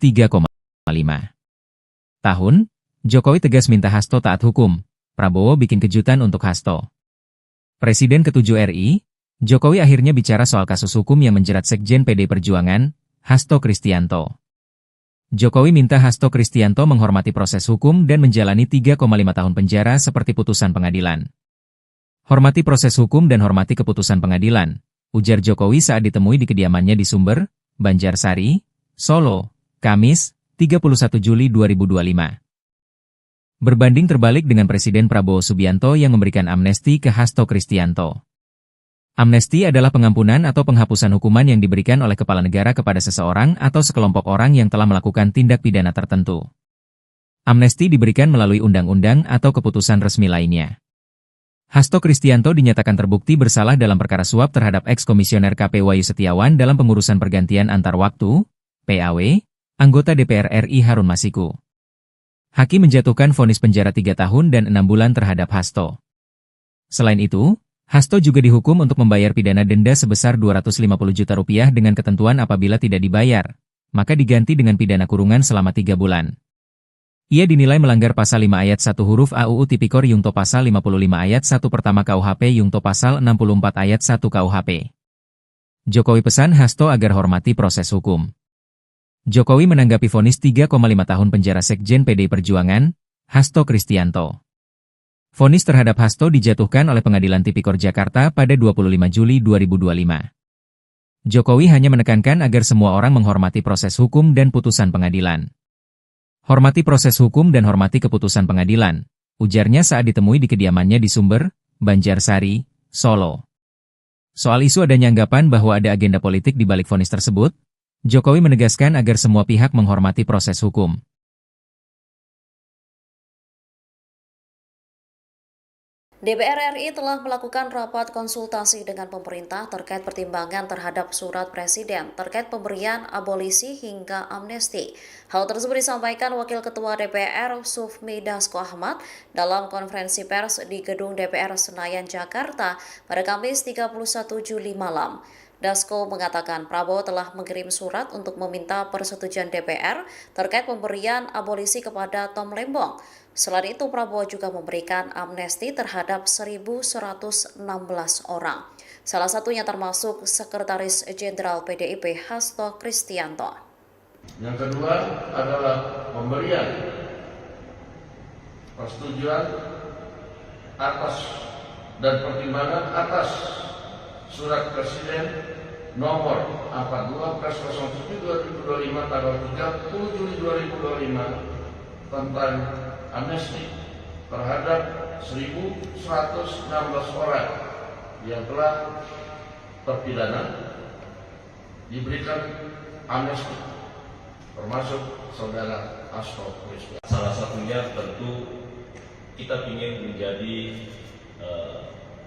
3,5 tahun, Jokowi tegas minta Hasto taat hukum. Prabowo bikin kejutan untuk Hasto. Presiden ke-7 RI, Jokowi akhirnya bicara soal kasus hukum yang menjerat Sekjen PDI Perjuangan, Hasto Kristianto. Jokowi minta Hasto Kristianto menghormati proses hukum dan menjalani 3,5 tahun penjara seperti putusan pengadilan. Hormati proses hukum dan hormati keputusan pengadilan, ujar Jokowi saat ditemui di kediamannya di Sumber, Banjarsari, Solo, Kamis, 31 Juli 2025. Berbanding terbalik dengan Presiden Prabowo Subianto yang memberikan amnesti ke Hasto Kristianto. Amnesti adalah pengampunan atau penghapusan hukuman yang diberikan oleh kepala negara kepada seseorang atau sekelompok orang yang telah melakukan tindak pidana tertentu. Amnesti diberikan melalui undang-undang atau keputusan resmi lainnya. Hasto Kristianto dinyatakan terbukti bersalah dalam perkara suap terhadap eks-komisioner KPU Wahyu Setiawan dalam pengurusan pergantian antar waktu, PAW, anggota DPR RI Harun Masiku. Hakim menjatuhkan vonis penjara 3 tahun dan 6 bulan terhadap Hasto. Selain itu, Hasto juga dihukum untuk membayar pidana denda sebesar Rp250 juta dengan ketentuan apabila tidak dibayar, maka diganti dengan pidana kurungan selama 3 bulan. Ia dinilai melanggar pasal 5 ayat 1 huruf A UU Tipikor Yungto pasal 55 ayat 1 pertama KUHP Yungto pasal 64 ayat 1 KUHP. Jokowi pesan Hasto agar hormati proses hukum. Jokowi menanggapi vonis 3,5 tahun penjara Sekjen PDI Perjuangan, Hasto Kristianto. Vonis terhadap Hasto dijatuhkan oleh Pengadilan Tipikor Jakarta pada 25 Juli 2025. Jokowi hanya menekankan agar semua orang menghormati proses hukum dan putusan pengadilan. Hormati proses hukum dan hormati keputusan pengadilan, ujarnya saat ditemui di kediamannya di Sumber, Banjarsari, Solo. Soal isu adanya anggapan bahwa ada agenda politik di balik vonis tersebut, Jokowi menegaskan agar semua pihak menghormati proses hukum. DPR RI telah melakukan rapat konsultasi dengan pemerintah terkait pertimbangan terhadap surat Presiden terkait pemberian abolisi hingga amnesti. Hal tersebut disampaikan Wakil Ketua DPR Sufmi Dasko Ahmad dalam konferensi pers di Gedung DPR Senayan, Jakarta pada Kamis 31 Juli malam. Dasko mengatakan Prabowo telah mengirim surat untuk meminta persetujuan DPR terkait pemberian abolisi kepada Tom Lembong. Selain itu, Prabowo juga memberikan amnesti terhadap 1.116 orang. Salah satunya termasuk Sekretaris Jenderal PDIP Hasto Kristianto. Yang kedua adalah pemberian persetujuan atas dan pertimbangan atas Surat Presiden nomor 42/07/2025 tanggal 30 Juli 2025 tentang amnesti terhadap 1.116 orang yang telah terpidana diberikan amnesti, termasuk saudara Hasto Kristianto. Salah satunya tentu kita ingin menjadi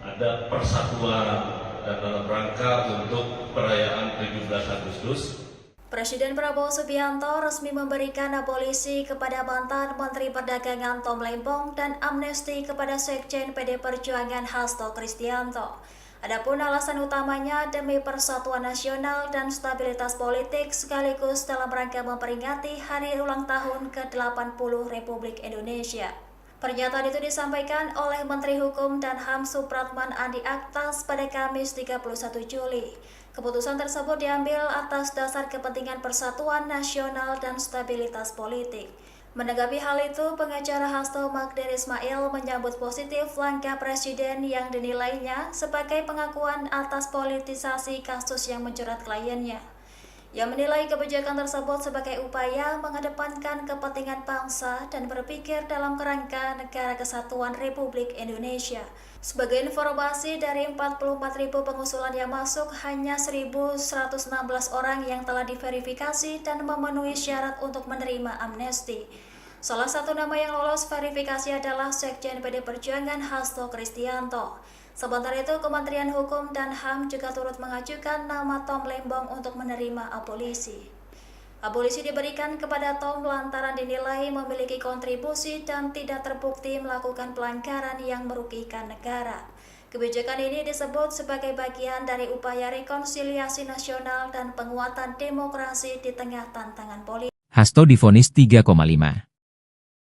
ada persatuan dan dalam rangka untuk perayaan 17 Agustus. Presiden Prabowo Subianto resmi memberikan abolisi kepada mantan Menteri Perdagangan Tom Lembong dan amnesti kepada Sekjen PD Perjuangan Hasto Kristianto. Adapun alasan utamanya demi persatuan nasional dan stabilitas politik sekaligus dalam rangka memperingati hari ulang tahun ke-80 Republik Indonesia. Pernyataan itu disampaikan oleh Menteri Hukum dan HAM Supratman Andi Aktas pada Kamis 31 Juli. Keputusan tersebut diambil atas dasar kepentingan persatuan nasional dan stabilitas politik. Menanggapi hal itu, pengacara Hasto Magdir Ismail menyambut positif langkah Presiden yang dinilainya sebagai pengakuan atas politisasi kasus yang menjerat kliennya. Ia menilai kebijakan tersebut sebagai upaya mengedepankan kepentingan bangsa dan berpikir dalam kerangka Negara Kesatuan Republik Indonesia. Sebagai informasi, dari 44.000 pengusulan yang masuk, hanya 1.116 orang yang telah diverifikasi dan memenuhi syarat untuk menerima amnesti. Salah satu nama yang lolos verifikasi adalah Sekjen PD Perjuangan Hasto Kristianto. Sementara itu, Kementerian Hukum dan HAM juga turut mengajukan nama Tom Lembong untuk menerima abolisi. Abolisi diberikan kepada Tom lantaran dinilai memiliki kontribusi dan tidak terbukti melakukan pelanggaran yang merugikan negara. Kebijakan ini disebut sebagai bagian dari upaya rekonsiliasi nasional dan penguatan demokrasi di tengah tantangan politik. Hasto divonis 3,5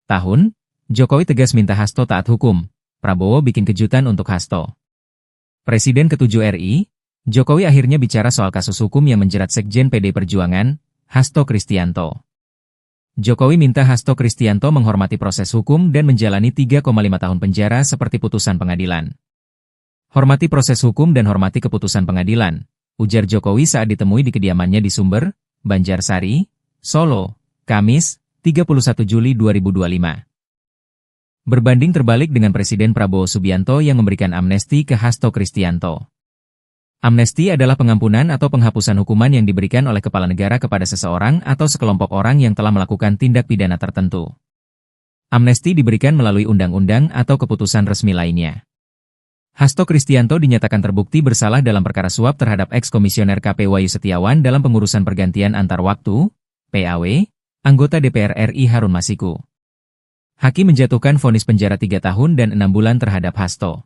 tahun. Jokowi tegas minta Hasto taat hukum. Prabowo bikin kejutan untuk Hasto. Presiden ke-7 RI, Jokowi akhirnya bicara soal kasus hukum yang menjerat Sekjen PDI Perjuangan, Hasto Kristianto. Jokowi minta Hasto Kristianto menghormati proses hukum dan menjalani 3,5 tahun penjara seperti putusan pengadilan. Hormati proses hukum dan hormati keputusan pengadilan, ujar Jokowi saat ditemui di kediamannya di Sumber, Banjarsari, Solo, Kamis, 31 Juli 2025. Berbanding terbalik dengan Presiden Prabowo Subianto yang memberikan amnesti ke Hasto Kristianto. Amnesti adalah pengampunan atau penghapusan hukuman yang diberikan oleh kepala negara kepada seseorang atau sekelompok orang yang telah melakukan tindak pidana tertentu. Amnesti diberikan melalui undang-undang atau keputusan resmi lainnya. Hasto Kristianto dinyatakan terbukti bersalah dalam perkara suap terhadap eks-komisioner KP Wahyu Setiawan dalam pengurusan pergantian antar waktu, PAW, anggota DPR RI Harun Masiku. Hakim menjatuhkan vonis penjara 3 tahun dan 6 bulan terhadap Hasto.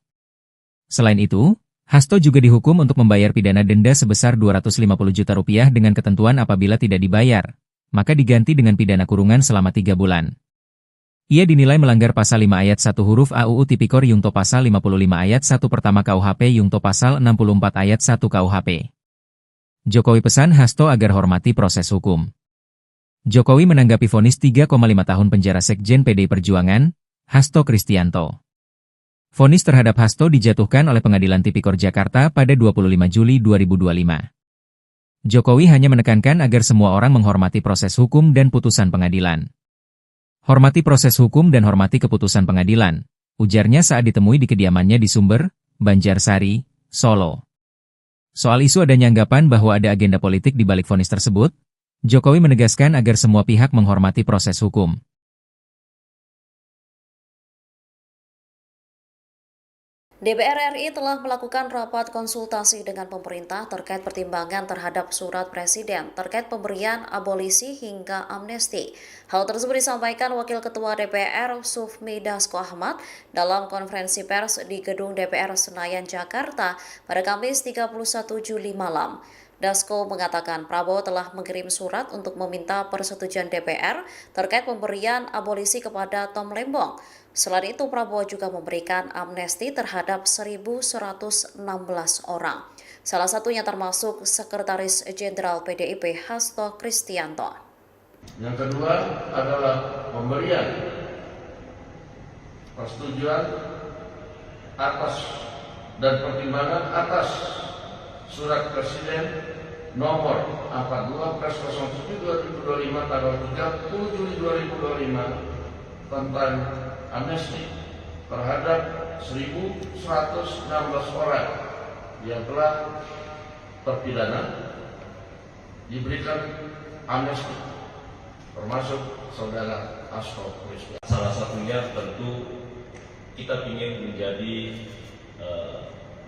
Selain itu, Hasto juga dihukum untuk membayar pidana denda sebesar Rp250 juta dengan ketentuan apabila tidak dibayar, maka diganti dengan pidana kurungan selama 3 bulan. Ia dinilai melanggar pasal 5 ayat 1 huruf A UU Tipikor Yungto pasal 55 ayat 1 pertama KUHP Yungto pasal 64 ayat 1 KUHP. Jokowi pesan Hasto agar hormati proses hukum. Jokowi menanggapi vonis 3,5 tahun penjara Sekjen PDI Perjuangan, Hasto Kristianto. Vonis terhadap Hasto dijatuhkan oleh Pengadilan Tipikor Jakarta pada 25 Juli 2025. Jokowi hanya menekankan agar semua orang menghormati proses hukum dan putusan pengadilan. Hormati proses hukum dan hormati keputusan pengadilan, ujarnya saat ditemui di kediamannya di Sumber, Banjarsari, Solo. Soal isu adanya anggapan bahwa ada agenda politik di balik vonis tersebut, Jokowi menegaskan agar semua pihak menghormati proses hukum. DPR RI telah melakukan rapat konsultasi dengan pemerintah terkait pertimbangan terhadap surat Presiden terkait pemberian abolisi hingga amnesti. Hal tersebut disampaikan Wakil Ketua DPR Sufmi Dasko Ahmad dalam konferensi pers di Gedung DPR Senayan, Jakarta pada Kamis 31 Juli malam. Dasko mengatakan Prabowo telah mengirim surat untuk meminta persetujuan DPR terkait pemberian abolisi kepada Tom Lembong. Selain itu, Prabowo juga memberikan amnesti terhadap 1.116 orang. Salah satunya termasuk Sekretaris Jenderal PDIP Hasto Kristianto. Yang kedua adalah pemberian persetujuan atas dan pertimbangan atas Surat Presiden nomor 42/07/2025 tanggal 30 Juli 2025 tentang amnesti terhadap 1.116 orang yang telah terpidana diberikan amnesti, termasuk saudara Hasto Kristianto. Salah satunya tentu kita ingin menjadi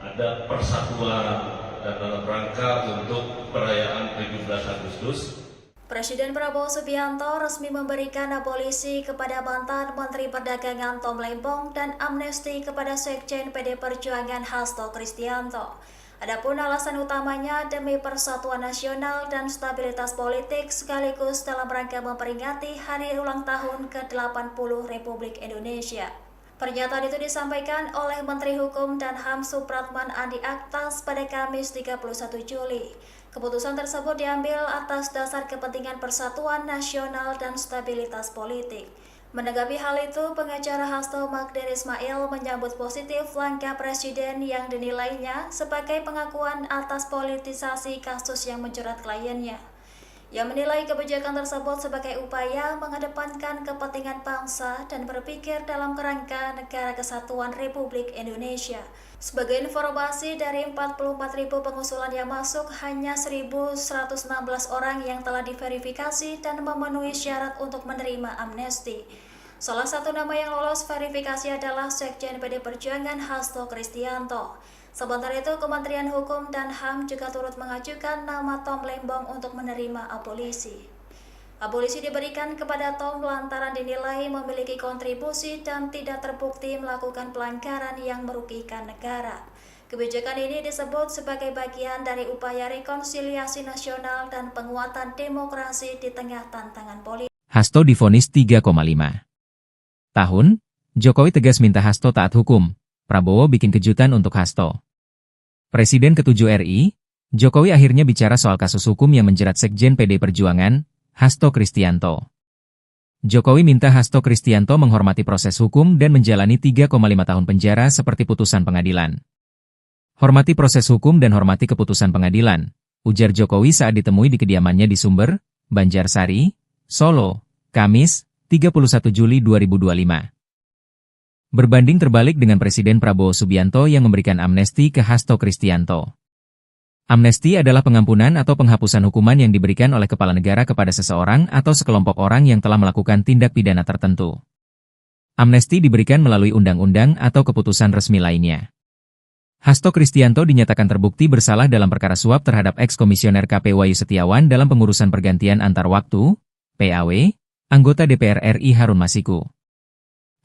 ada persatuan dan dalam rangka untuk perayaan 17 Agustus. Presiden Prabowo Subianto resmi memberikan abolisi kepada mantan Menteri Perdagangan Tom Lembong dan amnesti kepada Sekjen PD Perjuangan Hasto Kristianto. Adapun alasan utamanya demi persatuan nasional dan stabilitas politik sekaligus dalam rangka memperingati hari ulang tahun ke-80 Republik Indonesia. Pernyataan itu disampaikan oleh Menteri Hukum dan HAM Supratman Andi Aktas pada Kamis 31 Juli. Keputusan tersebut diambil atas dasar kepentingan persatuan nasional dan stabilitas politik. Menanggapi hal itu, pengacara Hasto Magdir Ismail menyambut positif langkah Presiden yang dinilainya sebagai pengakuan atas politisasi kasus yang menjerat kliennya. Ia menilai kebijakan tersebut sebagai upaya mengedepankan kepentingan bangsa dan berpikir dalam kerangka Negara Kesatuan Republik Indonesia. Sebagai informasi, dari 44.000 pengusulan yang masuk, hanya 1.116 orang yang telah diverifikasi dan memenuhi syarat untuk menerima amnesti. Salah satu nama yang lolos verifikasi adalah Sekjen PD Perjuangan Hasto Kristianto. Sementara itu, Kementerian Hukum dan HAM juga turut mengajukan nama Tom Lembong untuk menerima abolisi. Abolisi diberikan kepada Tom lantaran dinilai memiliki kontribusi dan tidak terbukti melakukan pelanggaran yang merugikan negara. Kebijakan ini disebut sebagai bagian dari upaya rekonsiliasi nasional dan penguatan demokrasi di tengah tantangan politik. Hasto divonis 3,5 tahun, Jokowi tegas minta Hasto taat hukum. Prabowo bikin kejutan untuk Hasto. Presiden ke-7 RI, Jokowi akhirnya bicara soal kasus hukum yang menjerat Sekjen PDI Perjuangan, Hasto Kristianto. Jokowi minta Hasto Kristianto menghormati proses hukum dan menjalani 3,5 tahun penjara seperti putusan pengadilan. Hormati proses hukum dan hormati keputusan pengadilan, ujar Jokowi saat ditemui di kediamannya di Sumber, Banjarsari, Solo, Kamis, 31 Juli 2025. Berbanding terbalik dengan Presiden Prabowo Subianto yang memberikan amnesti ke Hasto Kristianto. Amnesti adalah pengampunan atau penghapusan hukuman yang diberikan oleh kepala negara kepada seseorang atau sekelompok orang yang telah melakukan tindak pidana tertentu. Amnesti diberikan melalui undang-undang atau keputusan resmi lainnya. Hasto Kristianto dinyatakan terbukti bersalah dalam perkara suap terhadap eks-komisioner KPU Wahyu Setiawan dalam pengurusan pergantian antar waktu, PAW, anggota DPR RI Harun Masiku.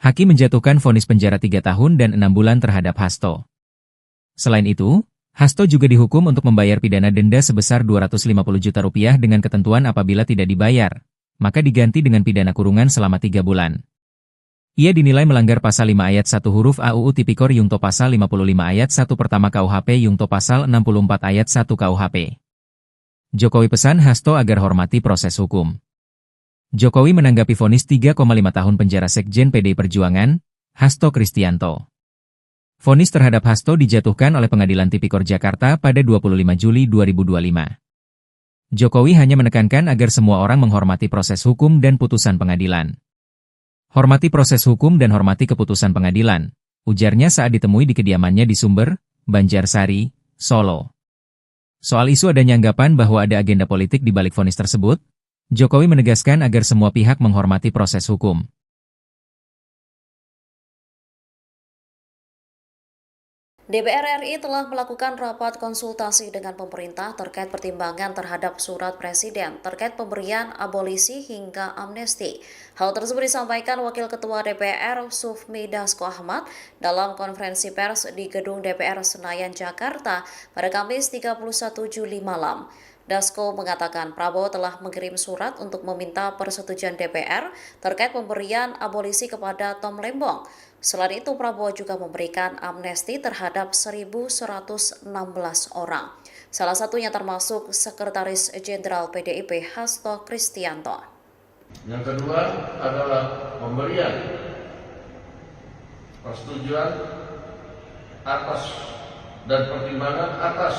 Hakim menjatuhkan vonis penjara 3 tahun dan 6 bulan terhadap Hasto. Selain itu, Hasto juga dihukum untuk membayar pidana denda sebesar 250 juta rupiah dengan ketentuan apabila tidak dibayar, maka diganti dengan pidana kurungan selama 3 bulan. Ia dinilai melanggar pasal 5 ayat 1 huruf A UU Tipikor Yungto pasal 55 ayat 1 pertama KUHP Yungto pasal 64 ayat 1 KUHP. Jokowi pesan Hasto agar hormati proses hukum. Jokowi menanggapi vonis 3,5 tahun penjara Sekjen PDI Perjuangan, Hasto Kristianto. Vonis terhadap Hasto dijatuhkan oleh Pengadilan Tipikor Jakarta pada 25 Juli 2025. Jokowi hanya menekankan agar semua orang menghormati proses hukum dan putusan pengadilan. Hormati proses hukum dan hormati keputusan pengadilan, ujarnya saat ditemui di kediamannya di Sumber, Banjarsari, Solo. Soal isu adanya anggapan bahwa ada agenda politik di balik vonis tersebut, Jokowi menegaskan agar semua pihak menghormati proses hukum. DPR RI telah melakukan rapat konsultasi dengan pemerintah terkait pertimbangan terhadap surat Presiden terkait pemberian abolisi hingga amnesti. Hal tersebut disampaikan Wakil Ketua DPR Sufmi Dasko Ahmad dalam konferensi pers di Gedung DPR Senayan, Jakarta pada Kamis 31 Juli malam. Dasko mengatakan Prabowo telah mengirim surat untuk meminta persetujuan DPR terkait pemberian abolisi kepada Tom Lembong. Selain itu, Prabowo juga memberikan amnesti terhadap 1.116 orang. Salah satunya termasuk Sekretaris Jenderal PDIP Hasto Kristianto. Yang kedua adalah pemberian persetujuan atas dan pertimbangan atas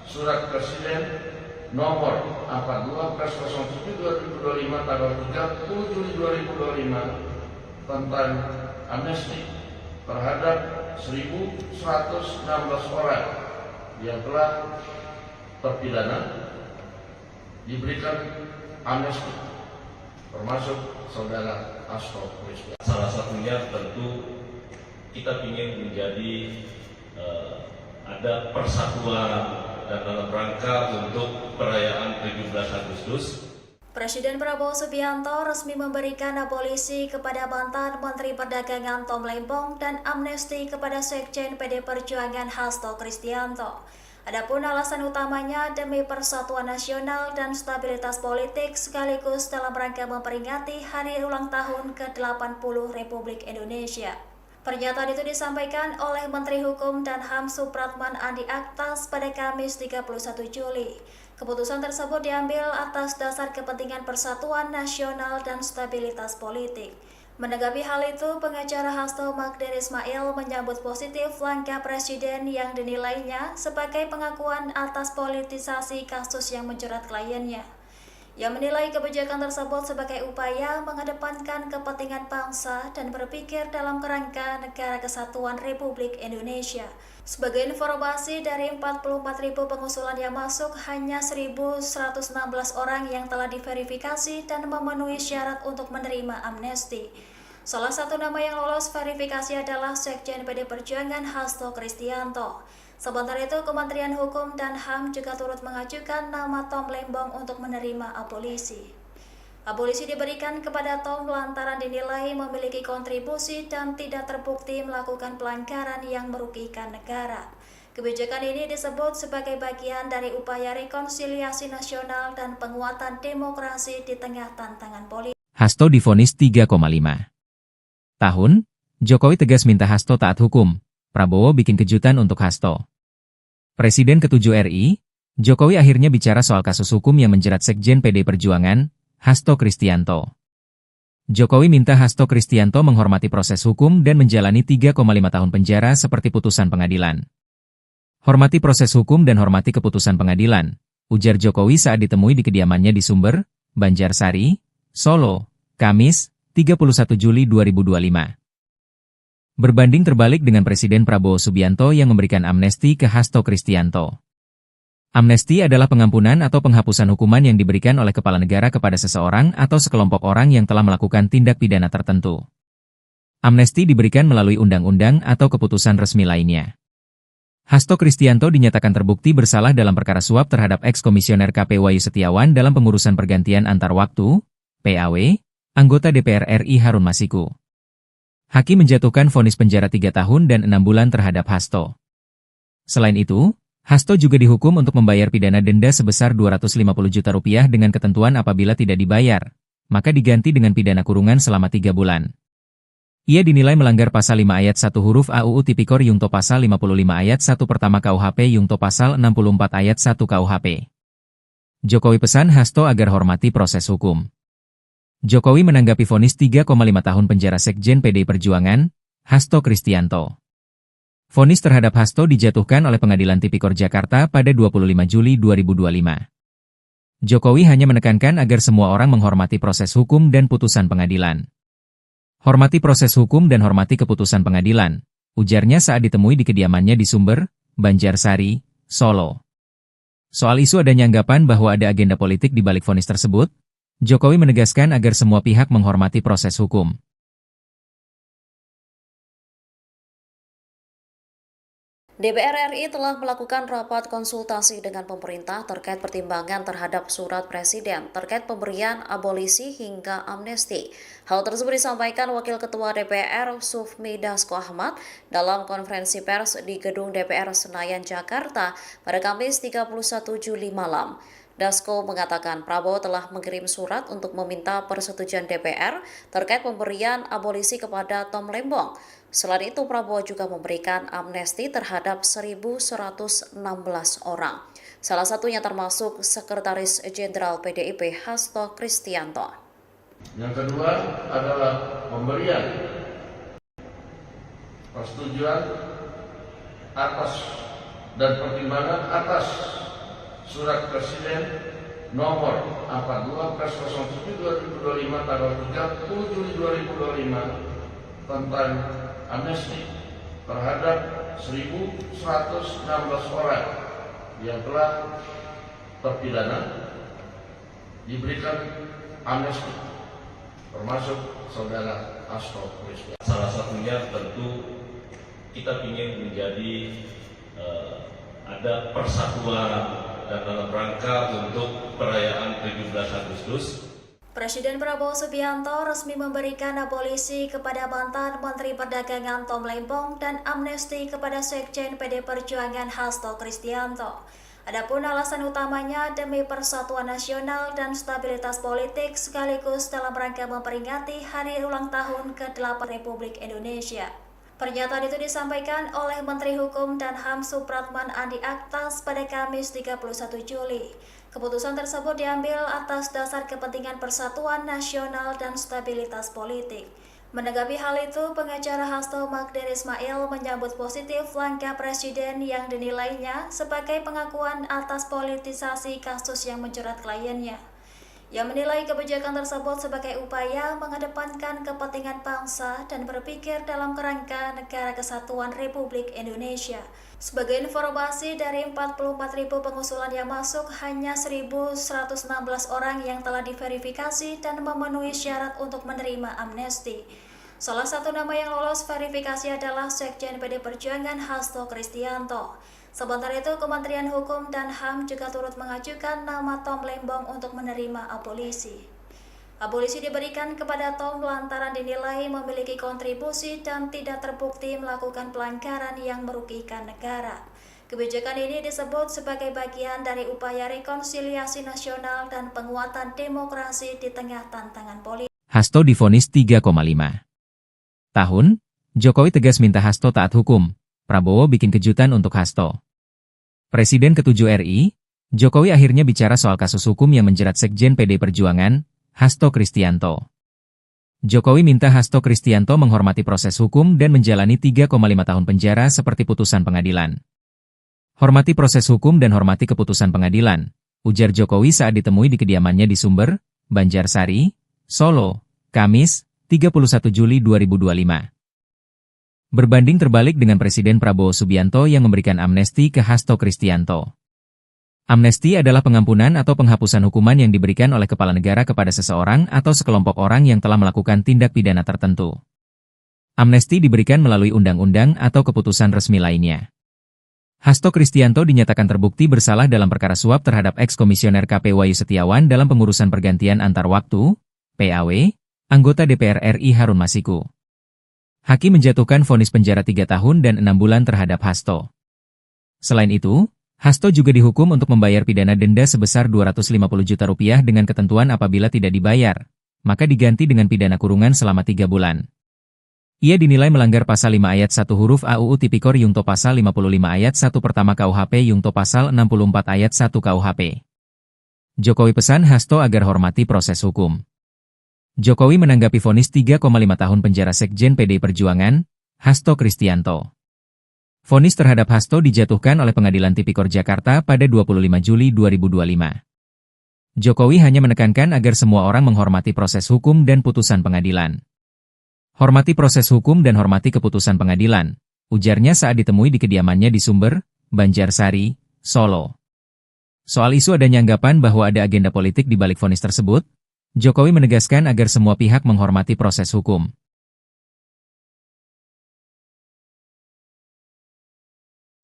Surat Presiden nomor 42/07/2025 tanggal 30 Juli 2025 tentang amnesti terhadap 1.116 orang yang telah terpidana diberikan amnesti, termasuk saudara Hasto Kristianto. Salah satunya tentu kita ingin menjadi ada persatuan dan dalam rangka untuk perayaan 17 Agustus. Presiden Prabowo Subianto resmi memberikan abolisi kepada mantan Menteri Perdagangan Tom Lembong dan amnesti kepada Sekjen PDI Perjuangan Hasto Kristianto. Adapun alasan utamanya demi persatuan nasional dan stabilitas politik sekaligus dalam rangka memperingati hari ulang tahun ke-80 Republik Indonesia. Pernyataan itu disampaikan oleh Menteri Hukum dan HAM Supratman Andi Aktas pada Kamis 31 Juli. Keputusan tersebut diambil atas dasar kepentingan persatuan nasional dan stabilitas politik. Menanggapi hal itu, pengacara Hasto Magdir Ismail menyambut positif langkah Presiden yang dinilainya sebagai pengakuan atas politisasi kasus yang menjerat kliennya. Ia menilai kebijakan tersebut sebagai upaya mengedepankan kepentingan bangsa dan berpikir dalam kerangka Negara Kesatuan Republik Indonesia. Sebagai informasi, dari 44.000 pengusulan yang masuk, hanya 1.116 orang yang telah diverifikasi dan memenuhi syarat untuk menerima amnesti. Salah satu nama yang lolos verifikasi adalah Sekjen PDI Perjuangan Hasto Kristianto. Sementara itu, Kementerian Hukum dan HAM juga turut mengajukan nama Tom Lembong untuk menerima abolisi. Abolisi diberikan kepada Tom lantaran dinilai memiliki kontribusi dan tidak terbukti melakukan pelanggaran yang merugikan negara. Kebijakan ini disebut sebagai bagian dari upaya rekonsiliasi nasional dan penguatan demokrasi di tengah tantangan politik. Hasto divonis 3,5 tahun, Jokowi tegas minta Hasto taat hukum. Prabowo bikin kejutan untuk Hasto. Presiden ke-7 RI, Jokowi akhirnya bicara soal kasus hukum yang menjerat Sekjen PDI Perjuangan, Hasto Kristianto. Jokowi minta Hasto Kristianto menghormati proses hukum dan menjalani 3,5 tahun penjara seperti putusan pengadilan. Hormati proses hukum dan hormati keputusan pengadilan, ujar Jokowi saat ditemui di kediamannya di Sumber, Banjarsari, Solo, Kamis, 31 Juli 2025. Berbanding terbalik dengan Presiden Prabowo Subianto yang memberikan amnesti ke Hasto Kristianto. Amnesti adalah pengampunan atau penghapusan hukuman yang diberikan oleh kepala negara kepada seseorang atau sekelompok orang yang telah melakukan tindak pidana tertentu. Amnesti diberikan melalui undang-undang atau keputusan resmi lainnya. Hasto Kristianto dinyatakan terbukti bersalah dalam perkara suap terhadap eks-komisioner KP Wahyu Setiawan dalam pengurusan pergantian antar waktu, PAW, anggota DPR RI Harun Masiku. Hakim menjatuhkan vonis penjara 3 tahun dan 6 bulan terhadap Hasto. Selain itu, Hasto juga dihukum untuk membayar pidana denda sebesar Rp250 juta dengan ketentuan apabila tidak dibayar, maka diganti dengan pidana kurungan selama 3 bulan. Ia dinilai melanggar pasal 5 ayat 1 huruf A UU Tipikor Yungto pasal 55 ayat 1 pertama KUHP Yungto pasal 64 ayat 1 KUHP. Jokowi pesan Hasto agar hormati proses hukum. Jokowi menanggapi vonis 3,5 tahun penjara Sekjen PDI Perjuangan, Hasto Kristianto. Vonis terhadap Hasto dijatuhkan oleh Pengadilan Tipikor Jakarta pada 25 Juli 2025. Jokowi hanya menekankan agar semua orang menghormati proses hukum dan putusan pengadilan. Hormati proses hukum dan hormati keputusan pengadilan, ujarnya saat ditemui di kediamannya di Sumber, Banjarsari, Solo. Soal isu adanya anggapan bahwa ada agenda politik di balik vonis tersebut, Jokowi menegaskan agar semua pihak menghormati proses hukum. DPR RI telah melakukan rapat konsultasi dengan pemerintah terkait pertimbangan terhadap surat Presiden terkait pemberian abolisi hingga amnesti. Hal tersebut disampaikan Wakil Ketua DPR Sufmi Dasko Ahmad dalam konferensi pers di Gedung DPR Senayan, Jakarta pada Kamis 31 Juli malam. Dasko mengatakan Prabowo telah mengirim surat untuk meminta persetujuan DPR terkait pemberian abolisi kepada Tom Lembong. Selain itu, Prabowo juga memberikan amnesti terhadap 1.116 orang. Salah satunya termasuk Sekretaris Jenderal PDIP Hasto Kristianto. Yang kedua adalah pemberian persetujuan atas dan pertimbangan atas Surat Presiden nomor 42/07/2025 tanggal 30 Juli 2025 tentang amnesti terhadap 1.116 orang yang telah terpidana diberikan amnesti, termasuk saudara Hasto Kristianto. Salah satunya tentu kita ingin menjadi ada persatuan dan dalam rangka untuk perayaan 17 Agustus. Presiden Prabowo Subianto resmi memberikan abolisi kepada mantan Menteri Perdagangan Tom Lembong dan amnesti kepada Sekjen PDI Perjuangan Hasto Kristianto. Adapun alasan utamanya demi persatuan nasional dan stabilitas politik sekaligus dalam rangka memperingati hari ulang tahun ke-8 Republik Indonesia. Pernyataan itu disampaikan oleh Menteri Hukum dan HAM Supratman Andi Aktas pada Kamis 31 Juli. Keputusan tersebut diambil atas dasar kepentingan persatuan nasional dan stabilitas politik. Menanggapi hal itu, pengacara Hasto Magdir Ismail menyambut positif langkah Presiden yang dinilainya sebagai pengakuan atas politisasi kasus yang menjerat kliennya. Yang menilai kebijakan tersebut sebagai upaya mengedepankan kepentingan bangsa dan berpikir dalam kerangka Negara Kesatuan Republik Indonesia. Sebagai informasi, dari 44.000 pengusulan yang masuk, hanya 1.116 orang yang telah diverifikasi dan memenuhi syarat untuk menerima amnesti. Salah satu nama yang lolos verifikasi adalah Sekjen PDI Perjuangan Hasto Kristianto. Sementara itu, Kementerian Hukum dan HAM juga turut mengajukan nama Tom Lembong untuk menerima abolisi. Abolisi diberikan kepada Tom lantaran dinilai memiliki kontribusi dan tidak terbukti melakukan pelanggaran yang merugikan negara. Kebijakan ini disebut sebagai bagian dari upaya rekonsiliasi nasional dan penguatan demokrasi di tengah tantangan politik. Hasto divonis 3,5 tahun, Jokowi tegas minta Hasto taat hukum. Prabowo bikin kejutan untuk Hasto. Presiden ke-7 RI, Jokowi akhirnya bicara soal kasus hukum yang menjerat Sekjen PD Perjuangan, Hasto Kristianto. Jokowi minta Hasto Kristianto menghormati proses hukum dan menjalani 3,5 tahun penjara seperti putusan pengadilan. Hormati proses hukum dan hormati keputusan pengadilan, ujar Jokowi saat ditemui di kediamannya di Sumber, Banjarsari, Solo, Kamis, 31 Juli 2025. Berbanding terbalik dengan Presiden Prabowo Subianto yang memberikan amnesti ke Hasto Kristianto. Amnesti adalah pengampunan atau penghapusan hukuman yang diberikan oleh kepala negara kepada seseorang atau sekelompok orang yang telah melakukan tindak pidana tertentu. Amnesti diberikan melalui undang-undang atau keputusan resmi lainnya. Hasto Kristianto dinyatakan terbukti bersalah dalam perkara suap terhadap eks-komisioner KP Wahyu Setiawan dalam pengurusan pergantian antar waktu, PAW, anggota DPR RI Harun Masiku. Hakim menjatuhkan vonis penjara 3 tahun dan 6 bulan terhadap Hasto. Selain itu, Hasto juga dihukum untuk membayar pidana denda sebesar 250 juta rupiah dengan ketentuan apabila tidak dibayar, maka diganti dengan pidana kurungan selama 3 bulan. Ia dinilai melanggar pasal 5 ayat 1 huruf A UU Tipikor Yungto pasal 55 ayat 1 pertama KUHP Yungto pasal 64 ayat 1 KUHP. Jokowi pesan Hasto agar hormati proses hukum. Jokowi menanggapi vonis 3,5 tahun penjara Sekjen PD Perjuangan, Hasto Kristianto. Vonis terhadap Hasto dijatuhkan oleh Pengadilan Tipikor Jakarta pada 25 Juli 2025. Jokowi hanya menekankan agar semua orang menghormati proses hukum dan putusan pengadilan. Hormati proses hukum dan hormati keputusan pengadilan, ujarnya saat ditemui di kediamannya di Sumber, Banjarsari, Solo. Soal isu adanya anggapan bahwa ada agenda politik di balik vonis tersebut, Jokowi menegaskan agar semua pihak menghormati proses hukum.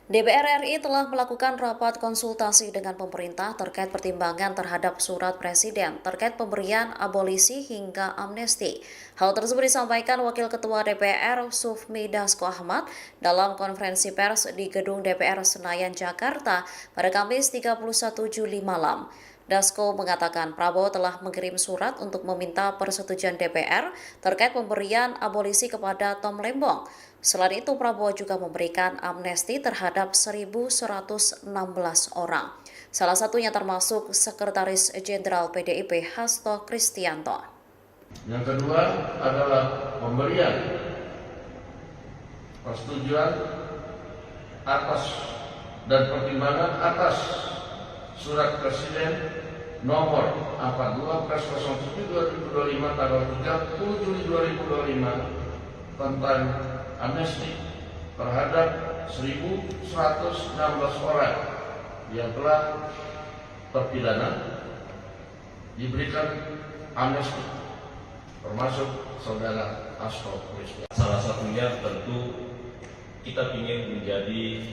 DPR RI telah melakukan rapat konsultasi dengan pemerintah terkait pertimbangan terhadap surat Presiden terkait pemberian abolisi hingga amnesti. Hal tersebut disampaikan Wakil Ketua DPR Sufmi Dasko Ahmad dalam konferensi pers di Gedung DPR Senayan, Jakarta pada Kamis 31 Juli malam. Dasko mengatakan Prabowo telah mengirim surat untuk meminta persetujuan DPR terkait pemberian abolisi kepada Tom Lembong. Selain itu, Prabowo juga memberikan amnesti terhadap 1.116 orang. Salah satunya termasuk Sekretaris Jenderal PDIP Hasto Kristianto. Yang kedua adalah pemberian persetujuan atas dan pertimbangan atas Surat Presiden nomor 42/07/2025 tanggal 30 Juli 2025 tentang amnesti terhadap 1.116 orang yang telah terpidana diberikan amnesti, termasuk saudara Hasto Kristianto. Salah satunya tentu kita ingin menjadi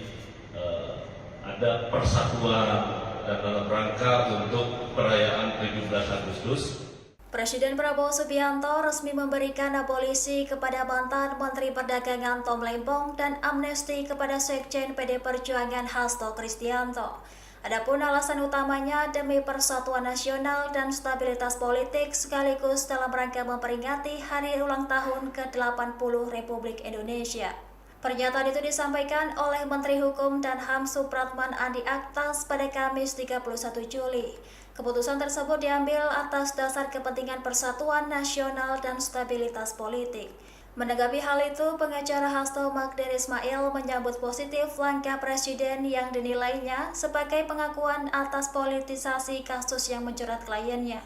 ada persatuan dan dalam rangka untuk perayaan 17 Agustus. Presiden Prabowo Subianto resmi memberikan abolisi kepada mantan Menteri Perdagangan Tom Lembong dan amnesti kepada Sekjen PD Perjuangan Hasto Kristianto. Adapun alasan utamanya demi persatuan nasional dan stabilitas politik sekaligus dalam rangka memperingati hari ulang tahun ke-80 Republik Indonesia. Pernyataan itu disampaikan oleh Menteri Hukum dan HAM Supratman Andi Aktas pada Kamis 31 Juli. Keputusan tersebut diambil atas dasar kepentingan persatuan nasional dan stabilitas politik. Menanggapi hal itu, pengacara Hasto Magdir Ismail menyambut positif langkah Presiden yang dinilainya sebagai pengakuan atas politisasi kasus yang menjerat kliennya.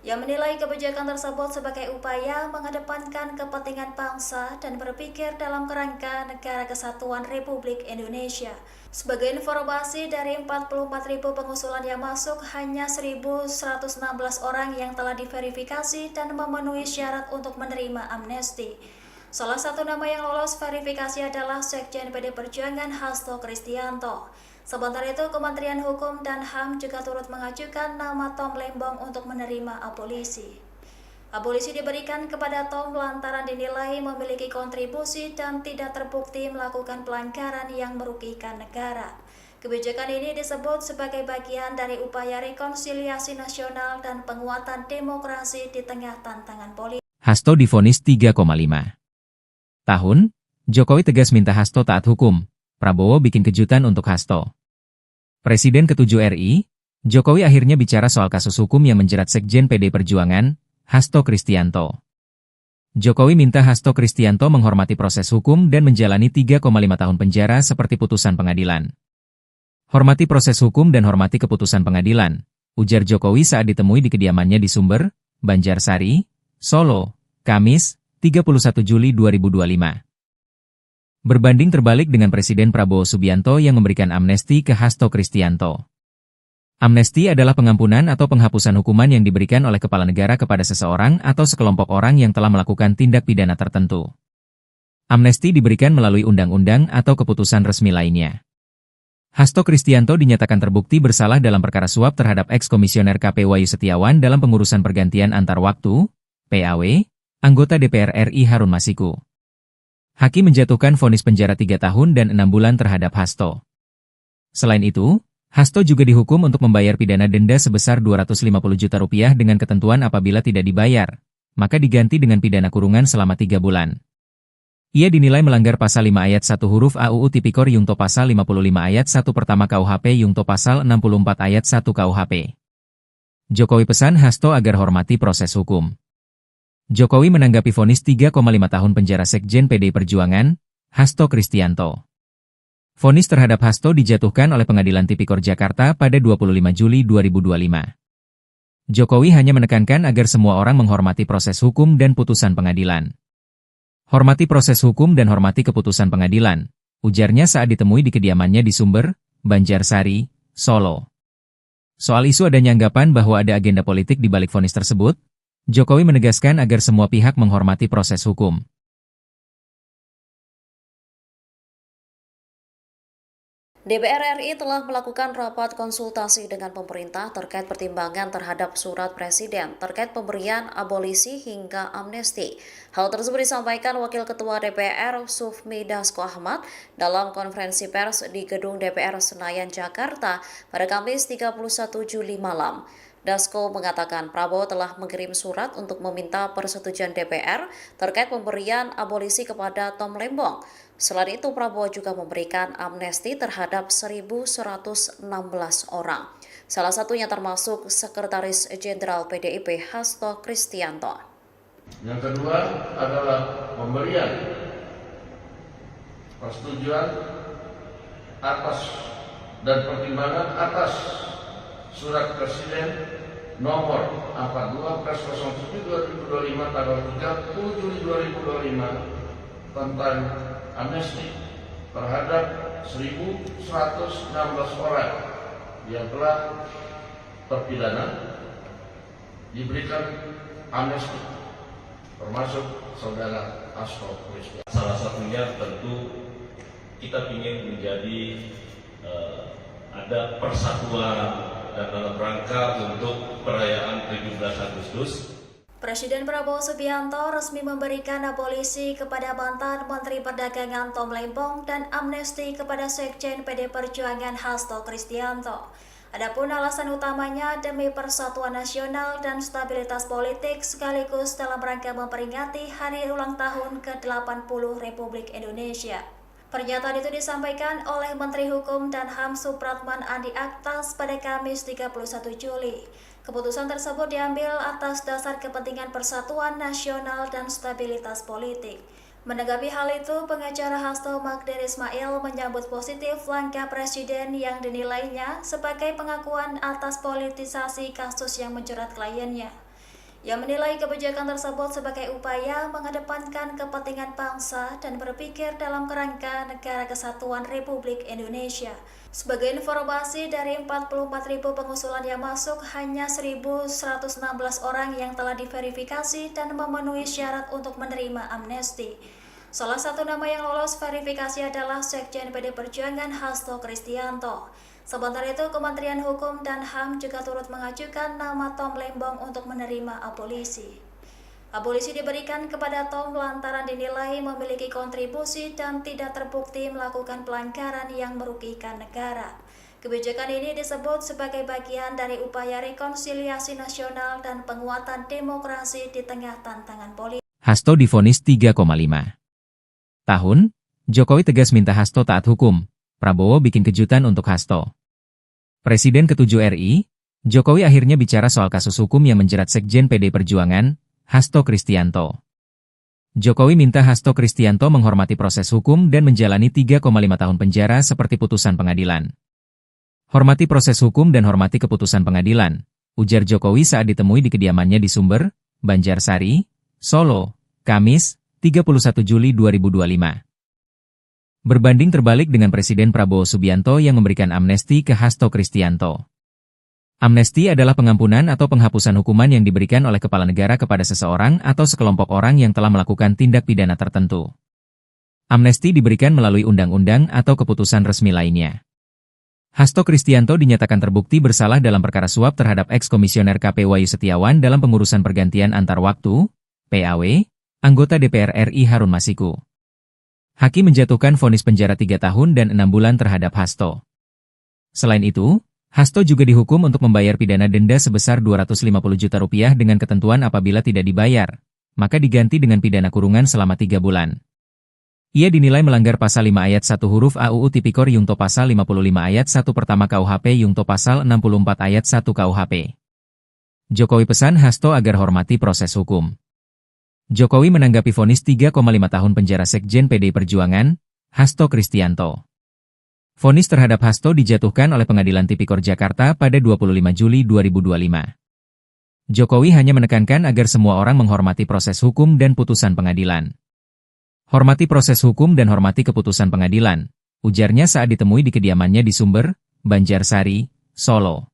Ia menilai kebijakan tersebut sebagai upaya mengedepankan kepentingan bangsa dan berpikir dalam kerangka Negara Kesatuan Republik Indonesia. Sebagai informasi, dari 44.000 pengusulan yang masuk, hanya 1.116 orang yang telah diverifikasi dan memenuhi syarat untuk menerima amnesti. Salah satu nama yang lolos verifikasi adalah Sekjen PD Perjuangan Hasto Kristianto. Sementara itu, Kementerian Hukum dan HAM juga turut mengajukan nama Tom Lembong untuk menerima abolisi. Abolisi diberikan kepada Tom lantaran dinilai memiliki kontribusi dan tidak terbukti melakukan pelanggaran yang merugikan negara. Kebijakan ini disebut sebagai bagian dari upaya rekonsiliasi nasional dan penguatan demokrasi di tengah tantangan politik. Hasto divonis 3,5 tahun, Jokowi tegas minta Hasto taat hukum. Prabowo bikin kejutan untuk Hasto. Presiden ke-7 RI, Jokowi akhirnya bicara soal kasus hukum yang menjerat Sekjen PD Perjuangan, Hasto Kristianto. Jokowi minta Hasto Kristianto menghormati proses hukum dan menjalani 3,5 tahun penjara seperti putusan pengadilan. Hormati proses hukum dan hormati keputusan pengadilan, ujar Jokowi saat ditemui di kediamannya di Sumber, Banjarsari, Solo, Kamis, 31 Juli 2025. Berbanding terbalik dengan Presiden Prabowo Subianto yang memberikan amnesti ke Hasto Kristianto. Amnesti adalah pengampunan atau penghapusan hukuman yang diberikan oleh kepala negara kepada seseorang atau sekelompok orang yang telah melakukan tindak pidana tertentu. Amnesti diberikan melalui undang-undang atau keputusan resmi lainnya. Hasto Kristianto dinyatakan terbukti bersalah dalam perkara suap terhadap eks-komisioner KP Wahyu Setiawan dalam pengurusan pergantian antar waktu, PAW, anggota DPR RI Harun Masiku. Hakim menjatuhkan vonis penjara 3 tahun dan 6 bulan terhadap Hasto. Selain itu, Hasto juga dihukum untuk membayar pidana denda sebesar Rp250 juta dengan ketentuan apabila tidak dibayar, maka diganti dengan pidana kurungan selama 3 bulan. Ia dinilai melanggar pasal 5 ayat 1 huruf A UU Tipikor Yungto pasal 55 ayat 1 pertama KUHP Yungto pasal 64 ayat 1 KUHP. Jokowi pesan Hasto agar hormati proses hukum. Jokowi menanggapi vonis 3,5 tahun penjara Sekjen PD Perjuangan, Hasto Kristianto. Vonis terhadap Hasto dijatuhkan oleh Pengadilan Tipikor Jakarta pada 25 Juli 2025. Jokowi hanya menekankan agar semua orang menghormati proses hukum dan putusan pengadilan. Hormati proses hukum dan hormati keputusan pengadilan, ujarnya saat ditemui di kediamannya di Sumber, Banjarsari, Solo. Soal isu adanya anggapan bahwa ada agenda politik di balik vonis tersebut, Jokowi menegaskan agar semua pihak menghormati proses hukum. DPR RI telah melakukan rapat konsultasi dengan pemerintah terkait pertimbangan terhadap surat Presiden terkait pemberian abolisi hingga amnesti. Hal tersebut disampaikan Wakil Ketua DPR Sufmi Dasko Ahmad dalam konferensi pers di Gedung DPR Senayan, Jakarta pada Kamis 31 Juli malam. Dasko mengatakan Prabowo telah mengirim surat untuk meminta persetujuan DPR terkait pemberian abolisi kepada Tom Lembong. Selain itu, Prabowo juga memberikan amnesti terhadap 1.116 orang. Salah satunya termasuk Sekretaris Jenderal PDIP Hasto Kristianto. Yang kedua adalah pemberian persetujuan atas dan pertimbangan atas Surat Presiden nomor 42/07/2025 tanggal 30 Juli 2025 tentang amnesti terhadap 1.116 orang yang telah terpidana diberikan amnesti, termasuk saudara Hasto Kristianto. Salah satunya tentu kita ingin menjadi ada persatuan dan dalam rangka untuk perayaan 17 Agustus. Presiden Prabowo Subianto resmi memberikan abolisi kepada mantan Menteri Perdagangan Tom Lembong dan amnesti kepada Sekjen PD Perjuangan Hasto Kristianto. Adapun alasan utamanya demi persatuan nasional dan stabilitas politik sekaligus dalam rangka memperingati hari ulang tahun ke-80 Republik Indonesia. Pernyataan itu disampaikan oleh Menteri Hukum dan HAM Supratman Andi Aktas pada Kamis 31 Juli. Keputusan tersebut diambil atas dasar kepentingan persatuan nasional dan stabilitas politik. Menanggapi hal itu, pengacara Hasto Magdir Ismail menyambut positif langkah Presiden yang dinilainya sebagai pengakuan atas politisasi kasus yang menjerat kliennya. Ia menilai kebijakan tersebut sebagai upaya mengedepankan kepentingan bangsa dan berpikir dalam kerangka Negara Kesatuan Republik Indonesia. Sebagai informasi, dari 44.000 pengusulan yang masuk, hanya 1.116 orang yang telah diverifikasi dan memenuhi syarat untuk menerima amnesti. Salah satu nama yang lolos verifikasi adalah Sekjen PD Perjuangan Hasto Kristianto. Sementara itu, Kementerian Hukum dan HAM juga turut mengajukan nama Tom Lembong untuk menerima abolisi. Abolisi diberikan kepada Tom lantaran dinilai memiliki kontribusi dan tidak terbukti melakukan pelanggaran yang merugikan negara. Kebijakan ini disebut sebagai bagian dari upaya rekonsiliasi nasional dan penguatan demokrasi di tengah tantangan politik. Hasto divonis 3,5 tahun, Jokowi tegas minta Hasto taat hukum. Prabowo bikin kejutan untuk Hasto. Presiden ke-7 RI, Jokowi akhirnya bicara soal kasus hukum yang menjerat Sekjen PD Perjuangan, Hasto Kristianto. Jokowi minta Hasto Kristianto menghormati proses hukum dan menjalani 3,5 tahun penjara seperti putusan pengadilan. Hormati proses hukum dan hormati keputusan pengadilan, ujar Jokowi saat ditemui di kediamannya di Sumber, Banjarsari, Solo, Kamis, 31 Juli 2025. Berbanding terbalik dengan Presiden Prabowo Subianto yang memberikan amnesti ke Hasto Kristianto. Amnesti adalah pengampunan atau penghapusan hukuman yang diberikan oleh kepala negara kepada seseorang atau sekelompok orang yang telah melakukan tindak pidana tertentu. Amnesti diberikan melalui undang-undang atau keputusan resmi lainnya. Hasto Kristianto dinyatakan terbukti bersalah dalam perkara suap terhadap eks-komisioner KP Wahyu Setiawan dalam pengurusan pergantian antar waktu, PAW, anggota DPR RI Harun Masiku. Hakim menjatuhkan vonis penjara 3 tahun dan 6 bulan terhadap Hasto. Selain itu, Hasto juga dihukum untuk membayar pidana denda sebesar Rp250 juta dengan ketentuan apabila tidak dibayar, maka diganti dengan pidana kurungan selama 3 bulan. Ia dinilai melanggar pasal 5 ayat 1 huruf A UU Tipikor Yungto pasal 55 ayat 1 pertama KUHP Yungto pasal 64 ayat 1 KUHP. Jokowi pesan Hasto agar hormati proses hukum. Jokowi menanggapi vonis 3,5 tahun penjara Sekjen PD Perjuangan, Hasto Kristianto. Vonis terhadap Hasto dijatuhkan oleh Pengadilan Tipikor Jakarta pada 25 Juli 2025. Jokowi hanya menekankan agar semua orang menghormati proses hukum dan putusan pengadilan. Hormati proses hukum dan hormati keputusan pengadilan, ujarnya saat ditemui di kediamannya di Sumber, Banjarsari, Solo.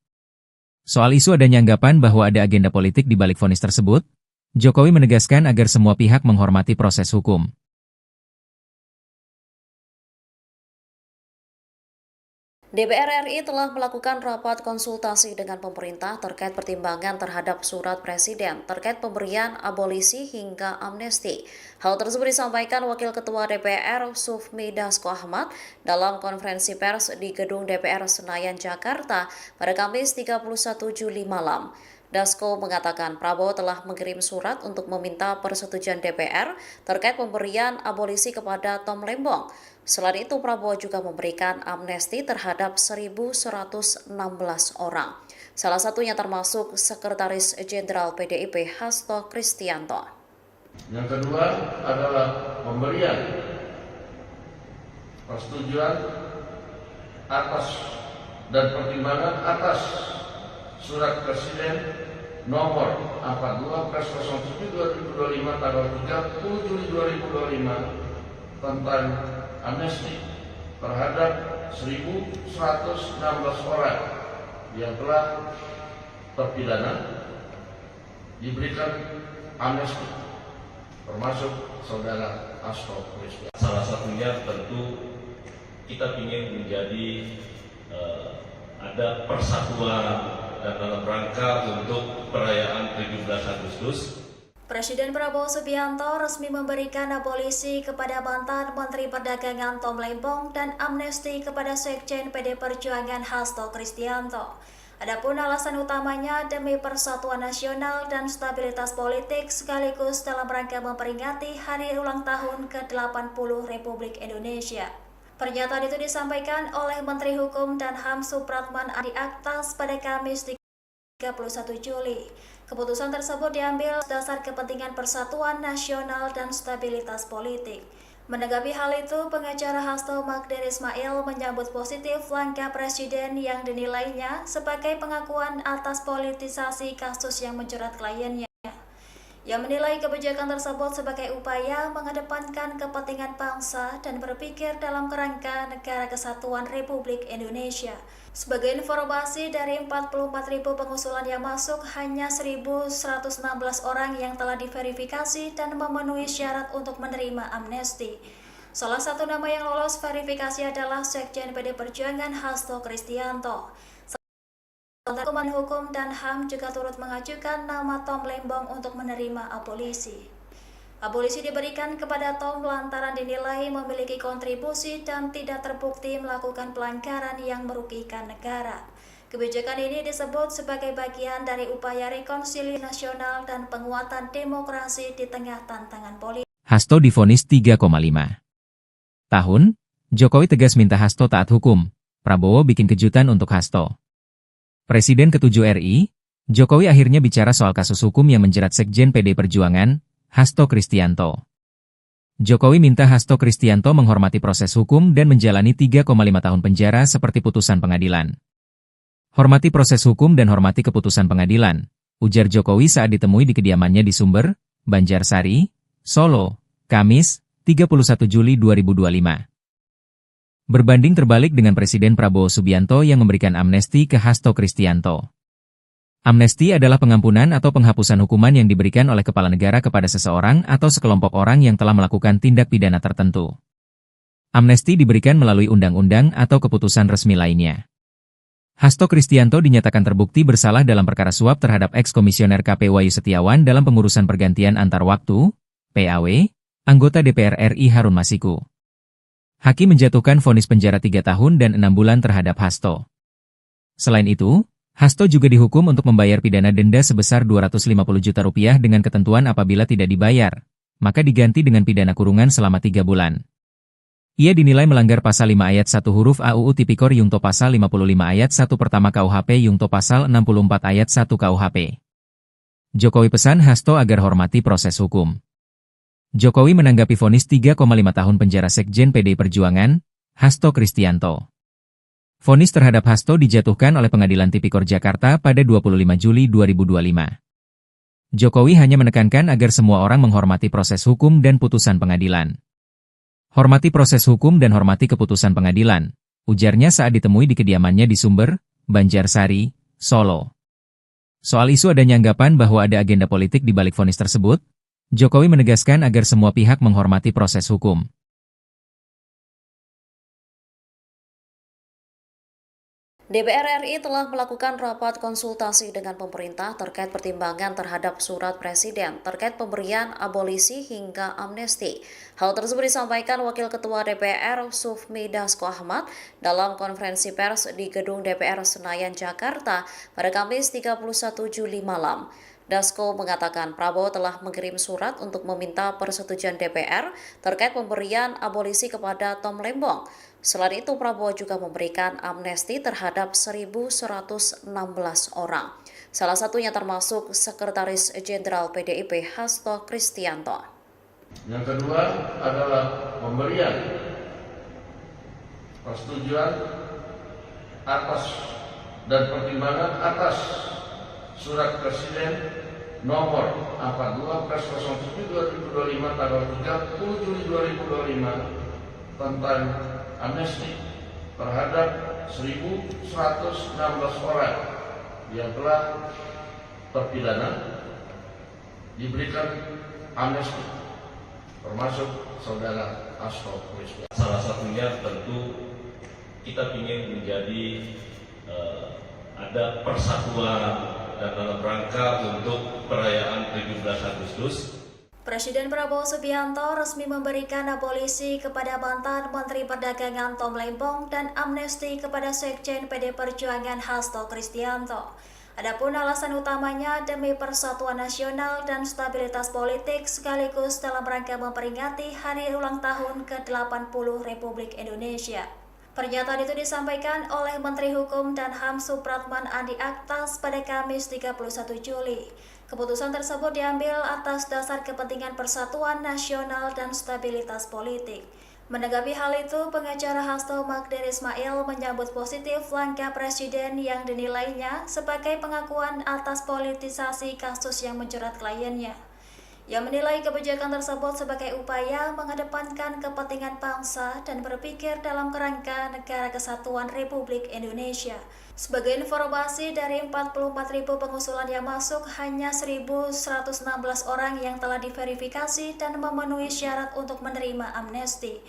Soal isu adanya anggapan bahwa ada agenda politik di balik vonis tersebut, Jokowi menegaskan agar semua pihak menghormati proses hukum. DPR RI telah melakukan rapat konsultasi dengan pemerintah terkait pertimbangan terhadap surat Presiden terkait pemberian abolisi hingga amnesti. Hal tersebut disampaikan Wakil Ketua DPR Sufmi Dasko Ahmad dalam konferensi pers di Gedung DPR Senayan, Jakarta pada Kamis 31 Juli malam. Dasko mengatakan Prabowo telah mengirim surat untuk meminta persetujuan DPR terkait pemberian abolisi kepada Tom Lembong. Selain itu, Prabowo juga memberikan amnesti terhadap 1.116 orang. Salah satunya termasuk Sekretaris Jenderal PDIP Hasto Kristianto. Yang kedua adalah pemberian persetujuan atas dan pertimbangan atas Surat Presiden nomor 42/07/2025 tanggal 30 Juli 2025 tentang amnesti terhadap 1.116 orang yang telah terpidana diberikan amnesti, termasuk saudara Hasto Kristianto. Salah satunya tentu kita ingin menjadi ada persatuan dan dalam rangka untuk perayaan 17 Agustus. Presiden Prabowo Subianto resmi memberikan abolisi kepada mantan Menteri Perdagangan Tom Lembong dan amnesti kepada Sekjen PD Perjuangan Hasto Kristianto. Adapun alasan utamanya demi persatuan nasional dan stabilitas politik sekaligus dalam rangka memperingati hari ulang tahun ke-80 Republik Indonesia. Pernyataan itu disampaikan oleh Menteri Hukum dan HAM Supratman Andi Aktas pada Kamis 31 Juli. Keputusan tersebut diambil dasar kepentingan persatuan nasional dan stabilitas politik. Menanggapi hal itu, pengacara Hasto Magdir Ismail menyambut positif langkah Presiden yang dinilainya sebagai pengakuan atas politisasi kasus yang menjerat kliennya. Yang menilai kebijakan tersebut sebagai upaya mengedepankan kepentingan bangsa dan berpikir dalam kerangka Negara Kesatuan Republik Indonesia. Sebagai informasi, dari 44.000 pengusulan yang masuk, hanya 1.116 orang yang telah diverifikasi dan memenuhi syarat untuk menerima amnesti. Salah satu nama yang lolos verifikasi adalah Sekjen PD Perjuangan Hasto Kristianto. Kementerian Hukum dan HAM juga turut mengajukan nama Tom Lembong untuk menerima abolisi. Abolisi diberikan kepada Tom lantaran dinilai memiliki kontribusi dan tidak terbukti melakukan pelanggaran yang merugikan negara. Kebijakan ini disebut sebagai bagian dari upaya rekonsiliasi nasional dan penguatan demokrasi di tengah tantangan politik. Hasto divonis 3,5 tahun, Jokowi tegas minta Hasto taat hukum. Prabowo bikin kejutan untuk Hasto. Presiden ke-7 RI, Jokowi akhirnya bicara soal kasus hukum yang menjerat Sekjen PD Perjuangan, Hasto Kristianto. Jokowi minta Hasto Kristianto menghormati proses hukum dan menjalani 3,5 tahun penjara seperti putusan pengadilan. Hormati proses hukum dan hormati keputusan pengadilan, ujar Jokowi saat ditemui di kediamannya di Sumber, Banjarsari, Solo, Kamis, 31 Juli 2025. Berbanding terbalik dengan Presiden Prabowo Subianto yang memberikan amnesti ke Hasto Kristianto. Amnesti adalah pengampunan atau penghapusan hukuman yang diberikan oleh kepala negara kepada seseorang atau sekelompok orang yang telah melakukan tindak pidana tertentu. Amnesti diberikan melalui undang-undang atau keputusan resmi lainnya. Hasto Kristianto dinyatakan terbukti bersalah dalam perkara suap terhadap eks-komisioner KP Wahyu Setiawan dalam pengurusan pergantian antar waktu, PAW, anggota DPR RI Harun Masiku. Hakim menjatuhkan vonis penjara 3 tahun dan 6 bulan terhadap Hasto. Selain itu, Hasto juga dihukum untuk membayar pidana denda sebesar Rp250 juta dengan ketentuan apabila tidak dibayar, maka diganti dengan pidana kurungan selama 3 bulan. Ia dinilai melanggar pasal 5 ayat 1 huruf A UU Tipikor Yungto pasal 55 ayat 1 pertama KUHP Yungto pasal 64 ayat 1 KUHP. Jokowi pesan Hasto agar hormati proses hukum. Jokowi menanggapi vonis 3,5 tahun penjara Sekjen PD Perjuangan, Hasto Kristianto. Vonis terhadap Hasto dijatuhkan oleh Pengadilan Tipikor Jakarta pada 25 Juli 2025. Jokowi hanya menekankan agar semua orang menghormati proses hukum dan putusan pengadilan. Hormati proses hukum dan hormati keputusan pengadilan, ujarnya saat ditemui di kediamannya di Sumber, Banjarsari, Solo. Soal isu adanya anggapan bahwa ada agenda politik di balik vonis tersebut, Jokowi menegaskan agar semua pihak menghormati proses hukum. DPR RI telah melakukan rapat konsultasi dengan pemerintah terkait pertimbangan terhadap surat Presiden terkait pemberian abolisi hingga amnesti. Hal tersebut disampaikan Wakil Ketua DPR Sufmi Dasko Ahmad dalam konferensi pers di Gedung DPR Senayan, Jakarta pada Kamis 31 Juli malam. Dasko mengatakan Prabowo telah mengirim surat untuk meminta persetujuan DPR terkait pemberian abolisi kepada Tom Lembong. Selain itu, Prabowo juga memberikan amnesti terhadap 1.116 orang. Salah satunya termasuk Sekretaris Jenderal PDIP Hasto Kristianto. Yang kedua adalah pemberian persetujuan atas dan pertimbangan atas Surat Presiden nomor 42/07/2025 tanggal 30 Juli 2025 tentang amnesti terhadap 1.116 orang yang telah terpidana diberikan amnesti, termasuk saudara Hasto Kristianto. Salah satunya tentu kita ingin menjadi ada persatuan dan dalam rangka untuk perayaan 17 Agustus. Presiden Prabowo Subianto resmi memberikan abolisi kepada mantan Menteri Perdagangan Tom Lembong dan amnesti kepada Sekjen PD Perjuangan Hasto Kristianto. Adapun alasan utamanya demi persatuan nasional dan stabilitas politik sekaligus dalam rangka memperingati hari ulang tahun ke-80 Republik Indonesia. Pernyataan itu disampaikan oleh Menteri Hukum dan HAM Supratman Andi Aktas pada Kamis 31 Juli. Keputusan tersebut diambil atas dasar kepentingan persatuan nasional dan stabilitas politik. Menanggapi hal itu, pengacara Hasto Magdir Ismail menyambut positif langkah Presiden yang dinilainya sebagai pengakuan atas politisasi kasus yang menjerat kliennya. Ia menilai kebijakan tersebut sebagai upaya mengedepankan kepentingan bangsa dan berpikir dalam kerangka Negara Kesatuan Republik Indonesia. Sebagai informasi, dari 44.000 pengusulan yang masuk, hanya 1.116 orang yang telah diverifikasi dan memenuhi syarat untuk menerima amnesti.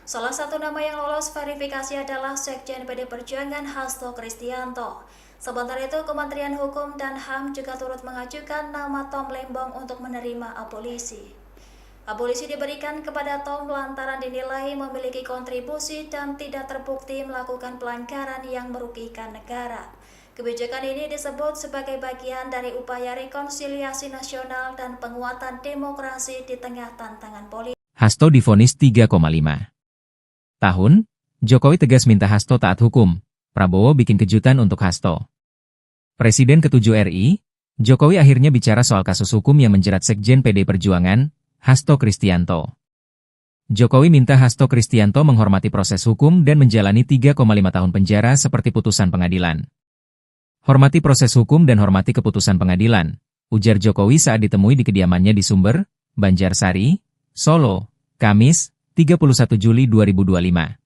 Salah satu nama yang lolos verifikasi adalah Sekjen PD Perjuangan Hasto Kristianto. Sementara itu, Kementerian Hukum dan HAM juga turut mengajukan nama Tom Lembong untuk menerima abolisi. Abolisi diberikan kepada Tom lantaran dinilai memiliki kontribusi dan tidak terbukti melakukan pelanggaran yang merugikan negara. Kebijakan ini disebut sebagai bagian dari upaya rekonsiliasi nasional dan penguatan demokrasi di tengah tantangan politik. Hasto divonis 3,5 tahun, Jokowi tegas minta Hasto taat hukum. Prabowo bikin kejutan untuk Hasto. Presiden ke-7 RI, Jokowi akhirnya bicara soal kasus hukum yang menjerat Sekjen PD Perjuangan, Hasto Kristianto. Jokowi minta Hasto Kristianto menghormati proses hukum dan menjalani 3,5 tahun penjara seperti putusan pengadilan. Hormati proses hukum dan hormati keputusan pengadilan, ujar Jokowi saat ditemui di kediamannya di Sumber, Banjarsari, Solo, Kamis, 31 Juli 2025.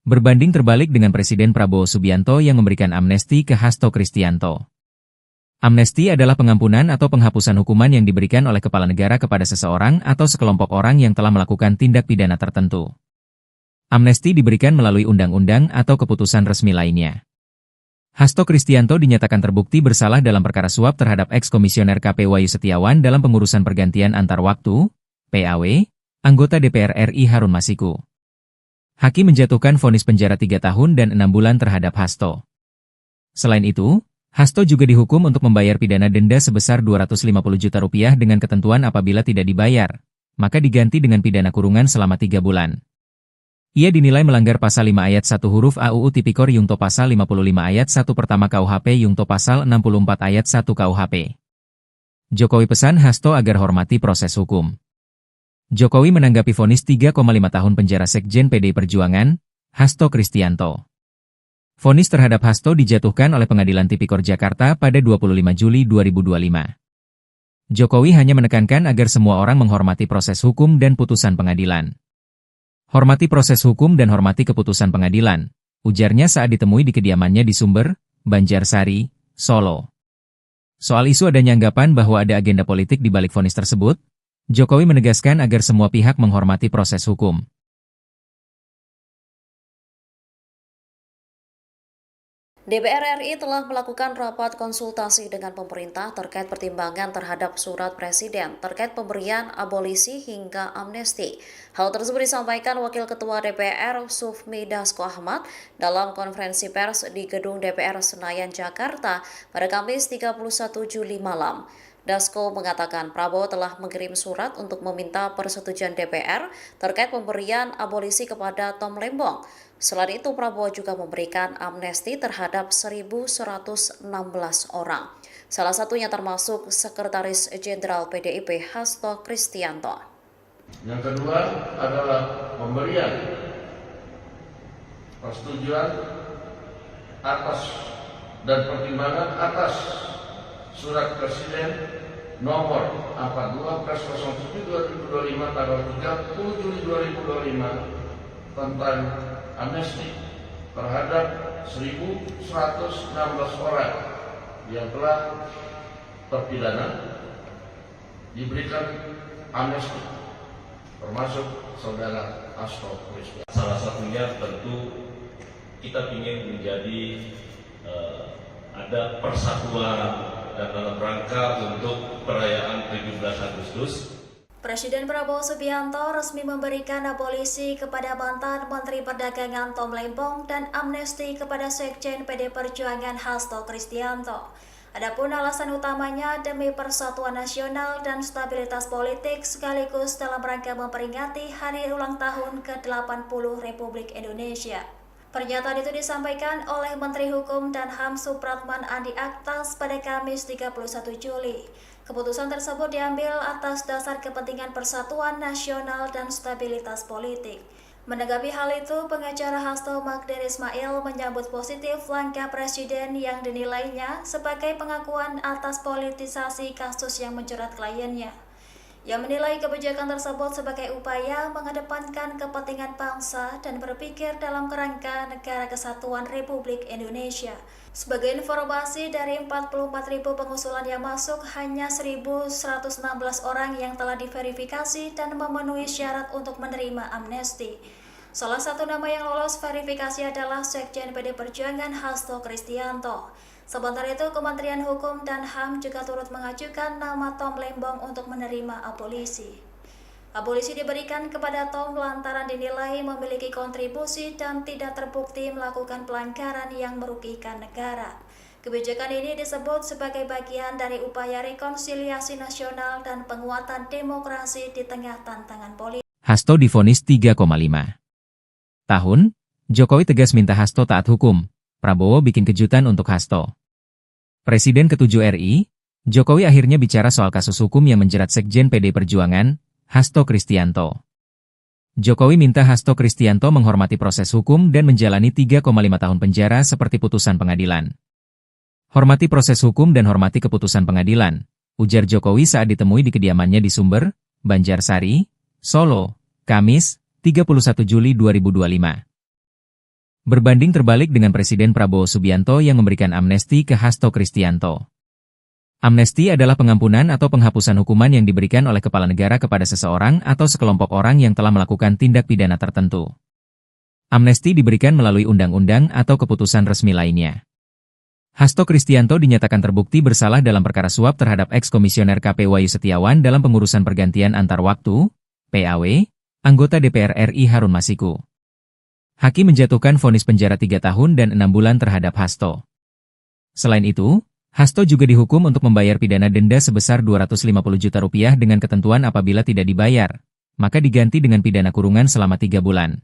Berbanding terbalik dengan Presiden Prabowo Subianto yang memberikan amnesti ke Hasto Kristianto. Amnesti adalah pengampunan atau penghapusan hukuman yang diberikan oleh kepala negara kepada seseorang atau sekelompok orang yang telah melakukan tindak pidana tertentu. Amnesti diberikan melalui undang-undang atau keputusan resmi lainnya. Hasto Kristianto dinyatakan terbukti bersalah dalam perkara suap terhadap eks-komisioner KP Wahyu Setiawan dalam pengurusan pergantian antar waktu, PAW, anggota DPR RI Harun Masiku. Hakim menjatuhkan vonis penjara 3 tahun dan 6 bulan terhadap Hasto. Selain itu, Hasto juga dihukum untuk membayar pidana denda sebesar Rp250 juta dengan ketentuan apabila tidak dibayar, maka diganti dengan pidana kurungan selama 3 bulan. Ia dinilai melanggar pasal 5 ayat 1 huruf A UU Tipikor Yungto pasal 55 ayat 1 pertama KUHP Yungto pasal 64 ayat 1 KUHP. Jokowi pesan Hasto agar hormati proses hukum. Jokowi menanggapi vonis 3,5 tahun penjara Sekjen PD Perjuangan, Hasto Kristianto. Vonis terhadap Hasto dijatuhkan oleh Pengadilan Tipikor Jakarta pada 25 Juli 2025. Jokowi hanya menekankan agar semua orang menghormati proses hukum dan putusan pengadilan. Hormati proses hukum dan hormati keputusan pengadilan, ujarnya saat ditemui di kediamannya di Sumber, Banjarsari, Solo. Soal isu adanya anggapan bahwa ada agenda politik di balik vonis tersebut, Jokowi menegaskan agar semua pihak menghormati proses hukum. DPR RI telah melakukan rapat konsultasi dengan pemerintah terkait pertimbangan terhadap surat Presiden terkait pemberian abolisi hingga amnesti. Hal tersebut disampaikan Wakil Ketua DPR Sufmi Dasko Ahmad dalam konferensi pers di Gedung DPR Senayan, Jakarta pada Kamis 31 Juli malam. Dasko mengatakan Prabowo telah mengirim surat untuk meminta persetujuan DPR terkait pemberian abolisi kepada Tom Lembong. Selain itu, Prabowo juga memberikan amnesti terhadap 1.116 orang. Salah satunya termasuk Sekretaris Jenderal PDIP Hasto Kristianto. Yang kedua adalah pemberian persetujuan atas dan pertimbangan atas Surat Presiden nomor 42/07/2025 tanggal 30 Juli 2025 tentang amnesti terhadap 1.116 orang yang telah terpidana diberikan amnesti, termasuk saudara Hasto Kristianto. Salah satunya tentu kita ingin menjadi ada persatuan dan dalam rangka untuk perayaan 17 Agustus. Presiden Prabowo Subianto resmi memberikan abolisi kepada mantan Menteri Perdagangan Tom Lembong dan amnesti kepada Sekjen PD Perjuangan Hasto Kristianto. Adapun alasan utamanya demi persatuan nasional dan stabilitas politik sekaligus dalam rangka memperingati hari ulang tahun ke-80 Republik Indonesia. Pernyataan itu disampaikan oleh Menteri Hukum dan HAM Supratman Andi Aktas pada Kamis 31 Juli. Keputusan tersebut diambil atas dasar kepentingan persatuan nasional dan stabilitas politik. Menanggapi hal itu, pengacara Hasto Magdir Ismail menyambut positif langkah Presiden yang dinilainya sebagai pengakuan atas politisasi kasus yang menjerat kliennya. Ia menilai kebijakan tersebut sebagai upaya mengedepankan kepentingan bangsa dan berpikir dalam kerangka Negara Kesatuan Republik Indonesia. Sebagai informasi, dari 44.000 pengusulan yang masuk, hanya 1.116 orang yang telah diverifikasi dan memenuhi syarat untuk menerima amnesti. Salah satu nama yang lolos verifikasi adalah Sekjen PD Perjuangan Hasto Kristianto. Sementara itu, Kementerian Hukum dan HAM juga turut mengajukan nama Tom Lembong untuk menerima abolisi. Abolisi diberikan kepada Tom lantaran dinilai memiliki kontribusi dan tidak terbukti melakukan pelanggaran yang merugikan negara. Kebijakan ini disebut sebagai bagian dari upaya rekonsiliasi nasional dan penguatan demokrasi di tengah tantangan politik. Hasto divonis 3,5 tahun, Jokowi tegas minta Hasto taat hukum. Prabowo bikin kejutan untuk Hasto. Presiden ke-7 RI, Jokowi akhirnya bicara soal kasus hukum yang menjerat Sekjen PD Perjuangan, Hasto Kristianto. Jokowi minta Hasto Kristianto menghormati proses hukum dan menjalani 3,5 tahun penjara seperti putusan pengadilan. Hormati proses hukum dan hormati keputusan pengadilan, ujar Jokowi saat ditemui di kediamannya di Sumber, Banjarsari, Solo, Kamis, 31 Juli 2025. Berbanding terbalik dengan Presiden Prabowo Subianto yang memberikan amnesti ke Hasto Kristianto. Amnesti adalah pengampunan atau penghapusan hukuman yang diberikan oleh kepala negara kepada seseorang atau sekelompok orang yang telah melakukan tindak pidana tertentu. Amnesti diberikan melalui undang-undang atau keputusan resmi lainnya. Hasto Kristianto dinyatakan terbukti bersalah dalam perkara suap terhadap eks-komisioner KP Wahyu Setiawan dalam pengurusan pergantian antar waktu, PAW, anggota DPR RI Harun Masiku. Hakim menjatuhkan vonis penjara 3 tahun dan 6 bulan terhadap Hasto. Selain itu, Hasto juga dihukum untuk membayar pidana denda sebesar Rp250 juta dengan ketentuan apabila tidak dibayar, maka diganti dengan pidana kurungan selama 3 bulan.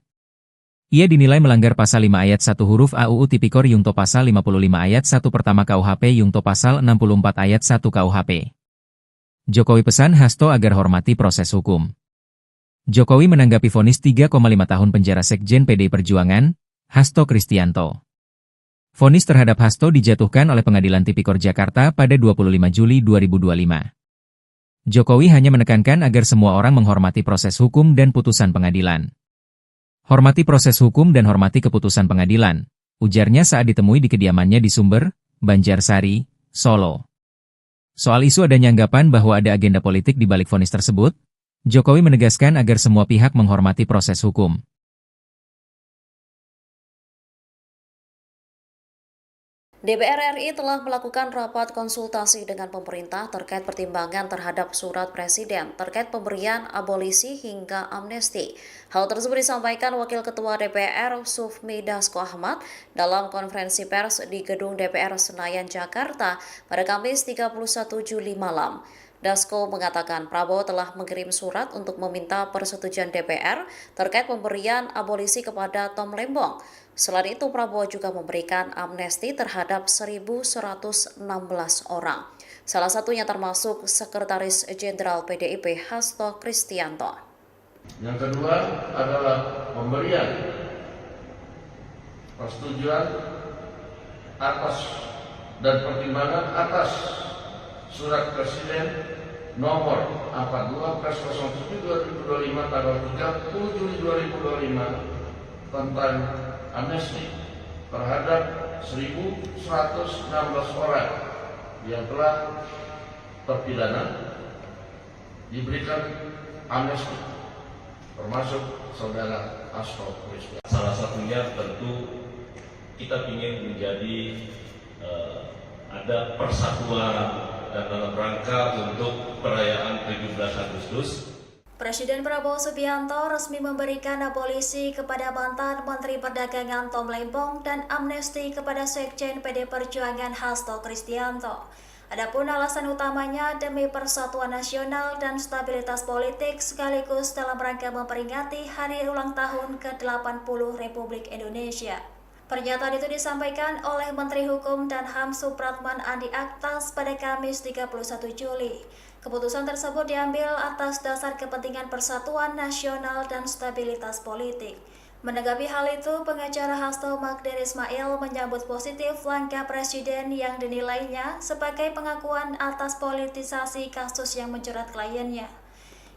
Ia dinilai melanggar pasal 5 ayat 1 huruf A UU Tipikor Yungto pasal 55 ayat 1 pertama KUHP Yungto pasal 64 ayat 1 KUHP. Jokowi pesan Hasto agar hormati proses hukum. Jokowi menanggapi vonis 3,5 tahun penjara Sekjen PD Perjuangan, Hasto Kristianto. Vonis terhadap Hasto dijatuhkan oleh Pengadilan Tipikor Jakarta pada 25 Juli 2025. Jokowi hanya menekankan agar semua orang menghormati proses hukum dan putusan pengadilan. Hormati proses hukum dan hormati keputusan pengadilan, ujarnya saat ditemui di kediamannya di Sumber, Banjarsari, Solo. Soal isu adanya anggapan bahwa ada agenda politik di balik vonis tersebut, Jokowi menegaskan agar semua pihak menghormati proses hukum. DPR RI telah melakukan rapat konsultasi dengan pemerintah terkait pertimbangan terhadap surat Presiden terkait pemberian abolisi hingga amnesti. Hal tersebut disampaikan Wakil Ketua DPR Sufmi Dasko Ahmad dalam konferensi pers di Gedung DPR Senayan, Jakarta pada Kamis 31 Juli malam. Dasko mengatakan Prabowo telah mengirim surat untuk meminta persetujuan DPR terkait pemberian abolisi kepada Tom Lembong. Selain itu, Prabowo juga memberikan amnesti terhadap 1.116 orang. Salah satunya termasuk Sekretaris Jenderal PDIP Hasto Kristianto. Yang kedua adalah pemberian persetujuan atas dan pertimbangan atas Surat Presiden nomor 42/07/2025 tanggal 30 Juli 2025 tentang amnesti terhadap 1.116 orang yang telah terpidana diberikan amnesti, termasuk saudara Hasto Kristianto. Salah satunya tentu kita ingin menjadi ada persatuan dan dalam rangka untuk perayaan 17 Agustus. Presiden Prabowo Subianto resmi memberikan abolisi kepada mantan Menteri Perdagangan Tom Lembong dan amnesti kepada Sekjen PD Perjuangan Hasto Kristianto. Adapun alasan utamanya demi persatuan nasional dan stabilitas politik sekaligus dalam rangka memperingati hari ulang tahun ke-80 Republik Indonesia. Pernyataan itu disampaikan oleh Menteri Hukum dan HAM Supratman Andi Aktas pada Kamis 31 Juli. Keputusan tersebut diambil atas dasar kepentingan persatuan nasional dan stabilitas politik. Menanggapi hal itu, pengacara Hasto Magdir Ismail menyambut positif langkah Presiden yang dinilainya sebagai pengakuan atas politisasi kasus yang menjerat kliennya.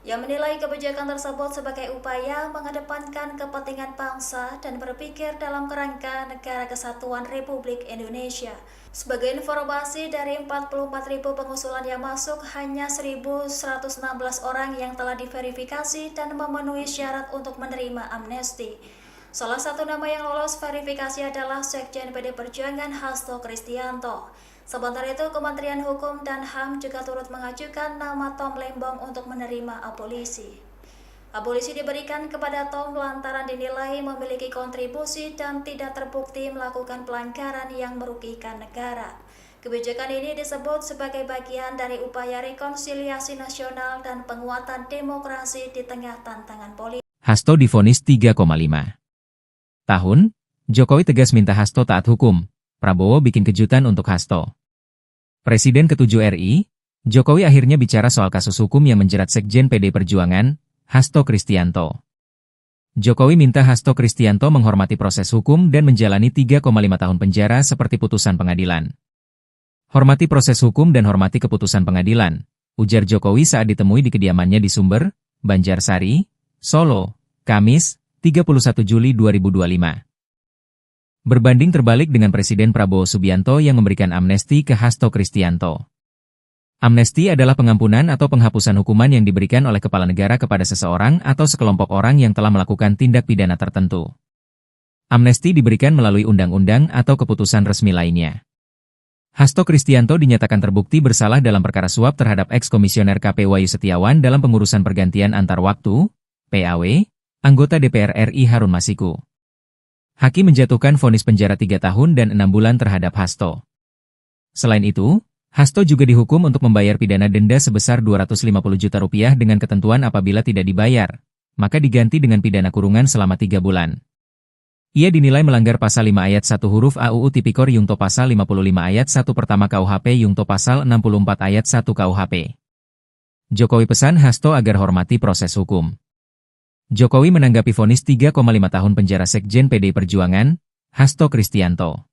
Ia menilai kebijakan tersebut sebagai upaya mengedepankan kepentingan bangsa dan berpikir dalam kerangka Negara Kesatuan Republik Indonesia. Sebagai informasi, dari 44.000 pengusulan yang masuk, hanya 1.116 orang yang telah diverifikasi dan memenuhi syarat untuk menerima amnesti. Salah satu nama yang lolos verifikasi adalah Sekjen PD Perjuangan Hasto Kristianto. Sementara itu, Kementerian Hukum dan HAM juga turut mengajukan nama Tom Lembong untuk menerima abolisi. Abolisi diberikan kepada Tom lantaran dinilai memiliki kontribusi dan tidak terbukti melakukan pelanggaran yang merugikan negara. Kebijakan ini disebut sebagai bagian dari upaya rekonsiliasi nasional dan penguatan demokrasi di tengah tantangan politik. Hasto divonis 3,5 tahun, Jokowi tegas minta Hasto taat hukum. Prabowo bikin kejutan untuk Hasto. Presiden ke-7 RI, Jokowi akhirnya bicara soal kasus hukum yang menjerat Sekjen PD Perjuangan, Hasto Kristianto. Jokowi minta Hasto Kristianto menghormati proses hukum dan menjalani 3,5 tahun penjara seperti putusan pengadilan. Hormati proses hukum dan hormati keputusan pengadilan, ujar Jokowi saat ditemui di kediamannya di Sumber, Banjarsari, Solo, Kamis, 31 Juli 2025. Berbanding terbalik dengan Presiden Prabowo Subianto yang memberikan amnesti ke Hasto Kristianto. Amnesti adalah pengampunan atau penghapusan hukuman yang diberikan oleh kepala negara kepada seseorang atau sekelompok orang yang telah melakukan tindak pidana tertentu. Amnesti diberikan melalui undang-undang atau keputusan resmi lainnya. Hasto Kristianto dinyatakan terbukti bersalah dalam perkara suap terhadap eks-komisioner KP Wahyu Setiawan dalam pengurusan pergantian antar waktu, PAW, anggota DPR RI Harun Masiku. Hakim menjatuhkan vonis penjara 3 tahun dan 6 bulan terhadap Hasto. Selain itu, Hasto juga dihukum untuk membayar pidana denda sebesar Rp250 juta dengan ketentuan apabila tidak dibayar, maka diganti dengan pidana kurungan selama 3 bulan. Ia dinilai melanggar pasal 5 ayat 1 huruf A UU Tipikor Yungto pasal 55 ayat 1 pertama KUHP Yungto pasal 64 ayat 1 KUHP. Jokowi pesan Hasto agar hormati proses hukum. Jokowi menanggapi vonis 3,5 tahun penjara Sekjen PD Perjuangan, Hasto Kristianto.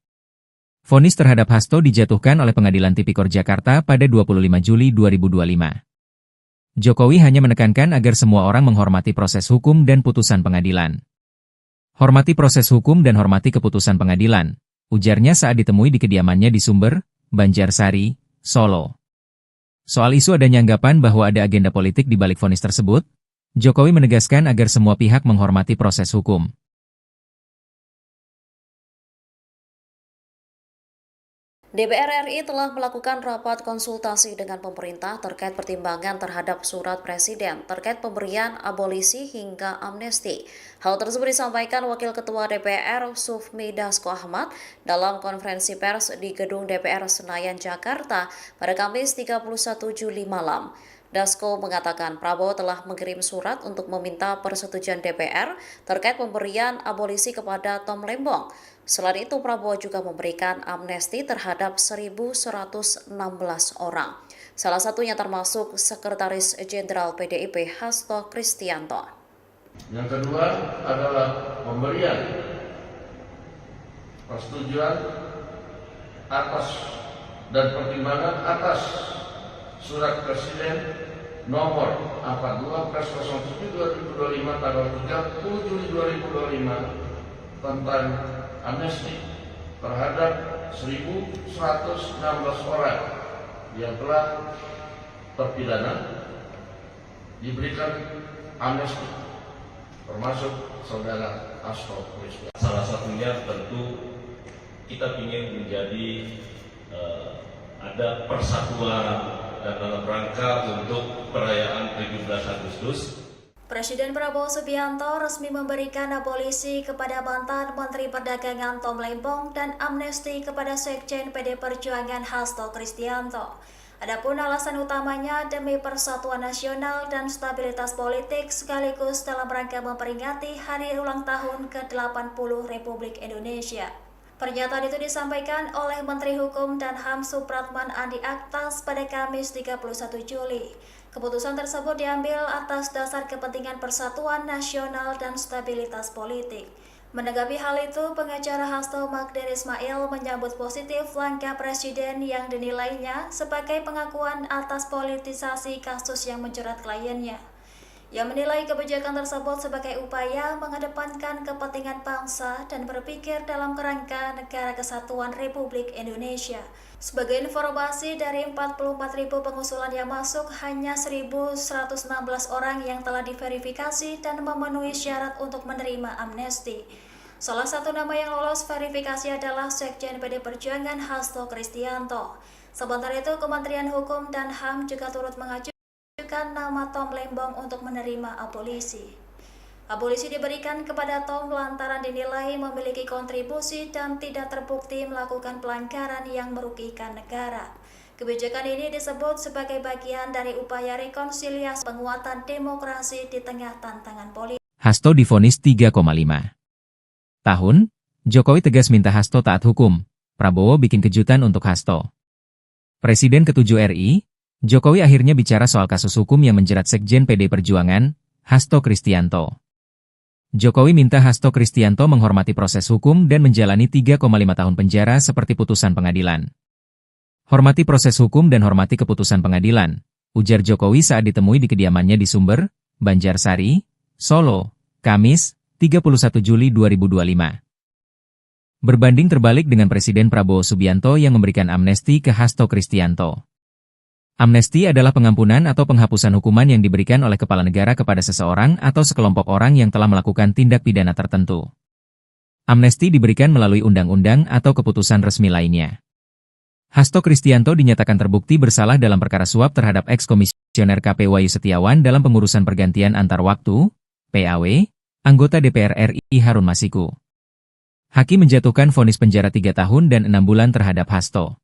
Vonis terhadap Hasto dijatuhkan oleh Pengadilan Tipikor Jakarta pada 25 Juli 2025. Jokowi hanya menekankan agar semua orang menghormati proses hukum dan putusan pengadilan. Hormati proses hukum dan hormati keputusan pengadilan, ujarnya saat ditemui di kediamannya di Sumber, Banjarsari, Solo. Soal isu adanya anggapan bahwa ada agenda politik di balik vonis tersebut, Jokowi menegaskan agar semua pihak menghormati proses hukum. DPR RI telah melakukan rapat konsultasi dengan pemerintah terkait pertimbangan terhadap surat Presiden terkait pemberian abolisi hingga amnesti. Hal tersebut disampaikan Wakil Ketua DPR Sufmi Dasko Ahmad dalam konferensi pers di Gedung DPR Senayan, Jakarta pada Kamis 31 Juli malam. Dasko mengatakan Prabowo telah mengirim surat untuk meminta persetujuan DPR terkait pemberian abolisi kepada Tom Lembong. Selain itu, Prabowo juga memberikan amnesti terhadap 1.116 orang. Salah satunya termasuk Sekretaris Jenderal PDIP Hasto Kristianto. Yang kedua adalah pemberian persetujuan atas dan pertimbangan atas Surat Presiden nomor 42/07/2025 tanggal 30 Juli 2025 tentang amnesti terhadap 1.116 orang yang telah terpidana diberikan amnesti, termasuk saudara Hasto Kristianto. Salah satunya tentu kita ingin menjadi ada persatuan dan dalam rangka untuk perayaan 17 Agustus. Presiden Prabowo Subianto resmi memberikan abolisi kepada mantan Menteri Perdagangan Tom Lembong dan amnesti kepada Sekjen PD Perjuangan Hasto Kristianto. Adapun alasan utamanya demi persatuan nasional dan stabilitas politik sekaligus dalam rangka memperingati hari ulang tahun ke-80 Republik Indonesia. Pernyataan itu disampaikan oleh Menteri Hukum dan HAM Supratman Andi Aktas pada Kamis 31 Juli. Keputusan tersebut diambil atas dasar kepentingan persatuan nasional dan stabilitas politik. Menanggapi hal itu, pengacara Hasto Magdir Ismail menyambut positif langkah Presiden yang dinilainya sebagai pengakuan atas politisasi kasus yang menjerat kliennya. Ia menilai kebijakan tersebut sebagai upaya mengedepankan kepentingan bangsa dan berpikir dalam kerangka Negara Kesatuan Republik Indonesia. Sebagai informasi, dari 44.000 pengusulan yang masuk, hanya 1.116 orang yang telah diverifikasi dan memenuhi syarat untuk menerima amnesti. Salah satu nama yang lolos verifikasi adalah Sekjen PD Perjuangan Hasto Kristianto. Sementara itu, Kementerian Hukum dan HAM juga turut mengajukan nama Tom Lembong untuk menerima abolisi. Abolisi diberikan kepada Tom lantaran dinilai memiliki kontribusi dan tidak terbukti melakukan pelanggaran yang merugikan negara. Kebijakan ini disebut sebagai bagian dari upaya rekonsiliasi penguatan demokrasi di tengah tantangan politik. Hasto divonis 3,5 tahun, Jokowi tegas minta Hasto taat hukum. Prabowo bikin kejutan untuk Hasto. Presiden ke-7 RI, Jokowi akhirnya bicara soal kasus hukum yang menjerat Sekjen PD Perjuangan, Hasto Kristianto. Jokowi minta Hasto Kristianto menghormati proses hukum dan menjalani 3,5 tahun penjara seperti putusan pengadilan. Hormati proses hukum dan hormati keputusan pengadilan, ujar Jokowi saat ditemui di kediamannya di Sumber, Banjarsari, Solo, Kamis, 31 Juli 2025. Berbanding terbalik dengan Presiden Prabowo Subianto yang memberikan amnesti ke Hasto Kristianto. Amnesti adalah pengampunan atau penghapusan hukuman yang diberikan oleh kepala negara kepada seseorang atau sekelompok orang yang telah melakukan tindak pidana tertentu. Amnesti diberikan melalui undang-undang atau keputusan resmi lainnya. Hasto Kristianto dinyatakan terbukti bersalah dalam perkara suap terhadap eks-komisioner KP Wahyu Setiawan dalam pengurusan pergantian antar waktu, PAW, anggota DPR RI Harun Masiku. Hakim menjatuhkan vonis penjara 3 tahun dan 6 bulan terhadap Hasto.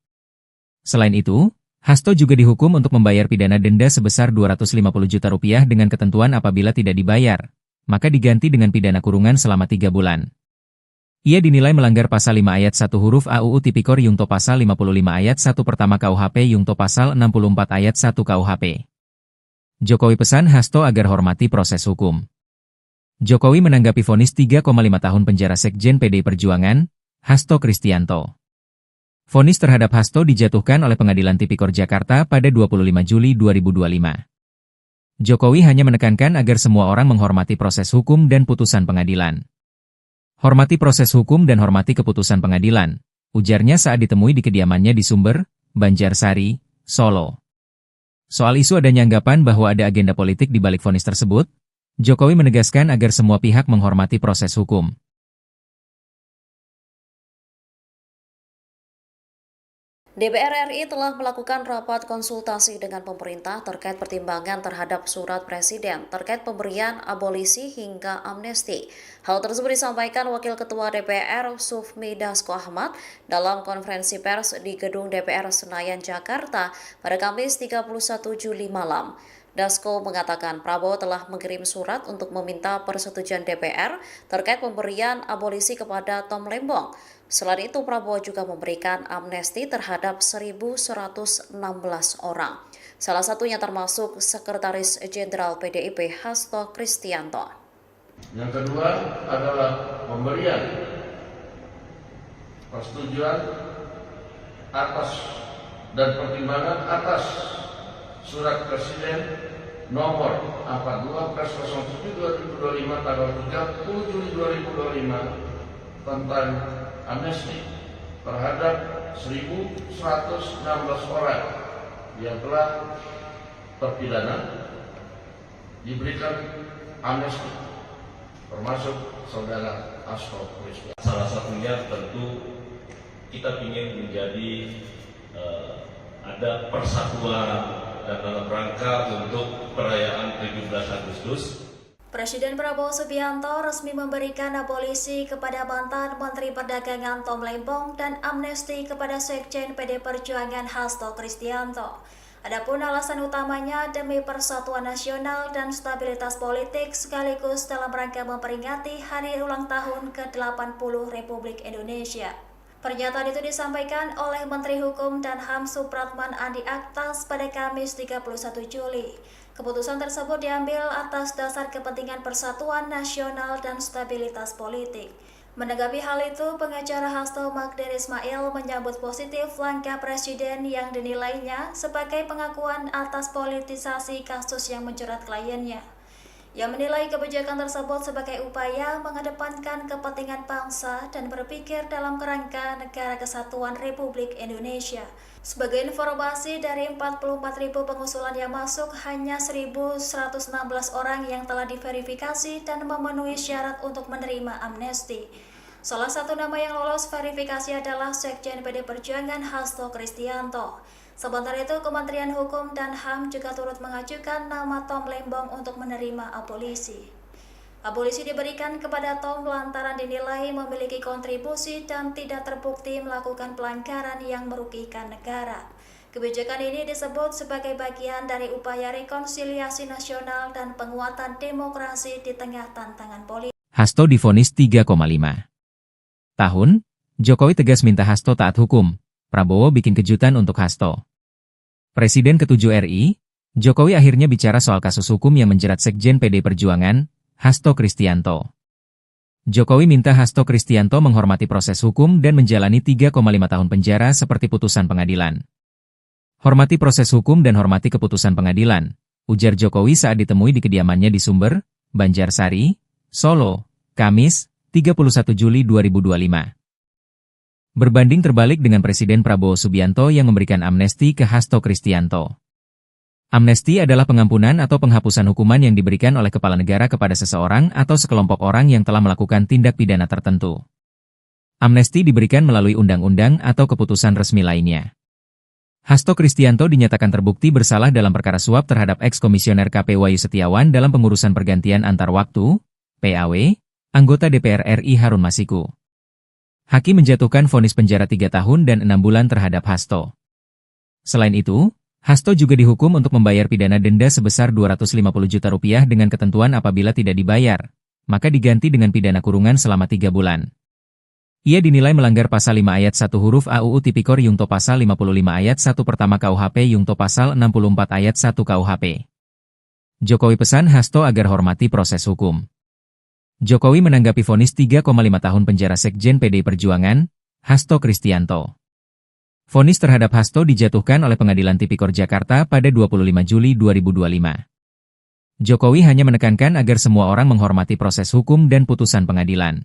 Selain itu, Hasto juga dihukum untuk membayar pidana denda sebesar Rp250 juta dengan ketentuan apabila tidak dibayar, maka diganti dengan pidana kurungan selama 3 bulan. Ia dinilai melanggar pasal 5 ayat 1 huruf AUU Tipikor Yungto pasal 55 ayat 1 pertama KUHP Yungto pasal 64 ayat 1 KUHP. Jokowi pesan Hasto agar hormati proses hukum. Jokowi menanggapi vonis 3,5 tahun penjara Sekjen PDI Perjuangan, Hasto Kristianto. Vonis terhadap Hasto dijatuhkan oleh Pengadilan Tipikor Jakarta pada 25 Juli 2025. Jokowi hanya menekankan agar semua orang menghormati proses hukum dan putusan pengadilan. Hormati proses hukum dan hormati keputusan pengadilan, ujarnya saat ditemui di kediamannya di Sumber, Banjarsari, Solo. Soal isu adanya anggapan bahwa ada agenda politik di balik vonis tersebut, Jokowi menegaskan agar semua pihak menghormati proses hukum. DPR RI telah melakukan rapat konsultasi dengan pemerintah terkait pertimbangan terhadap surat Presiden terkait pemberian abolisi hingga amnesti. Hal tersebut disampaikan Wakil Ketua DPR Sufmi Dasko Ahmad dalam konferensi pers di Gedung DPR Senayan, Jakarta pada Kamis 31 Juli malam. Dasko mengatakan Prabowo telah mengirim surat untuk meminta persetujuan DPR terkait pemberian abolisi kepada Tom Lembong. Selain itu, Prabowo juga memberikan amnesti terhadap 1.116 orang. Salah satunya termasuk Sekretaris Jenderal PDIP Hasto Kristianto. Yang kedua adalah pemberian persetujuan atas dan pertimbangan atas Surat Presiden nomor 42/07/2025 tanggal 30 Juli 2025 tentang amnesti terhadap 1.116 orang yang telah terpidana diberikan amnesti, termasuk saudara Hasto Kristianto. Salah satunya tentu kita ingin menjadi ada persatuan dan dalam rangka untuk perayaan 17 Agustus. Presiden Prabowo Subianto resmi memberikan abolisi kepada mantan Menteri Perdagangan Tom Lembong dan amnesti kepada Sekjen PD Perjuangan Hasto Kristianto. Adapun alasan utamanya demi persatuan nasional dan stabilitas politik sekaligus dalam rangka memperingati hari ulang tahun ke-80 Republik Indonesia. Pernyataan itu disampaikan oleh Menteri Hukum dan HAM Supratman Andi Aktas pada Kamis 31 Juli. Keputusan tersebut diambil atas dasar kepentingan persatuan nasional dan stabilitas politik. Menanggapi hal itu, pengacara Hasto Magdir Ismail menyambut positif langkah Presiden yang dinilainya sebagai pengakuan atas politisasi kasus yang menjerat kliennya. Ia menilai kebijakan tersebut sebagai upaya mengedepankan kepentingan bangsa dan berpikir dalam kerangka Negara Kesatuan Republik Indonesia. Sebagai informasi, dari 44.000 pengusulan yang masuk, hanya 1.116 orang yang telah diverifikasi dan memenuhi syarat untuk menerima amnesti. Salah satu nama yang lolos verifikasi adalah Sekjen PD Perjuangan Hasto Kristianto. Sementara itu, Kementerian Hukum dan HAM juga turut mengajukan nama Tom Lembong untuk menerima abolisi. Abolisi diberikan kepada Tom lantaran dinilai memiliki kontribusi dan tidak terbukti melakukan pelanggaran yang merugikan negara. Kebijakan ini disebut sebagai bagian dari upaya rekonsiliasi nasional dan penguatan demokrasi di tengah tantangan politik. Hasto divonis 3,5 tahun, Jokowi tegas minta Hasto taat hukum. Prabowo bikin kejutan untuk Hasto. Presiden ke-7 RI, Jokowi akhirnya bicara soal kasus hukum yang menjerat Sekjen PD Perjuangan, Hasto Kristianto. Jokowi minta Hasto Kristianto menghormati proses hukum dan menjalani 3,5 tahun penjara seperti putusan pengadilan. Hormati proses hukum dan hormati keputusan pengadilan, ujar Jokowi saat ditemui di kediamannya di Sumber, Banjarsari, Solo, Kamis, 31 Juli 2025. Berbanding terbalik dengan Presiden Prabowo Subianto yang memberikan amnesti ke Hasto Kristianto. Amnesti adalah pengampunan atau penghapusan hukuman yang diberikan oleh kepala negara kepada seseorang atau sekelompok orang yang telah melakukan tindak pidana tertentu. Amnesti diberikan melalui undang-undang atau keputusan resmi lainnya. Hasto Kristianto dinyatakan terbukti bersalah dalam perkara suap terhadap eks-komisioner KP Wahyu Setiawan dalam pengurusan pergantian antar waktu, PAW, anggota DPR RI Harun Masiku. Hakim menjatuhkan vonis penjara 3 tahun dan 6 bulan terhadap Hasto. Selain itu, Hasto juga dihukum untuk membayar pidana denda sebesar Rp250 juta dengan ketentuan apabila tidak dibayar, maka diganti dengan pidana kurungan selama 3 bulan. Ia dinilai melanggar pasal 5 ayat 1 huruf A UU Tipikor Yungto pasal 55 ayat 1 pertama KUHP Yungto pasal 64 ayat 1 KUHP. Jokowi pesan Hasto agar hormati proses hukum. Jokowi menanggapi vonis 3,5 tahun penjara Sekjen PDI Perjuangan, Hasto Kristianto. Vonis terhadap Hasto dijatuhkan oleh Pengadilan Tipikor Jakarta pada 25 Juli 2025. Jokowi hanya menekankan agar semua orang menghormati proses hukum dan putusan pengadilan.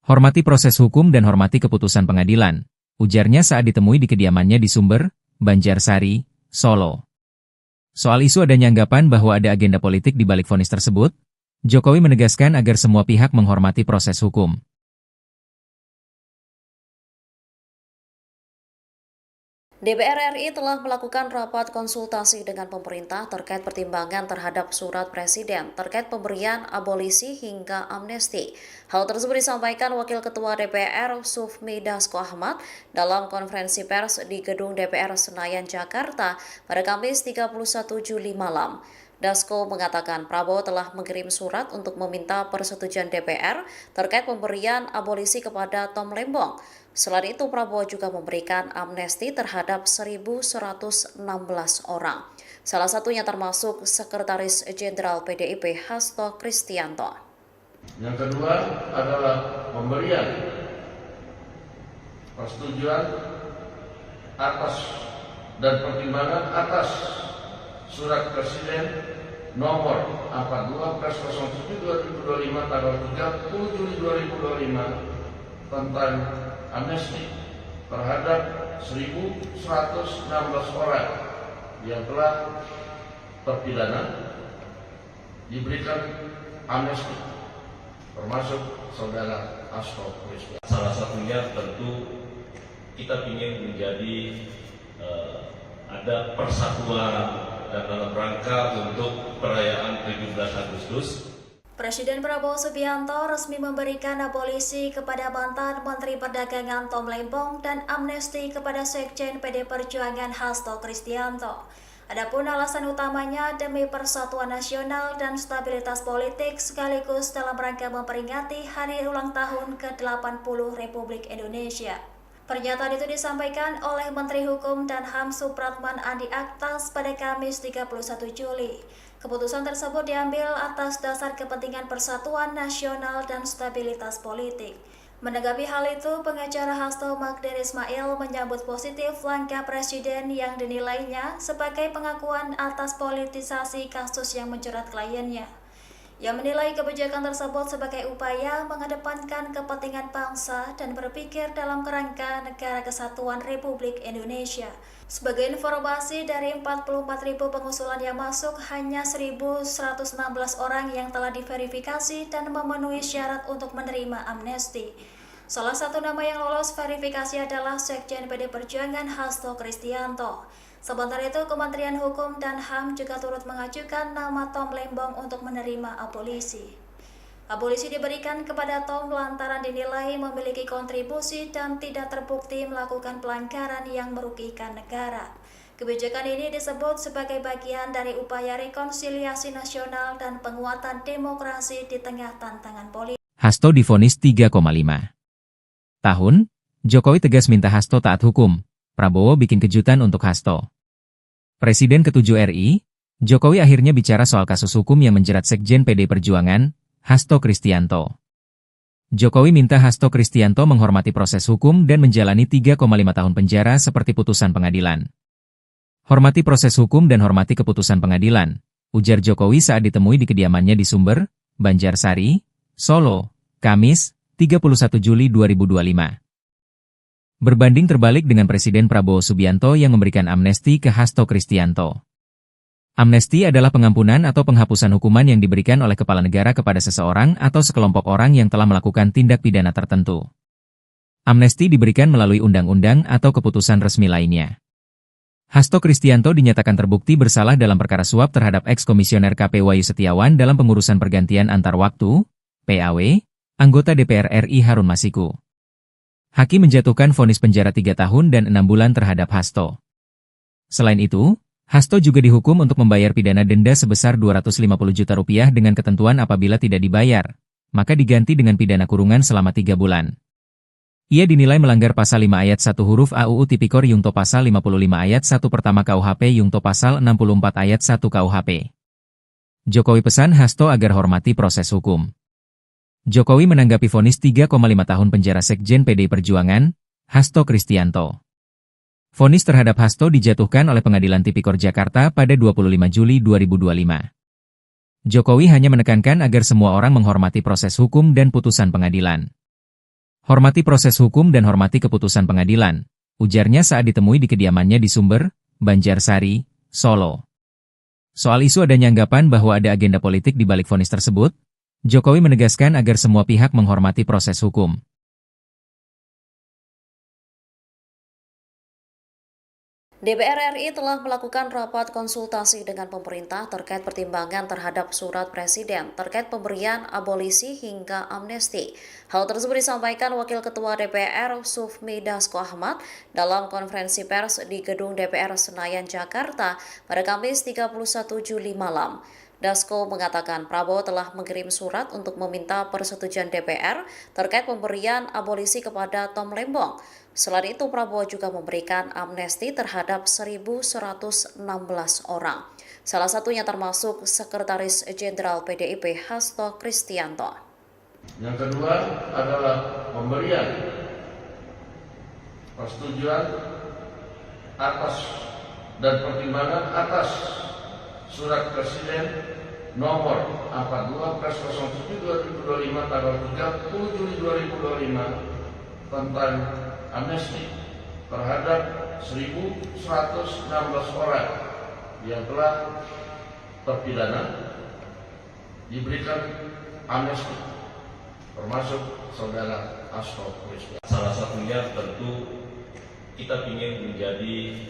Hormati proses hukum dan hormati keputusan pengadilan, ujarnya saat ditemui di kediamannya di Sumber, Banjarsari, Solo. Soal isu adanya anggapan bahwa ada agenda politik di balik vonis tersebut, Jokowi menegaskan agar semua pihak menghormati proses hukum. DPR RI telah melakukan rapat konsultasi dengan pemerintah terkait pertimbangan terhadap surat Presiden terkait pemberian abolisi hingga amnesti. Hal tersebut disampaikan Wakil Ketua DPR Sufmi Dasko Ahmad dalam konferensi pers di Gedung DPR Senayan, Jakarta pada Kamis 31 Juli malam. Dasko mengatakan Prabowo telah mengirim surat untuk meminta persetujuan DPR terkait pemberian abolisi kepada Tom Lembong. Selain itu, Prabowo juga memberikan amnesti terhadap 1.116 orang. Salah satunya termasuk Sekretaris Jenderal PDIP Hasto Kristianto. Yang kedua adalah pemberian persetujuan atas dan pertimbangan atas Surat Presiden nomor 42/07/2025 tanggal 30 Juli 2025 tentang amnesti terhadap 1.116 orang yang telah terpidana diberikan amnesti, termasuk saudara Hasto Kristianto. Salah satunya tentu kita ingin menjadi ada persatuan dan dalam rangka untuk perayaan 17 Agustus. Presiden Prabowo Subianto resmi memberikan abolisi kepada mantan Menteri Perdagangan Tom Lembong dan amnesti kepada Sekjen PD Perjuangan Hasto Kristianto. Adapun alasan utamanya demi persatuan nasional dan stabilitas politik sekaligus dalam rangka memperingati hari ulang tahun ke-80 Republik Indonesia. Pernyataan itu disampaikan oleh Menteri Hukum dan HAM Supratman Andi Aktas pada Kamis 31 Juli. Keputusan tersebut diambil atas dasar kepentingan persatuan nasional dan stabilitas politik. Menanggapi hal itu, pengacara Hasto Magdir Ismail menyambut positif langkah Presiden yang dinilainya sebagai pengakuan atas politisasi kasus yang menjerat kliennya. yang menilai kebijakan tersebut sebagai upaya mengedepankan kepentingan bangsa dan berpikir dalam kerangka Negara Kesatuan Republik Indonesia. Sebagai informasi, dari 44.000 pengusulan yang masuk, hanya 1.116 orang yang telah diverifikasi dan memenuhi syarat untuk menerima amnesti. Salah satu nama yang lolos verifikasi adalah Sekjen PD Perjuangan Hasto Kristianto. Sementara itu, Kementerian Hukum dan HAM juga turut mengajukan nama Tom Lembong untuk menerima abolisi. Abolisi diberikan kepada Tom lantaran dinilai memiliki kontribusi dan tidak terbukti melakukan pelanggaran yang merugikan negara. Kebijakan ini disebut sebagai bagian dari upaya rekonsiliasi nasional dan penguatan demokrasi di tengah tantangan politik. Hasto divonis 3,5 tahun, Jokowi tegas minta Hasto taat hukum. Prabowo bikin kejutan untuk Hasto. Presiden ke-7 RI, Jokowi akhirnya bicara soal kasus hukum yang menjerat Sekjen PD Perjuangan, Hasto Kristianto. Jokowi minta Hasto Kristianto menghormati proses hukum dan menjalani 3,5 tahun penjara seperti putusan pengadilan. Hormati proses hukum dan hormati keputusan pengadilan, ujar Jokowi saat ditemui di kediamannya di Sumber, Banjarsari, Solo, Kamis, 31 Juli 2025. Berbanding terbalik dengan Presiden Prabowo Subianto yang memberikan amnesti ke Hasto Kristianto. Amnesti adalah pengampunan atau penghapusan hukuman yang diberikan oleh kepala negara kepada seseorang atau sekelompok orang yang telah melakukan tindak pidana tertentu. Amnesti diberikan melalui undang-undang atau keputusan resmi lainnya. Hasto Kristianto dinyatakan terbukti bersalah dalam perkara suap terhadap eks-komisioner KP Wahyu Setiawan dalam pengurusan pergantian antar waktu, PAW, anggota DPR RI Harun Masiku. Hakim menjatuhkan vonis penjara 3 tahun dan 6 bulan terhadap Hasto. Selain itu, Hasto juga dihukum untuk membayar pidana denda sebesar 250 juta rupiah dengan ketentuan apabila tidak dibayar, maka diganti dengan pidana kurungan selama 3 bulan. Ia dinilai melanggar pasal 5 ayat 1 huruf A UU Tipikor Yungto pasal 55 ayat 1 pertama KUHP Yungto pasal 64 ayat 1 KUHP. Jokowi pesan Hasto agar hormati proses hukum. Jokowi menanggapi vonis 3,5 tahun penjara Sekjen PD Perjuangan, Hasto Kristianto. Vonis terhadap Hasto dijatuhkan oleh Pengadilan Tipikor Jakarta pada 25 Juli 2025. Jokowi hanya menekankan agar semua orang menghormati proses hukum dan putusan pengadilan. Hormati proses hukum dan hormati keputusan pengadilan, ujarnya saat ditemui di kediamannya di Sumber, Banjarsari, Solo. Soal isu adanya anggapan bahwa ada agenda politik di balik vonis tersebut, Jokowi menegaskan agar semua pihak menghormati proses hukum. DPR RI telah melakukan rapat konsultasi dengan pemerintah terkait pertimbangan terhadap surat Presiden terkait pemberian abolisi hingga amnesti. Hal tersebut disampaikan Wakil Ketua DPR Sufmi Dasko Ahmad dalam konferensi pers di Gedung DPR Senayan, Jakarta pada Kamis 31 Juli malam. Dasko mengatakan Prabowo telah mengirim surat untuk meminta persetujuan DPR terkait pemberian abolisi kepada Tom Lembong. Selain itu, Prabowo juga memberikan amnesti terhadap 1.116 orang. Salah satunya termasuk Sekretaris Jenderal PDIP Hasto Kristianto. Yang kedua adalah pemberian persetujuan atas dan pertimbangan atas Surat Presiden nomor 42/07/2025 tanggal 30 Juli 2025 tentang amnesti terhadap 1.116 orang yang telah terpidana diberikan amnesti, termasuk saudara Hasto Kristianto. Salah satunya tentu kita ingin menjadi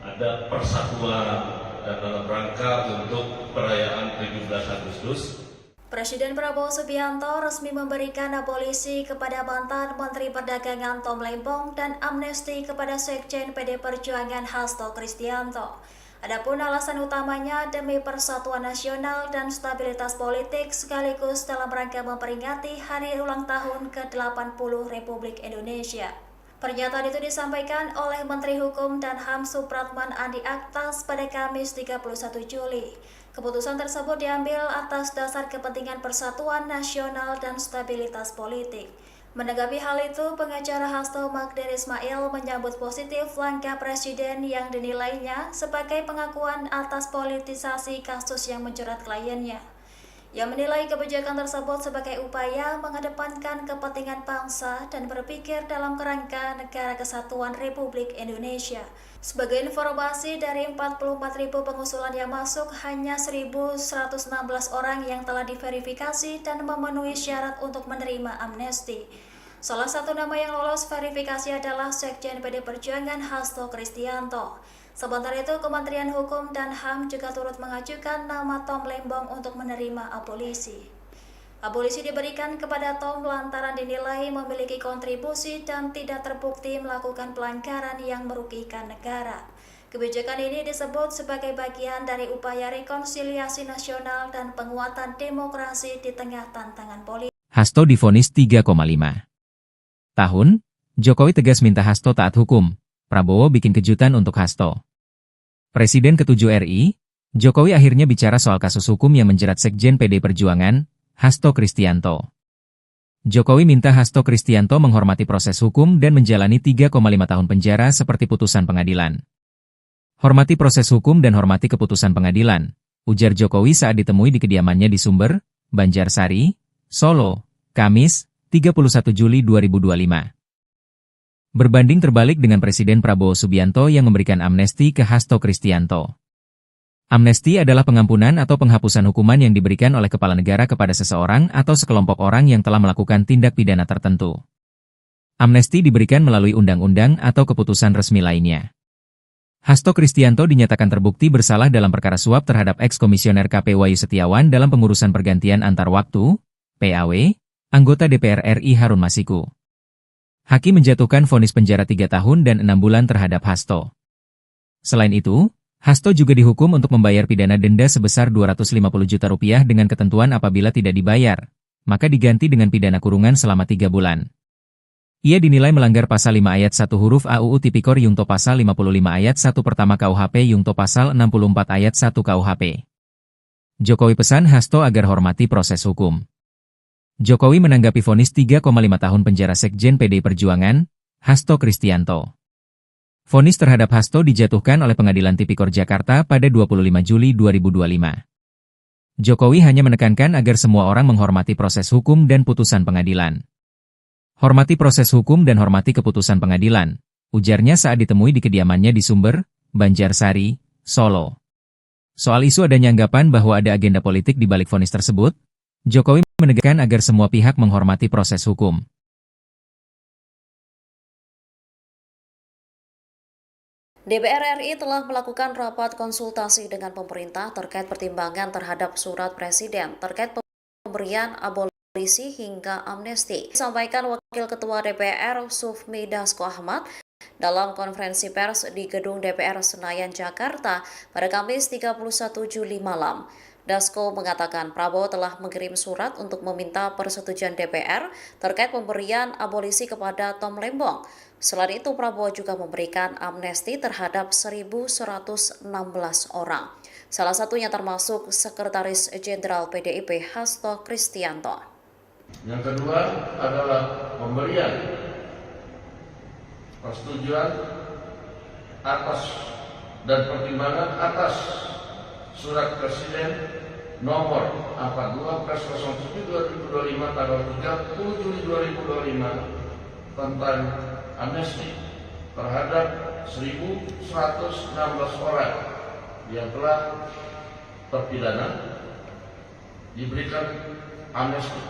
ada persatuan dan dalam rangka untuk perayaan 17 Agustus. Presiden Prabowo Subianto resmi memberikan abolisi kepada mantan Menteri Perdagangan Tom Lembong dan amnesti kepada Sekjen PD Perjuangan Hasto Kristianto. Adapun alasan utamanya demi persatuan nasional dan stabilitas politik sekaligus dalam rangka memperingati hari ulang tahun ke-80 Republik Indonesia. Pernyataan itu disampaikan oleh Menteri Hukum dan HAM Supratman Andi Aktas pada Kamis 31 Juli. Keputusan tersebut diambil atas dasar kepentingan persatuan nasional dan stabilitas politik. Menanggapi hal itu, pengacara Hasto Magdir Ismail menyambut positif langkah Presiden yang dinilainya sebagai pengakuan atas politisasi kasus yang menjerat kliennya. Ia menilai kebijakan tersebut sebagai upaya mengedepankan kepentingan bangsa dan berpikir dalam kerangka Negara Kesatuan Republik Indonesia. Sebagai informasi, dari 44.000 pengusulan yang masuk, hanya 1.116 orang yang telah diverifikasi dan memenuhi syarat untuk menerima amnesti. Salah satu nama yang lolos verifikasi adalah Sekjen PD Perjuangan Hasto Kristianto. Sementara itu, Kementerian Hukum dan HAM juga turut mengajukan nama Tom Lembong untuk menerima abolisi. Abolisi diberikan kepada Tom lantaran dinilai memiliki kontribusi dan tidak terbukti melakukan pelanggaran yang merugikan negara. Kebijakan ini disebut sebagai bagian dari upaya rekonsiliasi nasional dan penguatan demokrasi di tengah tantangan politik. Hasto divonis 3,5 tahun, Jokowi tegas minta Hasto taat hukum. Prabowo bikin kejutan untuk Hasto. Presiden ke-7 RI, Jokowi akhirnya bicara soal kasus hukum yang menjerat Sekjen PD Perjuangan, Hasto Kristianto. Jokowi minta Hasto Kristianto menghormati proses hukum dan menjalani 3,5 tahun penjara seperti putusan pengadilan. Hormati proses hukum dan hormati keputusan pengadilan, ujar Jokowi saat ditemui di kediamannya di Sumber, Banjarsari, Solo, Kamis, 31 Juli 2025. Berbanding terbalik dengan Presiden Prabowo Subianto yang memberikan amnesti ke Hasto Kristianto. Amnesti adalah pengampunan atau penghapusan hukuman yang diberikan oleh kepala negara kepada seseorang atau sekelompok orang yang telah melakukan tindak pidana tertentu. Amnesti diberikan melalui undang-undang atau keputusan resmi lainnya. Hasto Kristianto dinyatakan terbukti bersalah dalam perkara suap terhadap eks-komisioner KP Wahyu Setiawan dalam pengurusan pergantian antar waktu, PAW, anggota DPR RI Harun Masiku. Hakim menjatuhkan vonis penjara 3 tahun dan 6 bulan terhadap Hasto. Selain itu, Hasto juga dihukum untuk membayar pidana denda sebesar 250 juta rupiah dengan ketentuan apabila tidak dibayar, maka diganti dengan pidana kurungan selama 3 bulan. Ia dinilai melanggar pasal 5 ayat 1 huruf A UU Tipikor Yungto pasal 55 ayat 1 pertama KUHP Yungto pasal 64 ayat 1 KUHP. Jokowi pesan Hasto agar hormati proses hukum. Jokowi menanggapi vonis 3,5 tahun penjara Sekjen PD Perjuangan, Hasto Kristianto. Vonis terhadap Hasto dijatuhkan oleh Pengadilan Tipikor Jakarta pada 25 Juli 2025. Jokowi hanya menekankan agar semua orang menghormati proses hukum dan putusan pengadilan. Hormati proses hukum dan hormati keputusan pengadilan, ujarnya saat ditemui di kediamannya di Sumber, Banjarsari, Solo. Soal isu adanya anggapan bahwa ada agenda politik di balik vonis tersebut, Jokowi menegaskan agar semua pihak menghormati proses hukum. DPR RI telah melakukan rapat konsultasi dengan pemerintah terkait pertimbangan terhadap surat Presiden terkait pemberian abolisi hingga amnesti. Disampaikan Wakil Ketua DPR Sufmi Dasko Ahmad dalam konferensi pers di Gedung DPR Senayan, Jakarta pada Kamis 31 Juli malam. Dasko mengatakan Prabowo telah mengirim surat untuk meminta persetujuan DPR terkait pemberian abolisi kepada Tom Lembong. Selain itu, Prabowo juga memberikan amnesti terhadap 1.116 orang. Salah satunya termasuk Sekretaris Jenderal PDIP Hasto Kristianto. Yang kedua adalah pemberian persetujuan atas dan pertimbangan atas Surat Presiden nomor 42/07/2025 tanggal 30 Juli 2025 tentang amnesti terhadap 1.116 orang yang telah terpidana diberikan amnesti,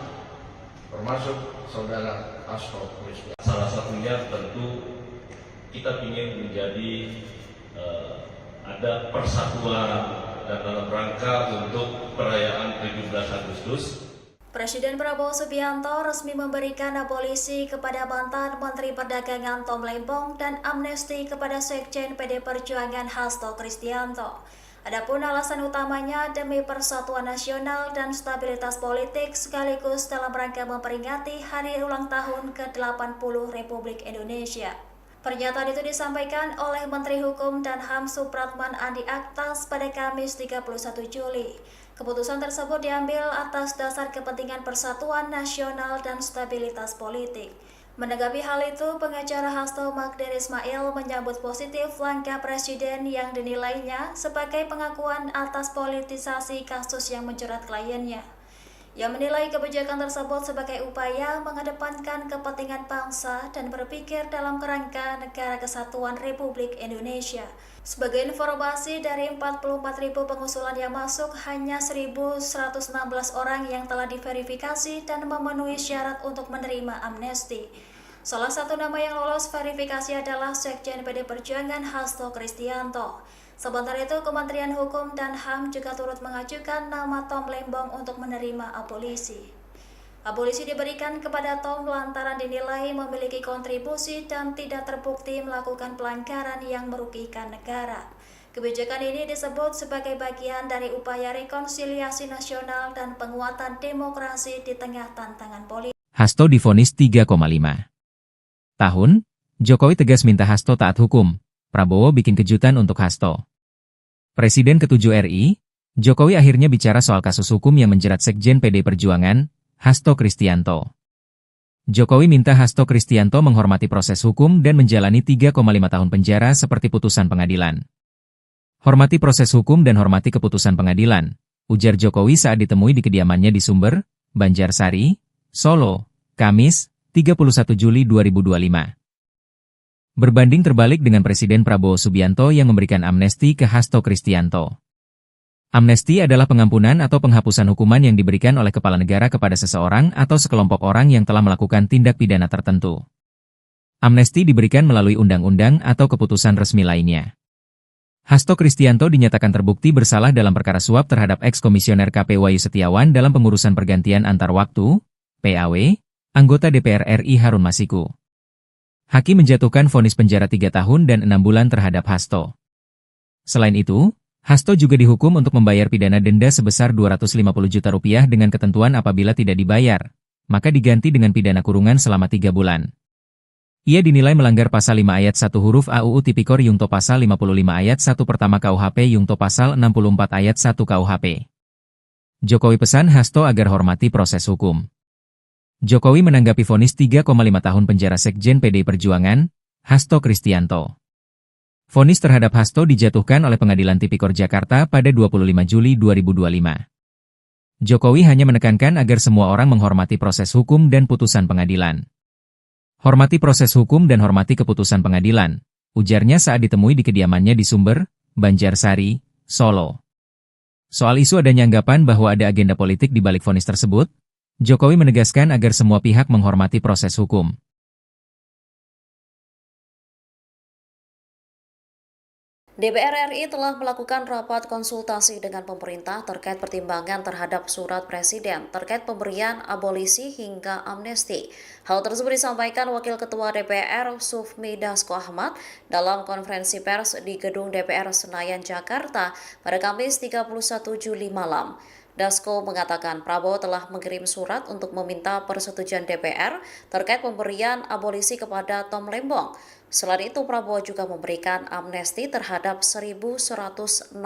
termasuk saudara Hasto Kristianto. Salah satunya tentu kita ingin menjadi ada persatuan dan dalam rangka untuk perayaan 17 Agustus. Presiden Prabowo Subianto resmi memberikan abolisi kepada mantan Menteri Perdagangan Tom Lembong dan amnesti kepada Sekjen PD Perjuangan Hasto Kristianto. Adapun alasan utamanya demi persatuan nasional dan stabilitas politik sekaligus dalam rangka memperingati hari ulang tahun ke-80 Republik Indonesia. Pernyataan itu disampaikan oleh Menteri Hukum dan HAM Supratman Andi Aktas pada Kamis 31 Juli. Keputusan tersebut diambil atas dasar kepentingan persatuan nasional dan stabilitas politik. Menanggapi hal itu, pengacara Hasto Magdir Ismail menyambut positif langkah Presiden yang dinilainya sebagai pengakuan atas politisasi kasus yang menjerat kliennya. Ia menilai kebijakan tersebut sebagai upaya mengedepankan kepentingan bangsa dan berpikir dalam kerangka Negara Kesatuan Republik Indonesia. Sebagai informasi, dari 44.000 pengusulan yang masuk, hanya 1.116 orang yang telah diverifikasi dan memenuhi syarat untuk menerima amnesti. Salah satu nama yang lolos verifikasi adalah Sekjen PD Perjuangan Hasto Kristianto. Sementara itu, Kementerian Hukum dan HAM juga turut mengajukan nama Tom Lembong untuk menerima abolisi. Abolisi diberikan kepada Tom lantaran dinilai memiliki kontribusi dan tidak terbukti melakukan pelanggaran yang merugikan negara. Kebijakan ini disebut sebagai bagian dari upaya rekonsiliasi nasional dan penguatan demokrasi di tengah tantangan politik. Hasto divonis 3,5 tahun, Jokowi tegas minta Hasto taat hukum. Prabowo bikin kejutan untuk Hasto. Presiden ke-7 RI, Jokowi akhirnya bicara soal kasus hukum yang menjerat Sekjen PD Perjuangan, Hasto Kristianto. Jokowi minta Hasto Kristianto menghormati proses hukum dan menjalani 3,5 tahun penjara seperti putusan pengadilan. Hormati proses hukum dan hormati keputusan pengadilan, ujar Jokowi saat ditemui di kediamannya di Sumber, Banjarsari, Solo, Kamis, 31 Juli 2025. Berbanding terbalik dengan Presiden Prabowo Subianto yang memberikan amnesti ke Hasto Kristianto. Amnesti adalah pengampunan atau penghapusan hukuman yang diberikan oleh kepala negara kepada seseorang atau sekelompok orang yang telah melakukan tindak pidana tertentu. Amnesti diberikan melalui undang-undang atau keputusan resmi lainnya. Hasto Kristianto dinyatakan terbukti bersalah dalam perkara suap terhadap eks-komisioner KP Wahyu Setiawan dalam pengurusan pergantian antar waktu, PAW, anggota DPR RI Harun Masiku. Hakim menjatuhkan vonis penjara 3 tahun dan 6 bulan terhadap Hasto. Selain itu, Hasto juga dihukum untuk membayar pidana denda sebesar 250 juta rupiah dengan ketentuan apabila tidak dibayar, maka diganti dengan pidana kurungan selama 3 bulan. Ia dinilai melanggar pasal 5 ayat 1 huruf A UU Tipikor Yungto pasal 55 ayat 1 pertama KUHP Yungto pasal 64 ayat 1 KUHP. Jokowi pesan Hasto agar hormati proses hukum. Jokowi menanggapi vonis 3,5 tahun penjara Sekjen PD Perjuangan, Hasto Kristianto. Vonis terhadap Hasto dijatuhkan oleh Pengadilan Tipikor Jakarta pada 25 Juli 2025. Jokowi hanya menekankan agar semua orang menghormati proses hukum dan putusan pengadilan. Hormati proses hukum dan hormati keputusan pengadilan, ujarnya saat ditemui di kediamannya di Sumber, Banjarsari, Solo. Soal isu adanya anggapan bahwa ada agenda politik di balik vonis tersebut, Jokowi menegaskan agar semua pihak menghormati proses hukum. DPR RI telah melakukan rapat konsultasi dengan pemerintah terkait pertimbangan terhadap surat Presiden terkait pemberian abolisi hingga amnesti. Hal tersebut disampaikan Wakil Ketua DPR Sufmi Dasko Ahmad dalam konferensi pers di Gedung DPR Senayan, Jakarta pada Kamis 31 Juli malam. Dasko mengatakan Prabowo telah mengirim surat untuk meminta persetujuan DPR terkait pemberian abolisi kepada Tom Lembong. Selain itu, Prabowo juga memberikan amnesti terhadap 1.116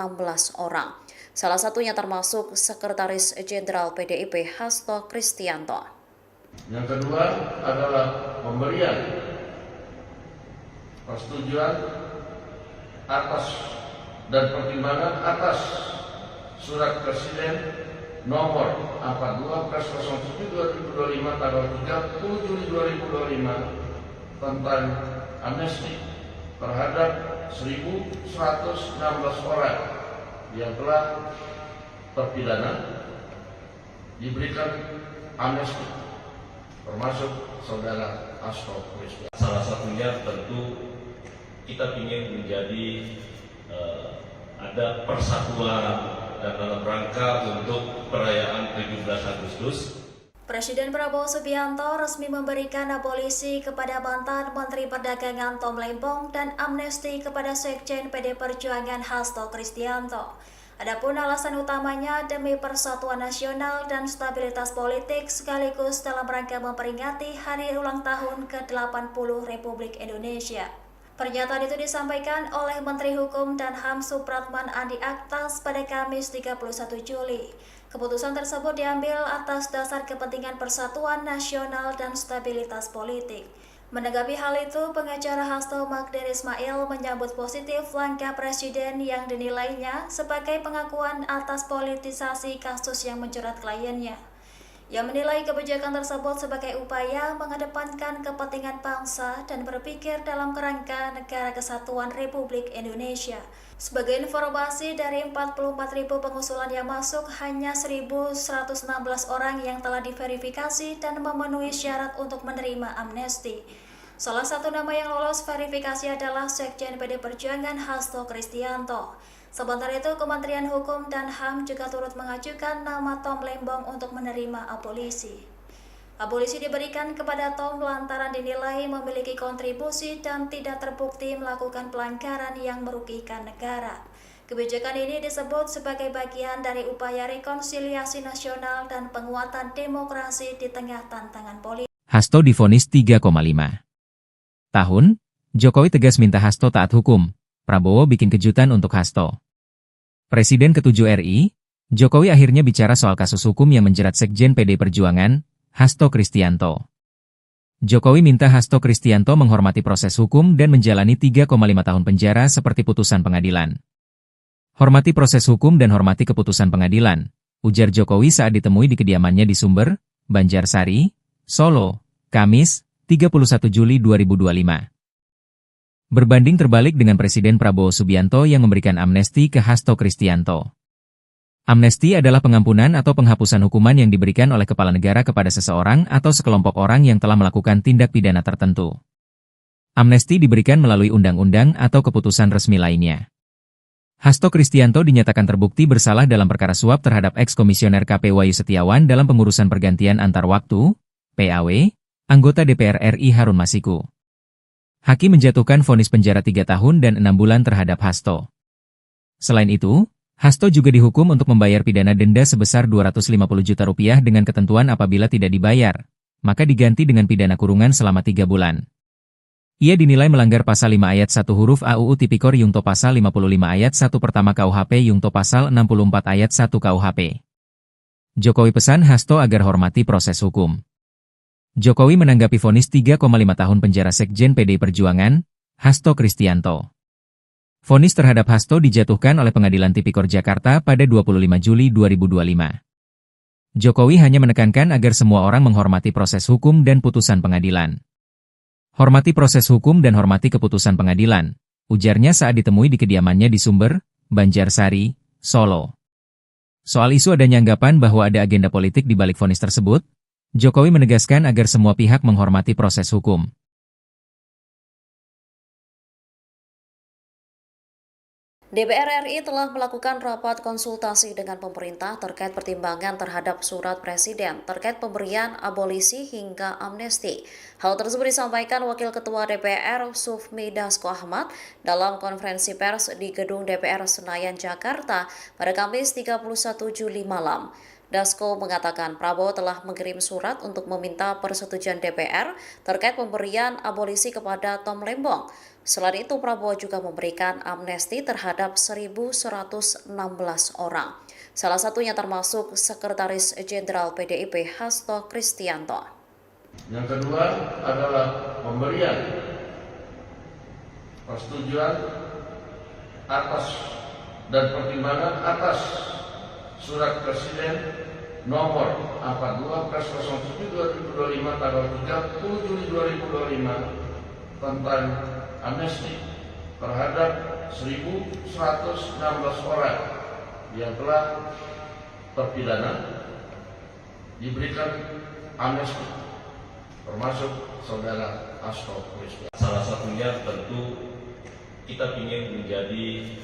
orang. Salah satunya termasuk Sekretaris Jenderal PDIP Hasto Kristianto. Yang kedua adalah pemberian persetujuan atas dan pertimbangan atas Surat Presiden nomor 42/07/2025 tanggal 30 Juli 2025 tentang amnesti terhadap 1.116 orang yang telah terpidana diberikan amnesti, termasuk saudara Hasto Kristianto. Salah satunya tentu kita ingin menjadi ada persatuan dan dalam rangka untuk perayaan 17 Agustus. Presiden Prabowo Subianto resmi memberikan abolisi kepada mantan Menteri Perdagangan Tom Lembong dan amnesti kepada Sekjen PD Perjuangan Hasto Kristianto. Adapun alasan utamanya demi persatuan nasional dan stabilitas politik sekaligus dalam rangka memperingati hari ulang tahun ke-80 Republik Indonesia. Pernyataan itu disampaikan oleh Menteri Hukum dan HAM Supratman Andi Aktas pada Kamis 31 Juli. Keputusan tersebut diambil atas dasar kepentingan persatuan nasional dan stabilitas politik. Menanggapi hal itu, pengacara Hasto Magdir Ismail menyambut positif langkah Presiden yang dinilainya sebagai pengakuan atas politisasi kasus yang menjerat kliennya. Ia menilai kebijakan tersebut sebagai upaya mengedepankan kepentingan bangsa dan berpikir dalam kerangka Negara Kesatuan Republik Indonesia. Sebagai informasi, dari 44.000 pengusulan yang masuk, hanya 1.116 orang yang telah diverifikasi dan memenuhi syarat untuk menerima amnesti. Salah satu nama yang lolos verifikasi adalah Sekjen PD Perjuangan Hasto Kristianto. Sementara itu, Kementerian Hukum dan HAM juga turut mengajukan nama Tom Lembong untuk menerima abolisi. Abolisi diberikan kepada Tom lantaran dinilai memiliki kontribusi dan tidak terbukti melakukan pelanggaran yang merugikan negara. Kebijakan ini disebut sebagai bagian dari upaya rekonsiliasi nasional dan penguatan demokrasi di tengah tantangan politik. Hasto divonis 3,5 tahun, Jokowi tegas minta Hasto taat hukum. Prabowo bikin kejutan untuk Hasto. Presiden ke-7 RI, Jokowi akhirnya bicara soal kasus hukum yang menjerat Sekjen PD Perjuangan, Hasto Kristianto. Jokowi minta Hasto Kristianto menghormati proses hukum dan menjalani 3,5 tahun penjara seperti putusan pengadilan. Hormati proses hukum dan hormati keputusan pengadilan, ujar Jokowi saat ditemui di kediamannya di Sumber, Banjarsari, Solo, Kamis, 31 Juli 2025. Berbanding terbalik dengan Presiden Prabowo Subianto yang memberikan amnesti ke Hasto Kristianto. Amnesti adalah pengampunan atau penghapusan hukuman yang diberikan oleh kepala negara kepada seseorang atau sekelompok orang yang telah melakukan tindak pidana tertentu. Amnesti diberikan melalui undang-undang atau keputusan resmi lainnya. Hasto Kristianto dinyatakan terbukti bersalah dalam perkara suap terhadap eks-komisioner KP Wahyu Setiawan dalam pengurusan pergantian antar waktu, PAW, anggota DPR RI Harun Masiku. Hakim menjatuhkan vonis penjara 3 tahun dan 6 bulan terhadap Hasto. Selain itu, Hasto juga dihukum untuk membayar pidana denda sebesar 250 juta rupiah dengan ketentuan apabila tidak dibayar, maka diganti dengan pidana kurungan selama 3 bulan. Ia dinilai melanggar pasal 5 ayat 1 huruf A UU Tipikor Yungto pasal 55 ayat 1 pertama KUHP Yungto pasal 64 ayat 1 KUHP. Jokowi pesan Hasto agar hormati proses hukum. Jokowi menanggapi vonis 3,5 tahun penjara Sekjen PD Perjuangan, Hasto Kristianto. Vonis terhadap Hasto dijatuhkan oleh Pengadilan Tipikor Jakarta pada 25 Juli 2025. Jokowi hanya menekankan agar semua orang menghormati proses hukum dan putusan pengadilan. Hormati proses hukum dan hormati keputusan pengadilan, ujarnya saat ditemui di kediamannya di Sumber, Banjarsari, Solo. Soal isu adanya anggapan bahwa ada agenda politik di balik vonis tersebut, Jokowi menegaskan agar semua pihak menghormati proses hukum. DPR RI telah melakukan rapat konsultasi dengan pemerintah terkait pertimbangan terhadap surat Presiden terkait pemberian abolisi hingga amnesti. Hal tersebut disampaikan Wakil Ketua DPR Sufmi Dasko Ahmad dalam konferensi pers di Gedung DPR Senayan, Jakarta pada Kamis 31 Juli malam. Dasko mengatakan Prabowo telah mengirim surat untuk meminta persetujuan DPR terkait pemberian abolisi kepada Tom Lembong. Selain itu, Prabowo juga memberikan amnesti terhadap 1.116 orang. Salah satunya termasuk Sekretaris Jenderal PDIP Hasto Kristianto. Yang kedua adalah pemberian persetujuan atas dan pertimbangan atas Surat Presiden nomor 42/07/2025 tanggal 30 Juli 2025 tentang amnesti terhadap 1.116 orang yang telah terpidana diberikan amnesti, termasuk saudara Hasto Kristianto. Salah satunya tentu kita ingin menjadi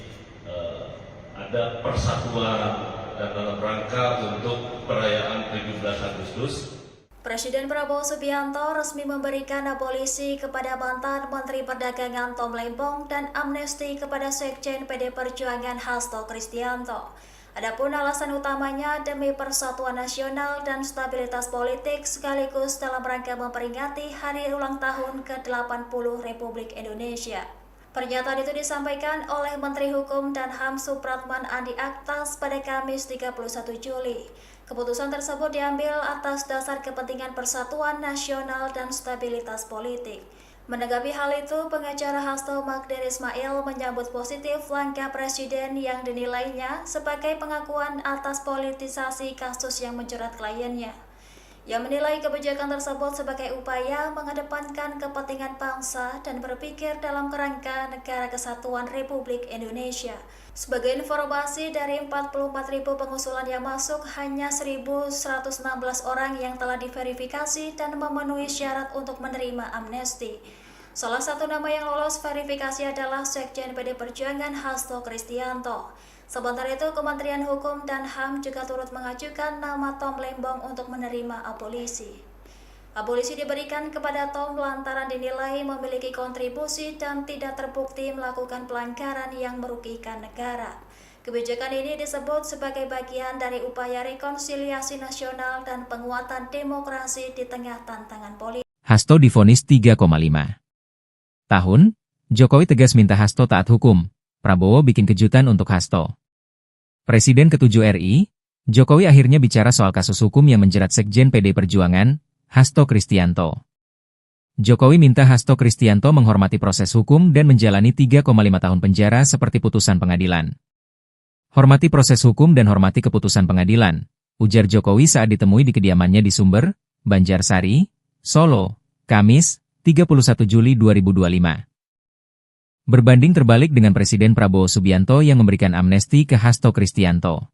ada persatuan dan dalam rangka untuk perayaan 17 Agustus. Presiden Prabowo Subianto resmi memberikan abolisi kepada mantan Menteri Perdagangan Tom Lembong dan amnesti kepada Sekjen PD Perjuangan Hasto Kristianto. Adapun alasan utamanya demi persatuan nasional dan stabilitas politik sekaligus dalam rangka memperingati hari ulang tahun ke-80 Republik Indonesia. Pernyataan itu disampaikan oleh Menteri Hukum dan HAM Supratman Andi Aktas pada Kamis 31 Juli. Keputusan tersebut diambil atas dasar kepentingan persatuan nasional dan stabilitas politik. Menanggapi hal itu, pengacara Hasto Magdir Ismail menyambut positif langkah Presiden yang dinilainya sebagai pengakuan atas politisasi kasus yang menjerat kliennya. Ia menilai kebijakan tersebut sebagai upaya mengedepankan kepentingan bangsa dan berpikir dalam kerangka Negara Kesatuan Republik Indonesia. Sebagai informasi, dari 44.000 pengusulan yang masuk, hanya 1.116 orang yang telah diverifikasi dan memenuhi syarat untuk menerima amnesti. Salah satu nama yang lolos verifikasi adalah Sekjen PD Perjuangan Hasto Kristianto. Sementara itu, Kementerian Hukum dan HAM juga turut mengajukan nama Tom Lembong untuk menerima abolisi. Abolisi diberikan kepada Tom lantaran dinilai memiliki kontribusi dan tidak terbukti melakukan pelanggaran yang merugikan negara. Kebijakan ini disebut sebagai bagian dari upaya rekonsiliasi nasional dan penguatan demokrasi di tengah tantangan politik. Hasto divonis 3,5 tahun, Jokowi tegas minta Hasto taat hukum. Prabowo bikin kejutan untuk Hasto. Presiden ke-7 RI, Jokowi akhirnya bicara soal kasus hukum yang menjerat Sekjen PD Perjuangan, Hasto Kristianto. Jokowi minta Hasto Kristianto menghormati proses hukum dan menjalani 3,5 tahun penjara seperti putusan pengadilan. Hormati proses hukum dan hormati keputusan pengadilan, ujar Jokowi saat ditemui di kediamannya di Sumber, Banjarsari, Solo, Kamis, 31 Juli 2025. Berbanding terbalik dengan Presiden Prabowo Subianto yang memberikan amnesti ke Hasto Kristianto.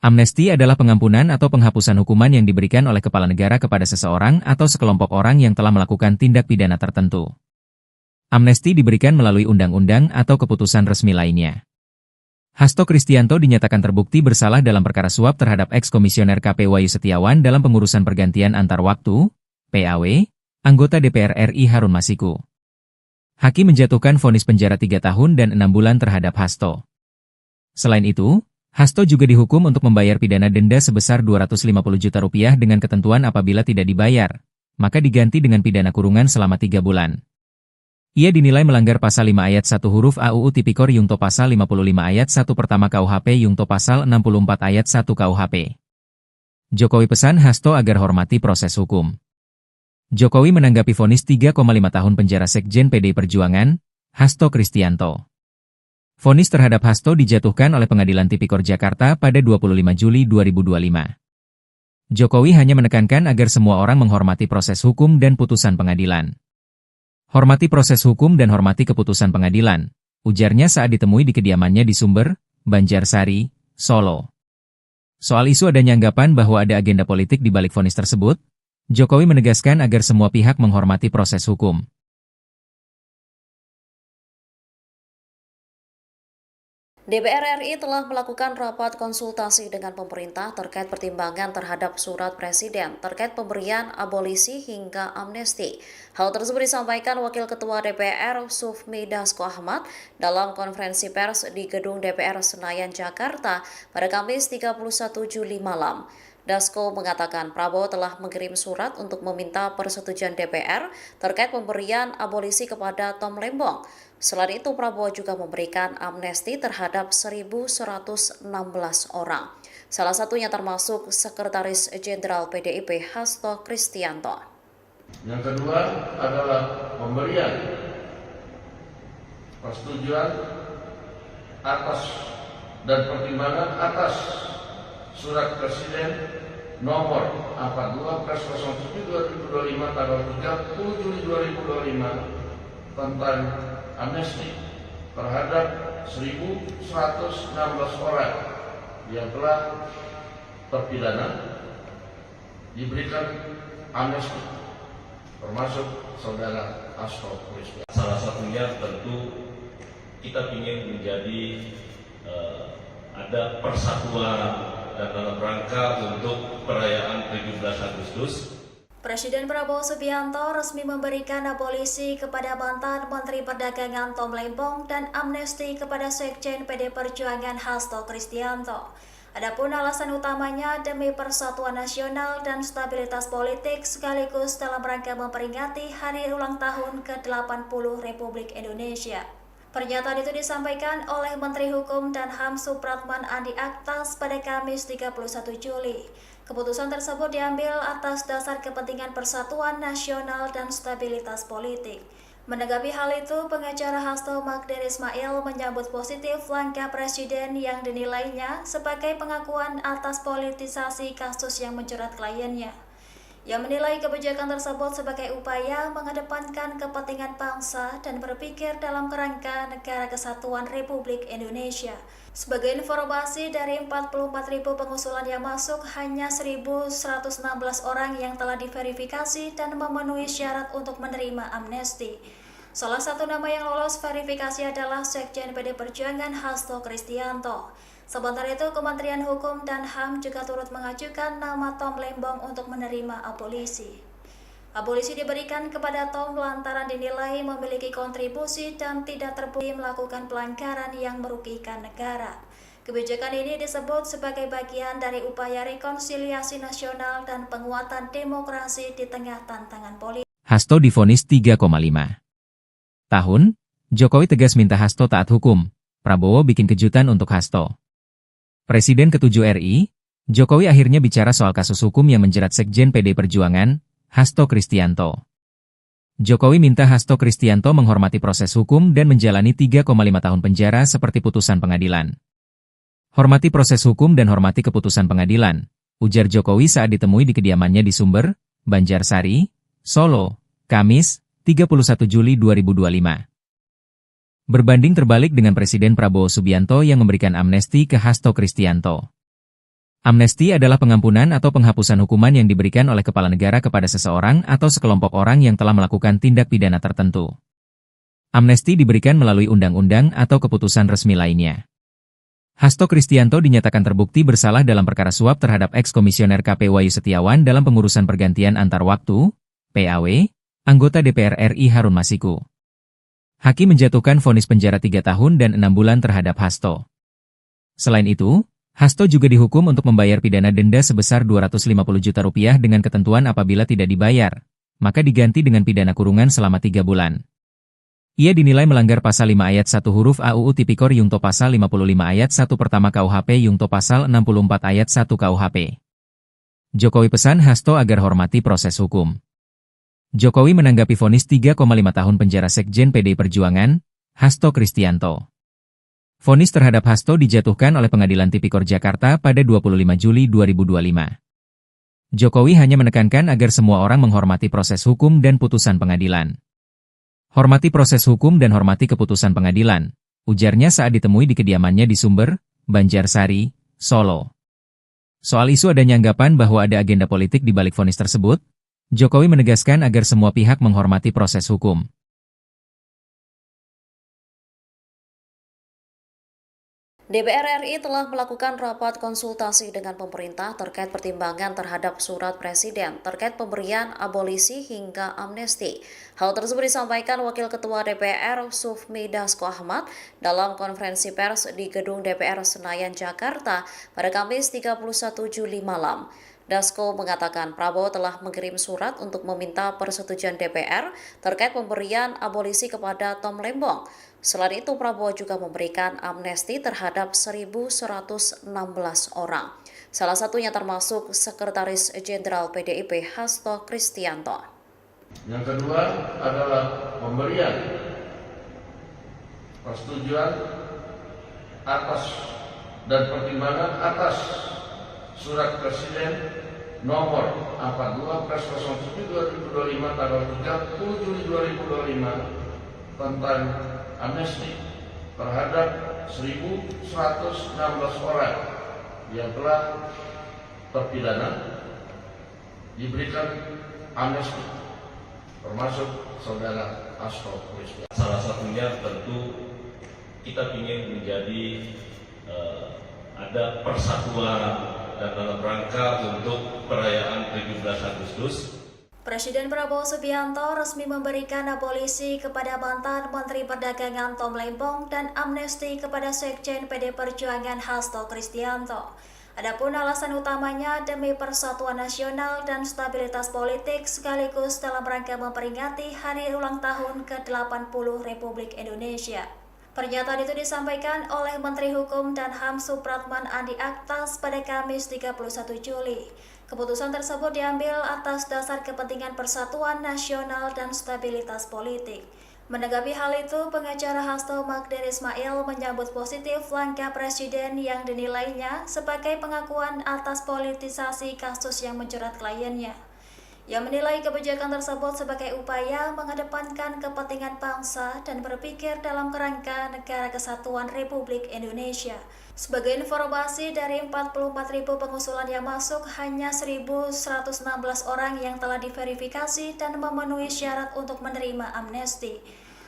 Amnesti adalah pengampunan atau penghapusan hukuman yang diberikan oleh kepala negara kepada seseorang atau sekelompok orang yang telah melakukan tindak pidana tertentu. Amnesti diberikan melalui undang-undang atau keputusan resmi lainnya. Hasto Kristianto dinyatakan terbukti bersalah dalam perkara suap terhadap eks-komisioner KP Wahyu Setiawan dalam pengurusan pergantian antar waktu, PAW, anggota DPR RI Harun Masiku. Hakim menjatuhkan vonis penjara 3 tahun dan 6 bulan terhadap Hasto. Selain itu, Hasto juga dihukum untuk membayar pidana denda sebesar Rp250 juta dengan ketentuan apabila tidak dibayar, maka diganti dengan pidana kurungan selama 3 bulan. Ia dinilai melanggar pasal 5 ayat 1 huruf A UU Tipikor Yungto pasal 55 ayat 1 pertama KUHP Yungto pasal 64 ayat 1 KUHP. Jokowi pesan Hasto agar hormati proses hukum. Jokowi menanggapi vonis 3,5 tahun penjara Sekjen PD Perjuangan, Hasto Kristianto. Vonis terhadap Hasto dijatuhkan oleh Pengadilan Tipikor Jakarta pada 25 Juli 2025. Jokowi hanya menekankan agar semua orang menghormati proses hukum dan putusan pengadilan. Hormati proses hukum dan hormati keputusan pengadilan, ujarnya saat ditemui di kediamannya di Sumber, Banjarsari, Solo. Soal isu adanya anggapan bahwa ada agenda politik di balik vonis tersebut, Jokowi menegaskan agar semua pihak menghormati proses hukum. DPR RI telah melakukan rapat konsultasi dengan pemerintah terkait pertimbangan terhadap surat Presiden terkait pemberian abolisi hingga amnesti. Hal tersebut disampaikan Wakil Ketua DPR Sufmi Dasko Ahmad dalam konferensi pers di Gedung DPR Senayan, Jakarta pada Kamis 31 Juli malam. Dasko mengatakan Prabowo telah mengirim surat untuk meminta persetujuan DPR terkait pemberian abolisi kepada Tom Lembong. Selain itu, Prabowo juga memberikan amnesti terhadap 1.116 orang. Salah satunya termasuk Sekretaris Jenderal PDIP Hasto Kristianto. Yang kedua adalah pemberian persetujuan atas dan pertimbangan atas Surat Presiden nomor 42/07/2025 tanggal 30 Juli 2025 tentang amnesti terhadap 1.116 orang yang telah terpidana diberikan amnesti, termasuk saudara Hasto Kristianto. Salah satunya tentu kita ingin menjadi ada persatuan dan dalam rangka untuk perayaan 17 Agustus. Presiden Prabowo Subianto resmi memberikan abolisi kepada mantan Menteri Perdagangan Tom Lembong dan amnesti kepada Sekjen PD Perjuangan Hasto Kristianto. Adapun alasan utamanya demi persatuan nasional dan stabilitas politik sekaligus dalam rangka memperingati hari ulang tahun ke-80 Republik Indonesia. Pernyataan itu disampaikan oleh Menteri Hukum dan HAM Supratman Andi Aktas pada Kamis 31 Juli. Keputusan tersebut diambil atas dasar kepentingan persatuan nasional dan stabilitas politik. Menanggapi hal itu, pengacara Hasto Magdir Ismail menyambut positif langkah Presiden yang dinilainya sebagai pengakuan atas politisasi kasus yang menjerat kliennya. Ia menilai kebijakan tersebut sebagai upaya mengedepankan kepentingan bangsa dan berpikir dalam kerangka Negara Kesatuan Republik Indonesia. Sebagai informasi, dari 44.000 pengusulan yang masuk, hanya 1.116 orang yang telah diverifikasi dan memenuhi syarat untuk menerima amnesti. Salah satu nama yang lolos verifikasi adalah Sekjen PD Perjuangan Hasto Kristianto. Sementara itu, Kementerian Hukum dan HAM juga turut mengajukan nama Tom Lembong untuk menerima abolisi. Abolisi diberikan kepada Tom lantaran dinilai memiliki kontribusi dan tidak terbukti melakukan pelanggaran yang merugikan negara. Kebijakan ini disebut sebagai bagian dari upaya rekonsiliasi nasional dan penguatan demokrasi di tengah tantangan politik. Hasto divonis 3,5 tahun, Jokowi tegas minta Hasto taat hukum. Prabowo bikin kejutan untuk Hasto. Presiden ke-7 RI, Jokowi akhirnya bicara soal kasus hukum yang menjerat Sekjen PD Perjuangan, Hasto Kristianto. Jokowi minta Hasto Kristianto menghormati proses hukum dan menjalani 3,5 tahun penjara seperti putusan pengadilan. Hormati proses hukum dan hormati keputusan pengadilan, ujar Jokowi saat ditemui di kediamannya di Sumber, Banjarsari, Solo, Kamis, 31 Juli 2025. Berbanding terbalik dengan Presiden Prabowo Subianto yang memberikan amnesti ke Hasto Kristianto. Amnesti adalah pengampunan atau penghapusan hukuman yang diberikan oleh kepala negara kepada seseorang atau sekelompok orang yang telah melakukan tindak pidana tertentu. Amnesti diberikan melalui undang-undang atau keputusan resmi lainnya. Hasto Kristianto dinyatakan terbukti bersalah dalam perkara suap terhadap eks-komisioner KP Wahyu Setiawan dalam pengurusan pergantian antar waktu, PAW, anggota DPR RI Harun Masiku. Hakim menjatuhkan vonis penjara 3 tahun dan 6 bulan terhadap Hasto. Selain itu, Hasto juga dihukum untuk membayar pidana denda sebesar 250 juta rupiah dengan ketentuan apabila tidak dibayar, maka diganti dengan pidana kurungan selama 3 bulan. Ia dinilai melanggar pasal 5 ayat 1 huruf A UU Tipikor Yungto pasal 55 ayat 1 pertama KUHP Yungto pasal 64 ayat 1 KUHP. Jokowi pesan Hasto agar hormati proses hukum. Jokowi menanggapi vonis 3,5 tahun penjara Sekjen PD Perjuangan, Hasto Kristianto. Vonis terhadap Hasto dijatuhkan oleh Pengadilan Tipikor Jakarta pada 25 Juli 2025. Jokowi hanya menekankan agar semua orang menghormati proses hukum dan putusan pengadilan. Hormati proses hukum dan hormati keputusan pengadilan, ujarnya saat ditemui di kediamannya di Sumber, Banjarsari, Solo. Soal isu adanya anggapan bahwa ada agenda politik di balik vonis tersebut, Jokowi menegaskan agar semua pihak menghormati proses hukum. DPR RI telah melakukan rapat konsultasi dengan pemerintah terkait pertimbangan terhadap surat Presiden terkait pemberian abolisi hingga amnesti. Hal tersebut disampaikan Wakil Ketua DPR Sufmi Dasko Ahmad dalam konferensi pers di Gedung DPR Senayan, Jakarta pada Kamis 31 Juli malam. Dasko mengatakan Prabowo telah mengirim surat untuk meminta persetujuan DPR terkait pemberian abolisi kepada Tom Lembong. Selain itu, Prabowo juga memberikan amnesti terhadap 1.116 orang. Salah satunya termasuk Sekretaris Jenderal PDIP Hasto Kristianto. Yang kedua adalah pemberian persetujuan atas dan pertimbangan atas Surat Presiden nomor 42/07/2025 tanggal 30 Juli 2025 tentang amnesti terhadap 1.116 orang yang telah terpidana diberikan amnesti, termasuk saudara Hasto Kristianto. Salah satunya tentu kita ingin menjadi ada persatuan dan dalam rangka untuk perayaan 17 Agustus. Presiden Prabowo Subianto resmi memberikan abolisi kepada mantan Menteri Perdagangan Tom Lembong dan amnesti kepada Sekjen PD Perjuangan Hasto Kristianto. Adapun alasan utamanya demi persatuan nasional dan stabilitas politik sekaligus dalam rangka memperingati hari ulang tahun ke-80 Republik Indonesia. Pernyataan itu disampaikan oleh Menteri Hukum dan HAM Supratman Andi Aktas pada Kamis 31 Juli. Keputusan tersebut diambil atas dasar kepentingan persatuan nasional dan stabilitas politik. Menanggapi hal itu, pengacara Hasto Magdir Ismail menyambut positif langkah Presiden yang dinilainya sebagai pengakuan atas politisasi kasus yang menjerat kliennya. Ia menilai kebijakan tersebut sebagai upaya mengedepankan kepentingan bangsa dan berpikir dalam kerangka Negara Kesatuan Republik Indonesia. Sebagai informasi, dari 44.000 pengusulan yang masuk, hanya 1.116 orang yang telah diverifikasi dan memenuhi syarat untuk menerima amnesti.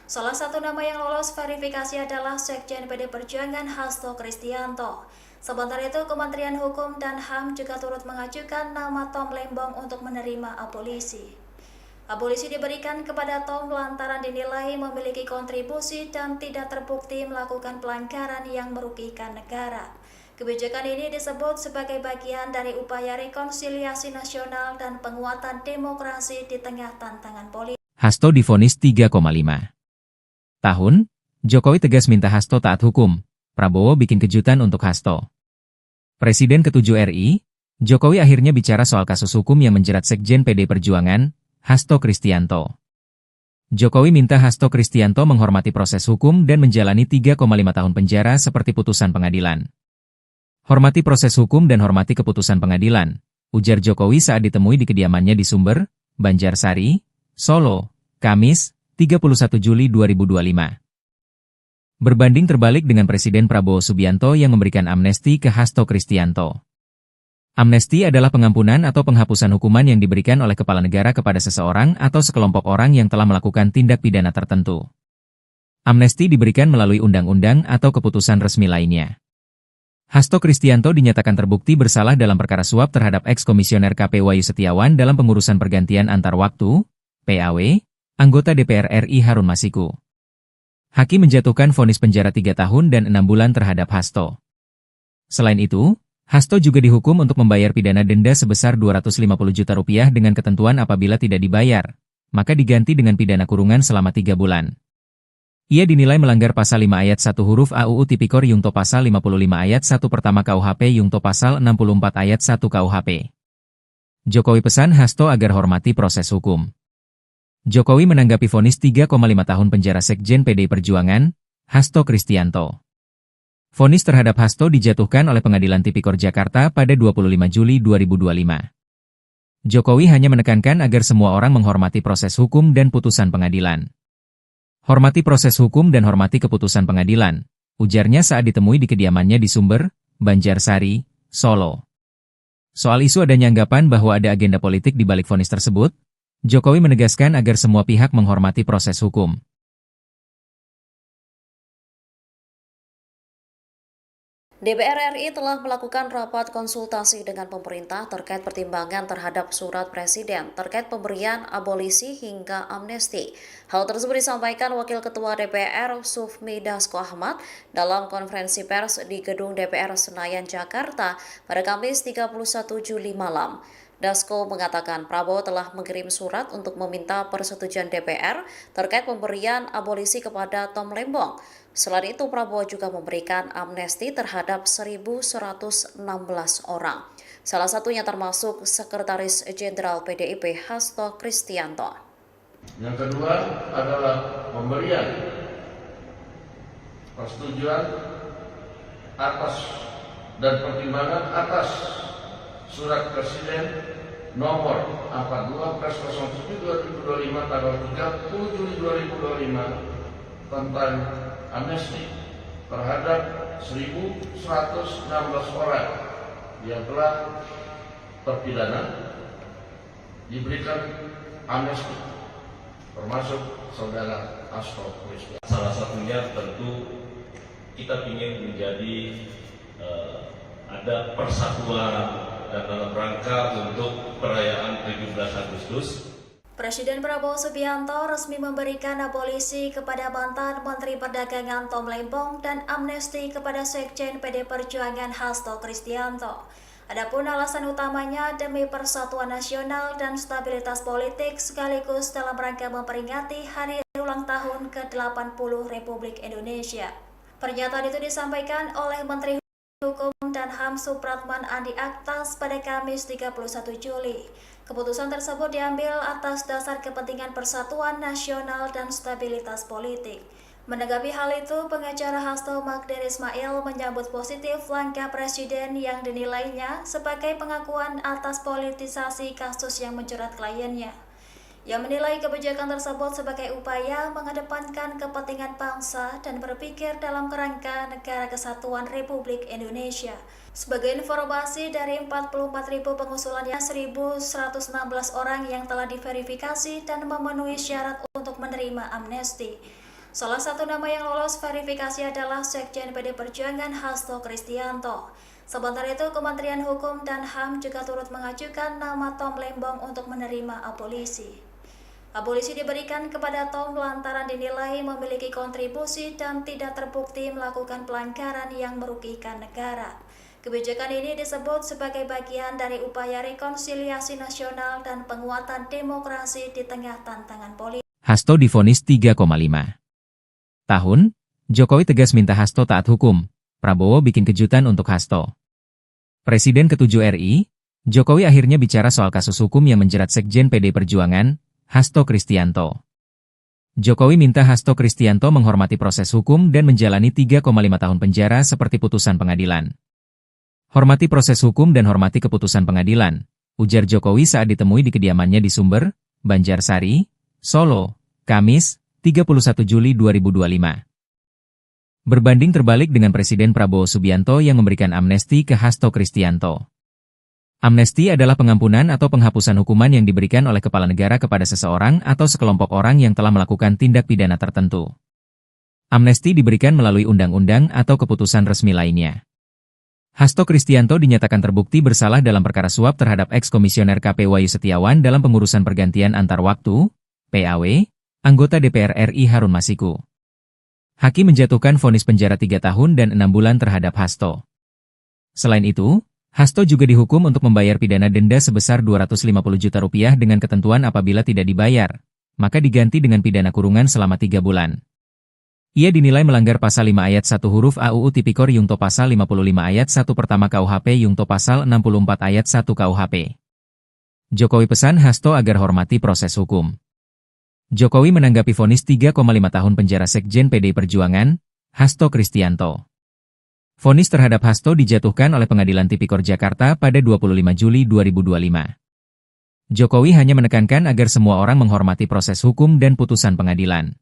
Salah satu nama yang lolos verifikasi adalah Sekjen PD Perjuangan Hasto Kristianto. Sementara itu, Kementerian Hukum dan HAM juga turut mengajukan nama Tom Lembong untuk menerima abolisi. Abolisi diberikan kepada Tom lantaran dinilai memiliki kontribusi dan tidak terbukti melakukan pelanggaran yang merugikan negara. Kebijakan ini disebut sebagai bagian dari upaya rekonsiliasi nasional dan penguatan demokrasi di tengah tantangan politik. Hasto divonis 3,5 tahun, Jokowi tegas minta Hasto taat hukum. Prabowo bikin kejutan untuk Hasto. Presiden ke-7 RI, Jokowi akhirnya bicara soal kasus hukum yang menjerat Sekjen PD Perjuangan, Hasto Kristianto. Jokowi minta Hasto Kristianto menghormati proses hukum dan menjalani 3,5 tahun penjara seperti putusan pengadilan. Hormati proses hukum dan hormati keputusan pengadilan, ujar Jokowi saat ditemui di kediamannya di Sumber, Banjarsari, Solo, Kamis, 31 Juli 2025. Berbanding terbalik dengan Presiden Prabowo Subianto yang memberikan amnesti ke Hasto Kristianto. Amnesti adalah pengampunan atau penghapusan hukuman yang diberikan oleh kepala negara kepada seseorang atau sekelompok orang yang telah melakukan tindak pidana tertentu. Amnesti diberikan melalui undang-undang atau keputusan resmi lainnya. Hasto Kristianto dinyatakan terbukti bersalah dalam perkara suap terhadap eks-komisioner KP Wahyu Setiawan dalam pengurusan pergantian antar waktu, PAW, anggota DPR RI Harun Masiku. Hakim menjatuhkan vonis penjara 3 tahun dan 6 bulan terhadap Hasto. Selain itu, Hasto juga dihukum untuk membayar pidana denda sebesar Rp250 juta dengan ketentuan apabila tidak dibayar, maka diganti dengan pidana kurungan selama 3 bulan. Ia dinilai melanggar pasal 5 ayat 1 huruf A UU Tipikor Yungto pasal 55 ayat 1 pertama KUHP Yungto pasal 64 ayat 1 KUHP. Jokowi pesan Hasto agar hormati proses hukum. Jokowi menanggapi vonis 3,5 tahun penjara Sekjen PD Perjuangan, Hasto Kristianto. Vonis terhadap Hasto dijatuhkan oleh Pengadilan Tipikor Jakarta pada 25 Juli 2025. Jokowi hanya menekankan agar semua orang menghormati proses hukum dan putusan pengadilan. Hormati proses hukum dan hormati keputusan pengadilan, ujarnya saat ditemui di kediamannya di Sumber, Banjarsari, Solo. Soal isu adanya anggapan bahwa ada agenda politik di balik vonis tersebut, Jokowi menegaskan agar semua pihak menghormati proses hukum. DPR RI telah melakukan rapat konsultasi dengan pemerintah terkait pertimbangan terhadap surat Presiden terkait pemberian abolisi hingga amnesti. Hal tersebut disampaikan Wakil Ketua DPR Sufmi Dasko Ahmad dalam konferensi pers di Gedung DPR Senayan, Jakarta pada Kamis 31 Juli malam. Dasko mengatakan Prabowo telah mengirim surat untuk meminta persetujuan DPR terkait pemberian abolisi kepada Tom Lembong. Selain itu, Prabowo juga memberikan amnesti terhadap 1.116 orang. Salah satunya termasuk Sekretaris Jenderal PDIP Hasto Kristianto. Yang kedua adalah pemberian persetujuan atas dan pertimbangan atas Surat Presiden nomor 42/07/2025 tanggal 30 Juli 2025 tentang amnesti terhadap 1.116 orang yang telah terpidana diberikan amnesti, termasuk saudara Hasto Kristianto. Salah satunya tentu kita ingin menjadi ada persatuan dan dalam rangka untuk perayaan 17 Agustus. Presiden Prabowo Subianto resmi memberikan abolisi kepada mantan Menteri Perdagangan Tom Lembong dan amnesti kepada Sekjen PD Perjuangan Hasto Kristianto. Adapun alasan utamanya demi persatuan nasional dan stabilitas politik sekaligus dalam rangka memperingati hari ulang tahun ke-80 Republik Indonesia. Pernyataan itu disampaikan oleh Menteri Hukum dan HAM Supratman Andi Aktas pada Kamis 31 Juli. Keputusan tersebut diambil atas dasar kepentingan persatuan nasional dan stabilitas politik. Menanggapi hal itu, pengacara Hasto Magdir Ismail menyambut positif langkah Presiden yang dinilainya sebagai pengakuan atas politisasi kasus yang menjerat kliennya. Ia menilai kebijakan tersebut sebagai upaya mengedepankan kepentingan bangsa dan berpikir dalam kerangka Negara Kesatuan Republik Indonesia. Sebagai informasi, dari 44.000 pengusulannya, 1.116 orang yang telah diverifikasi dan memenuhi syarat untuk menerima amnesti. Salah satu nama yang lolos verifikasi adalah Sekjen PD Perjuangan Hasto Kristianto. Sementara itu, Kementerian Hukum dan HAM juga turut mengajukan nama Tom Lembong untuk menerima abolisi. Abolisi diberikan kepada Tom lantaran dinilai memiliki kontribusi dan tidak terbukti melakukan pelanggaran yang merugikan negara. Kebijakan ini disebut sebagai bagian dari upaya rekonsiliasi nasional dan penguatan demokrasi di tengah tantangan politik. Hasto divonis 3,5 tahun, Jokowi tegas minta Hasto taat hukum. Prabowo bikin kejutan untuk Hasto. Presiden ke-7 RI, Jokowi akhirnya bicara soal kasus hukum yang menjerat Sekjen PD Perjuangan, Hasto Kristianto. Jokowi minta Hasto Kristianto menghormati proses hukum dan menjalani 3,5 tahun penjara seperti putusan pengadilan. Hormati proses hukum dan hormati keputusan pengadilan, ujar Jokowi saat ditemui di kediamannya di Sumber, Banjarsari, Solo, Kamis, 31 Juli 2025. Berbanding terbalik dengan Presiden Prabowo Subianto yang memberikan amnesti ke Hasto Kristianto. Amnesti adalah pengampunan atau penghapusan hukuman yang diberikan oleh kepala negara kepada seseorang atau sekelompok orang yang telah melakukan tindak pidana tertentu. Amnesti diberikan melalui undang-undang atau keputusan resmi lainnya. Hasto Kristianto dinyatakan terbukti bersalah dalam perkara suap terhadap eks-komisioner KP Wahyu Setiawan dalam pengurusan pergantian antar waktu, PAW, anggota DPR RI Harun Masiku. Hakim menjatuhkan vonis penjara 3 tahun dan 6 bulan terhadap Hasto. Selain itu, Hasto juga dihukum untuk membayar pidana denda sebesar 250 juta rupiah dengan ketentuan apabila tidak dibayar, maka diganti dengan pidana kurungan selama 3 bulan. Ia dinilai melanggar pasal 5 ayat 1 huruf A UU Tipikor Yungto pasal 55 ayat 1 pertama KUHP Yungto pasal 64 ayat 1 KUHP. Jokowi pesan Hasto agar hormati proses hukum. Jokowi menanggapi vonis 3,5 tahun penjara Sekjen PD Perjuangan, Hasto Kristianto. Vonis terhadap Hasto dijatuhkan oleh Pengadilan Tipikor Jakarta pada 25 Juli 2025. Jokowi hanya menekankan agar semua orang menghormati proses hukum dan putusan pengadilan.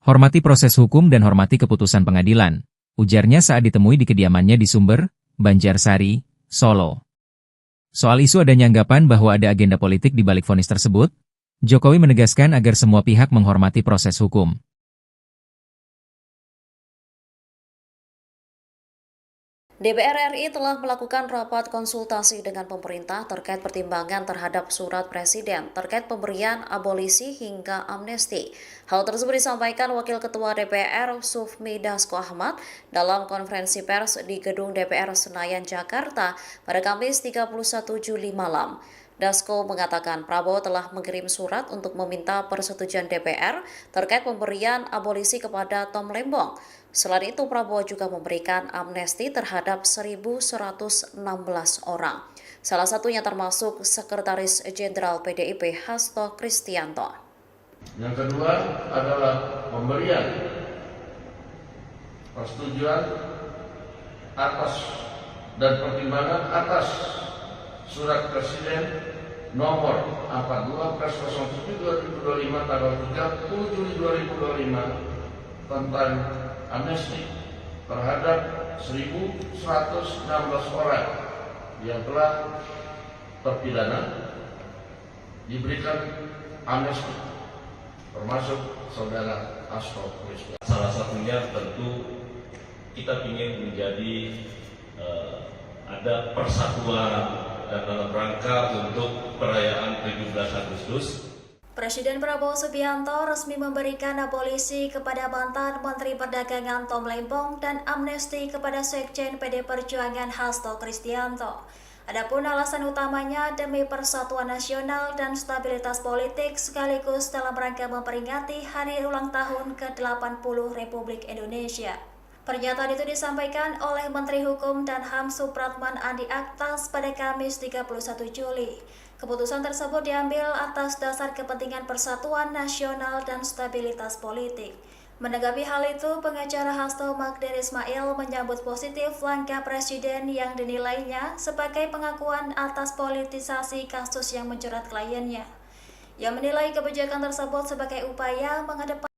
Hormati proses hukum dan hormati keputusan pengadilan, ujarnya saat ditemui di kediamannya di Sumber, Banjarsari, Solo. Soal isu adanya anggapan bahwa ada agenda politik di balik vonis tersebut, Jokowi menegaskan agar semua pihak menghormati proses hukum. DPR RI telah melakukan rapat konsultasi dengan pemerintah terkait pertimbangan terhadap surat Presiden terkait pemberian abolisi hingga amnesti. Hal tersebut disampaikan Wakil Ketua DPR Sufmi Dasko Ahmad dalam konferensi pers di Gedung DPR Senayan, Jakarta pada Kamis 31 Juli malam. Dasko mengatakan Prabowo telah mengirim surat untuk meminta persetujuan DPR terkait pemberian abolisi kepada Tom Lembong. Selain itu, Prabowo juga memberikan amnesti terhadap 1.116 orang. Salah satunya termasuk Sekretaris Jenderal PDIP Hasto Kristianto. Yang kedua adalah pemberian persetujuan atas dan pertimbangan atas Surat Presiden nomor 42/07/2025 tanggal 30 Juli 2025 tentang amnesti terhadap 1.116 orang yang telah terpidana diberikan amnesti, termasuk saudara Hasto Kristianto. Salah satunya tentu kita ingin menjadi ada persatuan dan dalam rangka untuk perayaan 17 Agustus. Presiden Prabowo Subianto resmi memberikan abolisi kepada mantan Menteri Perdagangan Tom Lembong dan amnesti kepada Sekjen PD Perjuangan Hasto Kristianto. Adapun alasan utamanya demi persatuan nasional dan stabilitas politik sekaligus dalam rangka memperingati hari ulang tahun ke-80 Republik Indonesia. Pernyataan itu disampaikan oleh Menteri Hukum dan HAM Supratman Andi Aktas pada Kamis 31 Juli. Keputusan tersebut diambil atas dasar kepentingan persatuan nasional dan stabilitas politik. Menanggapi hal itu, pengacara Hasto Magdir Ismail menyambut positif langkah Presiden yang dinilainya sebagai pengakuan atas politisasi kasus yang menjerat kliennya. Ia menilai kebijakan tersebut sebagai upaya mengedepankan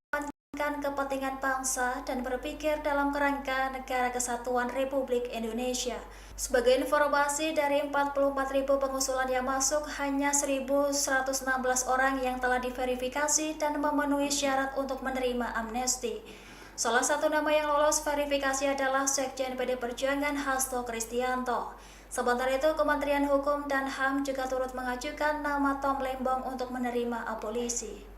kepentingan bangsa dan berpikir dalam kerangka Negara Kesatuan Republik Indonesia. Sebagai informasi, dari 44.000 pengusulan yang masuk, hanya 1.116 orang yang telah diverifikasi dan memenuhi syarat untuk menerima amnesti. Salah satu nama yang lolos verifikasi adalah Sekjen PD Perjuangan Hasto Kristianto. Sementara itu, Kementerian Hukum dan HAM juga turut mengajukan nama Tom Lembong untuk menerima abolisi.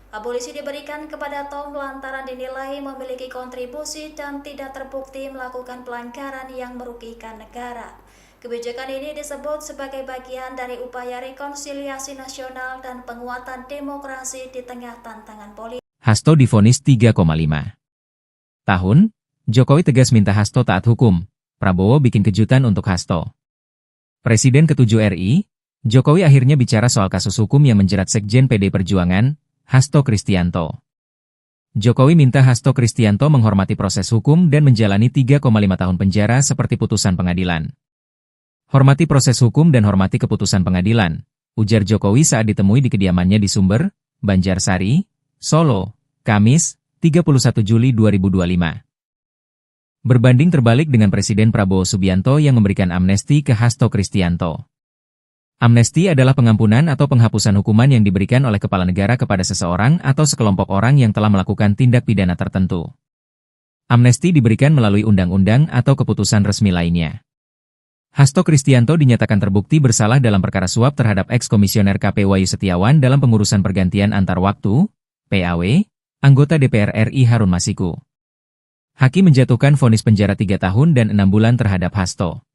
Abolisi diberikan kepada Tom lantaran dinilai memiliki kontribusi dan tidak terbukti melakukan pelanggaran yang merugikan negara. Kebijakan ini disebut sebagai bagian dari upaya rekonsiliasi nasional dan penguatan demokrasi di tengah tantangan politik. Hasto divonis 3,5 tahun, Jokowi tegas minta Hasto taat hukum. Prabowo bikin kejutan untuk Hasto. Presiden ke-7 RI, Jokowi akhirnya bicara soal kasus hukum yang menjerat Sekjen PD Perjuangan, Hasto Kristianto. Jokowi minta Hasto Kristianto menghormati proses hukum dan menjalani 3,5 tahun penjara seperti putusan pengadilan. Hormati proses hukum dan hormati keputusan pengadilan, ujar Jokowi saat ditemui di kediamannya di Sumber, Banjarsari, Solo, Kamis, 31 Juli 2025. Berbanding terbalik dengan Presiden Prabowo Subianto yang memberikan amnesti ke Hasto Kristianto. Amnesti adalah pengampunan atau penghapusan hukuman yang diberikan oleh kepala negara kepada seseorang atau sekelompok orang yang telah melakukan tindak pidana tertentu. Amnesti diberikan melalui undang-undang atau keputusan resmi lainnya. Hasto Kristianto dinyatakan terbukti bersalah dalam perkara suap terhadap eks-komisioner KP Wahyu Setiawan dalam pengurusan pergantian antar waktu, PAW, anggota DPR RI Harun Masiku. Hakim menjatuhkan vonis penjara 3 tahun dan 6 bulan terhadap Hasto.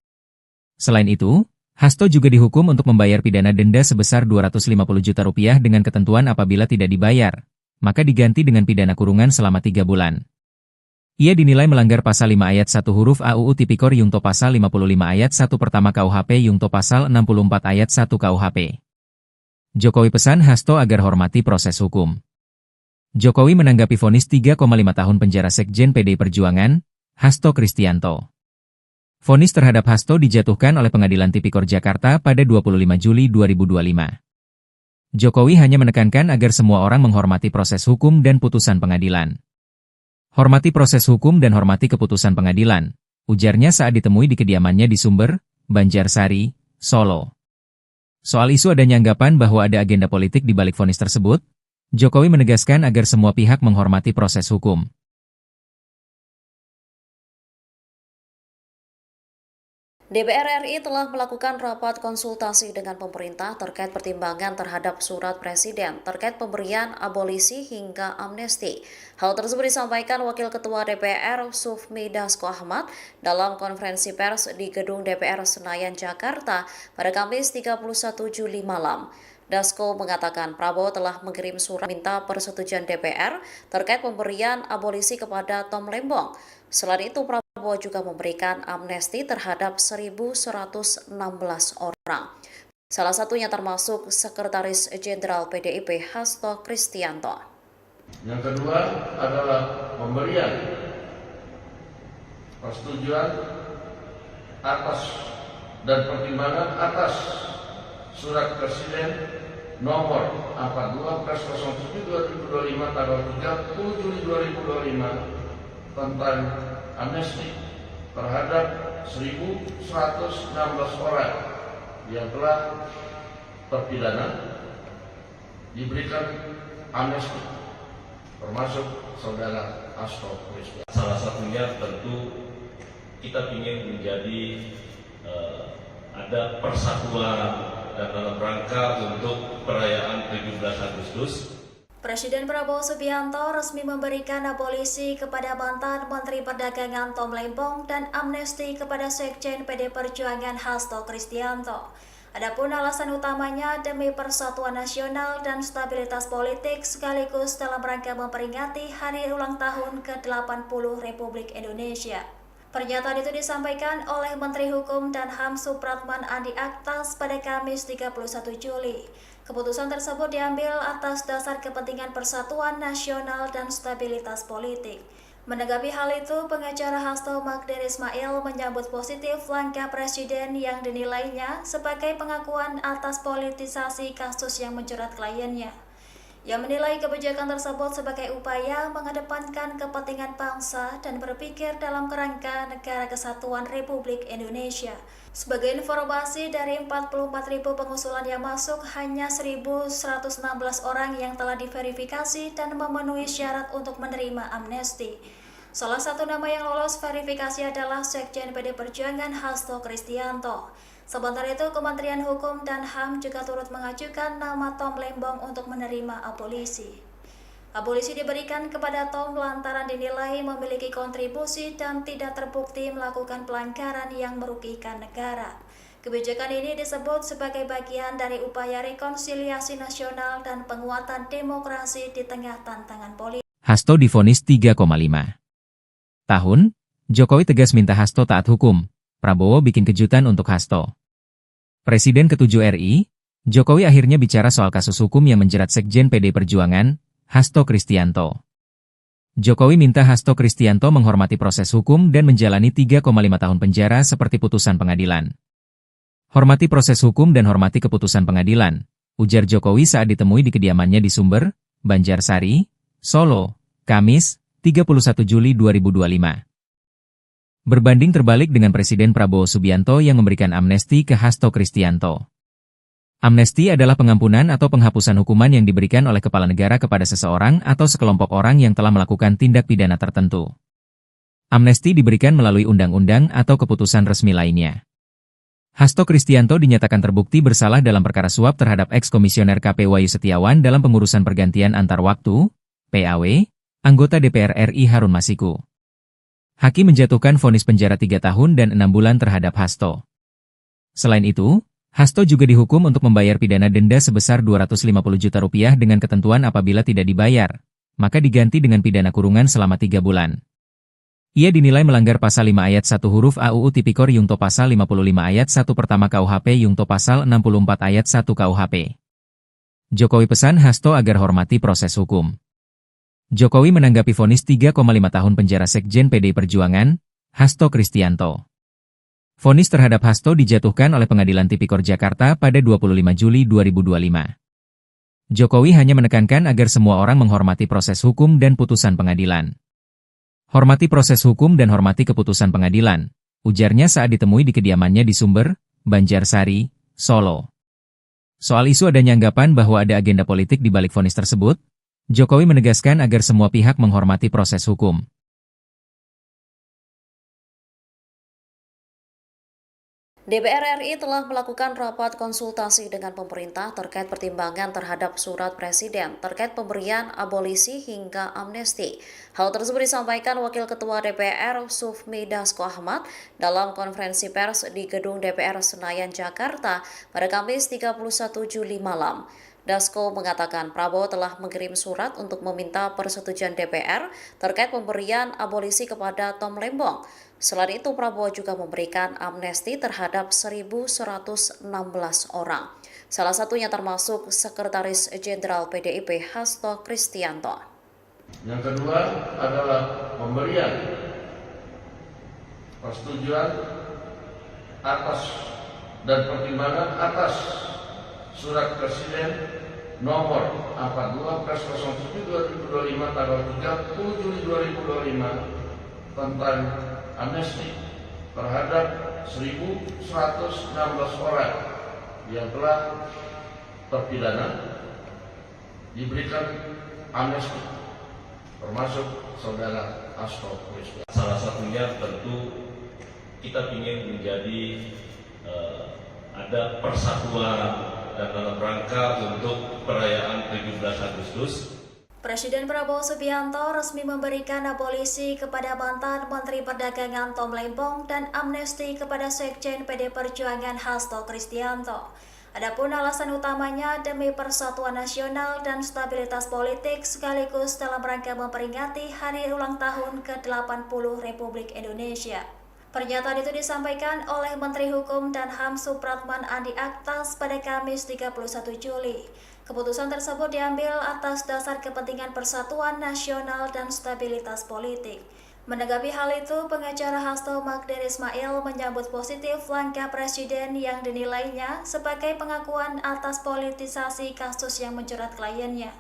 Selain itu, Hasto juga dihukum untuk membayar pidana denda sebesar Rp250 juta dengan ketentuan apabila tidak dibayar, maka diganti dengan pidana kurungan selama 3 bulan. Ia dinilai melanggar pasal 5 ayat 1 huruf A UU Tipikor Yungto pasal 55 ayat 1 pertama KUHP Yungto pasal 64 ayat 1 KUHP. Jokowi pesan Hasto agar hormati proses hukum. Jokowi menanggapi vonis 3,5 tahun penjara Sekjen PDI Perjuangan, Hasto Kristianto. Vonis terhadap Hasto dijatuhkan oleh Pengadilan Tipikor Jakarta pada 25 Juli 2025. Jokowi hanya menekankan agar semua orang menghormati proses hukum dan putusan pengadilan. Hormati proses hukum dan hormati keputusan pengadilan, ujarnya saat ditemui di kediamannya di Sumber, Banjarsari, Solo. Soal isu adanya anggapan bahwa ada agenda politik di balik vonis tersebut, Jokowi menegaskan agar semua pihak menghormati proses hukum. DPR RI telah melakukan rapat konsultasi dengan pemerintah terkait pertimbangan terhadap surat Presiden terkait pemberian abolisi hingga amnesti. Hal tersebut disampaikan Wakil Ketua DPR Sufmi Dasko Ahmad dalam konferensi pers di Gedung DPR Senayan, Jakarta pada Kamis 31 Juli malam. Dasko mengatakan Prabowo telah mengirim surat minta persetujuan DPR terkait pemberian abolisi kepada Tom Lembong. Selain itu, Prabowo juga memberikan amnesti terhadap 1.116 orang. Salah satunya termasuk Sekretaris Jenderal PDIP Hasto Kristianto. Yang kedua adalah pemberian persetujuan atas dan pertimbangan atas surat Presiden nomor 42/07/2025 tanggal 30 Juli 2025 tentang amnesti terhadap 1.116 orang yang telah terpidana diberikan amnesti, termasuk saudara Hasto Kristianto. Salah satunya tentu kita ingin menjadi ada persatuan dan dalam rangka untuk perayaan 17 Agustus. Presiden Prabowo Subianto resmi memberikan abolisi kepada mantan Menteri Perdagangan Tom Lembong dan amnesti kepada Sekjen PD Perjuangan Hasto Kristianto. Adapun alasan utamanya demi persatuan nasional dan stabilitas politik sekaligus dalam rangka memperingati hari ulang tahun ke-80 Republik Indonesia. Pernyataan itu disampaikan oleh Menteri Hukum dan HAM Supratman Andi Aktas pada Kamis 31 Juli. Keputusan tersebut diambil atas dasar kepentingan persatuan nasional dan stabilitas politik. Menanggapi hal itu, pengacara Hasto Magdir Ismail menyambut positif langkah Presiden yang dinilainya sebagai pengakuan atas politisasi kasus yang menjerat kliennya. Ia menilai kebijakan tersebut sebagai upaya mengedepankan kepentingan bangsa dan berpikir dalam kerangka Negara Kesatuan Republik Indonesia. Sebagai informasi, dari 44.000 pengusulan yang masuk, hanya 1.116 orang yang telah diverifikasi dan memenuhi syarat untuk menerima amnesti. Salah satu nama yang lolos verifikasi adalah Sekjen PD Perjuangan Hasto Kristianto. Sementara itu, Kementerian Hukum dan HAM juga turut mengajukan nama Tom Lembong untuk menerima abolisi. Abolisi diberikan kepada Tom lantaran dinilai memiliki kontribusi dan tidak terbukti melakukan pelanggaran yang merugikan negara. Kebijakan ini disebut sebagai bagian dari upaya rekonsiliasi nasional dan penguatan demokrasi di tengah tantangan politik. Hasto divonis 3,5 tahun, Jokowi tegas minta Hasto taat hukum. Prabowo bikin kejutan untuk Hasto. Presiden ke-7 RI, Jokowi akhirnya bicara soal kasus hukum yang menjerat Sekjen PD Perjuangan, Hasto Kristianto. Jokowi minta Hasto Kristianto menghormati proses hukum dan menjalani 3,5 tahun penjara seperti putusan pengadilan. Hormati proses hukum dan hormati keputusan pengadilan, ujar Jokowi saat ditemui di kediamannya di Sumber, Banjarsari, Solo, Kamis, 31 Juli 2025. Berbanding terbalik dengan Presiden Prabowo Subianto yang memberikan amnesti ke Hasto Kristianto. Amnesti adalah pengampunan atau penghapusan hukuman yang diberikan oleh kepala negara kepada seseorang atau sekelompok orang yang telah melakukan tindak pidana tertentu. Amnesti diberikan melalui undang-undang atau keputusan resmi lainnya. Hasto Kristianto dinyatakan terbukti bersalah dalam perkara suap terhadap eks-komisioner KP Wahyu Setiawan dalam pengurusan pergantian antar waktu, PAW, anggota DPR RI Harun Masiku. Hakim menjatuhkan vonis penjara 3 tahun dan 6 bulan terhadap Hasto. Selain itu, Hasto juga dihukum untuk membayar pidana denda sebesar Rp250 juta dengan ketentuan apabila tidak dibayar, maka diganti dengan pidana kurungan selama 3 bulan. Ia dinilai melanggar pasal 5 ayat 1 huruf AUU Tipikor Yungto pasal 55 ayat 1 pertama KUHP Yungto pasal 64 ayat 1 KUHP. Jokowi pesan Hasto agar hormati proses hukum. Jokowi menanggapi vonis 3,5 tahun penjara Sekjen PD Perjuangan, Hasto Kristianto. Vonis terhadap Hasto dijatuhkan oleh Pengadilan Tipikor Jakarta pada 25 Juli 2025. Jokowi hanya menekankan agar semua orang menghormati proses hukum dan putusan pengadilan. Hormati proses hukum dan hormati keputusan pengadilan, ujarnya saat ditemui di kediamannya di Sumber, Banjarsari, Solo. Soal isu adanya anggapan bahwa ada agenda politik di balik vonis tersebut, Jokowi menegaskan agar semua pihak menghormati proses hukum. DPR RI telah melakukan rapat konsultasi dengan pemerintah terkait pertimbangan terhadap surat Presiden terkait pemberian abolisi hingga amnesti. Hal tersebut disampaikan Wakil Ketua DPR Sufmi Dasko Ahmad dalam konferensi pers di Gedung DPR Senayan, Jakarta pada Kamis 31 Juli malam. Dasko mengatakan Prabowo telah mengirim surat untuk meminta persetujuan DPR terkait pemberian abolisi kepada Tom Lembong. Selain itu, Prabowo juga memberikan amnesti terhadap 1.116 orang. Salah satunya termasuk Sekretaris Jenderal PDIP Hasto Kristianto. Yang kedua adalah pemberian persetujuan atas dan pertimbangan atas Surat Presiden nomor 42/07/2025 tanggal 30 Juli 2025 tentang amnesti terhadap 1.116 orang yang telah terpidana diberikan amnesti, termasuk saudara Hasto Kristianto. Salah satunya tentu kita ingin menjadi ada persatuan dan dalam rangka untuk perayaan 17 Agustus. Presiden Prabowo Subianto resmi memberikan abolisi kepada mantan Menteri Perdagangan Tom Lembong dan amnesti kepada Sekjen PD Perjuangan Hasto Kristianto. Adapun alasan utamanya demi persatuan nasional dan stabilitas politik sekaligus dalam rangka memperingati hari ulang tahun ke-80 Republik Indonesia. Pernyataan itu disampaikan oleh Menteri Hukum dan HAM Supratman Andi Aktas pada Kamis 31 Juli. Keputusan tersebut diambil atas dasar kepentingan persatuan nasional dan stabilitas politik. Menanggapi hal itu, pengacara Hasto Magdir Ismail menyambut positif langkah Presiden yang dinilainya sebagai pengakuan atas politisasi kasus yang menjerat kliennya.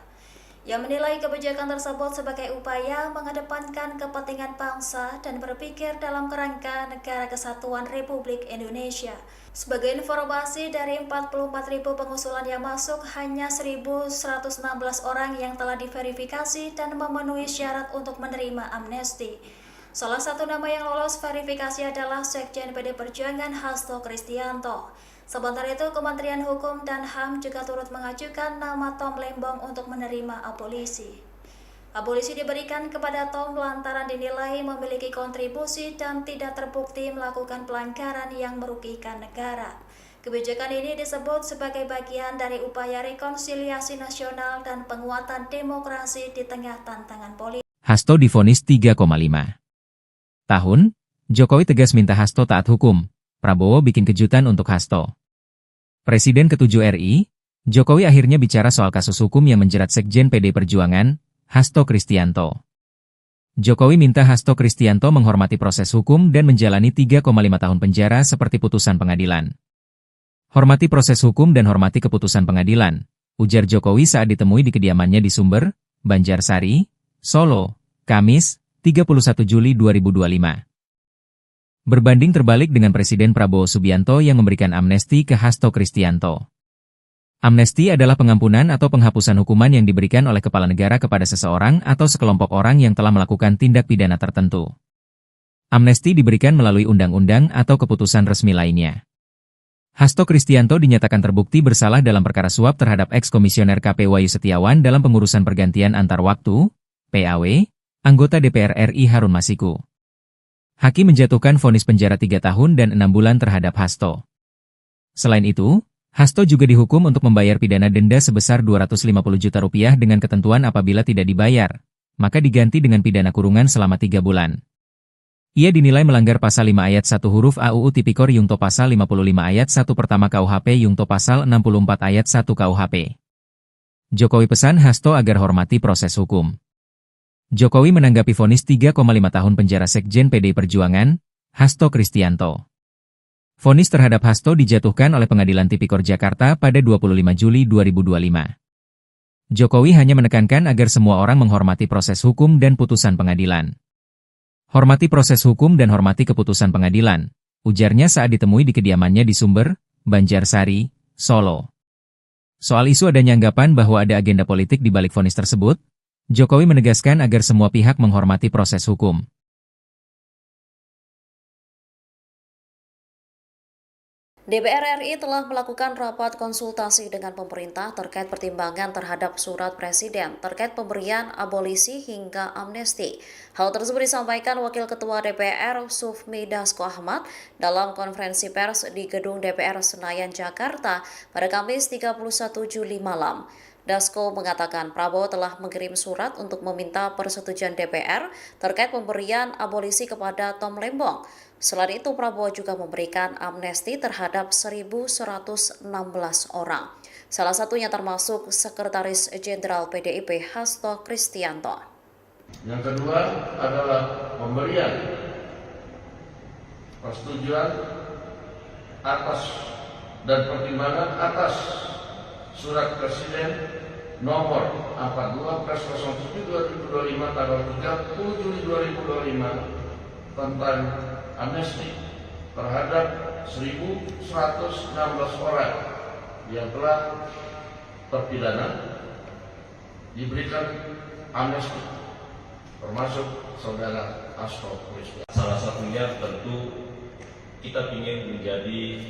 Ia menilai kebijakan tersebut sebagai upaya mengedepankan kepentingan bangsa dan berpikir dalam kerangka Negara Kesatuan Republik Indonesia. Sebagai informasi, dari 44.000 pengusulan yang masuk, hanya 1.116 orang yang telah diverifikasi dan memenuhi syarat untuk menerima amnesti. Salah satu nama yang lolos verifikasi adalah Sekjen PD Perjuangan Hasto Kristianto. Sementara itu, Kementerian Hukum dan HAM juga turut mengajukan nama Tom Lembong untuk menerima abolisi. Abolisi diberikan kepada Tom lantaran dinilai memiliki kontribusi dan tidak terbukti melakukan pelanggaran yang merugikan negara. Kebijakan ini disebut sebagai bagian dari upaya rekonsiliasi nasional dan penguatan demokrasi di tengah tantangan politik. Hasto divonis 3,5 tahun, Jokowi tegas minta Hasto taat hukum. Prabowo bikin kejutan untuk Hasto. Presiden ke-7 RI, Jokowi akhirnya bicara soal kasus hukum yang menjerat Sekjen PD Perjuangan, Hasto Kristianto. Jokowi minta Hasto Kristianto menghormati proses hukum dan menjalani 3,5 tahun penjara seperti putusan pengadilan. Hormati proses hukum dan hormati keputusan pengadilan, ujar Jokowi saat ditemui di kediamannya di Sumber, Banjarsari, Solo, Kamis, 31 Juli 2025. Berbanding terbalik dengan Presiden Prabowo Subianto yang memberikan amnesti ke Hasto Kristianto. Amnesti adalah pengampunan atau penghapusan hukuman yang diberikan oleh kepala negara kepada seseorang atau sekelompok orang yang telah melakukan tindak pidana tertentu. Amnesti diberikan melalui undang-undang atau keputusan resmi lainnya. Hasto Kristianto dinyatakan terbukti bersalah dalam perkara suap terhadap eks-komisioner KP Wahyu Setiawan dalam pengurusan pergantian antar waktu, PAW, anggota DPR RI Harun Masiku. Hakim menjatuhkan vonis penjara 3 tahun dan 6 bulan terhadap Hasto. Selain itu, Hasto juga dihukum untuk membayar pidana denda sebesar Rp250 juta dengan ketentuan apabila tidak dibayar, maka diganti dengan pidana kurungan selama 3 bulan. Ia dinilai melanggar pasal 5 ayat 1 huruf A UU Tipikor Yungto pasal 55 ayat 1 pertama KUHP Yungto pasal 64 ayat 1 KUHP. Jokowi pesan Hasto agar hormati proses hukum. Jokowi menanggapi vonis 3,5 tahun penjara Sekjen PD Perjuangan, Hasto Kristianto. Vonis terhadap Hasto dijatuhkan oleh Pengadilan Tipikor Jakarta pada 25 Juli 2025. Jokowi hanya menekankan agar semua orang menghormati proses hukum dan putusan pengadilan. Hormati proses hukum dan hormati keputusan pengadilan, ujarnya saat ditemui di kediamannya di Sumber, Banjarsari, Solo. Soal isu adanya anggapan bahwa ada agenda politik di balik vonis tersebut, Jokowi menegaskan agar semua pihak menghormati proses hukum. DPR RI telah melakukan rapat konsultasi dengan pemerintah terkait pertimbangan terhadap surat Presiden terkait pemberian abolisi hingga amnesti. Hal tersebut disampaikan Wakil Ketua DPR Sufmi Dasko Ahmad dalam konferensi pers di Gedung DPR Senayan, Jakarta pada Kamis 31 Juli malam. Dasko mengatakan Prabowo telah mengirim surat untuk meminta persetujuan DPR terkait pemberian abolisi kepada Tom Lembong. Selain itu, Prabowo juga memberikan amnesti terhadap 1.116 orang. Salah satunya termasuk Sekretaris Jenderal PDIP Hasto Kristianto. Yang kedua adalah pemberian persetujuan atas dan pertimbangan atas Surat Presiden nomor 42/07/2025 tanggal 30 Juli 2025 tentang amnesti terhadap 1.116 orang yang telah terpidana diberikan amnesti, termasuk saudara Hasto Kristianto. Salah satunya tentu kita ingin menjadi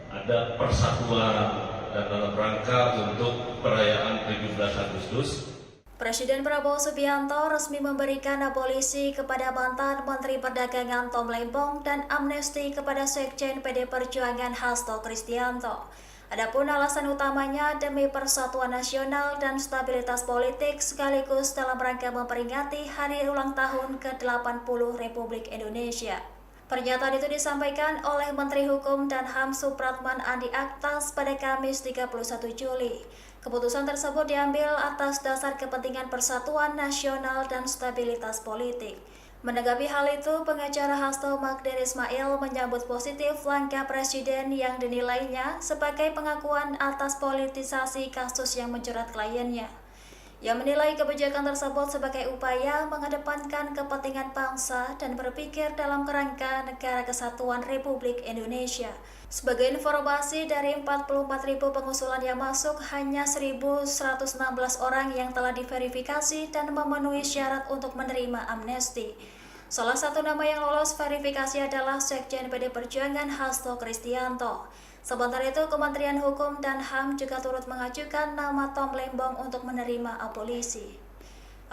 ada persatuan dan dalam rangka untuk perayaan 17 Agustus. Presiden Prabowo Subianto resmi memberikan abolisi kepada mantan Menteri Perdagangan Tom Lembong dan amnesti kepada Sekjen PD Perjuangan Hasto Kristianto. Adapun alasan utamanya demi persatuan nasional dan stabilitas politik sekaligus dalam rangka memperingati hari ulang tahun ke-80 Republik Indonesia. Pernyataan itu disampaikan oleh Menteri Hukum dan HAM Supratman Andi Aktas pada Kamis 31 Juli. Keputusan tersebut diambil atas dasar kepentingan persatuan nasional dan stabilitas politik. Menanggapi hal itu, pengacara Hasto Magdir Ismail menyambut positif langkah Presiden yang dinilainya sebagai pengakuan atas politisasi kasus yang menjerat kliennya. Ia menilai kebijakan tersebut sebagai upaya mengedepankan kepentingan bangsa dan berpikir dalam kerangka Negara Kesatuan Republik Indonesia. Sebagai informasi, dari 44.000 pengusulan yang masuk, hanya 1.116 orang yang telah diverifikasi dan memenuhi syarat untuk menerima amnesti. Salah satu nama yang lolos verifikasi adalah Sekjen PD Perjuangan Hasto Kristianto. Sementara itu, Kementerian Hukum dan HAM juga turut mengajukan nama Tom Lembong untuk menerima abolisi.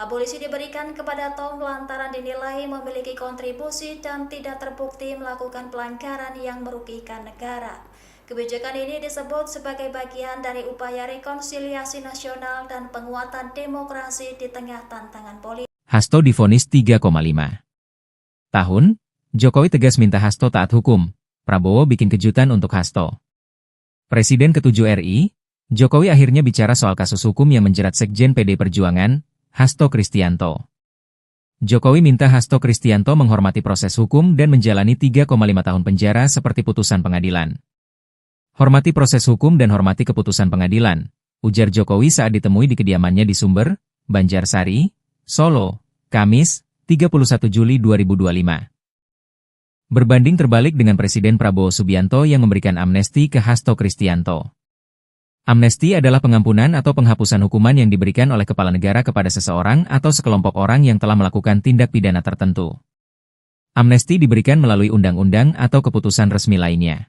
Abolisi diberikan kepada Tom lantaran dinilai memiliki kontribusi dan tidak terbukti melakukan pelanggaran yang merugikan negara. Kebijakan ini disebut sebagai bagian dari upaya rekonsiliasi nasional dan penguatan demokrasi di tengah tantangan politik. Hasto divonis 3,5 tahun, Jokowi tegas minta Hasto taat hukum. Prabowo bikin kejutan untuk Hasto. Presiden ke-7 RI, Jokowi akhirnya bicara soal kasus hukum yang menjerat Sekjen PD Perjuangan, Hasto Kristianto. Jokowi minta Hasto Kristianto menghormati proses hukum dan menjalani 3,5 tahun penjara seperti putusan pengadilan. Hormati proses hukum dan hormati keputusan pengadilan, ujar Jokowi saat ditemui di kediamannya di Sumber, Banjarsari, Solo, Kamis, 31 Juli 2025. Berbanding terbalik dengan Presiden Prabowo Subianto yang memberikan amnesti ke Hasto Kristianto. Amnesti adalah pengampunan atau penghapusan hukuman yang diberikan oleh kepala negara kepada seseorang atau sekelompok orang yang telah melakukan tindak pidana tertentu. Amnesti diberikan melalui undang-undang atau keputusan resmi lainnya.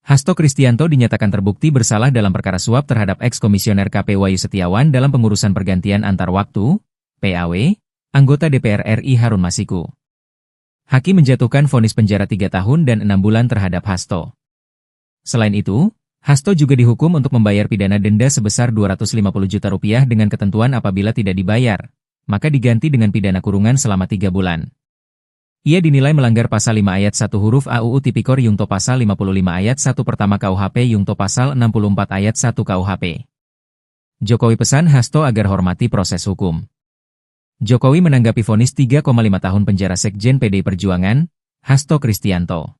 Hasto Kristianto dinyatakan terbukti bersalah dalam perkara suap terhadap eks-komisioner KP Wahyu Setiawan dalam pengurusan pergantian antar waktu, PAW, anggota DPR RI Harun Masiku. Hakim menjatuhkan vonis penjara 3 tahun dan 6 bulan terhadap Hasto. Selain itu, Hasto juga dihukum untuk membayar pidana denda sebesar Rp250 juta dengan ketentuan apabila tidak dibayar, maka diganti dengan pidana kurungan selama 3 bulan. Ia dinilai melanggar pasal 5 ayat 1 huruf AUU Tipikor Yungto pasal 55 ayat 1 pertama KUHP Yungto pasal 64 ayat 1 KUHP. Jokowi pesan Hasto agar hormati proses hukum. Jokowi menanggapi vonis 3,5 tahun penjara Sekjen PD Perjuangan, Hasto Kristianto.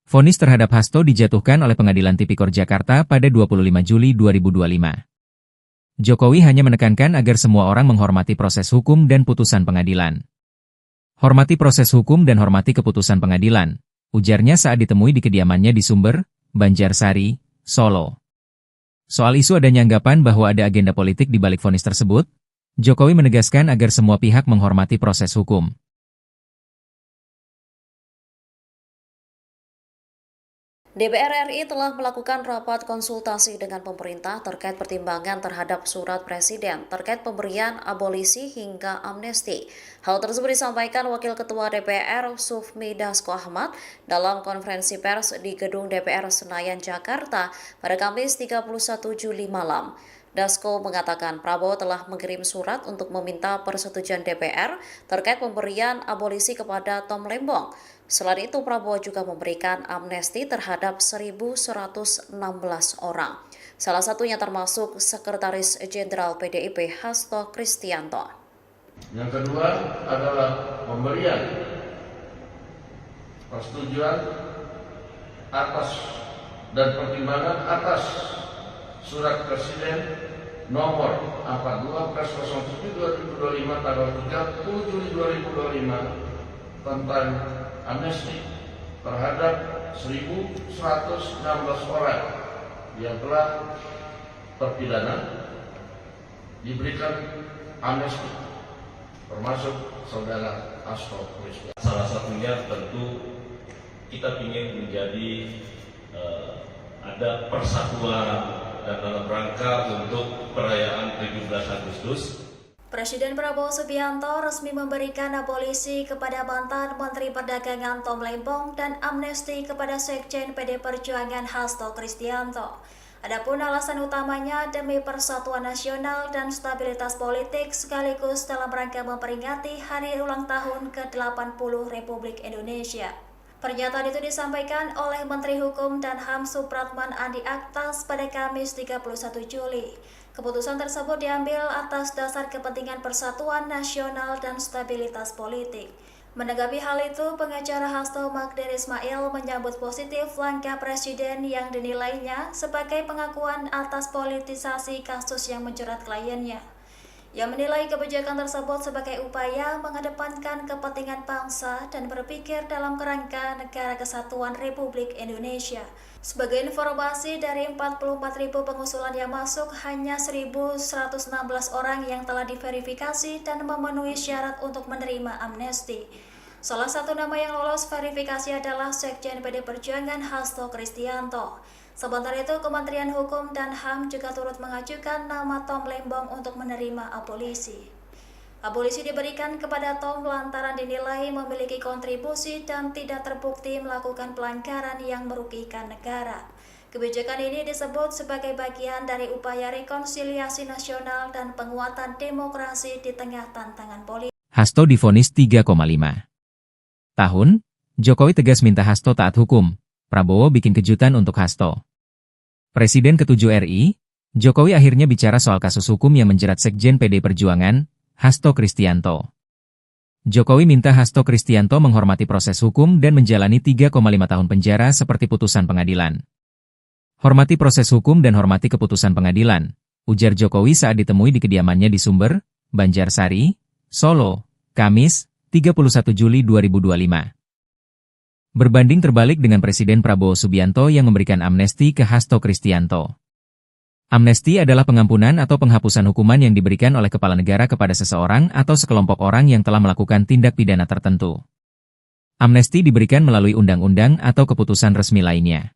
Vonis terhadap Hasto dijatuhkan oleh Pengadilan Tipikor Jakarta pada 25 Juli 2025. Jokowi hanya menekankan agar semua orang menghormati proses hukum dan putusan pengadilan. Hormati proses hukum dan hormati keputusan pengadilan, ujarnya saat ditemui di kediamannya di Sumber, Banjarsari, Solo. Soal isu adanya anggapan bahwa ada agenda politik di balik vonis tersebut, Jokowi menegaskan agar semua pihak menghormati proses hukum. DPR RI telah melakukan rapat konsultasi dengan pemerintah terkait pertimbangan terhadap surat Presiden terkait pemberian abolisi hingga amnesti. Hal tersebut disampaikan Wakil Ketua DPR Sufmi Dasko Ahmad dalam konferensi pers di Gedung DPR Senayan, Jakarta pada Kamis 31 Juli malam. Dasko mengatakan Prabowo telah mengirim surat untuk meminta persetujuan DPR terkait pemberian abolisi kepada Tom Lembong. Selain itu, Prabowo juga memberikan amnesti terhadap 1.116 orang. Salah satunya termasuk Sekretaris Jenderal PDIP Hasto Kristianto. Yang kedua adalah pemberian persetujuan atas dan pertimbangan atas Surat Presiden nomor 42/07/2025 tanggal 30 Juli 2025 tentang amnesti terhadap 1.116 orang yang telah terpidana diberikan amnesti, termasuk saudara Hasto Kristianto. Salah satunya tentu kita ingin menjadi ada persatuan dan dalam rangka untuk perayaan 17 Agustus. Presiden Prabowo Subianto resmi memberikan abolisi kepada mantan Menteri Perdagangan Tom Lembong dan amnesti kepada Sekjen PD Perjuangan Hasto Kristianto. Adapun alasan utamanya demi persatuan nasional dan stabilitas politik sekaligus dalam rangka memperingati hari ulang tahun ke-80 Republik Indonesia. Pernyataan itu disampaikan oleh Menteri Hukum dan HAM Supratman Andi Aktas pada Kamis 31 Juli. Keputusan tersebut diambil atas dasar kepentingan persatuan nasional dan stabilitas politik. Menanggapi hal itu, pengacara Hasto Magdir Ismail menyambut positif langkah Presiden yang dinilainya sebagai pengakuan atas politisasi kasus yang menjerat kliennya. Ia menilai kebijakan tersebut sebagai upaya mengedepankan kepentingan bangsa dan berpikir dalam kerangka Negara Kesatuan Republik Indonesia. Sebagai informasi, dari 44.000 pengusulan yang masuk, hanya 1.116 orang yang telah diverifikasi dan memenuhi syarat untuk menerima amnesti. Salah satu nama yang lolos verifikasi adalah Sekjen PD Perjuangan Hasto Kristianto. Sementara itu, Kementerian Hukum dan HAM juga turut mengajukan nama Tom Lembong untuk menerima abolisi. Abolisi diberikan kepada Tom lantaran dinilai memiliki kontribusi dan tidak terbukti melakukan pelanggaran yang merugikan negara. Kebijakan ini disebut sebagai bagian dari upaya rekonsiliasi nasional dan penguatan demokrasi di tengah tantangan politik. Hasto divonis 3,5 tahun, Jokowi tegas minta Hasto taat hukum. Prabowo bikin kejutan untuk Hasto. Presiden ke-7 RI, Jokowi akhirnya bicara soal kasus hukum yang menjerat Sekjen PD Perjuangan, Hasto Kristianto. Jokowi minta Hasto Kristianto menghormati proses hukum dan menjalani 3,5 tahun penjara seperti putusan pengadilan. Hormati proses hukum dan hormati keputusan pengadilan, ujar Jokowi saat ditemui di kediamannya di Sumber, Banjarsari, Solo, Kamis, 31 Juli 2025. Berbanding terbalik dengan Presiden Prabowo Subianto yang memberikan amnesti ke Hasto Kristianto. Amnesti adalah pengampunan atau penghapusan hukuman yang diberikan oleh kepala negara kepada seseorang atau sekelompok orang yang telah melakukan tindak pidana tertentu. Amnesti diberikan melalui undang-undang atau keputusan resmi lainnya.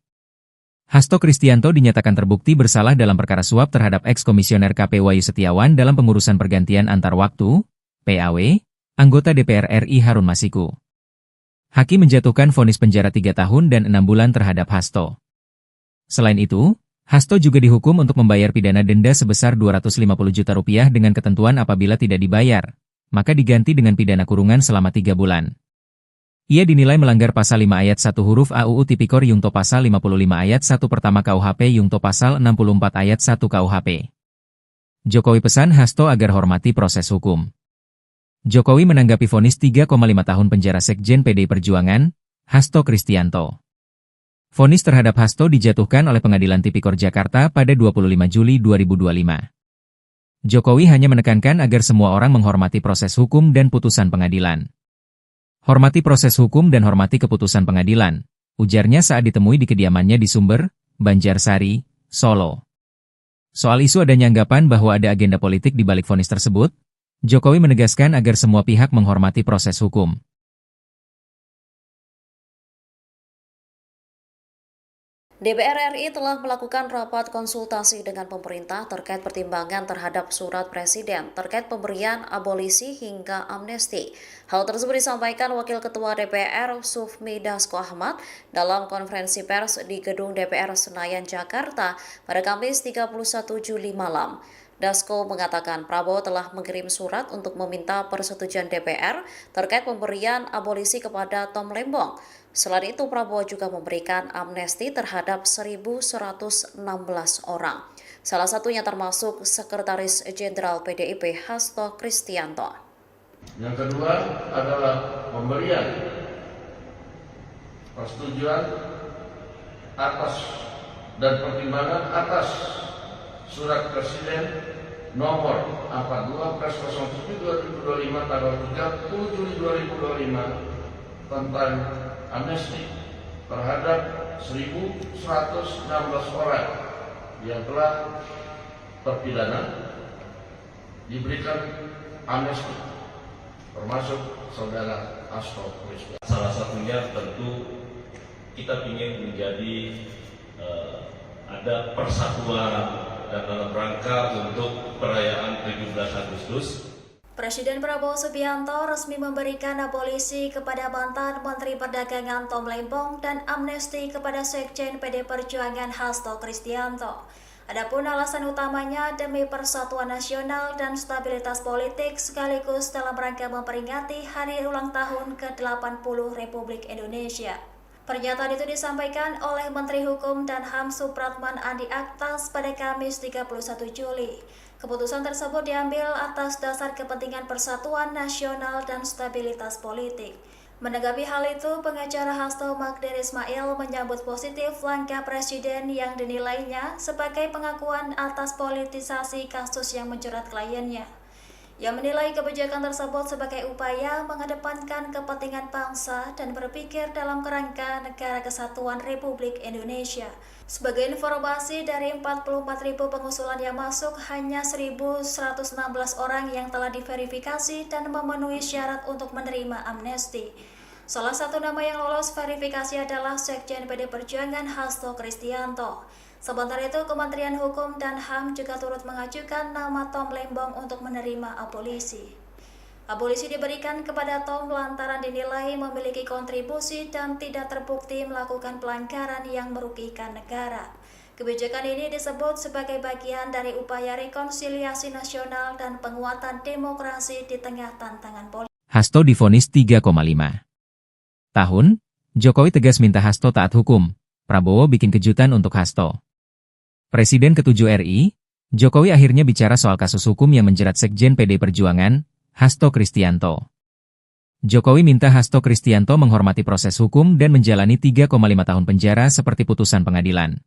Hasto Kristianto dinyatakan terbukti bersalah dalam perkara suap terhadap eks-komisioner KP Wahyu Setiawan dalam pengurusan pergantian antar waktu, PAW, anggota DPR RI Harun Masiku. Hakim menjatuhkan vonis penjara 3 tahun dan 6 bulan terhadap Hasto. Selain itu, Hasto juga dihukum untuk membayar pidana denda sebesar Rp250 juta dengan ketentuan apabila tidak dibayar, maka diganti dengan pidana kurungan selama 3 bulan. Ia dinilai melanggar pasal 5 ayat 1 huruf AUU Tipikor Yungto pasal 55 ayat 1 pertama KUHP Yungto pasal 64 ayat 1 KUHP. Jokowi pesan Hasto agar hormati proses hukum. Jokowi menanggapi vonis 3,5 tahun penjara Sekjen PD Perjuangan, Hasto Kristianto. Vonis terhadap Hasto dijatuhkan oleh Pengadilan Tipikor Jakarta pada 25 Juli 2025. Jokowi hanya menekankan agar semua orang menghormati proses hukum dan putusan pengadilan. Hormati proses hukum dan hormati keputusan pengadilan, ujarnya saat ditemui di kediamannya di Sumber, Banjarsari, Solo. Soal isu adanya anggapan bahwa ada agenda politik di balik vonis tersebut, Jokowi menegaskan agar semua pihak menghormati proses hukum. DPR RI telah melakukan rapat konsultasi dengan pemerintah terkait pertimbangan terhadap surat Presiden terkait pemberian abolisi hingga amnesti. Hal tersebut disampaikan Wakil Ketua DPR Sufmi Dasko Ahmad dalam konferensi pers di Gedung DPR Senayan, Jakarta pada Kamis 31 Juli malam. Dasko mengatakan Prabowo telah mengirim surat untuk meminta persetujuan DPR terkait pemberian abolisi kepada Tom Lembong. Selain itu, Prabowo juga memberikan amnesti terhadap 1.116 orang. Salah satunya termasuk Sekretaris Jenderal PDIP Hasto Kristianto. Yang kedua adalah pemberian persetujuan atas dan pertimbangan atas Surat Presiden nomor 42/07/2025 tanggal 30 Juli 2025 tentang amnesti terhadap 1.116 orang yang telah terpidana diberikan amnesti, termasuk saudara Hasto Kristianto. Salah satunya tentu kita ingin menjadi ada persatuan dan dalam rangka untuk perayaan 17 Agustus. Presiden Prabowo Subianto resmi memberikan abolisi kepada mantan Menteri Perdagangan Tom Lembong dan amnesti kepada Sekjen PD Perjuangan Hasto Kristianto. Adapun alasan utamanya demi persatuan nasional dan stabilitas politik sekaligus dalam rangka memperingati hari ulang tahun ke-80 Republik Indonesia. Pernyataan itu disampaikan oleh Menteri Hukum dan HAM Supratman Andi Aktas pada Kamis 31 Juli. Keputusan tersebut diambil atas dasar kepentingan persatuan nasional dan stabilitas politik. Menanggapi hal itu, pengacara Hasto Magdir Ismail menyambut positif langkah Presiden yang dinilainya sebagai pengakuan atas politisasi kasus yang menjerat kliennya. Ia menilai kebijakan tersebut sebagai upaya mengedepankan kepentingan bangsa dan berpikir dalam kerangka Negara Kesatuan Republik Indonesia. Sebagai informasi, dari 44.000 pengusulan yang masuk, hanya 1.116 orang yang telah diverifikasi dan memenuhi syarat untuk menerima amnesti. Salah satu nama yang lolos verifikasi adalah Sekjen PD Perjuangan Hasto Kristianto. Sementara itu, Kementerian Hukum dan HAM juga turut mengajukan nama Tom Lembong untuk menerima abolisi. Abolisi diberikan kepada Tom lantaran dinilai memiliki kontribusi dan tidak terbukti melakukan pelanggaran yang merugikan negara. Kebijakan ini disebut sebagai bagian dari upaya rekonsiliasi nasional dan penguatan demokrasi di tengah tantangan politik. Hasto divonis 3,5 tahun, Jokowi tegas minta Hasto taat hukum. Prabowo bikin kejutan untuk Hasto. Presiden ke-7 RI, Jokowi akhirnya bicara soal kasus hukum yang menjerat Sekjen PD Perjuangan, Hasto Kristianto. Jokowi minta Hasto Kristianto menghormati proses hukum dan menjalani 3,5 tahun penjara seperti putusan pengadilan.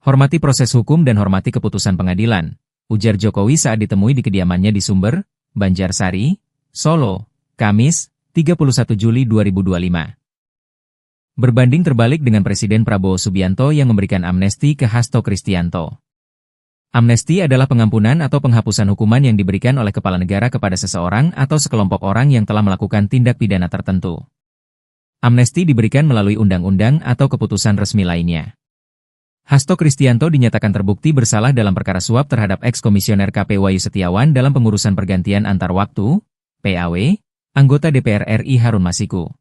Hormati proses hukum dan hormati keputusan pengadilan, ujar Jokowi saat ditemui di kediamannya di Sumber, Banjarsari, Solo, Kamis, 31 Juli 2025. Berbanding terbalik dengan Presiden Prabowo Subianto yang memberikan amnesti ke Hasto Kristianto. Amnesti adalah pengampunan atau penghapusan hukuman yang diberikan oleh kepala negara kepada seseorang atau sekelompok orang yang telah melakukan tindak pidana tertentu. Amnesti diberikan melalui undang-undang atau keputusan resmi lainnya. Hasto Kristianto dinyatakan terbukti bersalah dalam perkara suap terhadap eks-komisioner KP Wahyu Setiawan dalam pengurusan pergantian antar waktu, PAW, anggota DPR RI Harun Masiku.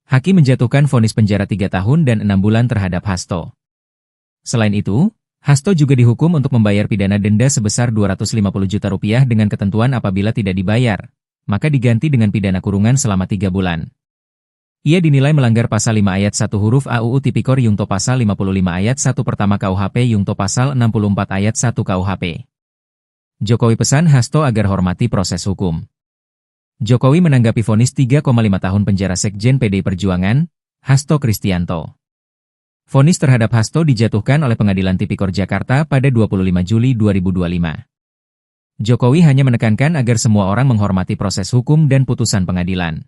Hakim menjatuhkan vonis penjara 3 tahun dan 6 bulan terhadap Hasto. Selain itu, Hasto juga dihukum untuk membayar pidana denda sebesar 250 juta rupiah dengan ketentuan apabila tidak dibayar, maka diganti dengan pidana kurungan selama 3 bulan. Ia dinilai melanggar pasal 5 ayat 1 huruf AUU Tipikor Yungto pasal 55 ayat 1 pertama KUHP Yungto pasal 64 ayat 1 KUHP. Jokowi pesan Hasto agar hormati proses hukum. Jokowi menanggapi vonis 3,5 tahun penjara Sekjen PD Perjuangan, Hasto Kristianto. Vonis terhadap Hasto dijatuhkan oleh Pengadilan Tipikor Jakarta pada 25 Juli 2025. Jokowi hanya menekankan agar semua orang menghormati proses hukum dan putusan pengadilan.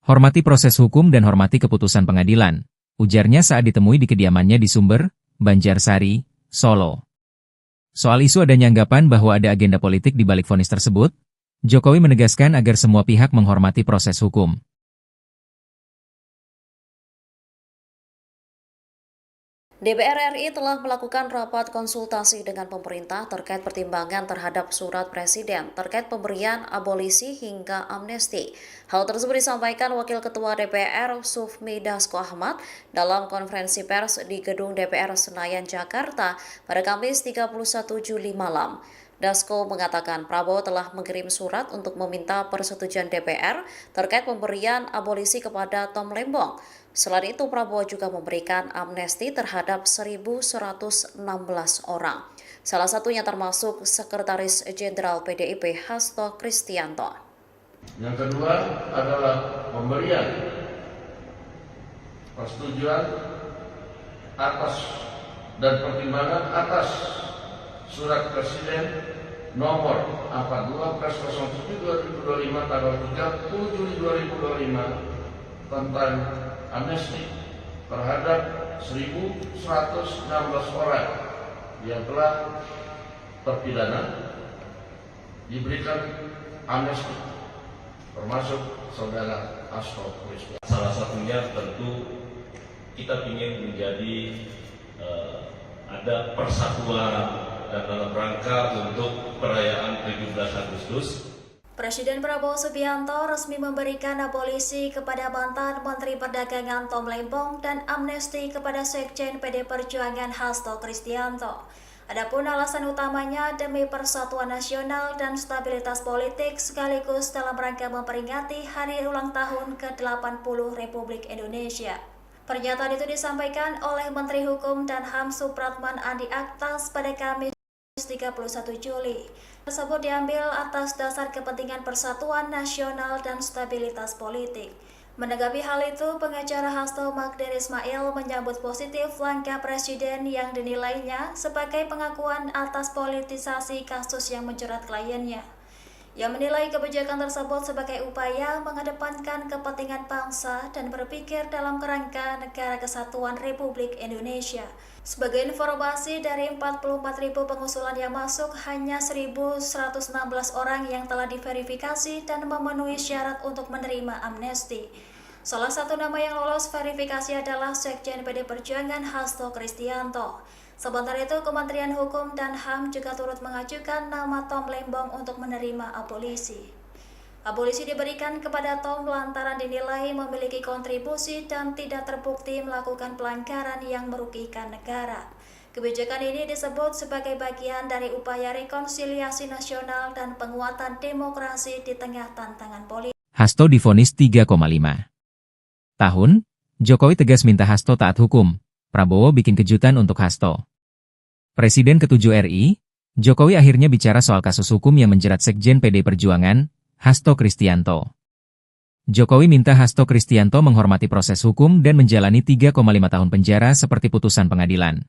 Hormati proses hukum dan hormati keputusan pengadilan, ujarnya saat ditemui di kediamannya di Sumber, Banjarsari, Solo. Soal isu adanya anggapan bahwa ada agenda politik di balik vonis tersebut, Jokowi menegaskan agar semua pihak menghormati proses hukum. DPR RI telah melakukan rapat konsultasi dengan pemerintah terkait pertimbangan terhadap surat Presiden terkait pemberian abolisi hingga amnesti. Hal tersebut disampaikan Wakil Ketua DPR Sufmi Dasko Ahmad dalam konferensi pers di Gedung DPR Senayan, Jakarta pada Kamis 31 Juli malam. Dasko mengatakan Prabowo telah mengirim surat untuk meminta persetujuan DPR terkait pemberian abolisi kepada Tom Lembong. Selain itu, Prabowo juga memberikan amnesti terhadap 1.116 orang. Salah satunya termasuk Sekretaris Jenderal PDIP Hasto Kristianto. Yang kedua adalah pemberian persetujuan atas dan pertimbangan atas Surat Presiden nomor 42/07/2025 tanggal 30 Juli 2025 tentang amnesti terhadap 1.116 orang yang telah terpidana diberikan amnesti, termasuk saudara Hasto Kristianto. Salah satunya tentu kita ingin menjadi ada persatuan dan dalam rangka untuk perayaan 17 Agustus. Presiden Prabowo Subianto resmi memberikan abolisi kepada mantan Menteri Perdagangan Tom Lembong dan amnesti kepada Sekjen PD Perjuangan Hasto Kristianto. Adapun alasan utamanya demi persatuan nasional dan stabilitas politik sekaligus dalam rangka memperingati hari ulang tahun ke-80 Republik Indonesia. Pernyataan itu disampaikan oleh Menteri Hukum dan HAM Supratman Andi Aktas pada Kamis 31 Juli. Tersebut diambil atas dasar kepentingan persatuan nasional dan stabilitas politik. Menanggapi hal itu, pengacara Hasto Magdir Ismail menyambut positif langkah Presiden yang dinilainya sebagai pengakuan atas politisasi kasus yang menjerat kliennya. Ia menilai kebijakan tersebut sebagai upaya mengedepankan kepentingan bangsa dan berpikir dalam kerangka Negara Kesatuan Republik Indonesia. Sebagai informasi, dari 44.000 pengusulan yang masuk, hanya 1.116 orang yang telah diverifikasi dan memenuhi syarat untuk menerima amnesti. Salah satu nama yang lolos verifikasi adalah Sekjen PD Perjuangan Hasto Kristianto. Sementara itu, Kementerian Hukum dan HAM juga turut mengajukan nama Tom Lembong untuk menerima abolisi. Abolisi diberikan kepada Tom lantaran dinilai memiliki kontribusi dan tidak terbukti melakukan pelanggaran yang merugikan negara. Kebijakan ini disebut sebagai bagian dari upaya rekonsiliasi nasional dan penguatan demokrasi di tengah tantangan politik. Hasto divonis 3,5 tahun, Jokowi tegas minta Hasto taat hukum. Prabowo bikin kejutan untuk Hasto. Presiden ke-7 RI, Jokowi akhirnya bicara soal kasus hukum yang menjerat Sekjen PD Perjuangan, Hasto Kristianto. Jokowi minta Hasto Kristianto menghormati proses hukum dan menjalani 3,5 tahun penjara seperti putusan pengadilan.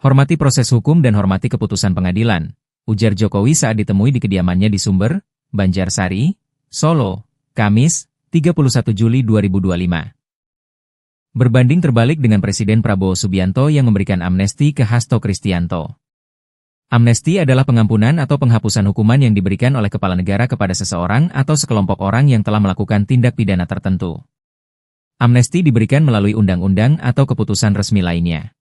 Hormati proses hukum dan hormati keputusan pengadilan, ujar Jokowi saat ditemui di kediamannya di Sumber, Banjarsari, Solo, Kamis, 31 Juli 2025. Berbanding terbalik dengan Presiden Prabowo Subianto yang memberikan amnesti ke Hasto Kristianto. Amnesti adalah pengampunan atau penghapusan hukuman yang diberikan oleh kepala negara kepada seseorang atau sekelompok orang yang telah melakukan tindak pidana tertentu. Amnesti diberikan melalui undang-undang atau keputusan resmi lainnya.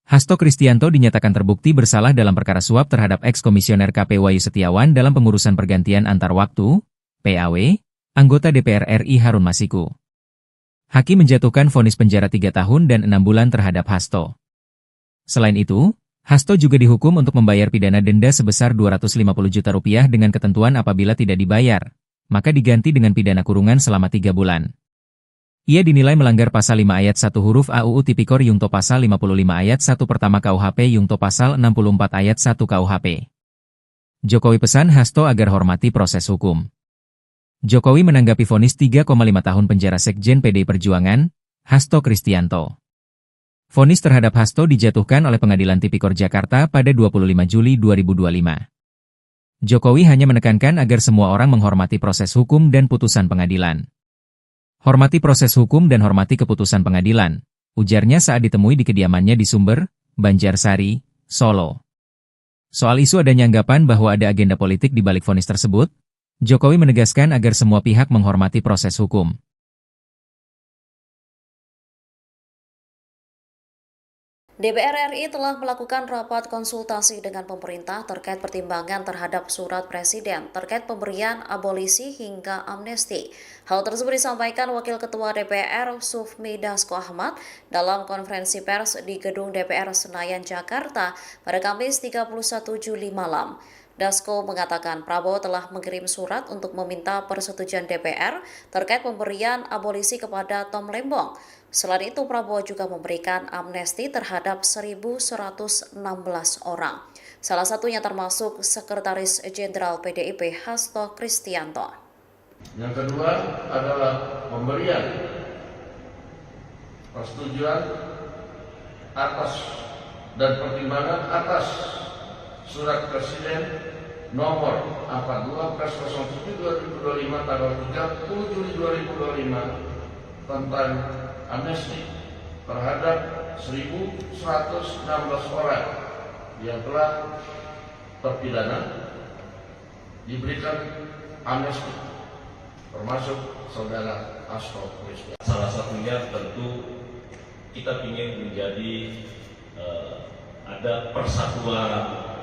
Hasto Kristianto dinyatakan terbukti bersalah dalam perkara suap terhadap eks-komisioner KP Wahyu Setiawan dalam pengurusan pergantian antar waktu, PAW, anggota DPR RI Harun Masiku. Hakim menjatuhkan vonis penjara 3 tahun dan 6 bulan terhadap Hasto. Selain itu, Hasto juga dihukum untuk membayar pidana denda sebesar 250 juta rupiah dengan ketentuan apabila tidak dibayar, maka diganti dengan pidana kurungan selama 3 bulan. Ia dinilai melanggar pasal 5 ayat 1 huruf A UU Tipikor Yungto pasal 55 ayat 1 pertama KUHP Yungto pasal 64 ayat 1 KUHP. Jokowi pesan Hasto agar hormati proses hukum. Jokowi menanggapi vonis 3,5 tahun penjara Sekjen PD Perjuangan, Hasto Kristianto. Vonis terhadap Hasto dijatuhkan oleh Pengadilan Tipikor Jakarta pada 25 Juli 2025. Jokowi hanya menekankan agar semua orang menghormati proses hukum dan putusan pengadilan. Hormati proses hukum dan hormati keputusan pengadilan, ujarnya saat ditemui di kediamannya di Sumber, Banjarsari, Solo. Soal isu adanya anggapan bahwa ada agenda politik di balik vonis tersebut, Jokowi menegaskan agar semua pihak menghormati proses hukum. DPR RI telah melakukan rapat konsultasi dengan pemerintah terkait pertimbangan terhadap surat Presiden terkait pemberian abolisi hingga amnesti. Hal tersebut disampaikan Wakil Ketua DPR Sufmi Dasko Ahmad dalam konferensi pers di Gedung DPR Senayan, Jakarta pada Kamis 31 Juli malam. Dasko mengatakan Prabowo telah mengirim surat untuk meminta persetujuan DPR terkait pemberian abolisi kepada Tom Lembong. Selain itu, Prabowo juga memberikan amnesti terhadap 1.116 orang. Salah satunya termasuk Sekretaris Jenderal PDIP Hasto Kristianto. Yang kedua adalah pemberian persetujuan atas dan pertimbangan atas Surat Presiden nomor 42/07/2025 tanggal 30 Juli 2025 tentang amnesti terhadap 1.116 orang yang telah terpidana diberikan amnesti, termasuk saudara Hasto Kristianto. Salah satunya tentu kita ingin menjadi ada persatuan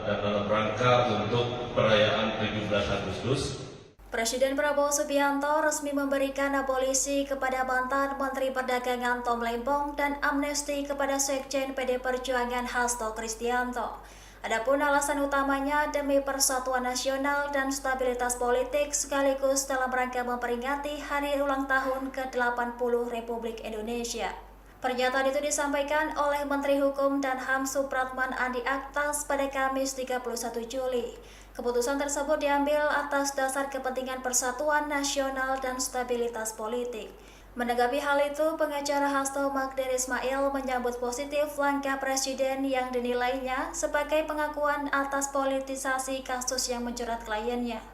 dan dalam rangka untuk perayaan 17 Agustus. Presiden Prabowo Subianto resmi memberikan abolisi kepada mantan Menteri Perdagangan Tom Lembong dan amnesti kepada Sekjen PD Perjuangan Hasto Kristianto. Adapun alasan utamanya demi persatuan nasional dan stabilitas politik sekaligus dalam rangka memperingati hari ulang tahun ke-80 Republik Indonesia. Pernyataan itu disampaikan oleh Menteri Hukum dan HAM Supratman Andi Aktas pada Kamis 31 Juli. Keputusan tersebut diambil atas dasar kepentingan persatuan nasional dan stabilitas politik. Menanggapi hal itu, pengacara Hasto Magdir Ismail menyambut positif langkah Presiden yang dinilainya sebagai pengakuan atas politisasi kasus yang menjerat kliennya.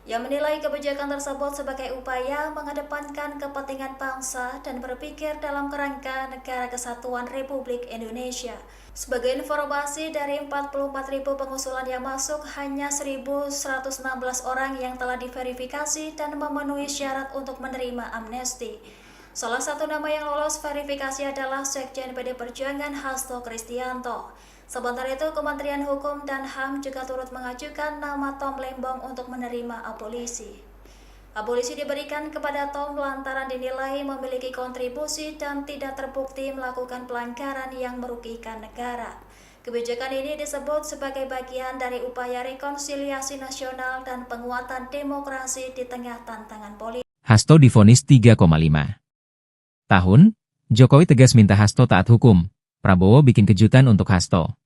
Ia menilai kebijakan tersebut sebagai upaya mengedepankan kepentingan bangsa dan berpikir dalam kerangka Negara Kesatuan Republik Indonesia. Sebagai informasi, dari 44.000 pengusulan yang masuk, hanya 1.116 orang yang telah diverifikasi dan memenuhi syarat untuk menerima amnesti. Salah satu nama yang lolos verifikasi adalah Sekjen PD Perjuangan Hasto Kristianto. Sementara itu, Kementerian Hukum dan HAM juga turut mengajukan nama Tom Lembong untuk menerima abolisi. Abolisi diberikan kepada Tom lantaran dinilai memiliki kontribusi dan tidak terbukti melakukan pelanggaran yang merugikan negara. Kebijakan ini disebut sebagai bagian dari upaya rekonsiliasi nasional dan penguatan demokrasi di tengah tantangan politik. Hasto divonis 3,5 tahun, Jokowi tegas minta Hasto taat hukum. Prabowo bikin kejutan untuk Hasto.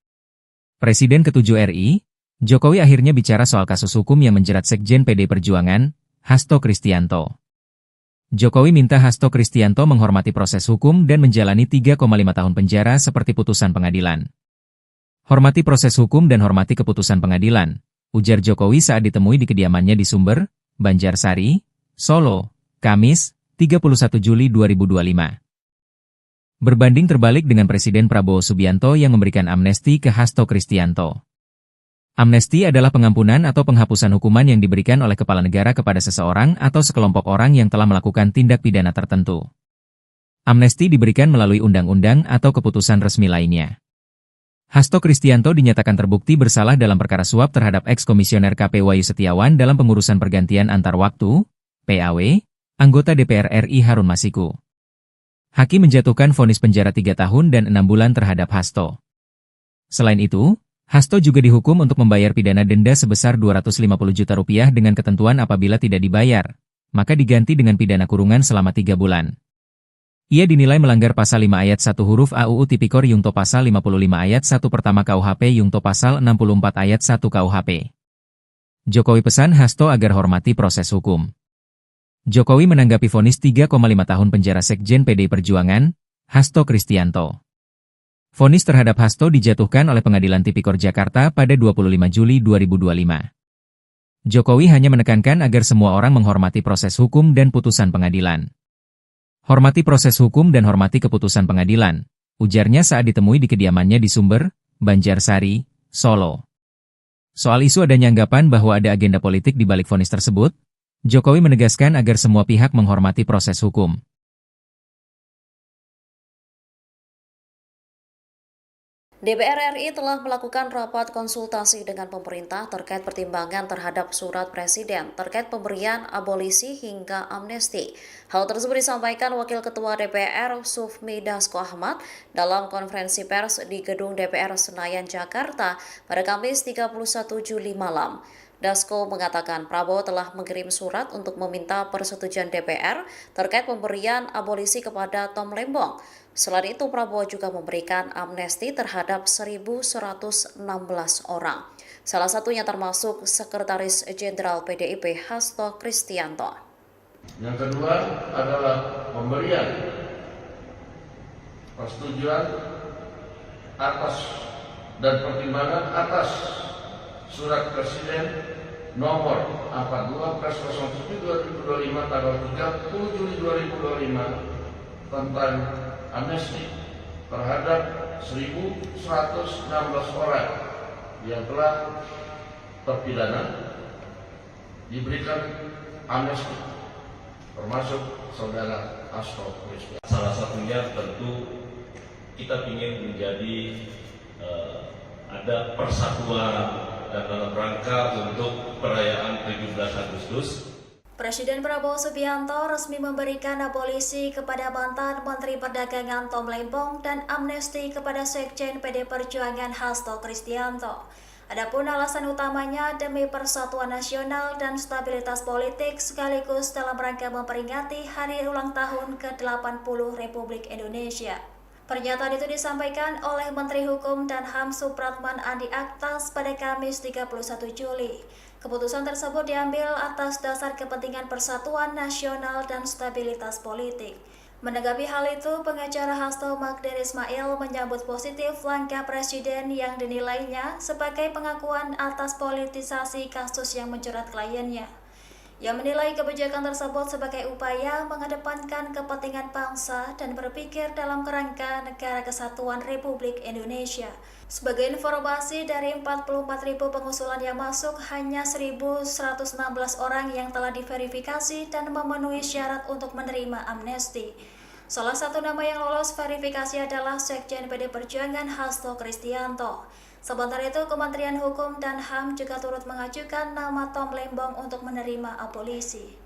Presiden ke-7 RI, Jokowi akhirnya bicara soal kasus hukum yang menjerat Sekjen PD Perjuangan, Hasto Kristianto. Jokowi minta Hasto Kristianto menghormati proses hukum dan menjalani 3,5 tahun penjara seperti putusan pengadilan. Hormati proses hukum dan hormati keputusan pengadilan, ujar Jokowi saat ditemui di kediamannya di Sumber, Banjarsari, Solo, Kamis, 31 Juli 2025. Berbanding terbalik dengan Presiden Prabowo Subianto yang memberikan amnesti ke Hasto Kristianto. Amnesti adalah pengampunan atau penghapusan hukuman yang diberikan oleh kepala negara kepada seseorang atau sekelompok orang yang telah melakukan tindak pidana tertentu. Amnesti diberikan melalui undang-undang atau keputusan resmi lainnya. Hasto Kristianto dinyatakan terbukti bersalah dalam perkara suap terhadap eks-komisioner KP Wahyu Setiawan dalam pengurusan pergantian antar waktu, PAW, anggota DPR RI Harun Masiku. Hakim menjatuhkan vonis penjara 3 tahun dan 6 bulan terhadap Hasto. Selain itu, Hasto juga dihukum untuk membayar pidana denda sebesar Rp250 juta dengan ketentuan apabila tidak dibayar, maka diganti dengan pidana kurungan selama 3 bulan. Ia dinilai melanggar pasal 5 ayat 1 huruf A UU Tipikor Yungto pasal 55 ayat 1 pertama KUHP Yungto pasal 64 ayat 1 KUHP. Jokowi pesan Hasto agar hormati proses hukum. Jokowi menanggapi vonis 3,5 tahun penjara Sekjen PD Perjuangan, Hasto Kristianto. Vonis terhadap Hasto dijatuhkan oleh Pengadilan Tipikor Jakarta pada 25 Juli 2025. Jokowi hanya menekankan agar semua orang menghormati proses hukum dan putusan pengadilan. Hormati proses hukum dan hormati keputusan pengadilan, ujarnya saat ditemui di kediamannya di Sumber, Banjarsari, Solo. Soal isu adanya anggapan bahwa ada agenda politik di balik vonis tersebut, Jokowi menegaskan agar semua pihak menghormati proses hukum. DPR RI telah melakukan rapat konsultasi dengan pemerintah terkait pertimbangan terhadap surat Presiden terkait pemberian abolisi hingga amnesti. Hal tersebut disampaikan Wakil Ketua DPR Sufmi Dasko Ahmad dalam konferensi pers di Gedung DPR Senayan, Jakarta pada Kamis 31 Juli malam. Dasko mengatakan Prabowo telah mengirim surat untuk meminta persetujuan DPR terkait pemberian abolisi kepada Tom Lembong. Selain itu, Prabowo juga memberikan amnesti terhadap 1.116 orang. Salah satunya termasuk Sekretaris Jenderal PDIP Hasto Kristianto. Yang kedua adalah pemberian persetujuan atas dan pertimbangan atas Surat Presiden nomor 42/07/2025 tanggal 30 Juli 2025 tentang amnesti terhadap 1.116 orang yang telah terpidana diberikan amnesti, termasuk saudara Hasto Kristianto. Salah satunya tentu kita ingin menjadi ada persatuan dan dalam rangka untuk perayaan 17 Agustus. Presiden Prabowo Subianto resmi memberikan abolisi kepada mantan Menteri Perdagangan Tom Lembong dan amnesti kepada Sekjen PD Perjuangan Hasto Kristianto. Adapun alasan utamanya demi persatuan nasional dan stabilitas politik sekaligus dalam rangka memperingati hari ulang tahun ke-80 Republik Indonesia. Pernyataan itu disampaikan oleh Menteri Hukum dan HAM Supratman Andi Aktas pada Kamis 31 Juli. Keputusan tersebut diambil atas dasar kepentingan persatuan nasional dan stabilitas politik. Menanggapi hal itu, pengacara Hasto Magdir Ismail menyambut positif langkah Presiden yang dinilainya sebagai pengakuan atas politisasi kasus yang menjerat kliennya. Ia menilai kebijakan tersebut sebagai upaya mengedepankan kepentingan bangsa dan berpikir dalam kerangka Negara Kesatuan Republik Indonesia. Sebagai informasi, dari 44.000 pengusulan yang masuk, hanya 1.116 orang yang telah diverifikasi dan memenuhi syarat untuk menerima amnesti. Salah satu nama yang lolos verifikasi adalah Sekjen PD Perjuangan Hasto Kristianto. Sementara itu, Kementerian Hukum dan HAM juga turut mengajukan nama Tom Lembong untuk menerima abolisi.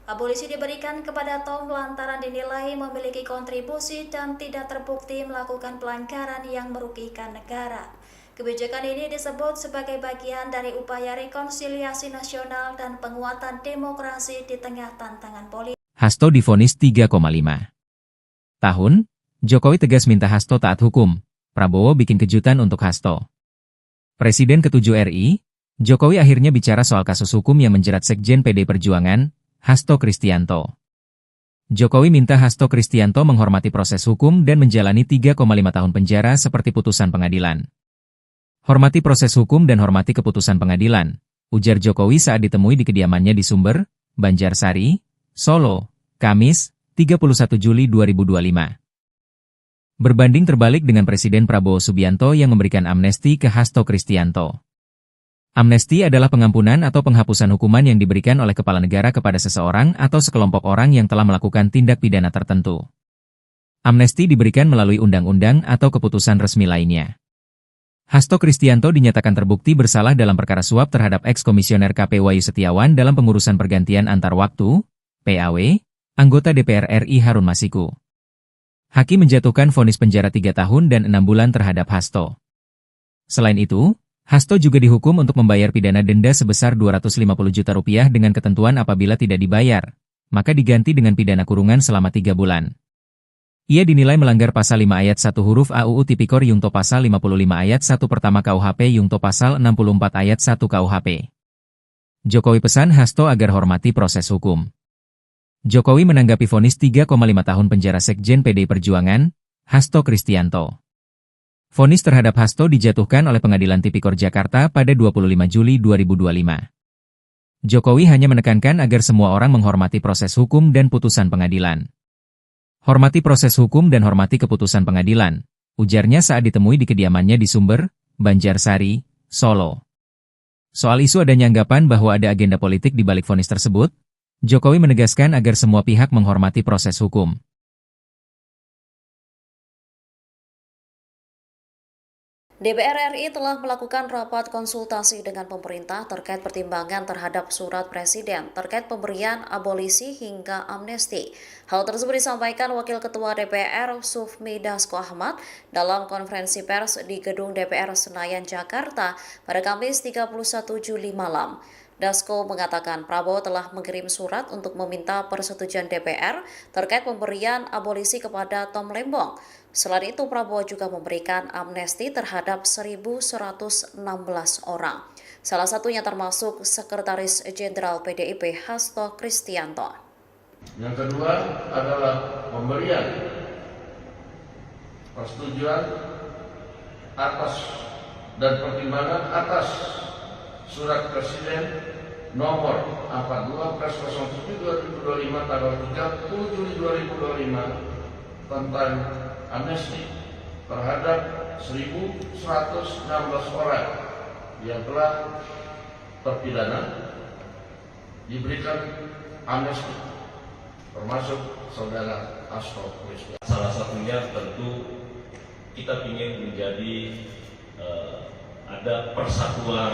Abolisi diberikan kepada Tom lantaran dinilai memiliki kontribusi dan tidak terbukti melakukan pelanggaran yang merugikan negara. Kebijakan ini disebut sebagai bagian dari upaya rekonsiliasi nasional dan penguatan demokrasi di tengah tantangan politik. Hasto divonis 3,5 tahun, Jokowi tegas minta Hasto taat hukum. Prabowo bikin kejutan untuk Hasto. Presiden ke-7 RI, Jokowi akhirnya bicara soal kasus hukum yang menjerat Sekjen PD Perjuangan, Hasto Kristianto. Jokowi minta Hasto Kristianto menghormati proses hukum dan menjalani 3,5 tahun penjara seperti putusan pengadilan. Hormati proses hukum dan hormati keputusan pengadilan, ujar Jokowi saat ditemui di kediamannya di Sumber, Banjarsari, Solo, Kamis, 31 Juli 2025. Berbanding terbalik dengan Presiden Prabowo Subianto yang memberikan amnesti ke Hasto Kristianto. Amnesti adalah pengampunan atau penghapusan hukuman yang diberikan oleh kepala negara kepada seseorang atau sekelompok orang yang telah melakukan tindak pidana tertentu. Amnesti diberikan melalui undang-undang atau keputusan resmi lainnya. Hasto Kristianto dinyatakan terbukti bersalah dalam perkara suap terhadap eks-komisioner KP Wahyu Setiawan dalam pengurusan pergantian antar waktu, PAW, anggota DPR RI Harun Masiku. Hakim menjatuhkan vonis penjara 3 tahun dan 6 bulan terhadap Hasto. Selain itu, Hasto juga dihukum untuk membayar pidana denda sebesar Rp250 juta dengan ketentuan apabila tidak dibayar, maka diganti dengan pidana kurungan selama 3 bulan. Ia dinilai melanggar pasal 5 ayat 1 huruf A UU Tipikor Yungto pasal 55 ayat 1 pertama KUHP Yungto pasal 64 ayat 1 KUHP. Jokowi pesan Hasto agar hormati proses hukum. Jokowi menanggapi vonis 3,5 tahun penjara Sekjen PD Perjuangan, Hasto Kristianto. Vonis terhadap Hasto dijatuhkan oleh Pengadilan Tipikor Jakarta pada 25 Juli 2025. Jokowi hanya menekankan agar semua orang menghormati proses hukum dan putusan pengadilan. Hormati proses hukum dan hormati keputusan pengadilan, ujarnya saat ditemui di kediamannya di Sumber, Banjarsari, Solo. Soal isu adanya anggapan bahwa ada agenda politik di balik vonis tersebut, Jokowi menegaskan agar semua pihak menghormati proses hukum. DPR RI telah melakukan rapat konsultasi dengan pemerintah terkait pertimbangan terhadap surat Presiden terkait pemberian abolisi hingga amnesti. Hal tersebut disampaikan Wakil Ketua DPR Sufmi Dasko Ahmad dalam konferensi pers di Gedung DPR Senayan, Jakarta pada Kamis 31 Juli malam. Dasko mengatakan Prabowo telah mengirim surat untuk meminta persetujuan DPR terkait pemberian abolisi kepada Tom Lembong. Selain itu, Prabowo juga memberikan amnesti terhadap 1.116 orang. Salah satunya termasuk Sekretaris Jenderal PDIP Hasto Kristianto. Yang kedua adalah pemberian persetujuan atas dan pertimbangan atas Surat Presiden nomor 42/07/2025 tanggal 30 Juli 2025 tentang amnesti terhadap 1.116 orang yang telah terpidana diberikan amnesti, termasuk saudara Hasto Kristianto. Salah satunya tentu kita ingin menjadi ada persatuan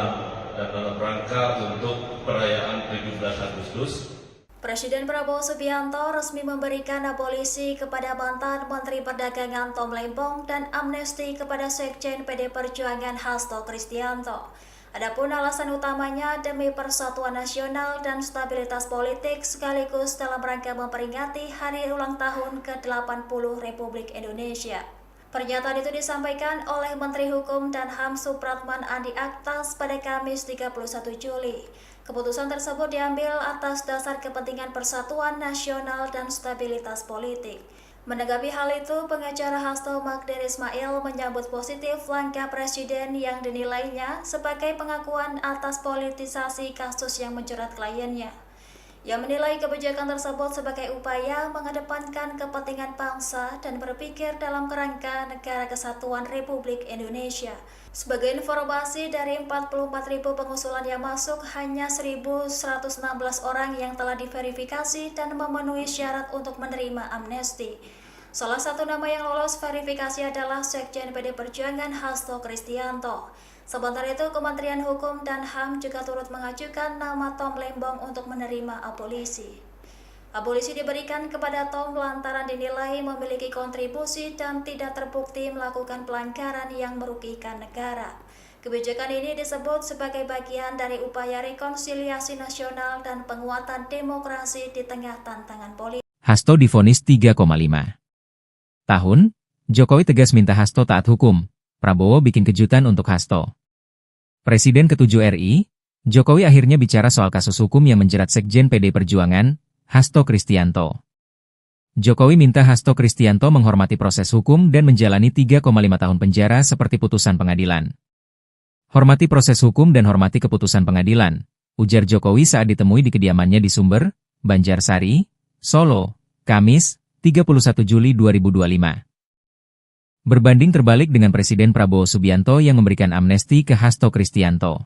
dan dalam rangka untuk perayaan 17 Agustus. Presiden Prabowo Subianto resmi memberikan abolisi kepada mantan Menteri Perdagangan Tom Lembong dan amnesti kepada Sekjen PD Perjuangan Hasto Kristianto. Adapun alasan utamanya demi persatuan nasional dan stabilitas politik sekaligus dalam rangka memperingati hari ulang tahun ke-80 Republik Indonesia. Pernyataan itu disampaikan oleh Menteri Hukum dan HAM Supratman Andi Aktas pada Kamis 31 Juli. Keputusan tersebut diambil atas dasar kepentingan persatuan nasional dan stabilitas politik. Menanggapi hal itu, pengacara Hasto Magdir Ismail menyambut positif langkah Presiden yang dinilainya sebagai pengakuan atas politisasi kasus yang menjerat kliennya. Ia menilai kebijakan tersebut sebagai upaya mengedepankan kepentingan bangsa dan berpikir dalam kerangka Negara Kesatuan Republik Indonesia. Sebagai informasi, dari 44.000 pengusulan yang masuk, hanya 1.116 orang yang telah diverifikasi dan memenuhi syarat untuk menerima amnesti. Salah satu nama yang lolos verifikasi adalah Sekjen PD Perjuangan Hasto Kristianto. Sementara itu, Kementerian Hukum dan HAM juga turut mengajukan nama Tom Lembong untuk menerima abolisi. Abolisi diberikan kepada Tom lantaran dinilai memiliki kontribusi dan tidak terbukti melakukan pelanggaran yang merugikan negara. Kebijakan ini disebut sebagai bagian dari upaya rekonsiliasi nasional dan penguatan demokrasi di tengah tantangan politik. Hasto divonis 3,5 tahun, Jokowi tegas minta Hasto taat hukum. Prabowo bikin kejutan untuk Hasto. Presiden ke-7 RI, Jokowi akhirnya bicara soal kasus hukum yang menjerat Sekjen PD Perjuangan, Hasto Kristianto. Jokowi minta Hasto Kristianto menghormati proses hukum dan menjalani 3,5 tahun penjara seperti putusan pengadilan. Hormati proses hukum dan hormati keputusan pengadilan, ujar Jokowi saat ditemui di kediamannya di Sumber, Banjarsari, Solo, Kamis, 31 Juli 2025. Berbanding terbalik dengan Presiden Prabowo Subianto yang memberikan amnesti ke Hasto Kristianto.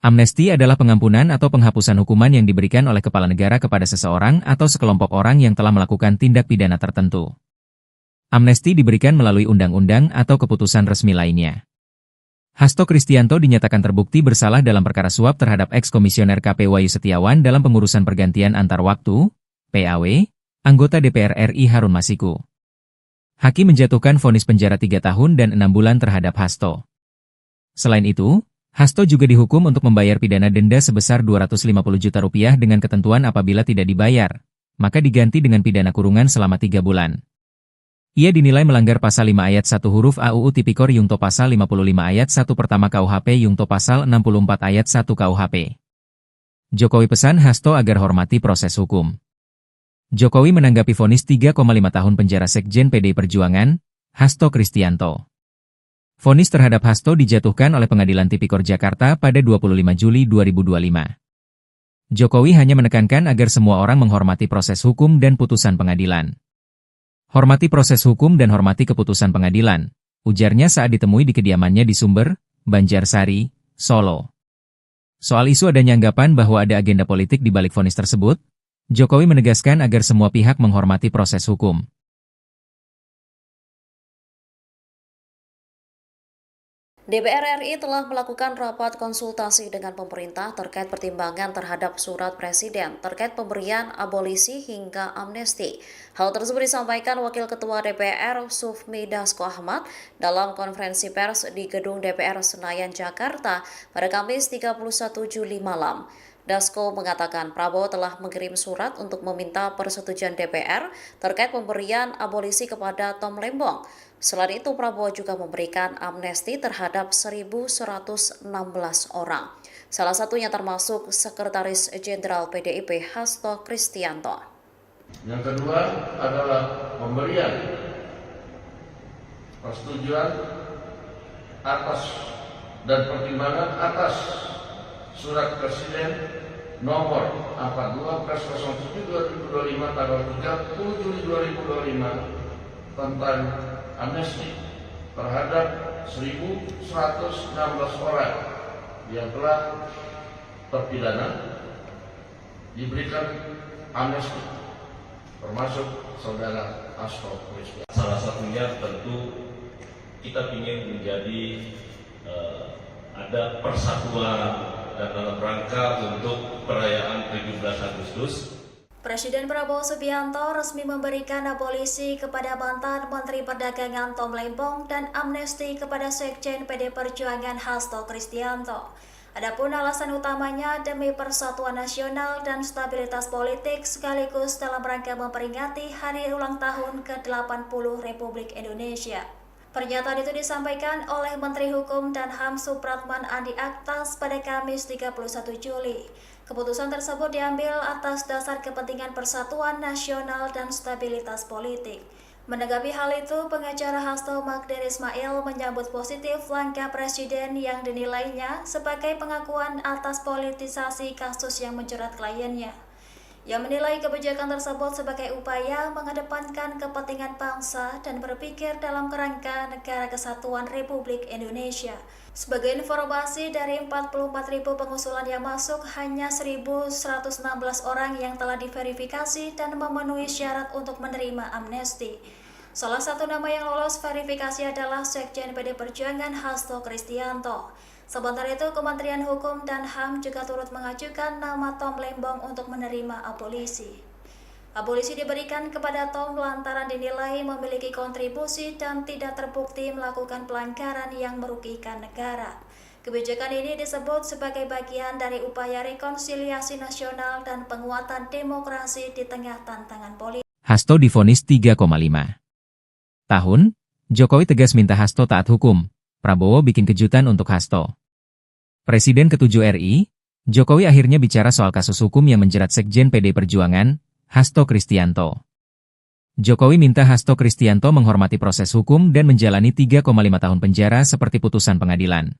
Amnesti adalah pengampunan atau penghapusan hukuman yang diberikan oleh kepala negara kepada seseorang atau sekelompok orang yang telah melakukan tindak pidana tertentu. Amnesti diberikan melalui undang-undang atau keputusan resmi lainnya. Hasto Kristianto dinyatakan terbukti bersalah dalam perkara suap terhadap eks-komisioner KP Wahyu Setiawan dalam pengurusan pergantian antar waktu, PAW, anggota DPR RI Harun Masiku. Hakim menjatuhkan vonis penjara 3 tahun dan 6 bulan terhadap Hasto. Selain itu, Hasto juga dihukum untuk membayar pidana denda sebesar Rp250 juta dengan ketentuan apabila tidak dibayar, maka diganti dengan pidana kurungan selama 3 bulan. Ia dinilai melanggar pasal 5 ayat 1 huruf AUU Tipikor Yungto pasal 55 ayat 1 pertama KUHP Yungto pasal 64 ayat 1 KUHP. Jokowi pesan Hasto agar hormati proses hukum. Jokowi menanggapi vonis 3,5 tahun penjara Sekjen PD Perjuangan, Hasto Kristianto. Vonis terhadap Hasto dijatuhkan oleh Pengadilan Tipikor Jakarta pada 25 Juli 2025. Jokowi hanya menekankan agar semua orang menghormati proses hukum dan putusan pengadilan. Hormati proses hukum dan hormati keputusan pengadilan, ujarnya saat ditemui di kediamannya di Sumber, Banjarsari, Solo. Soal isu adanya anggapan bahwa ada agenda politik di balik vonis tersebut, Jokowi menegaskan agar semua pihak menghormati proses hukum. DPR RI telah melakukan rapat konsultasi dengan pemerintah terkait pertimbangan terhadap surat Presiden terkait pemberian abolisi hingga amnesti. Hal tersebut disampaikan Wakil Ketua DPR Sufmi Dasko Ahmad dalam konferensi pers di Gedung DPR Senayan, Jakarta pada Kamis 31 Juli malam. Dasko mengatakan Prabowo telah mengirim surat untuk meminta persetujuan DPR terkait pemberian abolisi kepada Tom Lembong. Selain itu, Prabowo juga memberikan amnesti terhadap 1.116 orang. Salah satunya termasuk Sekretaris Jenderal PDIP Hasto Kristianto. Yang kedua adalah pemberian persetujuan atas dan pertimbangan atas Surat Presiden nomor 42/07/2025 tanggal 30 Juli 2025 tentang amnesti terhadap 1.116 orang yang telah terpidana diberikan amnesti, termasuk saudara Hasto Kristianto. Salah satunya tentu kita ingin menjadi ada persatuan dan dalam rangka untuk perayaan 17 Agustus. Presiden Prabowo Subianto resmi memberikan abolisi kepada mantan Menteri Perdagangan Tom Lembong dan amnesti kepada Sekjen PD Perjuangan Hasto Kristianto. Adapun alasan utamanya demi persatuan nasional dan stabilitas politik sekaligus dalam rangka memperingati hari ulang tahun ke-80 Republik Indonesia. Pernyataan itu disampaikan oleh Menteri Hukum dan HAM Supratman Andi Aktas pada Kamis 31 Juli. Keputusan tersebut diambil atas dasar kepentingan persatuan nasional dan stabilitas politik. Menanggapi hal itu, pengacara Hasto Magdir Ismail menyambut positif langkah Presiden yang dinilainya sebagai pengakuan atas politisasi kasus yang menjerat kliennya. Ia menilai kebijakan tersebut sebagai upaya mengedepankan kepentingan bangsa dan berpikir dalam kerangka Negara Kesatuan Republik Indonesia. Sebagai informasi, dari 44.000 pengusulan yang masuk, hanya 1.116 orang yang telah diverifikasi dan memenuhi syarat untuk menerima amnesti. Salah satu nama yang lolos verifikasi adalah Sekjen PD Perjuangan Hasto Kristianto. Sementara itu, Kementerian Hukum dan HAM juga turut mengajukan nama Tom Lembong untuk menerima abolisi. Abolisi diberikan kepada Tom lantaran dinilai memiliki kontribusi dan tidak terbukti melakukan pelanggaran yang merugikan negara. Kebijakan ini disebut sebagai bagian dari upaya rekonsiliasi nasional dan penguatan demokrasi di tengah tantangan politik. Hasto divonis 3,5 tahun, Jokowi tegas minta Hasto taat hukum. Prabowo bikin kejutan untuk Hasto. Presiden ke-7 RI, Jokowi akhirnya bicara soal kasus hukum yang menjerat Sekjen PD Perjuangan, Hasto Kristianto. Jokowi minta Hasto Kristianto menghormati proses hukum dan menjalani 3,5 tahun penjara seperti putusan pengadilan.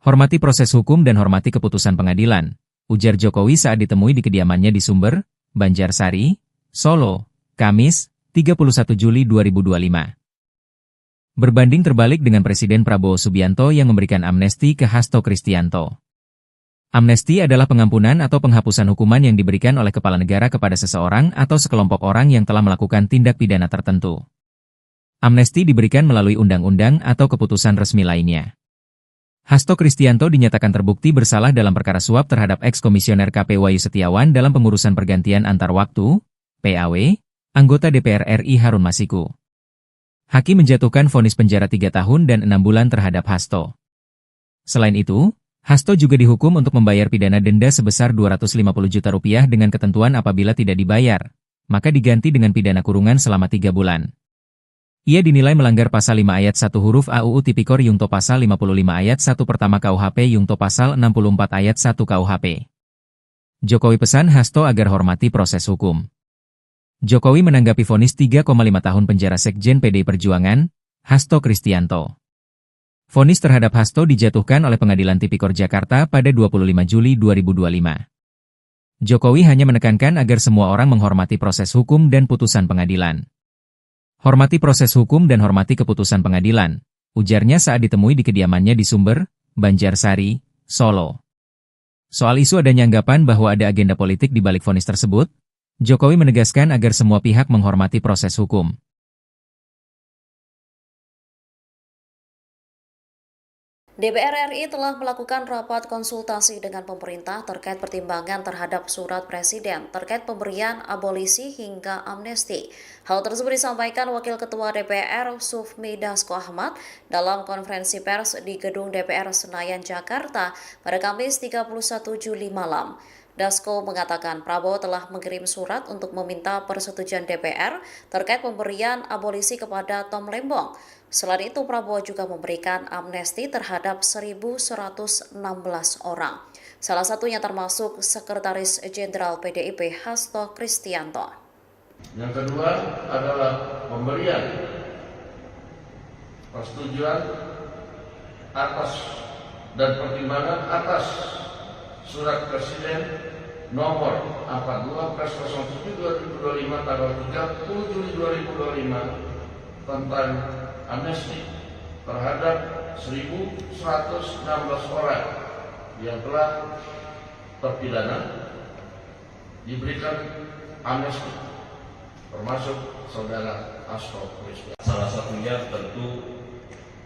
Hormati proses hukum dan hormati keputusan pengadilan, ujar Jokowi saat ditemui di kediamannya di Sumber, Banjarsari, Solo, Kamis, 31 Juli 2025. Berbanding terbalik dengan Presiden Prabowo Subianto yang memberikan amnesti ke Hasto Kristianto. Amnesti adalah pengampunan atau penghapusan hukuman yang diberikan oleh kepala negara kepada seseorang atau sekelompok orang yang telah melakukan tindak pidana tertentu. Amnesti diberikan melalui undang-undang atau keputusan resmi lainnya. Hasto Kristianto dinyatakan terbukti bersalah dalam perkara suap terhadap eks-komisioner KP Wahyu Setiawan dalam pengurusan pergantian antar waktu, PAW, anggota DPR RI Harun Masiku. Hakim menjatuhkan vonis penjara 3 tahun dan 6 bulan terhadap Hasto. Selain itu, Hasto juga dihukum untuk membayar pidana denda sebesar Rp250 juta dengan ketentuan apabila tidak dibayar, maka diganti dengan pidana kurungan selama 3 bulan. Ia dinilai melanggar pasal 5 ayat 1 huruf AUU Tipikor Yungto pasal 55 ayat 1 pertama KUHP Yungto pasal 64 ayat 1 KUHP. Jokowi pesan Hasto agar hormati proses hukum. Jokowi menanggapi vonis 3,5 tahun penjara Sekjen PD Perjuangan, Hasto Kristianto. Vonis terhadap Hasto dijatuhkan oleh Pengadilan Tipikor Jakarta pada 25 Juli 2025. Jokowi hanya menekankan agar semua orang menghormati proses hukum dan putusan pengadilan. Hormati proses hukum dan hormati keputusan pengadilan, ujarnya saat ditemui di kediamannya di Sumber, Banjarsari, Solo. Soal isu adanya anggapan bahwa ada agenda politik di balik vonis tersebut, Jokowi menegaskan agar semua pihak menghormati proses hukum. DPR RI telah melakukan rapat konsultasi dengan pemerintah terkait pertimbangan terhadap surat Presiden terkait pemberian abolisi hingga amnesti. Hal tersebut disampaikan Wakil Ketua DPR Sufmi Dasko Ahmad dalam konferensi pers di Gedung DPR Senayan, Jakarta pada Kamis 31 Juli malam. Dasko mengatakan Prabowo telah mengirim surat untuk meminta persetujuan DPR terkait pemberian abolisi kepada Tom Lembong. Selain itu, Prabowo juga memberikan amnesti terhadap 1.116 orang. Salah satunya termasuk Sekretaris Jenderal PDIP Hasto Kristianto. Yang kedua adalah pemberian persetujuan atas dan pertimbangan atas Surat Presiden nomor 42/07/2025 tanggal 30 Juli 2025 tentang amnesti terhadap 1.116 orang yang telah terpidana diberikan amnesti, termasuk saudara Hasto Kristianto. Salah satunya tentu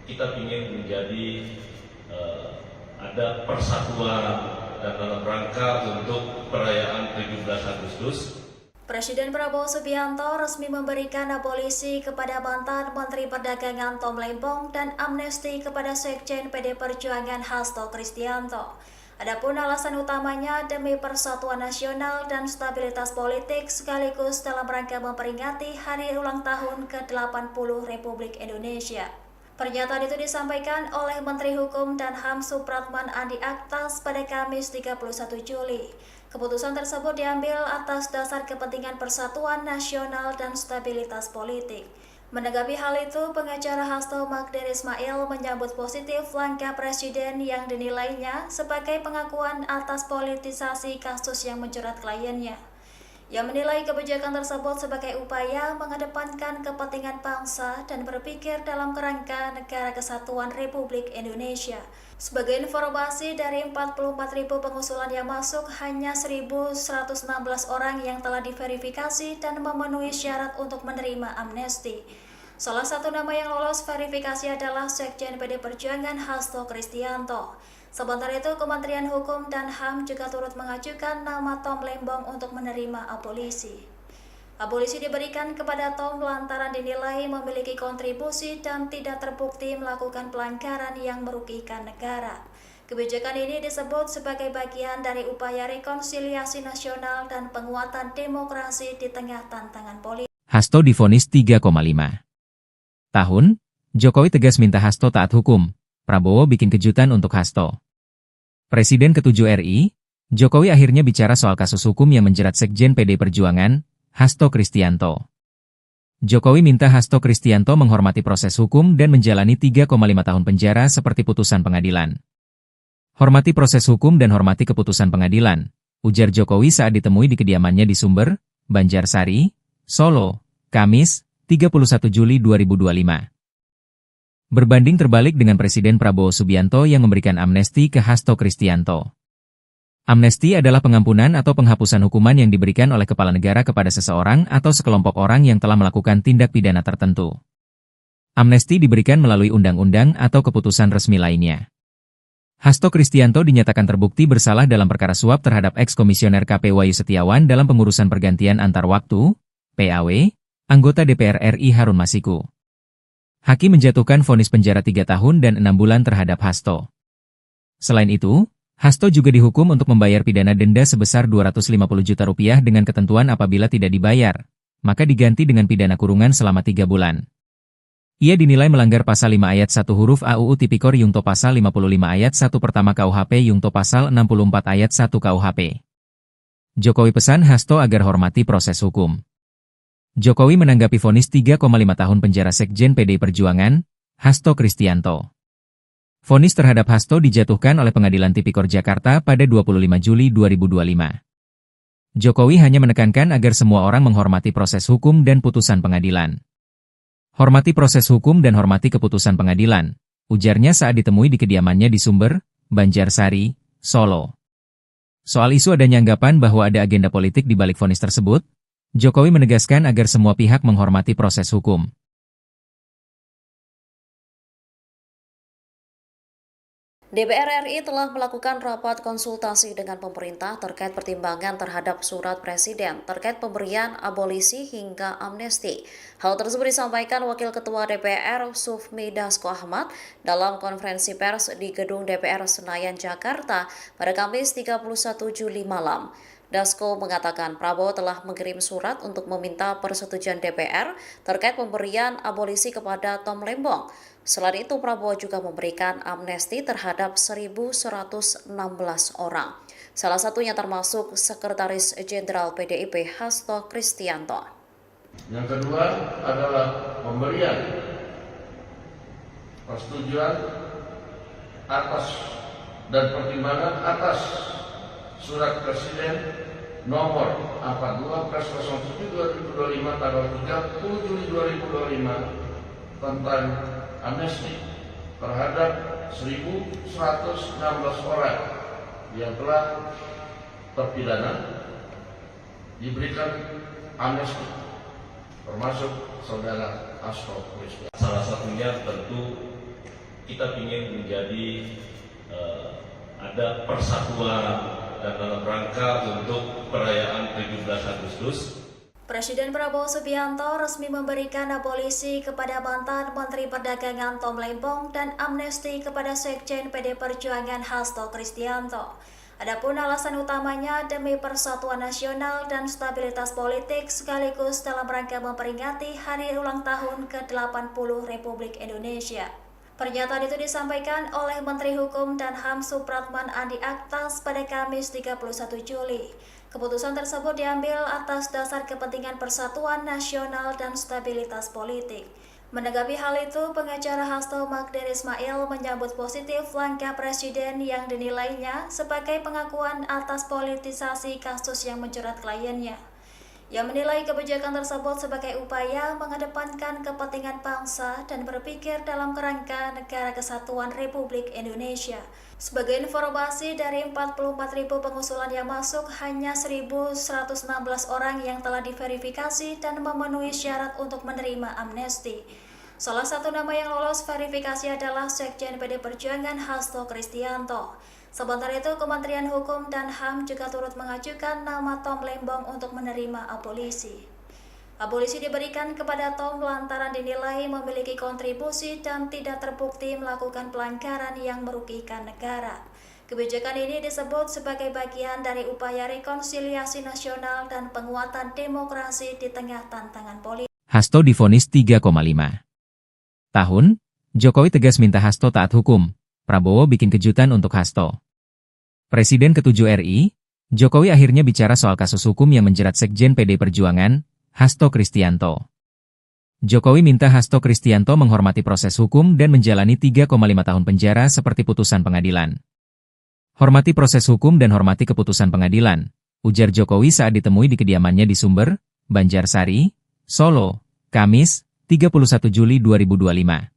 kita ingin menjadi ada persatuan dan dalam rangka untuk perayaan 17 Agustus. Presiden Prabowo Subianto resmi memberikan abolisi kepada mantan Menteri Perdagangan Tom Lembong dan amnesti kepada Sekjen PD Perjuangan Hasto Kristianto. Adapun alasan utamanya demi persatuan nasional dan stabilitas politik sekaligus dalam rangka memperingati hari ulang tahun ke-80 Republik Indonesia. Pernyataan itu disampaikan oleh Menteri Hukum dan HAM Supratman Andi Aktas pada Kamis 31 Juli. Keputusan tersebut diambil atas dasar kepentingan persatuan nasional dan stabilitas politik. Menanggapi hal itu, pengacara Hasto Magdir Ismail menyambut positif langkah Presiden yang dinilainya sebagai pengakuan atas politisasi kasus yang menjerat kliennya. Ia menilai kebijakan tersebut sebagai upaya mengedepankan kepentingan bangsa dan berpikir dalam kerangka Negara Kesatuan Republik Indonesia. Sebagai informasi, dari 44.000 pengusulan yang masuk, hanya 1.116 orang yang telah diverifikasi dan memenuhi syarat untuk menerima amnesti. Salah satu nama yang lolos verifikasi adalah Sekjen PD Perjuangan Hasto Kristianto. Sementara itu, Kementerian Hukum dan HAM juga turut mengajukan nama Tom Lembong untuk menerima abolisi. Abolisi diberikan kepada Tom lantaran dinilai memiliki kontribusi dan tidak terbukti melakukan pelanggaran yang merugikan negara. Kebijakan ini disebut sebagai bagian dari upaya rekonsiliasi nasional dan penguatan demokrasi di tengah tantangan politik. Hasto divonis 3,5 tahun, Jokowi tegas minta Hasto taat hukum. Prabowo bikin kejutan untuk Hasto. Presiden ke-7 RI, Jokowi akhirnya bicara soal kasus hukum yang menjerat Sekjen PD Perjuangan, Hasto Kristianto. Jokowi minta Hasto Kristianto menghormati proses hukum dan menjalani 3,5 tahun penjara seperti putusan pengadilan. Hormati proses hukum dan hormati keputusan pengadilan, ujar Jokowi saat ditemui di kediamannya di Sumber, Banjarsari, Solo, Kamis, 31 Juli 2025. Berbanding terbalik dengan Presiden Prabowo Subianto yang memberikan amnesti ke Hasto Kristianto. Amnesti adalah pengampunan atau penghapusan hukuman yang diberikan oleh kepala negara kepada seseorang atau sekelompok orang yang telah melakukan tindak pidana tertentu. Amnesti diberikan melalui undang-undang atau keputusan resmi lainnya. Hasto Kristianto dinyatakan terbukti bersalah dalam perkara suap terhadap eks-komisioner KP Wahyu Setiawan dalam pengurusan pergantian antar waktu, PAW, anggota DPR RI Harun Masiku. Hakim menjatuhkan vonis penjara 3 tahun dan 6 bulan terhadap Hasto. Selain itu, Hasto juga dihukum untuk membayar pidana denda sebesar Rp250 juta dengan ketentuan apabila tidak dibayar, maka diganti dengan pidana kurungan selama 3 bulan. Ia dinilai melanggar pasal 5 ayat 1 huruf AUU Tipikor Yungto pasal 55 ayat 1 pertama KUHP Yungto pasal 64 ayat 1 KUHP. Jokowi pesan Hasto agar hormati proses hukum. Jokowi menanggapi vonis 3,5 tahun penjara Sekjen PD Perjuangan, Hasto Kristianto. Vonis terhadap Hasto dijatuhkan oleh Pengadilan Tipikor Jakarta pada 25 Juli 2025. Jokowi hanya menekankan agar semua orang menghormati proses hukum dan putusan pengadilan. Hormati proses hukum dan hormati keputusan pengadilan, ujarnya saat ditemui di kediamannya di Sumber, Banjarsari, Solo. Soal isu adanya anggapan bahwa ada agenda politik di balik vonis tersebut, Jokowi menegaskan agar semua pihak menghormati proses hukum. DPR RI telah melakukan rapat konsultasi dengan pemerintah terkait pertimbangan terhadap surat Presiden terkait pemberian abolisi hingga amnesti. Hal tersebut disampaikan Wakil Ketua DPR Sufmi Dasko Ahmad dalam konferensi pers di Gedung DPR Senayan, Jakarta pada Kamis 31 Juli malam. Dasko mengatakan Prabowo telah mengirim surat untuk meminta persetujuan DPR terkait pemberian abolisi kepada Tom Lembong. Selain itu, Prabowo juga memberikan amnesti terhadap 1.116 orang. Salah satunya termasuk Sekretaris Jenderal PDIP Hasto Kristianto. Yang kedua adalah pemberian persetujuan atas dan pertimbangan atas Surat Presiden nomor 42/07/2025 tanggal 30 Juli 2025 tentang amnesti terhadap 1.116 orang yang telah terpidana diberikan amnesti, termasuk saudara Hasto Kristianto. Salah satunya tentu kita ingin menjadi ada persatuan dan dalam rangka untuk perayaan 17 Agustus. Presiden Prabowo Subianto resmi memberikan abolisi kepada mantan Menteri Perdagangan Tom Lembong dan amnesti kepada Sekjen PD Perjuangan Hasto Kristianto. Adapun alasan utamanya demi persatuan nasional dan stabilitas politik sekaligus dalam rangka memperingati hari ulang tahun ke-80 Republik Indonesia. Pernyataan itu disampaikan oleh Menteri Hukum dan HAM Supratman Andi Aktas pada Kamis 31 Juli. Keputusan tersebut diambil atas dasar kepentingan persatuan nasional dan stabilitas politik. Menanggapi hal itu, pengacara Hasto Magdir Ismail menyambut positif langkah Presiden yang dinilainya sebagai pengakuan atas politisasi kasus yang menjerat kliennya. Ia menilai kebijakan tersebut sebagai upaya mengedepankan kepentingan bangsa dan berpikir dalam kerangka Negara Kesatuan Republik Indonesia. Sebagai informasi, dari 44.000 pengusulan yang masuk, hanya 1.116 orang yang telah diverifikasi dan memenuhi syarat untuk menerima amnesti. Salah satu nama yang lolos verifikasi adalah Sekjen PD Perjuangan Hasto Kristianto. Sementara itu, Kementerian Hukum dan HAM juga turut mengajukan nama Tom Lembong untuk menerima abolisi. Abolisi diberikan kepada Tom lantaran dinilai memiliki kontribusi dan tidak terbukti melakukan pelanggaran yang merugikan negara. Kebijakan ini disebut sebagai bagian dari upaya rekonsiliasi nasional dan penguatan demokrasi di tengah tantangan politik. Hasto divonis 3,5 tahun, Jokowi tegas minta Hasto taat hukum. Prabowo bikin kejutan untuk Hasto. Presiden ke-7 RI, Jokowi akhirnya bicara soal kasus hukum yang menjerat Sekjen PD Perjuangan, Hasto Kristianto. Jokowi minta Hasto Kristianto menghormati proses hukum dan menjalani 3,5 tahun penjara seperti putusan pengadilan. Hormati proses hukum dan hormati keputusan pengadilan, ujar Jokowi saat ditemui di kediamannya di Sumber, Banjarsari, Solo, Kamis, 31 Juli 2025.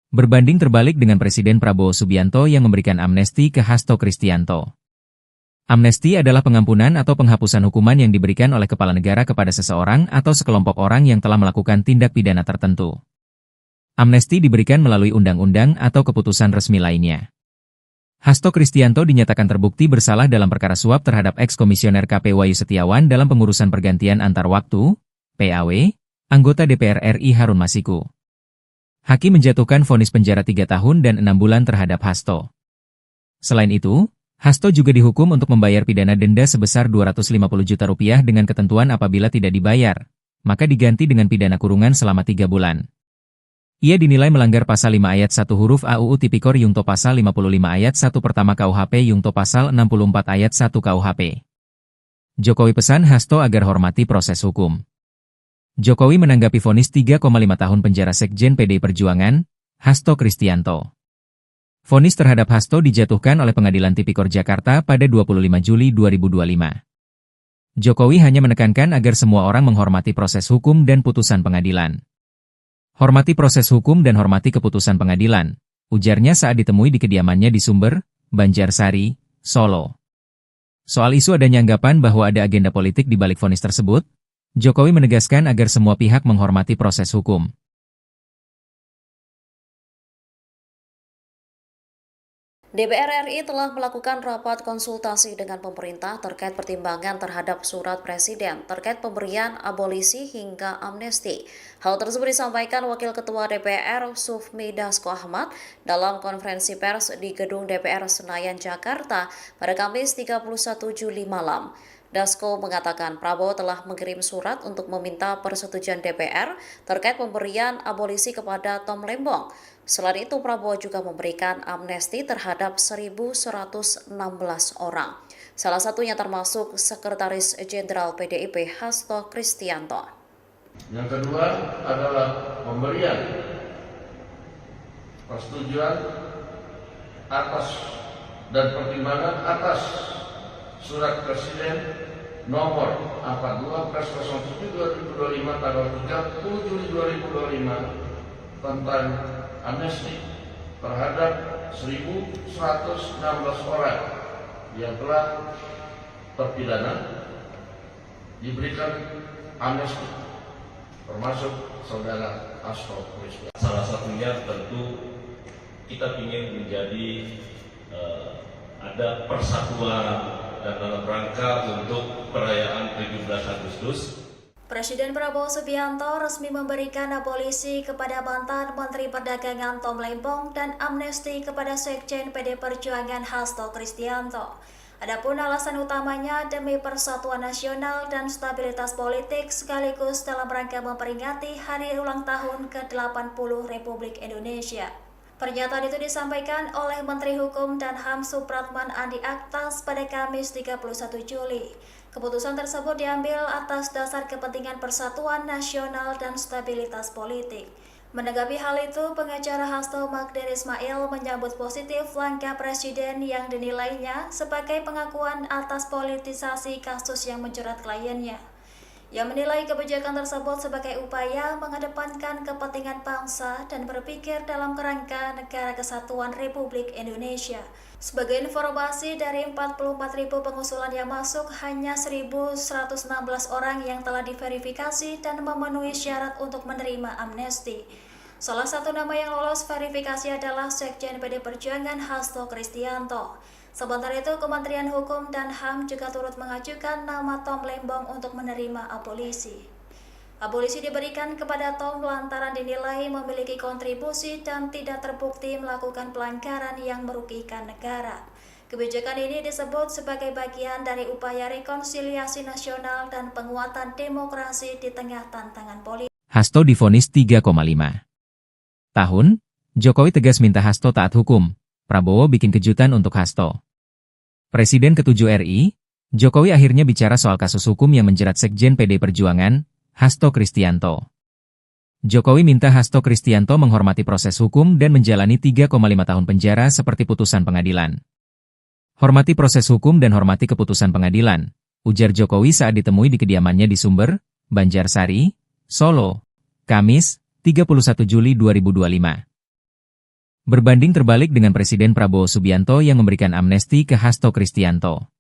Berbanding terbalik dengan Presiden Prabowo Subianto yang memberikan amnesti ke Hasto Kristianto. Amnesti adalah pengampunan atau penghapusan hukuman yang diberikan oleh kepala negara kepada seseorang atau sekelompok orang yang telah melakukan tindak pidana tertentu. Amnesti diberikan melalui undang-undang atau keputusan resmi lainnya. Hasto Kristianto dinyatakan terbukti bersalah dalam perkara suap terhadap eks-komisioner KP Wahyu Setiawan dalam pengurusan pergantian antar waktu, PAW, anggota DPR RI Harun Masiku. Hakim menjatuhkan vonis penjara 3 tahun dan 6 bulan terhadap Hasto. Selain itu, Hasto juga dihukum untuk membayar pidana denda sebesar Rp250 juta dengan ketentuan apabila tidak dibayar, maka diganti dengan pidana kurungan selama 3 bulan. Ia dinilai melanggar pasal 5 ayat 1 huruf AUU Tipikor Yungto pasal 55 ayat 1 pertama KUHP Yungto pasal 64 ayat 1 KUHP. Jokowi pesan Hasto agar hormati proses hukum. Jokowi menanggapi vonis 3,5 tahun penjara Sekjen PD Perjuangan, Hasto Kristianto. Vonis terhadap Hasto dijatuhkan oleh Pengadilan Tipikor Jakarta pada 25 Juli 2025. Jokowi hanya menekankan agar semua orang menghormati proses hukum dan putusan pengadilan. Hormati proses hukum dan hormati keputusan pengadilan, ujarnya saat ditemui di kediamannya di Sumber, Banjarsari, Solo. Soal isu adanya anggapan bahwa ada agenda politik di balik vonis tersebut, Jokowi menegaskan agar semua pihak menghormati proses hukum. DPR RI telah melakukan rapat konsultasi dengan pemerintah terkait pertimbangan terhadap surat Presiden terkait pemberian abolisi hingga amnesti. Hal tersebut disampaikan Wakil Ketua DPR Sufmi Dasko Ahmad dalam konferensi pers di Gedung DPR Senayan, Jakarta pada Kamis 31 Juli malam. Dasko mengatakan Prabowo telah mengirim surat untuk meminta persetujuan DPR terkait pemberian abolisi kepada Tom Lembong. Selain itu, Prabowo juga memberikan amnesti terhadap 1.116 orang. Salah satunya termasuk Sekretaris Jenderal PDIP Hasto Kristianto. Yang kedua adalah pemberian persetujuan atas dan pertimbangan atas Surat Presiden nomor 42/07/2025 tanggal 30 Juli 2025 tentang amnesti terhadap 1.116 orang yang telah terpidana diberikan amnesti, termasuk saudara Hasto Kristianto. Salah satunya tentu kita ingin menjadi ada persatuan dan dalam rangka untuk perayaan 17 Agustus. Presiden Prabowo Subianto resmi memberikan abolisi kepada mantan Menteri Perdagangan Tom Lembong dan amnesti kepada Sekjen PD Perjuangan Hasto Kristianto. Adapun alasan utamanya demi persatuan nasional dan stabilitas politik sekaligus dalam rangka memperingati hari ulang tahun ke-80 Republik Indonesia. Pernyataan itu disampaikan oleh Menteri Hukum dan HAM Supratman Andi Aktas pada Kamis 31 Juli. Keputusan tersebut diambil atas dasar kepentingan persatuan nasional dan stabilitas politik. Menanggapi hal itu, pengacara Hasto Magdir Ismail menyambut positif langkah Presiden yang dinilainya sebagai pengakuan atas politisasi kasus yang menjerat kliennya. Ia menilai kebijakan tersebut sebagai upaya mengedepankan kepentingan bangsa dan berpikir dalam kerangka Negara Kesatuan Republik Indonesia. Sebagai informasi, dari 44.000 pengusulan yang masuk, hanya 1.116 orang yang telah diverifikasi dan memenuhi syarat untuk menerima amnesti. Salah satu nama yang lolos verifikasi adalah Sekjen PD Perjuangan Hasto Kristianto. Sementara itu, Kementerian Hukum dan HAM juga turut mengajukan nama Tom Lembong untuk menerima abolisi. Abolisi diberikan kepada Tom lantaran dinilai memiliki kontribusi dan tidak terbukti melakukan pelanggaran yang merugikan negara. Kebijakan ini disebut sebagai bagian dari upaya rekonsiliasi nasional dan penguatan demokrasi di tengah tantangan politik. Hasto divonis 3,5 tahun, Jokowi tegas minta Hasto taat hukum. Prabowo bikin kejutan untuk Hasto. Presiden ke-7 RI, Jokowi akhirnya bicara soal kasus hukum yang menjerat Sekjen PD Perjuangan, Hasto Kristianto. Jokowi minta Hasto Kristianto menghormati proses hukum dan menjalani 3,5 tahun penjara seperti putusan pengadilan. Hormati proses hukum dan hormati keputusan pengadilan, ujar Jokowi saat ditemui di kediamannya di Sumber, Banjarsari, Solo, Kamis, 31 Juli 2025. Berbanding terbalik dengan Presiden Prabowo Subianto yang memberikan amnesti ke Hasto Kristianto.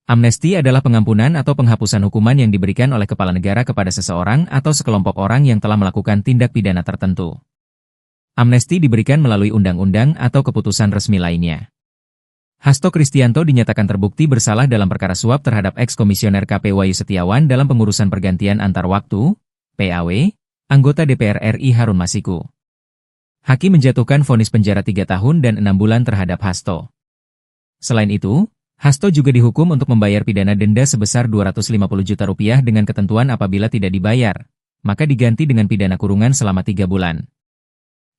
Amnesti adalah pengampunan atau penghapusan hukuman yang diberikan oleh kepala negara kepada seseorang atau sekelompok orang yang telah melakukan tindak pidana tertentu. Amnesti diberikan melalui undang-undang atau keputusan resmi lainnya. Hasto Kristianto dinyatakan terbukti bersalah dalam perkara suap terhadap eks-komisioner KP Wahyu Setiawan dalam pengurusan pergantian antar waktu, PAW, anggota DPR RI Harun Masiku. Hakim menjatuhkan vonis penjara 3 tahun dan 6 bulan terhadap Hasto. Selain itu, Hasto juga dihukum untuk membayar pidana denda sebesar 250 juta rupiah dengan ketentuan apabila tidak dibayar, maka diganti dengan pidana kurungan selama 3 bulan.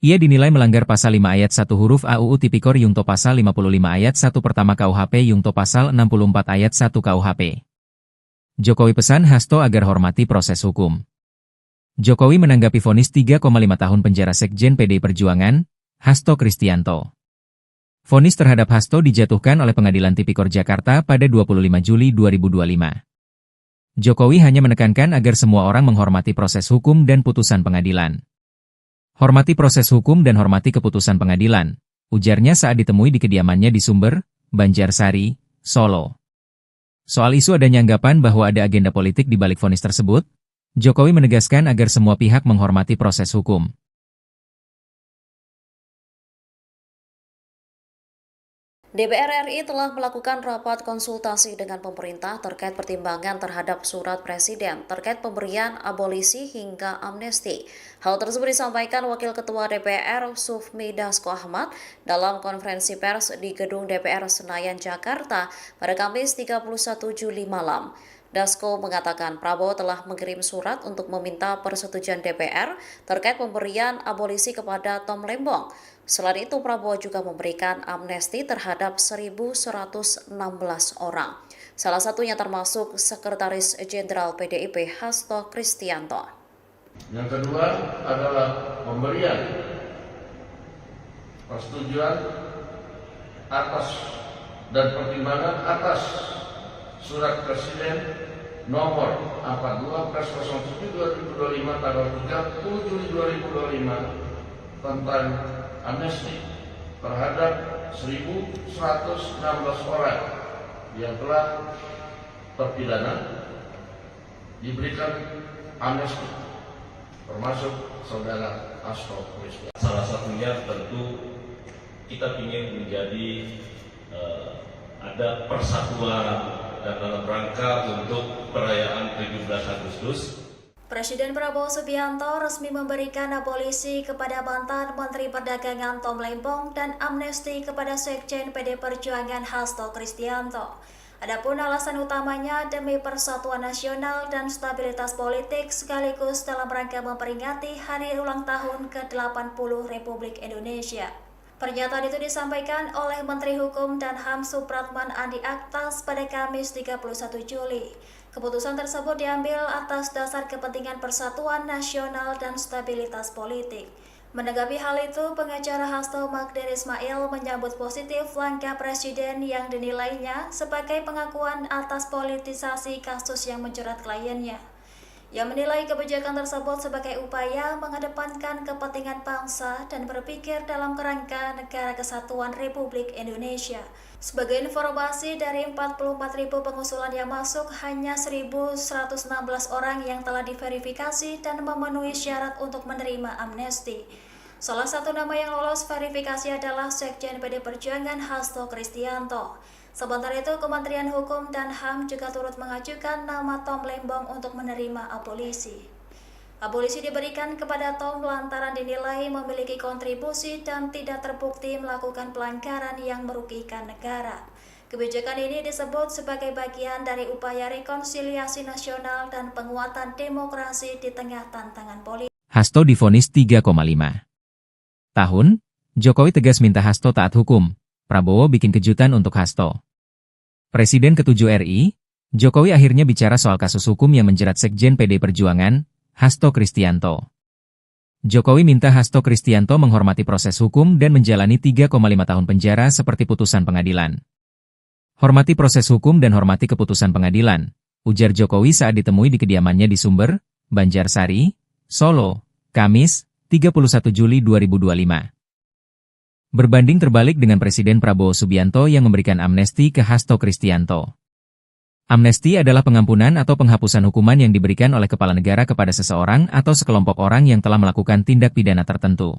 Ia dinilai melanggar pasal 5 ayat 1 huruf A UU Tipikor Yungto pasal 55 ayat 1 pertama KUHP Yungto pasal 64 ayat 1 KUHP. Jokowi pesan Hasto agar hormati proses hukum. Jokowi menanggapi vonis 3,5 tahun penjara Sekjen PD Perjuangan, Hasto Kristianto. Vonis terhadap Hasto dijatuhkan oleh Pengadilan Tipikor Jakarta pada 25 Juli 2025. Jokowi hanya menekankan agar semua orang menghormati proses hukum dan putusan pengadilan. Hormati proses hukum dan hormati keputusan pengadilan, ujarnya saat ditemui di kediamannya di Sumber, Banjarsari, Solo. Soal isu adanya anggapan bahwa ada agenda politik di balik vonis tersebut, Jokowi menegaskan agar semua pihak menghormati proses hukum. DPR RI telah melakukan rapat konsultasi dengan pemerintah terkait pertimbangan terhadap surat Presiden terkait pemberian abolisi hingga amnesti. Hal tersebut disampaikan Wakil Ketua DPR Sufmi Dasko Ahmad dalam konferensi pers di Gedung DPR Senayan, Jakarta pada Kamis 31 Juli malam. Dasko mengatakan Prabowo telah mengirim surat untuk meminta persetujuan DPR terkait pemberian abolisi kepada Tom Lembong. Selain itu, Prabowo juga memberikan amnesti terhadap 1.116 orang. Salah satunya termasuk Sekretaris Jenderal PDIP Hasto Kristianto. Yang kedua adalah pemberian persetujuan atas dan pertimbangan atas Surat Presiden nomor 42/07/2025 tanggal 30 Juli 2025 tentang amnesti terhadap 1.116 orang yang telah terpidana diberikan amnesti, termasuk saudara Hasto Kristianto. Salah satunya tentu kita ingin menjadi ada persatuan dan dalam rangka untuk perayaan 17 Agustus. Presiden Prabowo Subianto resmi memberikan abolisi kepada mantan Menteri Perdagangan Tom Lembong dan amnesti kepada Sekjen PD Perjuangan Hasto Kristianto. Adapun alasan utamanya demi persatuan nasional dan stabilitas politik sekaligus dalam rangka memperingati hari ulang tahun ke-80 Republik Indonesia. Pernyataan itu disampaikan oleh Menteri Hukum dan HAM Supratman Andi Aktas pada Kamis 31 Juli. Keputusan tersebut diambil atas dasar kepentingan persatuan nasional dan stabilitas politik. Menanggapi hal itu, pengacara Hasto Magdir Ismail menyambut positif langkah Presiden yang dinilainya sebagai pengakuan atas politisasi kasus yang menjerat kliennya. Ia menilai kebijakan tersebut sebagai upaya mengedepankan kepentingan bangsa dan berpikir dalam kerangka Negara Kesatuan Republik Indonesia. Sebagai informasi, dari 44.000 pengusulan yang masuk, hanya 1.116 orang yang telah diverifikasi dan memenuhi syarat untuk menerima amnesti. Salah satu nama yang lolos verifikasi adalah Sekjen PD Perjuangan Hasto Kristianto. Sementara itu, Kementerian Hukum dan HAM juga turut mengajukan nama Tom Lembong untuk menerima abolisi. Abolisi diberikan kepada Tom lantaran dinilai memiliki kontribusi dan tidak terbukti melakukan pelanggaran yang merugikan negara. Kebijakan ini disebut sebagai bagian dari upaya rekonsiliasi nasional dan penguatan demokrasi di tengah tantangan politik. Hasto divonis 3,5 tahun, Jokowi tegas minta Hasto taat hukum. Prabowo bikin kejutan untuk Hasto. Presiden ke-7 RI, Jokowi akhirnya bicara soal kasus hukum yang menjerat Sekjen PD Perjuangan, Hasto Kristianto. Jokowi minta Hasto Kristianto menghormati proses hukum dan menjalani 3,5 tahun penjara seperti putusan pengadilan. Hormati proses hukum dan hormati keputusan pengadilan, ujar Jokowi saat ditemui di kediamannya di Sumber, Banjarsari, Solo, Kamis, 31 Juli 2025. Berbanding terbalik dengan Presiden Prabowo Subianto yang memberikan amnesti ke Hasto Kristianto. Amnesti adalah pengampunan atau penghapusan hukuman yang diberikan oleh kepala negara kepada seseorang atau sekelompok orang yang telah melakukan tindak pidana tertentu.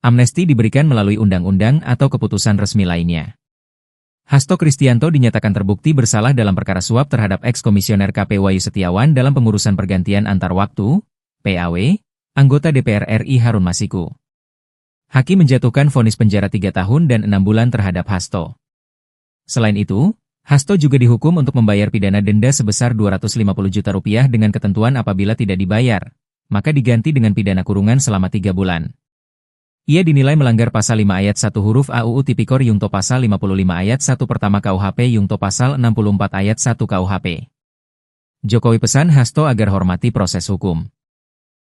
Amnesti diberikan melalui undang-undang atau keputusan resmi lainnya. Hasto Kristianto dinyatakan terbukti bersalah dalam perkara suap terhadap eks-komisioner KP Wahyu Setiawan dalam pengurusan pergantian antar waktu, PAW, anggota DPR RI Harun Masiku. Hakim menjatuhkan vonis penjara 3 tahun dan 6 bulan terhadap Hasto. Selain itu, Hasto juga dihukum untuk membayar pidana denda sebesar Rp250 juta dengan ketentuan apabila tidak dibayar, maka diganti dengan pidana kurungan selama 3 bulan. Ia dinilai melanggar pasal 5 ayat 1 huruf A UU Tipikor Yungto pasal 55 ayat 1 pertama KUHP Yungto pasal 64 ayat 1 KUHP. Jokowi pesan Hasto agar hormati proses hukum.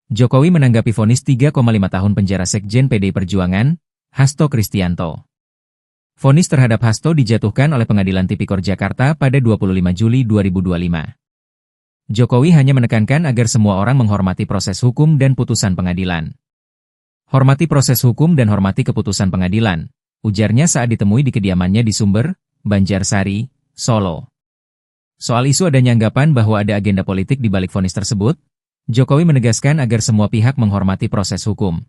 Jokowi menanggapi vonis 3,5 tahun penjara Sekjen PD Perjuangan, Hasto Kristianto. Vonis terhadap Hasto dijatuhkan oleh Pengadilan Tipikor Jakarta pada 25 Juli 2025. Jokowi hanya menekankan agar semua orang menghormati proses hukum dan putusan pengadilan. Hormati proses hukum dan hormati keputusan pengadilan, ujarnya saat ditemui di kediamannya di Sumber, Banjarsari, Solo. Soal isu adanya anggapan bahwa ada agenda politik di balik vonis tersebut, Jokowi menegaskan agar semua pihak menghormati proses hukum.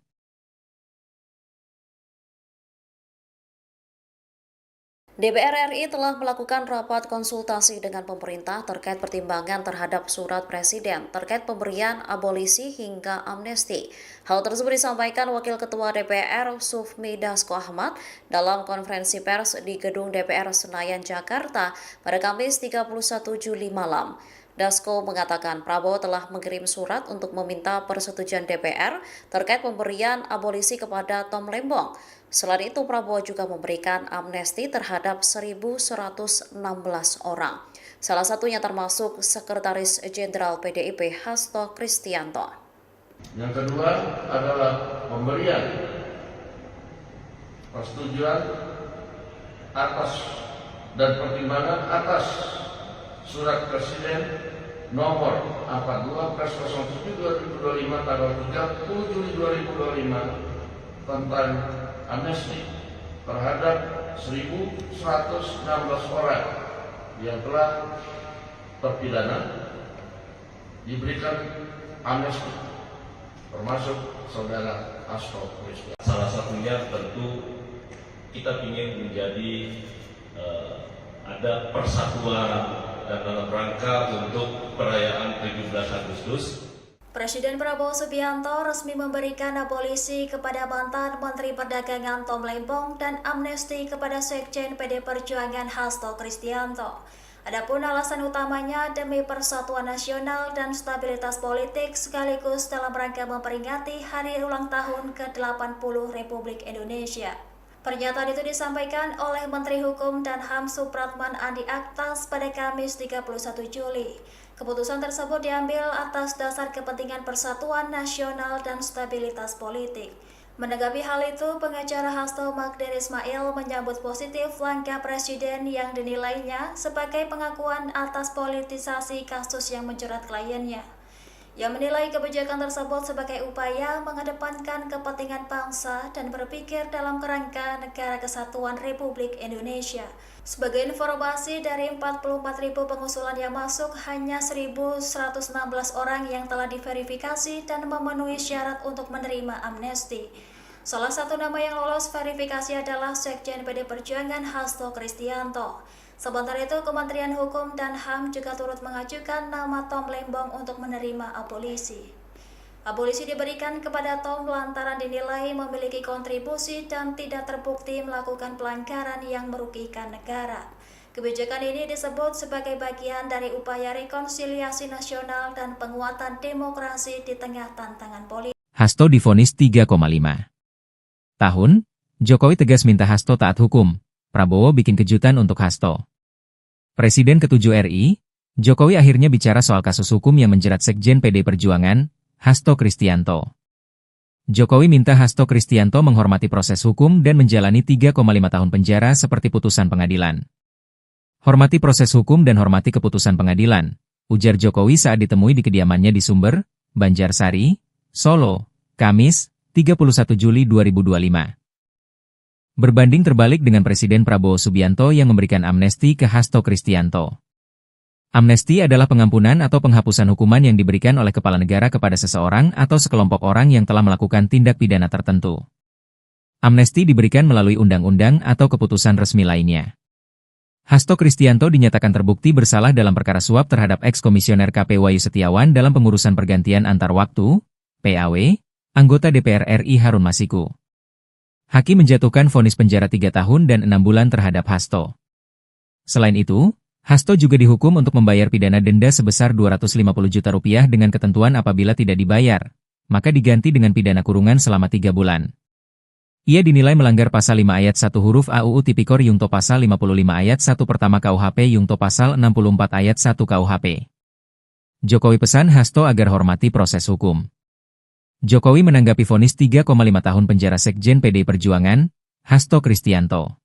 DPR RI telah melakukan rapat konsultasi dengan pemerintah terkait pertimbangan terhadap surat Presiden terkait pemberian abolisi hingga amnesti. Hal tersebut disampaikan Wakil Ketua DPR Sufmi Dasko Ahmad dalam konferensi pers di Gedung DPR Senayan, Jakarta pada Kamis 31 Juli malam. Dasko mengatakan Prabowo telah mengirim surat untuk meminta persetujuan DPR terkait pemberian abolisi kepada Tom Lembong. Selain itu, Prabowo juga memberikan amnesti terhadap 1.116 orang. Salah satunya termasuk Sekretaris Jenderal PDIP Hasto Kristianto. Yang kedua adalah pemberian persetujuan atas dan pertimbangan atas Surat Presiden nomor 42/07/2025 tanggal 30 Juli 2025 tentang amnesti terhadap 1.116 orang yang telah terpidana diberikan amnesti, termasuk saudara Hasto Kristianto. Salah satunya tentu kita ingin menjadi ada persatuan dan dalam rangka untuk perayaan 17 Agustus. Presiden Prabowo Subianto resmi memberikan abolisi kepada mantan Menteri Perdagangan Tom Lembong dan amnesti kepada Sekjen PD Perjuangan Hasto Kristianto. Adapun alasan utamanya demi persatuan nasional dan stabilitas politik sekaligus dalam rangka memperingati hari ulang tahun ke-80 Republik Indonesia. Pernyataan itu disampaikan oleh Menteri Hukum dan HAM Supratman Andi Aktas pada Kamis 31 Juli. Keputusan tersebut diambil atas dasar kepentingan persatuan nasional dan stabilitas politik. Menanggapi hal itu, pengacara Hasto Magdir Ismail menyambut positif langkah Presiden yang dinilainya sebagai pengakuan atas politisasi kasus yang menjerat kliennya. Ia menilai kebijakan tersebut sebagai upaya mengedepankan kepentingan bangsa dan berpikir dalam kerangka Negara Kesatuan Republik Indonesia. Sebagai informasi, dari 44.000 pengusulan yang masuk, hanya 1.116 orang yang telah diverifikasi dan memenuhi syarat untuk menerima amnesti. Salah satu nama yang lolos verifikasi adalah Sekjen PD Perjuangan Hasto Kristianto. Sementara itu, Kementerian Hukum dan HAM juga turut mengajukan nama Tom Lembong untuk menerima abolisi. Abolisi diberikan kepada Tom lantaran dinilai memiliki kontribusi dan tidak terbukti melakukan pelanggaran yang merugikan negara. Kebijakan ini disebut sebagai bagian dari upaya rekonsiliasi nasional dan penguatan demokrasi di tengah tantangan politik. Hasto divonis 3,5 tahun, Jokowi tegas minta Hasto taat hukum. Prabowo bikin kejutan untuk Hasto. Presiden ke-7 RI, Jokowi akhirnya bicara soal kasus hukum yang menjerat Sekjen PD Perjuangan, Hasto Kristianto. Jokowi minta Hasto Kristianto menghormati proses hukum dan menjalani 3,5 tahun penjara seperti putusan pengadilan. Hormati proses hukum dan hormati keputusan pengadilan, ujar Jokowi saat ditemui di kediamannya di Sumber, Banjarsari, Solo, Kamis, 31 Juli 2025. Berbanding terbalik dengan Presiden Prabowo Subianto yang memberikan amnesti ke Hasto Kristianto. Amnesti adalah pengampunan atau penghapusan hukuman yang diberikan oleh kepala negara kepada seseorang atau sekelompok orang yang telah melakukan tindak pidana tertentu. Amnesti diberikan melalui undang-undang atau keputusan resmi lainnya. Hasto Kristianto dinyatakan terbukti bersalah dalam perkara suap terhadap eks-komisioner KP Wahyu Setiawan dalam pengurusan pergantian antar waktu, PAW, anggota DPR RI Harun Masiku. Hakim menjatuhkan vonis penjara 3 tahun dan 6 bulan terhadap Hasto. Selain itu, Hasto juga dihukum untuk membayar pidana denda sebesar 250 juta rupiah dengan ketentuan apabila tidak dibayar, maka diganti dengan pidana kurungan selama 3 bulan. Ia dinilai melanggar pasal 5 ayat 1 huruf A UU Tipikor Yungto pasal 55 ayat 1 pertama KUHP Yungto pasal 64 ayat 1 KUHP. Jokowi pesan Hasto agar hormati proses hukum. Jokowi menanggapi vonis 3,5 tahun penjara Sekjen PD Perjuangan, Hasto Kristianto.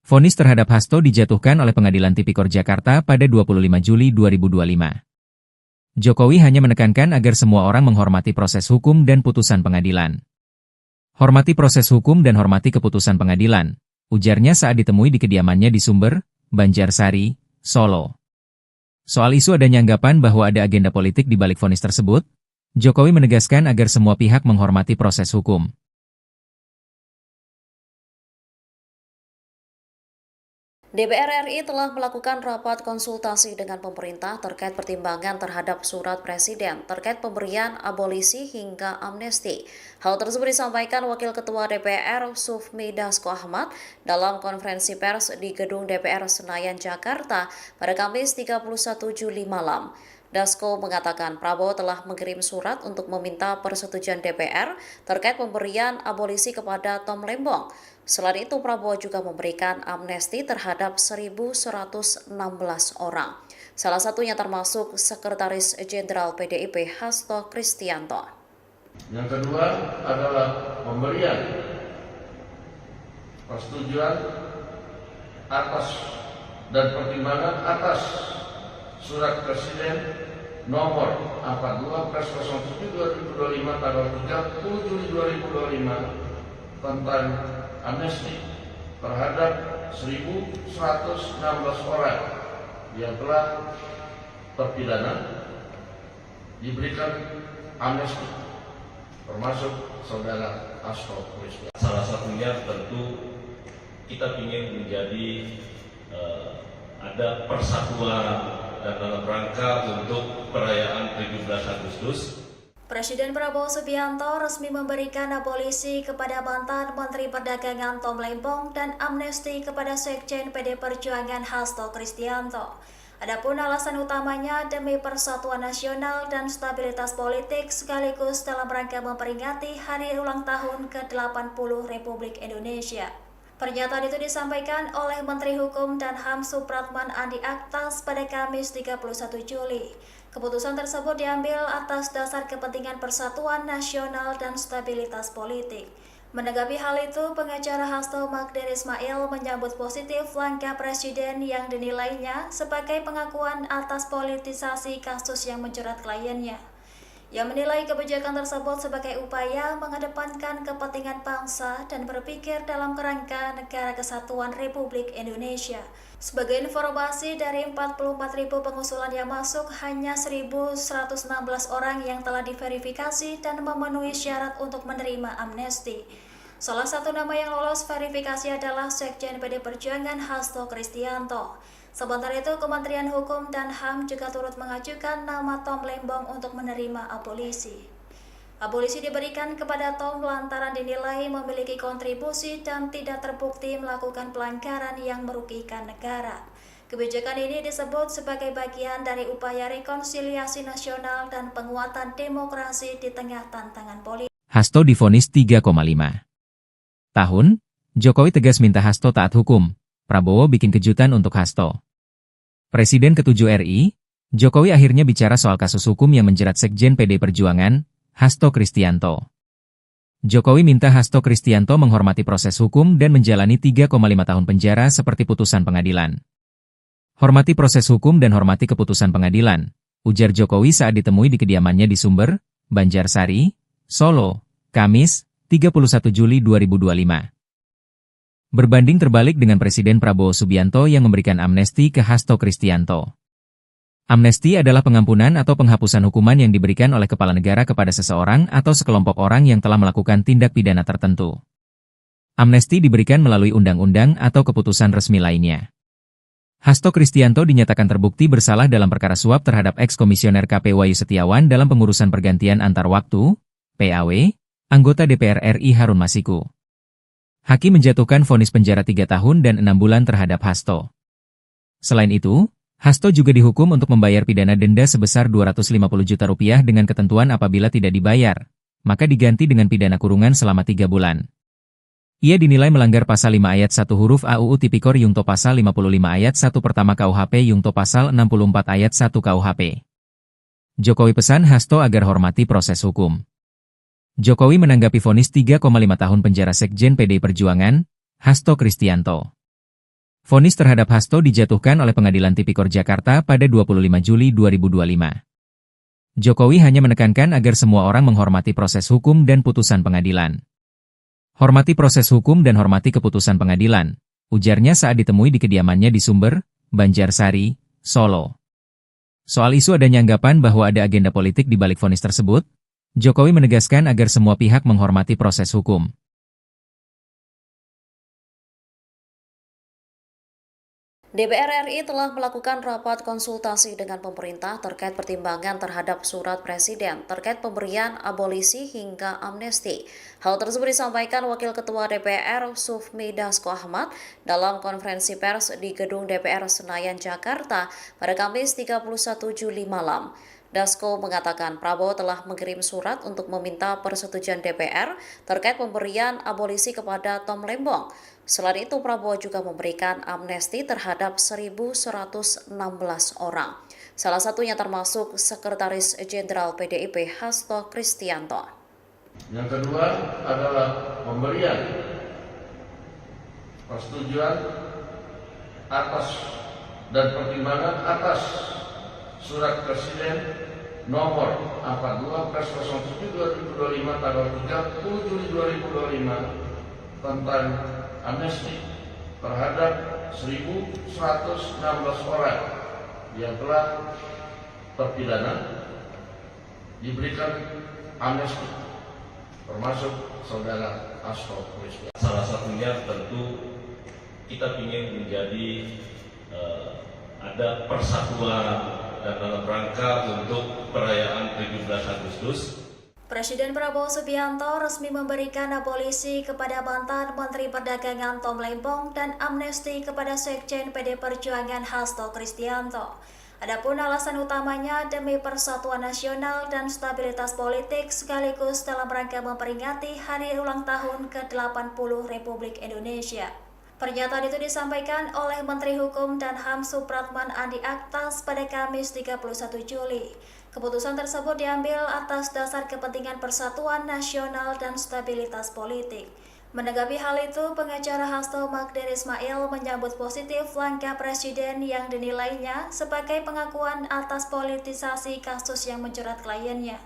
Vonis terhadap Hasto dijatuhkan oleh Pengadilan Tipikor Jakarta pada 25 Juli 2025. Jokowi hanya menekankan agar semua orang menghormati proses hukum dan putusan pengadilan. Hormati proses hukum dan hormati keputusan pengadilan, ujarnya saat ditemui di kediamannya di Sumber, Banjarsari, Solo. Soal isu adanya anggapan bahwa ada agenda politik di balik vonis tersebut, Jokowi menegaskan agar semua pihak menghormati proses hukum. DPR RI telah melakukan rapat konsultasi dengan pemerintah terkait pertimbangan terhadap surat Presiden terkait pemberian abolisi hingga amnesti. Hal tersebut disampaikan Wakil Ketua DPR Sufmi Dasko Ahmad dalam konferensi pers di Gedung DPR Senayan, Jakarta pada Kamis 31 Juli malam. Dasko mengatakan Prabowo telah mengirim surat untuk meminta persetujuan DPR terkait pemberian abolisi kepada Tom Lembong. Selain itu, Prabowo juga memberikan amnesti terhadap 1.116 orang. Salah satunya termasuk Sekretaris Jenderal PDIP Hasto Kristianto. Yang kedua adalah pemberian persetujuan atas dan pertimbangan atas Surat Presiden nomor 42/07/2025 tanggal 30 Juli 2025 tentang amnesti terhadap 1.116 orang yang telah terpidana diberikan amnesti, termasuk saudara Hasto Kristianto. Salah satunya tentu kita ingin menjadi ada persatuan dan dalam rangka untuk perayaan 17 Agustus Presiden Prabowo Subianto resmi memberikan abolisi kepada mantan Menteri Perdagangan Tom Lembong dan amnesti kepada Sekjen PD Perjuangan Hasto Kristianto. Adapun alasan utamanya demi persatuan nasional dan stabilitas politik sekaligus dalam rangka memperingati hari ulang tahun ke-80 Republik Indonesia. Pernyataan itu disampaikan oleh Menteri Hukum dan HAM Supratman Andi Aktas pada Kamis 31 Juli. Keputusan tersebut diambil atas dasar kepentingan persatuan nasional dan stabilitas politik. Menanggapi hal itu, pengacara Hasto Magdir Ismail menyambut positif langkah Presiden yang dinilainya sebagai pengakuan atas politisasi kasus yang menjerat kliennya. Ia menilai kebijakan tersebut sebagai upaya mengedepankan kepentingan bangsa dan berpikir dalam kerangka Negara Kesatuan Republik Indonesia. Sebagai informasi, dari 44.000 pengusulan yang masuk, hanya 1.116 orang yang telah diverifikasi dan memenuhi syarat untuk menerima amnesti. Salah satu nama yang lolos verifikasi adalah Sekjen PD Perjuangan Hasto Kristianto. Sementara itu, Kementerian Hukum dan HAM juga turut mengajukan nama Tom Lembong untuk menerima abolisi. Abolisi diberikan kepada Tom lantaran dinilai memiliki kontribusi dan tidak terbukti melakukan pelanggaran yang merugikan negara. Kebijakan ini disebut sebagai bagian dari upaya rekonsiliasi nasional dan penguatan demokrasi di tengah tantangan politik. Hasto divonis 3,5 tahun, Jokowi tegas minta Hasto taat hukum. Prabowo bikin kejutan untuk Hasto. Presiden ke-7 RI, Jokowi akhirnya bicara soal kasus hukum yang menjerat Sekjen PD Perjuangan, Hasto Kristianto. Jokowi minta Hasto Kristianto menghormati proses hukum dan menjalani 3,5 tahun penjara seperti putusan pengadilan. Hormati proses hukum dan hormati keputusan pengadilan, ujar Jokowi saat ditemui di kediamannya di Sumber, Banjarsari, Solo, Kamis, 31 Juli 2025. Berbanding terbalik dengan Presiden Prabowo Subianto yang memberikan amnesti ke Hasto Kristianto. Amnesti adalah pengampunan atau penghapusan hukuman yang diberikan oleh kepala negara kepada seseorang atau sekelompok orang yang telah melakukan tindak pidana tertentu. Amnesti diberikan melalui undang-undang atau keputusan resmi lainnya. Hasto Kristianto dinyatakan terbukti bersalah dalam perkara suap terhadap eks-komisioner KP Wahyu Setiawan dalam pengurusan pergantian antar waktu, PAW, anggota DPR RI Harun Masiku. Hakim menjatuhkan vonis penjara 3 tahun dan 6 bulan terhadap Hasto. Selain itu, Hasto juga dihukum untuk membayar pidana denda sebesar Rp250 juta dengan ketentuan apabila tidak dibayar, maka diganti dengan pidana kurungan selama 3 bulan. Ia dinilai melanggar pasal 5 ayat 1 huruf A UU Tipikor Yungto pasal 55 ayat 1 pertama KUHP Yungto pasal 64 ayat 1 KUHP. Jokowi pesan Hasto agar hormati proses hukum. Jokowi menanggapi vonis 3,5 tahun penjara Sekjen PD Perjuangan, Hasto Kristianto. Vonis terhadap Hasto dijatuhkan oleh Pengadilan Tipikor Jakarta pada 25 Juli 2025. Jokowi hanya menekankan agar semua orang menghormati proses hukum dan putusan pengadilan. Hormati proses hukum dan hormati keputusan pengadilan, ujarnya saat ditemui di kediamannya di Sumber, Banjarsari, Solo. Soal isu adanya anggapan bahwa ada agenda politik di balik vonis tersebut, Jokowi menegaskan agar semua pihak menghormati proses hukum. DPR RI telah melakukan rapat konsultasi dengan pemerintah terkait pertimbangan terhadap surat Presiden terkait pemberian abolisi hingga amnesti. Hal tersebut disampaikan Wakil Ketua DPR Sufmi Dasko Ahmad dalam konferensi pers di Gedung DPR Senayan, Jakarta pada Kamis 31 Juli malam. Dasko mengatakan Prabowo telah mengirim surat untuk meminta persetujuan DPR terkait pemberian abolisi kepada Tom Lembong. Selain itu, Prabowo juga memberikan amnesti terhadap 1.116 orang. Salah satunya termasuk Sekretaris Jenderal PDIP Hasto Kristianto. Yang kedua adalah pemberian persetujuan atas dan pertimbangan atas Surat Presiden nomor 42/07/2025 tanggal 30 Juli 2025 tentang amnesti terhadap 1.116 orang yang telah terpidana diberikan amnesti, termasuk saudara Hasto Kristianto. Salah satunya tentu kita ingin menjadi ada persatuan dan dalam rangka untuk perayaan 17 Agustus Presiden Prabowo Subianto resmi memberikan abolisi kepada mantan Menteri Perdagangan Tom Lembong dan amnesti kepada Sekjen PD Perjuangan Hasto Kristianto. Adapun alasan utamanya demi persatuan nasional dan stabilitas politik sekaligus dalam rangka memperingati hari ulang tahun ke-80 Republik Indonesia. Pernyataan itu disampaikan oleh Menteri Hukum dan HAM Supratman Andi Aktas pada Kamis 31 Juli. Keputusan tersebut diambil atas dasar kepentingan persatuan nasional dan stabilitas politik. Menanggapi hal itu, pengacara Hasto Magdir Ismail menyambut positif langkah Presiden yang dinilainya sebagai pengakuan atas politisasi kasus yang menjerat kliennya.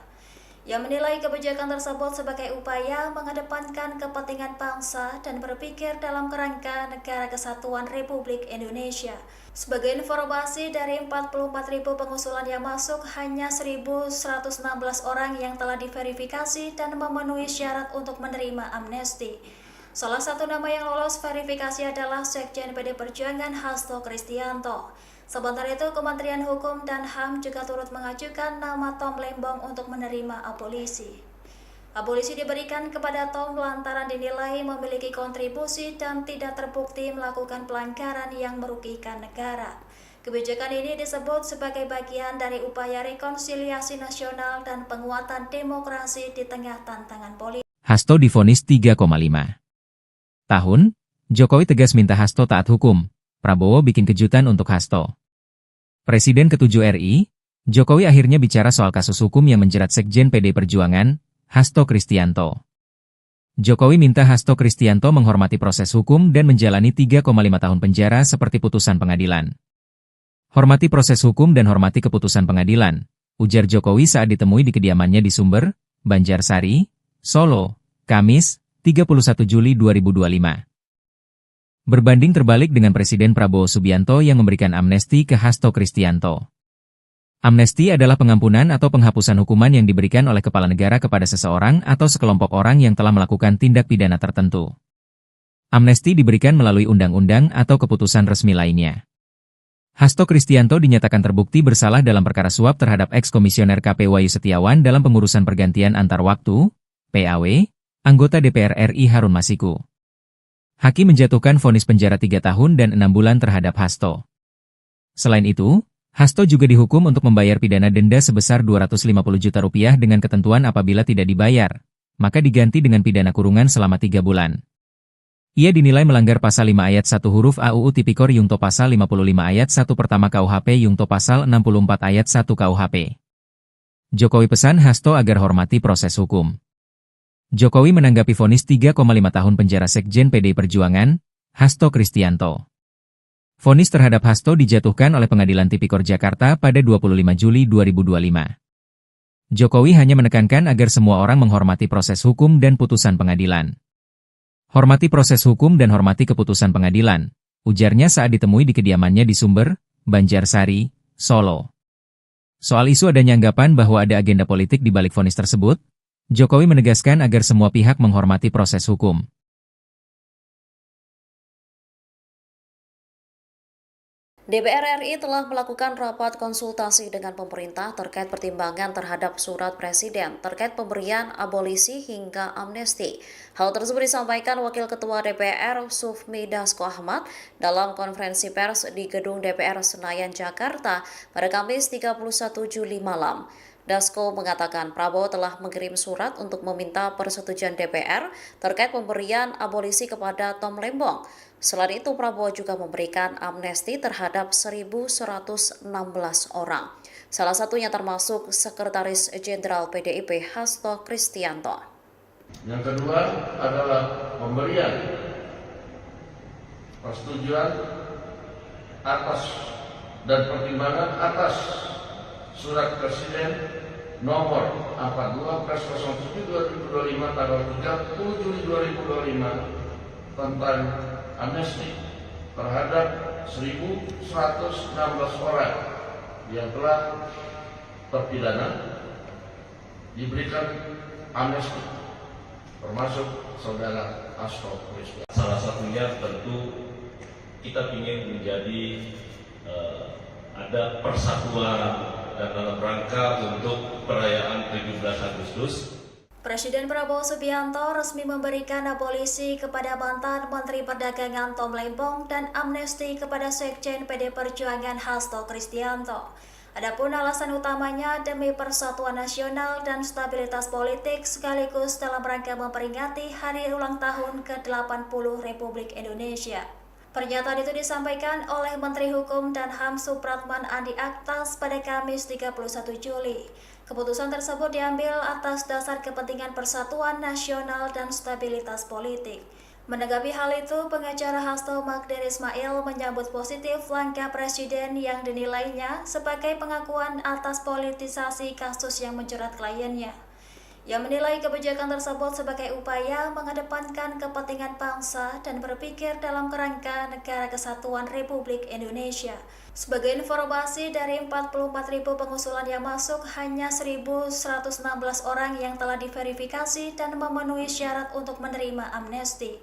Ia menilai kebijakan tersebut sebagai upaya mengedepankan kepentingan bangsa dan berpikir dalam kerangka Negara Kesatuan Republik Indonesia. Sebagai informasi, dari 44.000 pengusulan yang masuk, hanya 1.116 orang yang telah diverifikasi dan memenuhi syarat untuk menerima amnesti. Salah satu nama yang lolos verifikasi adalah Sekjen PD Perjuangan Hasto Kristianto. Sementara itu, Kementerian Hukum dan HAM juga turut mengajukan nama Tom Lembong untuk menerima abolisi. Abolisi diberikan kepada Tom lantaran dinilai memiliki kontribusi dan tidak terbukti melakukan pelanggaran yang merugikan negara. Kebijakan ini disebut sebagai bagian dari upaya rekonsiliasi nasional dan penguatan demokrasi di tengah tantangan politik. Hasto divonis 3,5 tahun, Jokowi tegas minta Hasto taat hukum. Prabowo bikin kejutan untuk Hasto. Presiden ke-7 RI, Jokowi akhirnya bicara soal kasus hukum yang menjerat Sekjen PD Perjuangan, Hasto Kristianto. Jokowi minta Hasto Kristianto menghormati proses hukum dan menjalani 3,5 tahun penjara seperti putusan pengadilan. Hormati proses hukum dan hormati keputusan pengadilan, ujar Jokowi saat ditemui di kediamannya di Sumber, Banjarsari, Solo, Kamis, 31 Juli 2025. Berbanding terbalik dengan Presiden Prabowo Subianto yang memberikan amnesti ke Hasto Kristianto. Amnesti adalah pengampunan atau penghapusan hukuman yang diberikan oleh kepala negara kepada seseorang atau sekelompok orang yang telah melakukan tindak pidana tertentu. Amnesti diberikan melalui undang-undang atau keputusan resmi lainnya. Hasto Kristianto dinyatakan terbukti bersalah dalam perkara suap terhadap eks-komisioner KP Wahyu Setiawan dalam pengurusan pergantian antar waktu, PAW, anggota DPR RI Harun Masiku. Hakim menjatuhkan vonis penjara 3 tahun dan 6 bulan terhadap Hasto. Selain itu, Hasto juga dihukum untuk membayar pidana denda sebesar Rp250 juta dengan ketentuan apabila tidak dibayar, maka diganti dengan pidana kurungan selama 3 bulan. Ia dinilai melanggar pasal 5 ayat 1 huruf A UU Tipikor Yungto pasal 55 ayat 1 pertama KUHP Yungto pasal 64 ayat 1 KUHP. Jokowi pesan Hasto agar hormati proses hukum. Jokowi menanggapi vonis 3,5 tahun penjara Sekjen PD Perjuangan, Hasto Kristianto. Vonis terhadap Hasto dijatuhkan oleh Pengadilan Tipikor Jakarta pada 25 Juli 2025. Jokowi hanya menekankan agar semua orang menghormati proses hukum dan putusan pengadilan. Hormati proses hukum dan hormati keputusan pengadilan, ujarnya saat ditemui di kediamannya di Sumber, Banjarsari, Solo. Soal isu adanya anggapan bahwa ada agenda politik di balik vonis tersebut, Jokowi menegaskan agar semua pihak menghormati proses hukum. DPR RI telah melakukan rapat konsultasi dengan pemerintah terkait pertimbangan terhadap surat Presiden terkait pemberian abolisi hingga amnesti. Hal tersebut disampaikan Wakil Ketua DPR Sufmi Dasko Ahmad dalam konferensi pers di Gedung DPR Senayan, Jakarta pada Kamis 31 Juli malam. Dasko mengatakan Prabowo telah mengirim surat untuk meminta persetujuan DPR terkait pemberian abolisi kepada Tom Lembong. Selain itu, Prabowo juga memberikan amnesti terhadap 1.116 orang. Salah satunya termasuk Sekretaris Jenderal PDIP Hasto Kristianto. Yang kedua adalah pemberian persetujuan atas dan pertimbangan atas Surat Presiden nomor 42/07/2025 tanggal 30 Juli 2025 tentang amnesti terhadap 1.116 orang yang telah terpidana diberikan amnesti, termasuk saudara Hasto Kristianto. Salah satunya tentu kita ingin menjadi ada persatuan dan dalam rangka untuk perayaan 17 Agustus Presiden Prabowo Subianto resmi memberikan abolisi kepada mantan Menteri Perdagangan Tom Lembong dan amnesti kepada Sekjen PD Perjuangan Hasto Kristianto. Adapun alasan utamanya demi persatuan nasional dan stabilitas politik sekaligus dalam rangka memperingati hari ulang tahun ke-80 Republik Indonesia. Pernyataan itu disampaikan oleh Menteri Hukum dan HAM Supratman Andi Aktas pada Kamis 31 Juli. Keputusan tersebut diambil atas dasar kepentingan persatuan nasional dan stabilitas politik. Menanggapi hal itu, pengacara Hasto Magdir Ismail menyambut positif langkah Presiden yang dinilainya sebagai pengakuan atas politisasi kasus yang menjerat kliennya. Ia menilai kebijakan tersebut sebagai upaya mengedepankan kepentingan bangsa dan berpikir dalam kerangka Negara Kesatuan Republik Indonesia. Sebagai informasi, dari 44.000 pengusulan yang masuk, hanya 1.116 orang yang telah diverifikasi dan memenuhi syarat untuk menerima amnesti.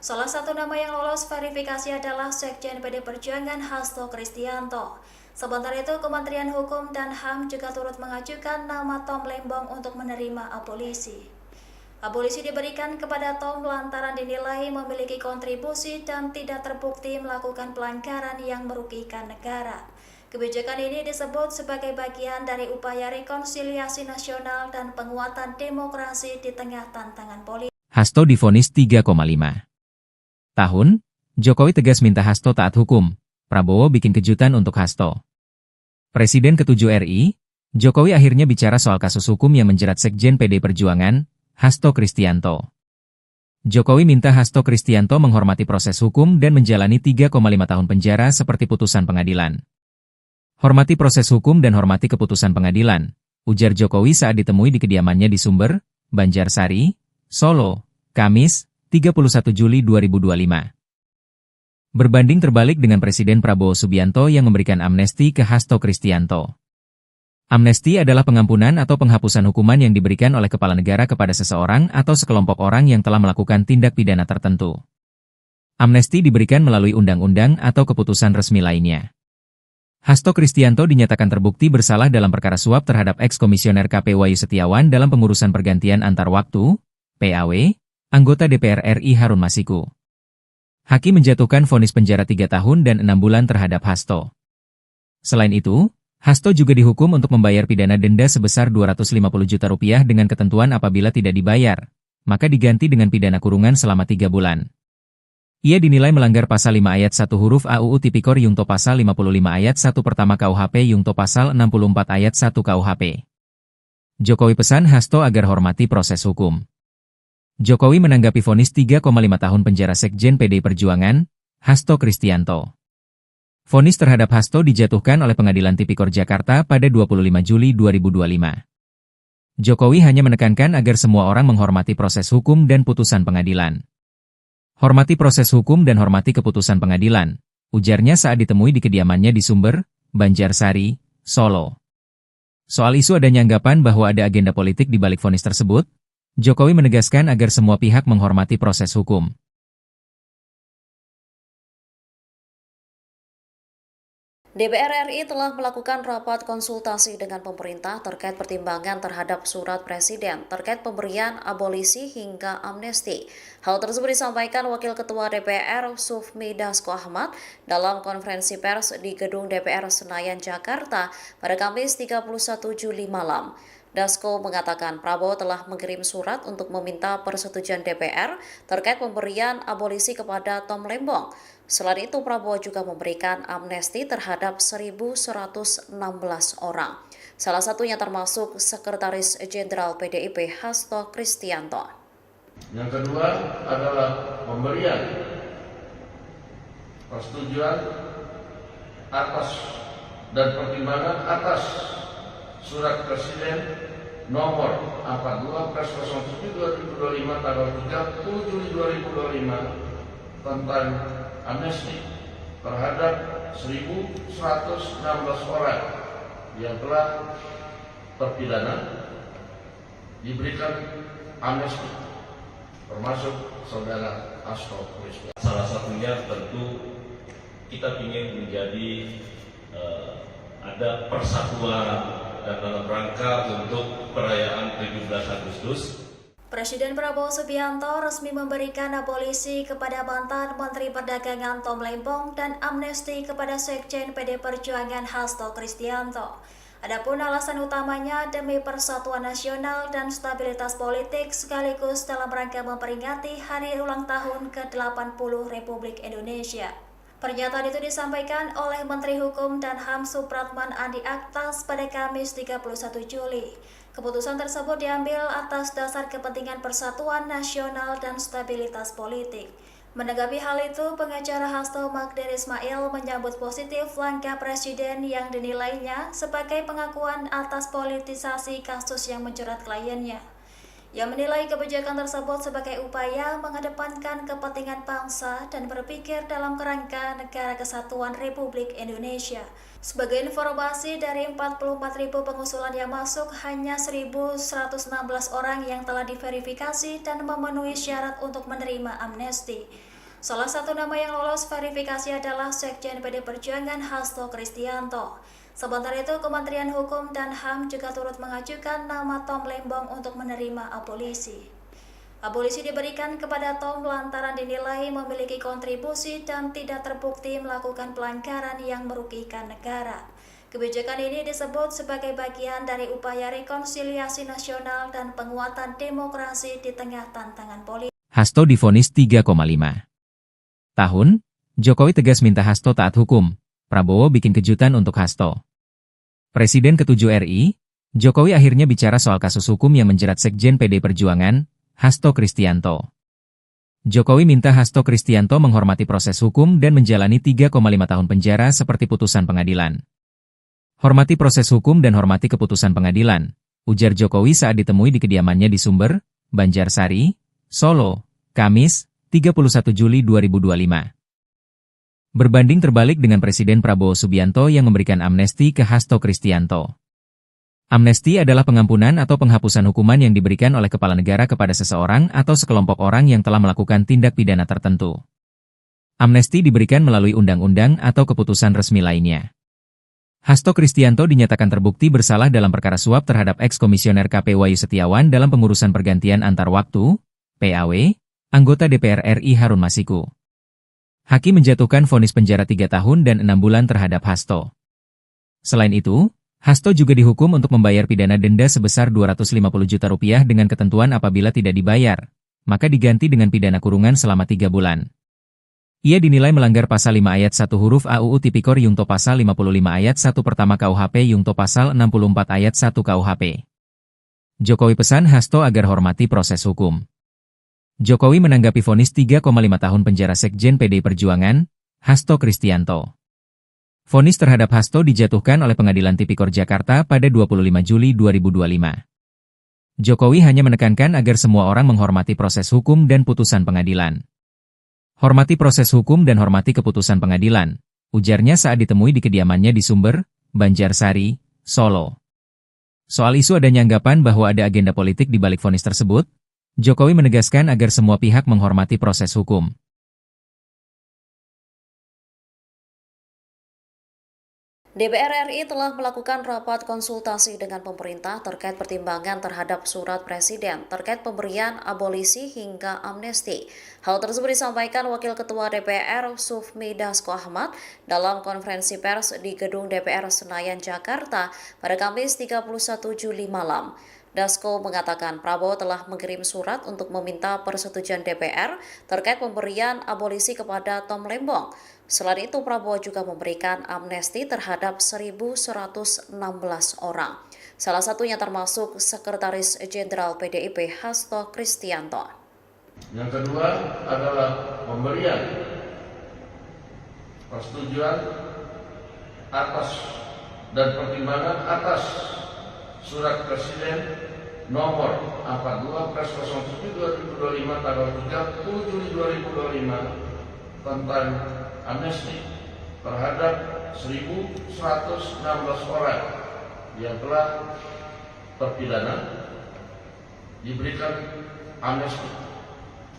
Salah satu nama yang lolos verifikasi adalah Sekjen PD Perjuangan Hasto Kristianto. Sementara itu, Kementerian Hukum dan HAM juga turut mengajukan nama Tom Lembong untuk menerima abolisi. Abolisi diberikan kepada Tom lantaran dinilai memiliki kontribusi dan tidak terbukti melakukan pelanggaran yang merugikan negara. Kebijakan ini disebut sebagai bagian dari upaya rekonsiliasi nasional dan penguatan demokrasi di tengah tantangan politik. Hasto divonis 3,5 tahun, Jokowi tegas minta Hasto taat hukum. Prabowo bikin kejutan untuk Hasto. Presiden ke-7 RI, Jokowi akhirnya bicara soal kasus hukum yang menjerat Sekjen PD Perjuangan, Hasto Kristianto. Jokowi minta Hasto Kristianto menghormati proses hukum dan menjalani 3,5 tahun penjara seperti putusan pengadilan. Hormati proses hukum dan hormati keputusan pengadilan, ujar Jokowi saat ditemui di kediamannya di Sumber, Banjarsari, Solo, Kamis, 31 Juli 2025. Berbanding terbalik dengan Presiden Prabowo Subianto yang memberikan amnesti ke Hasto Kristianto. Amnesti adalah pengampunan atau penghapusan hukuman yang diberikan oleh kepala negara kepada seseorang atau sekelompok orang yang telah melakukan tindak pidana tertentu. Amnesti diberikan melalui undang-undang atau keputusan resmi lainnya. Hasto Kristianto dinyatakan terbukti bersalah dalam perkara suap terhadap eks-komisioner KP Wahyu Setiawan dalam pengurusan pergantian antar waktu, PAW, anggota DPR RI Harun Masiku. Hakim menjatuhkan vonis penjara 3 tahun dan 6 bulan terhadap Hasto. Selain itu, Hasto juga dihukum untuk membayar pidana denda sebesar Rp250 juta dengan ketentuan apabila tidak dibayar, maka diganti dengan pidana kurungan selama 3 bulan. Ia dinilai melanggar pasal 5 ayat 1 huruf A UU Tipikor Yungto pasal 55 ayat 1 pertama KUHP Yungto pasal 64 ayat 1 KUHP. Jokowi pesan Hasto agar hormati proses hukum. Jokowi menanggapi vonis 3,5 tahun penjara Sekjen PD Perjuangan, Hasto Kristianto. Vonis terhadap Hasto dijatuhkan oleh Pengadilan Tipikor Jakarta pada 25 Juli 2025. Jokowi hanya menekankan agar semua orang menghormati proses hukum dan putusan pengadilan. Hormati proses hukum dan hormati keputusan pengadilan, ujarnya saat ditemui di kediamannya di Sumber, Banjarsari, Solo. Soal isu adanya anggapan bahwa ada agenda politik di balik vonis tersebut, Jokowi menegaskan agar semua pihak menghormati proses hukum. DPR RI telah melakukan rapat konsultasi dengan pemerintah terkait pertimbangan terhadap surat Presiden terkait pemberian abolisi hingga amnesti. Hal tersebut disampaikan Wakil Ketua DPR Sufmi Dasko Ahmad dalam konferensi pers di Gedung DPR Senayan, Jakarta pada Kamis 31 Juli malam. Dasko mengatakan Prabowo telah mengirim surat untuk meminta persetujuan DPR terkait pemberian abolisi kepada Tom Lembong. Selain itu, Prabowo juga memberikan amnesti terhadap 1.116 orang. Salah satunya termasuk Sekretaris Jenderal PDIP Hasto Kristianto. Yang kedua adalah pemberian persetujuan atas dan pertimbangan atas Surat Presiden nomor 42/07/2025 tanggal 30 Juli 2025 tentang amnesti terhadap 1.116 orang yang telah terpidana diberikan amnesti, termasuk saudara Hasto Kristianto. Salah satunya tentu kita ingin menjadi ada persatuan dan dalam rangka untuk perayaan 17 Agustus Presiden Prabowo Subianto resmi memberikan abolisi kepada mantan Menteri Perdagangan Tom Lembong dan amnesti kepada Sekjen PD Perjuangan Hasto Kristianto. Adapun alasan utamanya demi persatuan nasional dan stabilitas politik sekaligus dalam rangka memperingati hari ulang tahun ke-80 Republik Indonesia. Pernyataan itu disampaikan oleh Menteri Hukum dan HAM Supratman Andi Aktas pada Kamis 31 Juli. Keputusan tersebut diambil atas dasar kepentingan persatuan nasional dan stabilitas politik. Menanggapi hal itu, pengacara Hasto Magdir Ismail menyambut positif langkah Presiden yang dinilainya sebagai pengakuan atas politisasi kasus yang menjerat kliennya. Ia menilai kebijakan tersebut sebagai upaya mengedepankan kepentingan bangsa dan berpikir dalam kerangka Negara Kesatuan Republik Indonesia. Sebagai informasi, dari 44.000 pengusulan yang masuk, hanya 1.116 orang yang telah diverifikasi dan memenuhi syarat untuk menerima amnesti. Salah satu nama yang lolos verifikasi adalah Sekjen PD Perjuangan Hasto Kristianto. Sementara itu, Kementerian Hukum dan HAM juga turut mengajukan nama Tom Lembong untuk menerima abolisi. Abolisi diberikan kepada Tom lantaran dinilai memiliki kontribusi dan tidak terbukti melakukan pelanggaran yang merugikan negara. Kebijakan ini disebut sebagai bagian dari upaya rekonsiliasi nasional dan penguatan demokrasi di tengah tantangan politik. Hasto divonis 3,5 tahun, Jokowi tegas minta Hasto taat hukum. Prabowo bikin kejutan untuk Hasto. Presiden ke-7 RI, Jokowi akhirnya bicara soal kasus hukum yang menjerat Sekjen PD Perjuangan, Hasto Kristianto. Jokowi minta Hasto Kristianto menghormati proses hukum dan menjalani 3,5 tahun penjara seperti putusan pengadilan. Hormati proses hukum dan hormati keputusan pengadilan, ujar Jokowi saat ditemui di kediamannya di Sumber, Banjarsari, Solo, Kamis, 31 Juli 2025. Berbanding terbalik dengan Presiden Prabowo Subianto yang memberikan amnesti ke Hasto Kristianto. Amnesti adalah pengampunan atau penghapusan hukuman yang diberikan oleh kepala negara kepada seseorang atau sekelompok orang yang telah melakukan tindak pidana tertentu. Amnesti diberikan melalui undang-undang atau keputusan resmi lainnya. Hasto Kristianto dinyatakan terbukti bersalah dalam perkara suap terhadap eks-komisioner KP Wahyu Setiawan dalam pengurusan pergantian antar waktu, PAW, anggota DPR RI Harun Masiku. Hakim menjatuhkan vonis penjara 3 tahun dan 6 bulan terhadap Hasto. Selain itu, Hasto juga dihukum untuk membayar pidana denda sebesar Rp250 juta dengan ketentuan apabila tidak dibayar, maka diganti dengan pidana kurungan selama 3 bulan. Ia dinilai melanggar pasal 5 ayat 1 huruf A UU Tipikor Yungto pasal 55 ayat 1 pertama KUHP Yungto pasal 64 ayat 1 KUHP. Jokowi pesan Hasto agar hormati proses hukum. Jokowi menanggapi vonis 3,5 tahun penjara Sekjen PD Perjuangan, Hasto Kristianto. Vonis terhadap Hasto dijatuhkan oleh Pengadilan Tipikor Jakarta pada 25 Juli 2025. Jokowi hanya menekankan agar semua orang menghormati proses hukum dan putusan pengadilan. Hormati proses hukum dan hormati keputusan pengadilan, ujarnya saat ditemui di kediamannya di Sumber, Banjarsari, Solo. Soal isu adanya anggapan bahwa ada agenda politik di balik vonis tersebut, Jokowi menegaskan agar semua pihak menghormati proses hukum. DPR RI telah melakukan rapat konsultasi dengan pemerintah terkait pertimbangan terhadap surat Presiden terkait pemberian abolisi hingga amnesti. Hal tersebut disampaikan Wakil Ketua DPR Sufmi Dasko Ahmad dalam konferensi pers di Gedung DPR Senayan, Jakarta pada Kamis 31 Juli malam. Dasko mengatakan Prabowo telah mengirim surat untuk meminta persetujuan DPR terkait pemberian abolisi kepada Tom Lembong. Selain itu, Prabowo juga memberikan amnesti terhadap 1.116 orang. Salah satunya termasuk Sekretaris Jenderal PDIP Hasto Kristianto. Yang kedua adalah pemberian persetujuan atas dan pertimbangan atas Surat Presiden nomor 42/07/2025 tanggal 30 Juli 2025 tentang amnesti terhadap 1.116 orang yang telah terpidana diberikan amnesti,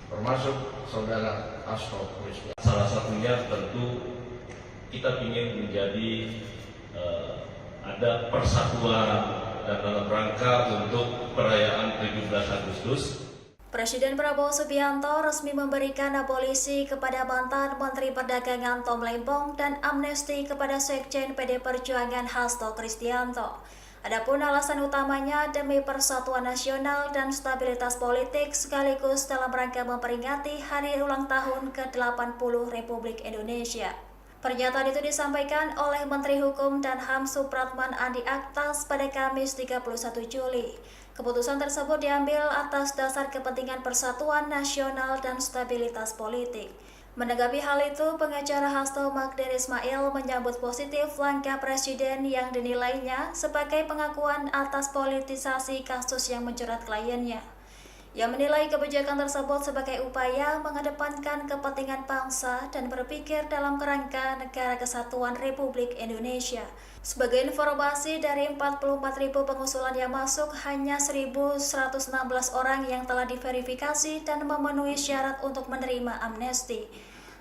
termasuk saudara Hasto Kristianto. Salah satunya tentu kita ingin menjadi ada persatuan dan dalam rangka untuk perayaan 17 Agustus Presiden Prabowo Subianto resmi memberikan abolisi kepada mantan Menteri Perdagangan Tom Lembong dan amnesti kepada Sekjen PD Perjuangan Hasto Kristianto. Adapun alasan utamanya demi persatuan nasional dan stabilitas politik sekaligus dalam rangka memperingati hari ulang tahun ke-80 Republik Indonesia. Pernyataan itu disampaikan oleh Menteri Hukum dan HAM Supratman Andi Aktas pada Kamis 31 Juli. Keputusan tersebut diambil atas dasar kepentingan persatuan nasional dan stabilitas politik. Menanggapi hal itu, pengacara Hasto Magdir Ismail menyambut positif langkah Presiden yang dinilainya sebagai pengakuan atas politisasi kasus yang menjerat kliennya. Ia menilai kebijakan tersebut sebagai upaya mengedepankan kepentingan bangsa dan berpikir dalam kerangka Negara Kesatuan Republik Indonesia. Sebagai informasi, dari 44.000 pengusulan yang masuk, hanya 1.116 orang yang telah diverifikasi dan memenuhi syarat untuk menerima amnesti.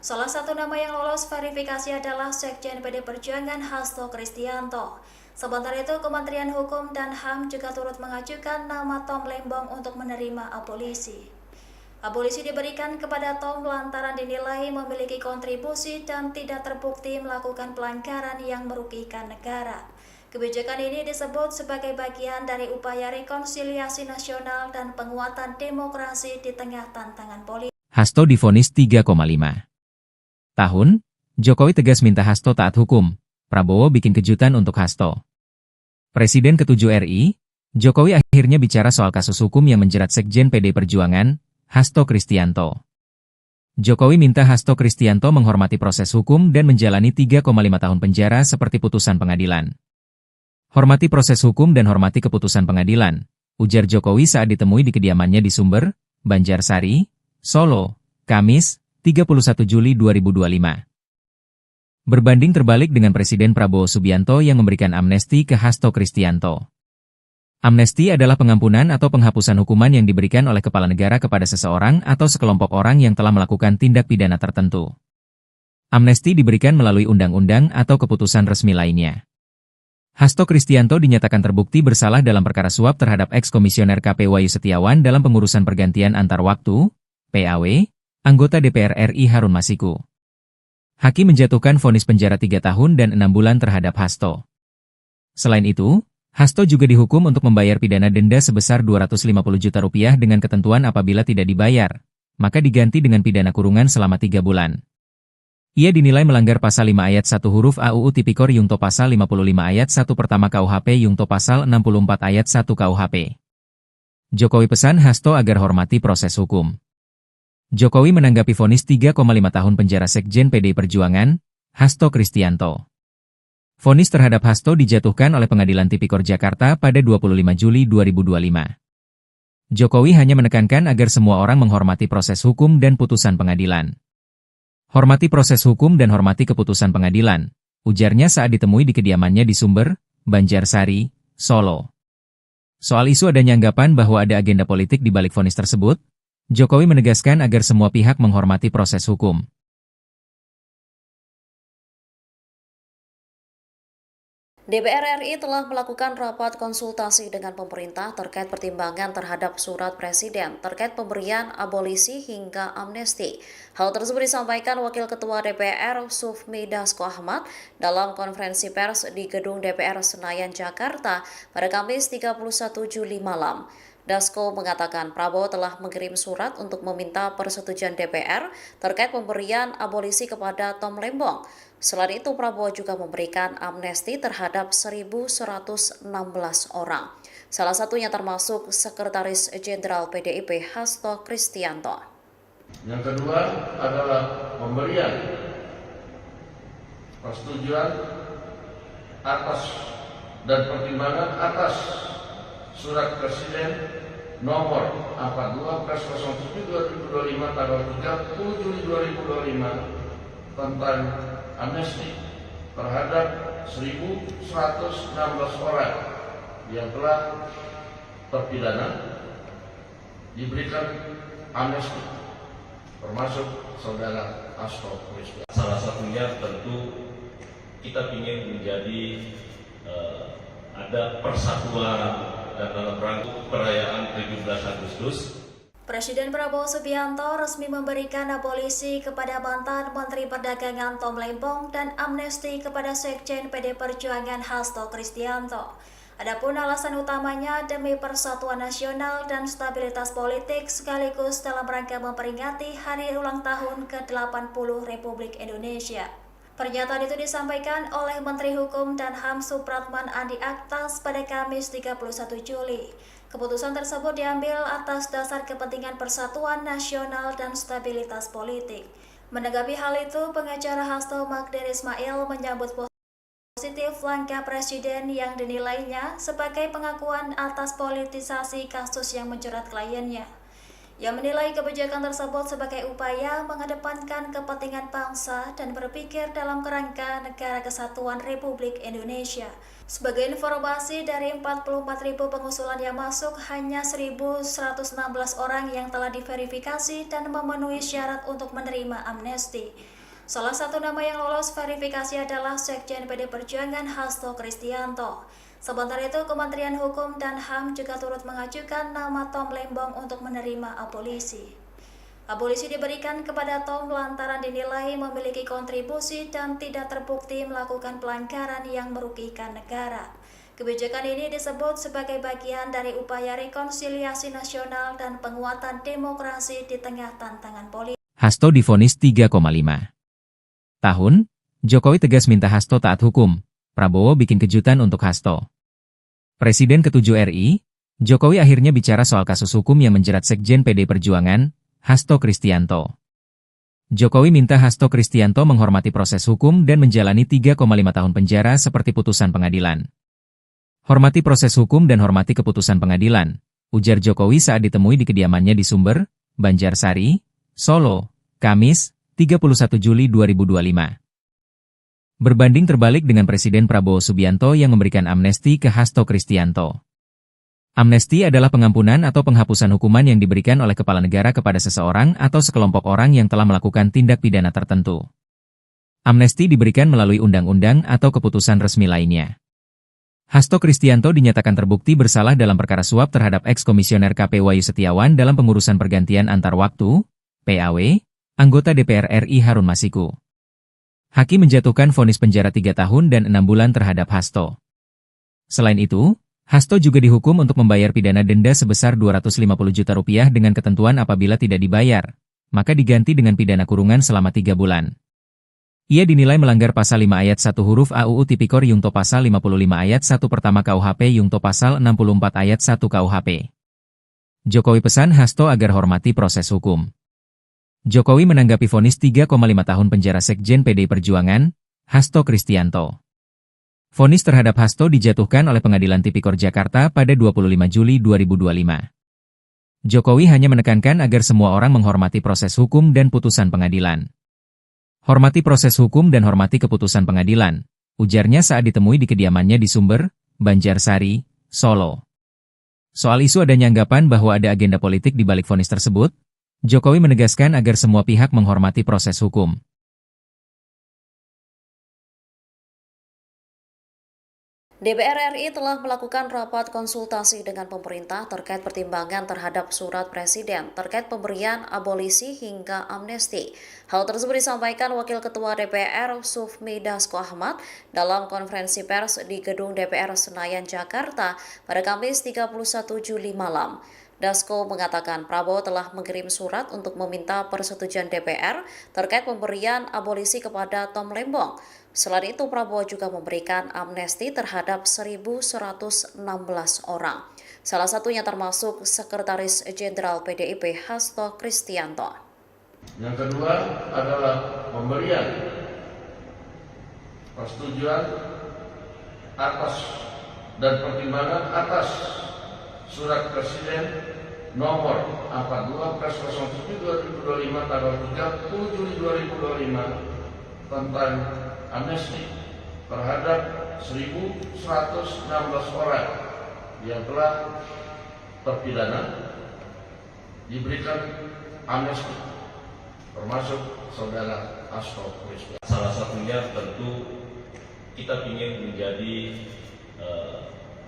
Salah satu nama yang lolos verifikasi adalah Sekjen PD Perjuangan Hasto Kristianto. Sementara itu, Kementerian Hukum dan HAM juga turut mengajukan nama Tom Lembong untuk menerima abolisi. Abolisi diberikan kepada Tom lantaran dinilai memiliki kontribusi dan tidak terbukti melakukan pelanggaran yang merugikan negara. Kebijakan ini disebut sebagai bagian dari upaya rekonsiliasi nasional dan penguatan demokrasi di tengah tantangan politik. Hasto divonis 3,5 tahun, Jokowi tegas minta Hasto taat hukum. Prabowo bikin kejutan untuk Hasto. Presiden ke-7 RI, Jokowi akhirnya bicara soal kasus hukum yang menjerat Sekjen PD Perjuangan, Hasto Kristianto. Jokowi minta Hasto Kristianto menghormati proses hukum dan menjalani 3,5 tahun penjara seperti putusan pengadilan. Hormati proses hukum dan hormati keputusan pengadilan, ujar Jokowi saat ditemui di kediamannya di Sumber, Banjarsari, Solo, Kamis, 31 Juli 2025. Berbanding terbalik dengan Presiden Prabowo Subianto yang memberikan amnesti ke Hasto Kristianto. Amnesti adalah pengampunan atau penghapusan hukuman yang diberikan oleh kepala negara kepada seseorang atau sekelompok orang yang telah melakukan tindak pidana tertentu. Amnesti diberikan melalui undang-undang atau keputusan resmi lainnya. Hasto Kristianto dinyatakan terbukti bersalah dalam perkara suap terhadap eks-komisioner KP Wahyu Setiawan dalam pengurusan pergantian antar waktu, PAW, anggota DPR RI Harun Masiku. Hakim menjatuhkan vonis penjara 3 tahun dan 6 bulan terhadap Hasto. Selain itu, Hasto juga dihukum untuk membayar pidana denda sebesar Rp250 juta dengan ketentuan apabila tidak dibayar, maka diganti dengan pidana kurungan selama 3 bulan. Ia dinilai melanggar pasal 5 ayat 1 huruf A UU Tipikor Yungto pasal 55 ayat 1 pertama KUHP Yungto pasal 64 ayat 1 KUHP. Jokowi pesan Hasto agar hormati proses hukum. Jokowi menanggapi vonis 3,5 tahun penjara Sekjen PD Perjuangan, Hasto Kristianto. Vonis terhadap Hasto dijatuhkan oleh Pengadilan Tipikor Jakarta pada 25 Juli 2025. Jokowi hanya menekankan agar semua orang menghormati proses hukum dan putusan pengadilan. Hormati proses hukum dan hormati keputusan pengadilan, ujarnya saat ditemui di kediamannya di Sumber, Banjarsari, Solo. Soal isu adanya anggapan bahwa ada agenda politik di balik vonis tersebut, Jokowi menegaskan agar semua pihak menghormati proses hukum. DPR RI telah melakukan rapat konsultasi dengan pemerintah terkait pertimbangan terhadap surat Presiden terkait pemberian abolisi hingga amnesti. Hal tersebut disampaikan Wakil Ketua DPR Sufmi Dasko Ahmad dalam konferensi pers di Gedung DPR Senayan, Jakarta pada Kamis 31 Juli malam. Dasko mengatakan Prabowo telah mengirim surat untuk meminta persetujuan DPR terkait pemberian abolisi kepada Tom Lembong. Selain itu, Prabowo juga memberikan amnesti terhadap 1.116 orang. Salah satunya termasuk Sekretaris Jenderal PDIP Hasto Kristianto. Yang kedua adalah pemberian persetujuan atas dan pertimbangan atas Surat Presiden nomor 42/07/2025 tanggal 30 Juli 2025 tentang amnesti terhadap 1.116 orang yang telah terpidana diberikan amnesti, termasuk saudara Hasto Kristianto. Salah satunya tentu kita ingin menjadi ada persatuan dan dalam rangka perayaan 17 Agustus. Presiden Prabowo Subianto resmi memberikan abolisi kepada mantan Menteri Perdagangan Tom Lembong dan amnesti kepada Sekjen PD Perjuangan Hasto Kristianto. Adapun alasan utamanya demi persatuan nasional dan stabilitas politik sekaligus dalam rangka memperingati hari ulang tahun ke-80 Republik Indonesia. Pernyataan itu disampaikan oleh Menteri Hukum dan HAM Supratman Andi Aktas pada Kamis 31 Juli. Keputusan tersebut diambil atas dasar kepentingan persatuan nasional dan stabilitas politik. Menanggapi hal itu, pengacara Hasto Magdir Ismail menyambut positif langkah Presiden yang dinilainya sebagai pengakuan atas politisasi kasus yang menjerat kliennya. Ia menilai kebijakan tersebut sebagai upaya mengedepankan kepentingan bangsa dan berpikir dalam kerangka Negara Kesatuan Republik Indonesia. Sebagai informasi, dari 44.000 pengusulan yang masuk, hanya 1.116 orang yang telah diverifikasi dan memenuhi syarat untuk menerima amnesti. Salah satu nama yang lolos verifikasi adalah Sekjen PD Perjuangan Hasto Kristianto. Sementara itu, Kementerian Hukum dan HAM juga turut mengajukan nama Tom Lembong untuk menerima abolisi. Abolisi diberikan kepada Tom lantaran dinilai memiliki kontribusi dan tidak terbukti melakukan pelanggaran yang merugikan negara. Kebijakan ini disebut sebagai bagian dari upaya rekonsiliasi nasional dan penguatan demokrasi di tengah tantangan politik. Hasto divonis 3,5 tahun, Jokowi tegas minta Hasto taat hukum. Prabowo bikin kejutan untuk Hasto. Presiden ke-7 RI, Jokowi akhirnya bicara soal kasus hukum yang menjerat Sekjen PD Perjuangan, Hasto Kristianto. Jokowi minta Hasto Kristianto menghormati proses hukum dan menjalani 3,5 tahun penjara seperti putusan pengadilan. Hormati proses hukum dan hormati keputusan pengadilan, ujar Jokowi saat ditemui di kediamannya di Sumber, Banjarsari, Solo, Kamis, 31 Juli 2025. Berbanding terbalik dengan Presiden Prabowo Subianto yang memberikan amnesti ke Hasto Kristianto. Amnesti adalah pengampunan atau penghapusan hukuman yang diberikan oleh kepala negara kepada seseorang atau sekelompok orang yang telah melakukan tindak pidana tertentu. Amnesti diberikan melalui undang-undang atau keputusan resmi lainnya. Hasto Kristianto dinyatakan terbukti bersalah dalam perkara suap terhadap eks-komisioner KP Wahyu Setiawan dalam pengurusan pergantian antar waktu, PAW, anggota DPR RI Harun Masiku. Hakim menjatuhkan vonis penjara 3 tahun dan 6 bulan terhadap Hasto. Selain itu, Hasto juga dihukum untuk membayar pidana denda sebesar Rp250 juta dengan ketentuan apabila tidak dibayar, maka diganti dengan pidana kurungan selama 3 bulan. Ia dinilai melanggar pasal 5 ayat 1 huruf AUU Tipikor Yungto pasal 55 ayat 1 pertama KUHP Yungto pasal 64 ayat 1 KUHP. Jokowi pesan Hasto agar hormati proses hukum. Jokowi menanggapi vonis 3,5 tahun penjara Sekjen PD Perjuangan, Hasto Kristianto. Vonis terhadap Hasto dijatuhkan oleh Pengadilan Tipikor Jakarta pada 25 Juli 2025. Jokowi hanya menekankan agar semua orang menghormati proses hukum dan putusan pengadilan. Hormati proses hukum dan hormati keputusan pengadilan, ujarnya saat ditemui di kediamannya di Sumber, Banjarsari, Solo. Soal isu adanya anggapan bahwa ada agenda politik di balik vonis tersebut, Jokowi menegaskan agar semua pihak menghormati proses hukum. DPR RI telah melakukan rapat konsultasi dengan pemerintah terkait pertimbangan terhadap surat Presiden terkait pemberian abolisi hingga amnesti. Hal tersebut disampaikan Wakil Ketua DPR Sufmi Dasko Ahmad dalam konferensi pers di Gedung DPR Senayan, Jakarta pada Kamis 31 Juli malam. Dasko mengatakan Prabowo telah mengirim surat untuk meminta persetujuan DPR terkait pemberian abolisi kepada Tom Lembong. Selain itu, Prabowo juga memberikan amnesti terhadap 1.116 orang. Salah satunya termasuk Sekretaris Jenderal PDIP Hasto Kristianto. Yang kedua adalah pemberian persetujuan atas dan pertimbangan atas Surat Presiden nomor 42/07/2025 tanggal 30 Juli 2025 tentang amnesti terhadap 1.116 orang yang telah terpidana diberikan amnesti, termasuk saudara Hasto Kristianto. Salah satunya tentu kita ingin menjadi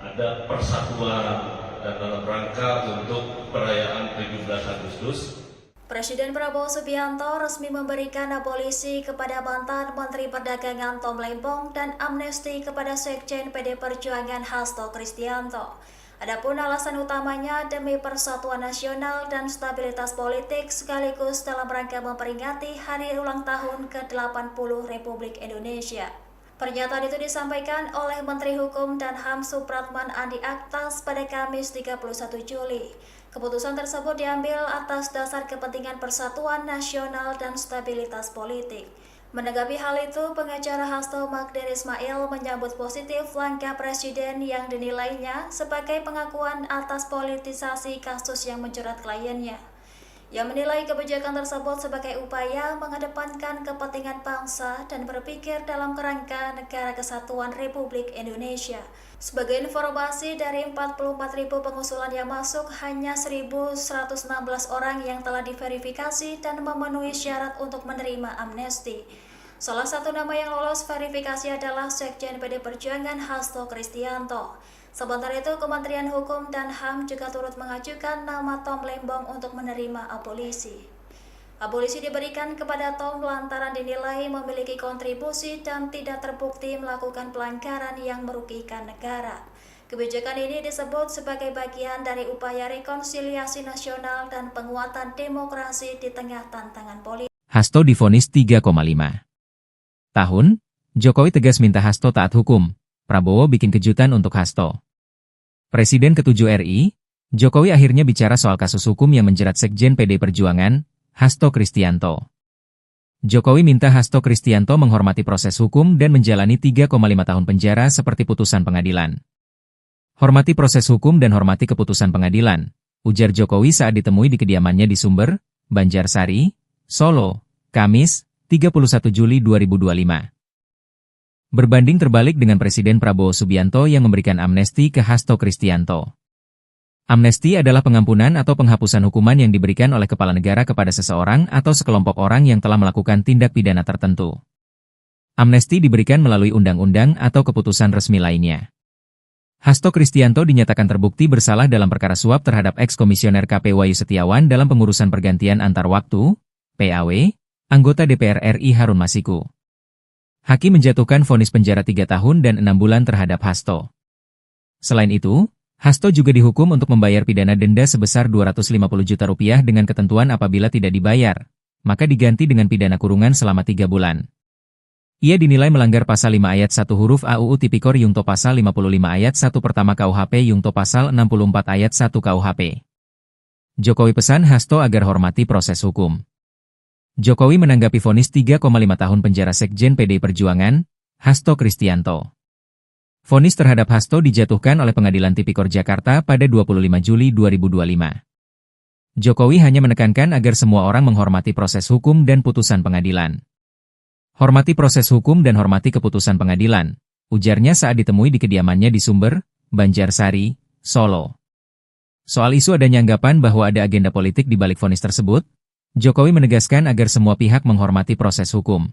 ada persatuan dalam rangka untuk perayaan 17 Agustus. Presiden Prabowo Subianto resmi memberikan abolisi kepada mantan Menteri Perdagangan Tom Lembong dan amnesti kepada Sekjen PD Perjuangan Hasto Kristianto. Adapun alasan utamanya demi persatuan nasional dan stabilitas politik sekaligus dalam rangka memperingati hari ulang tahun ke-80 Republik Indonesia. Pernyataan itu disampaikan oleh Menteri Hukum dan HAM Supratman Andi Aktas pada Kamis 31 Juli. Keputusan tersebut diambil atas dasar kepentingan persatuan nasional dan stabilitas politik. Menanggapi hal itu, pengacara Hasto Magdir Ismail menyambut positif langkah Presiden yang dinilainya sebagai pengakuan atas politisasi kasus yang menjerat kliennya. Ia menilai kebijakan tersebut sebagai upaya mengedepankan kepentingan bangsa dan berpikir dalam kerangka Negara Kesatuan Republik Indonesia. Sebagai informasi, dari 44.000 pengusulan yang masuk, hanya 1.116 orang yang telah diverifikasi dan memenuhi syarat untuk menerima amnesti. Salah satu nama yang lolos verifikasi adalah Sekjen PD Perjuangan Hasto Kristianto. Sementara itu, Kementerian Hukum dan HAM juga turut mengajukan nama Tom Lembong untuk menerima abolisi. Abolisi diberikan kepada Tom lantaran dinilai memiliki kontribusi dan tidak terbukti melakukan pelanggaran yang merugikan negara. Kebijakan ini disebut sebagai bagian dari upaya rekonsiliasi nasional dan penguatan demokrasi di tengah tantangan politik. Hasto divonis 3,5 tahun, Jokowi tegas minta Hasto taat hukum. Prabowo bikin kejutan untuk Hasto. Presiden ke-7 RI, Jokowi akhirnya bicara soal kasus hukum yang menjerat Sekjen PD Perjuangan, Hasto Kristianto. Jokowi minta Hasto Kristianto menghormati proses hukum dan menjalani 3,5 tahun penjara seperti putusan pengadilan. Hormati proses hukum dan hormati keputusan pengadilan, ujar Jokowi saat ditemui di kediamannya di Sumber, Banjarsari, Solo, Kamis, 31 Juli 2025. Berbanding terbalik dengan Presiden Prabowo Subianto yang memberikan amnesti ke Hasto Kristianto. Amnesti adalah pengampunan atau penghapusan hukuman yang diberikan oleh kepala negara kepada seseorang atau sekelompok orang yang telah melakukan tindak pidana tertentu. Amnesti diberikan melalui undang-undang atau keputusan resmi lainnya. Hasto Kristianto dinyatakan terbukti bersalah dalam perkara suap terhadap eks-komisioner KP Wahyu Setiawan dalam pengurusan pergantian antar waktu, PAW, anggota DPR RI Harun Masiku. Hakim menjatuhkan vonis penjara 3 tahun dan 6 bulan terhadap Hasto. Selain itu, Hasto juga dihukum untuk membayar pidana denda sebesar 250 juta rupiah dengan ketentuan apabila tidak dibayar, maka diganti dengan pidana kurungan selama 3 bulan. Ia dinilai melanggar pasal 5 ayat 1 huruf AUU Tipikor Yungto pasal 55 ayat 1 pertama KUHP Yungto pasal 64 ayat 1 KUHP. Jokowi pesan Hasto agar hormati proses hukum. Jokowi menanggapi vonis 3,5 tahun penjara Sekjen PD Perjuangan, Hasto Kristianto. Vonis terhadap Hasto dijatuhkan oleh Pengadilan Tipikor Jakarta pada 25 Juli 2025. Jokowi hanya menekankan agar semua orang menghormati proses hukum dan putusan pengadilan. Hormati proses hukum dan hormati keputusan pengadilan, ujarnya saat ditemui di kediamannya di Sumber, Banjarsari, Solo. Soal isu adanya anggapan bahwa ada agenda politik di balik vonis tersebut, Jokowi menegaskan agar semua pihak menghormati proses hukum.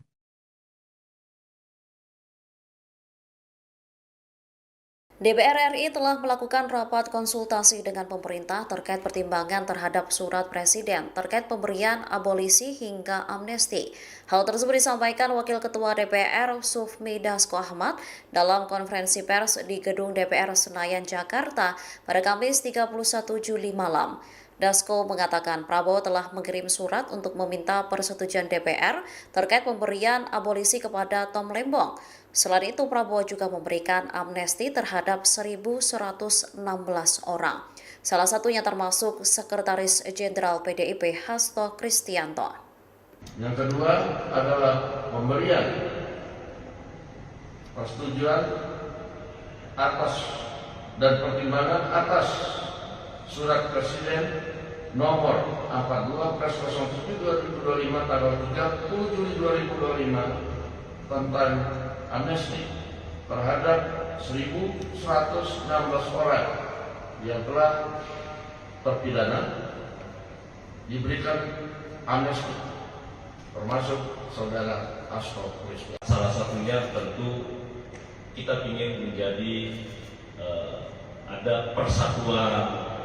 DPR RI telah melakukan rapat konsultasi dengan pemerintah terkait pertimbangan terhadap surat Presiden terkait pemberian abolisi hingga amnesti. Hal tersebut disampaikan Wakil Ketua DPR Sufmi Dasko Ahmad dalam konferensi pers di Gedung DPR Senayan, Jakarta pada Kamis 31 Juli malam. Dasko mengatakan Prabowo telah mengirim surat untuk meminta persetujuan DPR terkait pemberian abolisi kepada Tom Lembong. Selain itu, Prabowo juga memberikan amnesti terhadap 1.116 orang. Salah satunya termasuk Sekretaris Jenderal PDIP Hasto Kristianto. Yang kedua adalah pemberian persetujuan atas dan pertimbangan atas Surat Presiden nomor 42/07/2025 tanggal 30 Juli 2025 tentang amnesti terhadap 1.116 orang yang telah terpidana diberikan amnesti, termasuk saudara Hasto Kristianto. Salah satunya tentu kita ingin menjadi ada persatuan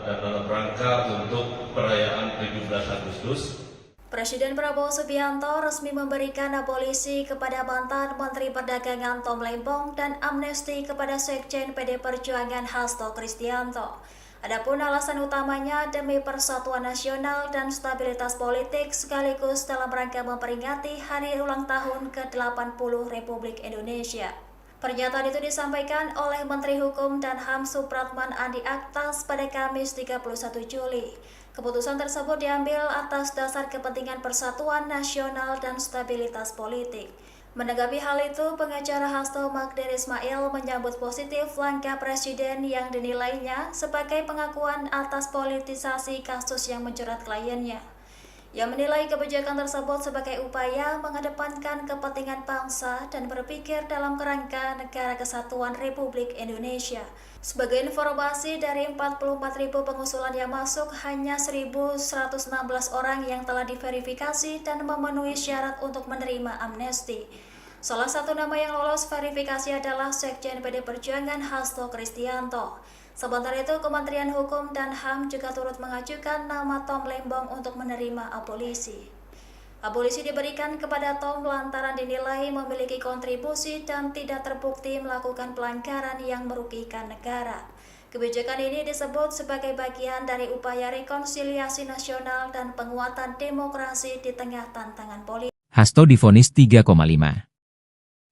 dan dalam rangka untuk perayaan 17 Agustus. Presiden Prabowo Subianto resmi memberikan abolisi kepada mantan Menteri Perdagangan Tom Lembong dan amnesti kepada Sekjen PD Perjuangan Hasto Kristianto. Adapun alasan utamanya demi persatuan nasional dan stabilitas politik sekaligus dalam rangka memperingati hari ulang tahun ke-80 Republik Indonesia. Pernyataan itu disampaikan oleh Menteri Hukum dan HAM Supratman Andi Aktas pada Kamis 31 Juli. Keputusan tersebut diambil atas dasar kepentingan persatuan nasional dan stabilitas politik. Menanggapi hal itu, pengacara Hasto Magdir Ismail menyambut positif langkah Presiden yang dinilainya sebagai pengakuan atas politisasi kasus yang menjerat kliennya. Ia menilai kebijakan tersebut sebagai upaya mengedepankan kepentingan bangsa dan berpikir dalam kerangka Negara Kesatuan Republik Indonesia. Sebagai informasi, dari 44.000 pengusulan yang masuk, hanya 1.116 orang yang telah diverifikasi dan memenuhi syarat untuk menerima amnesti. Salah satu nama yang lolos verifikasi adalah Sekjen PD Perjuangan Hasto Kristianto. Sementara itu, Kementerian Hukum dan HAM juga turut mengajukan nama Tom Lembong untuk menerima abolisi. Abolisi diberikan kepada Tom lantaran dinilai memiliki kontribusi dan tidak terbukti melakukan pelanggaran yang merugikan negara. Kebijakan ini disebut sebagai bagian dari upaya rekonsiliasi nasional dan penguatan demokrasi di tengah tantangan politik. Hasto divonis 3,5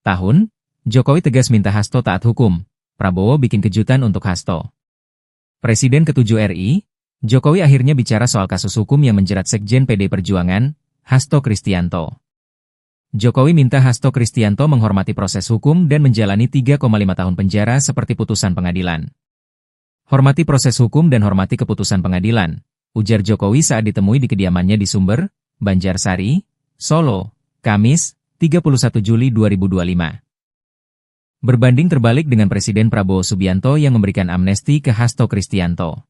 tahun, Jokowi tegas minta Hasto taat hukum. Prabowo bikin kejutan untuk Hasto. Presiden ke-7 RI, Jokowi akhirnya bicara soal kasus hukum yang menjerat Sekjen PD Perjuangan, Hasto Kristianto. Jokowi minta Hasto Kristianto menghormati proses hukum dan menjalani 3,5 tahun penjara seperti putusan pengadilan. Hormati proses hukum dan hormati keputusan pengadilan, ujar Jokowi saat ditemui di kediamannya di Sumber, Banjarsari, Solo, Kamis, 31 Juli 2025. Berbanding terbalik dengan Presiden Prabowo Subianto yang memberikan amnesti ke Hasto Kristianto.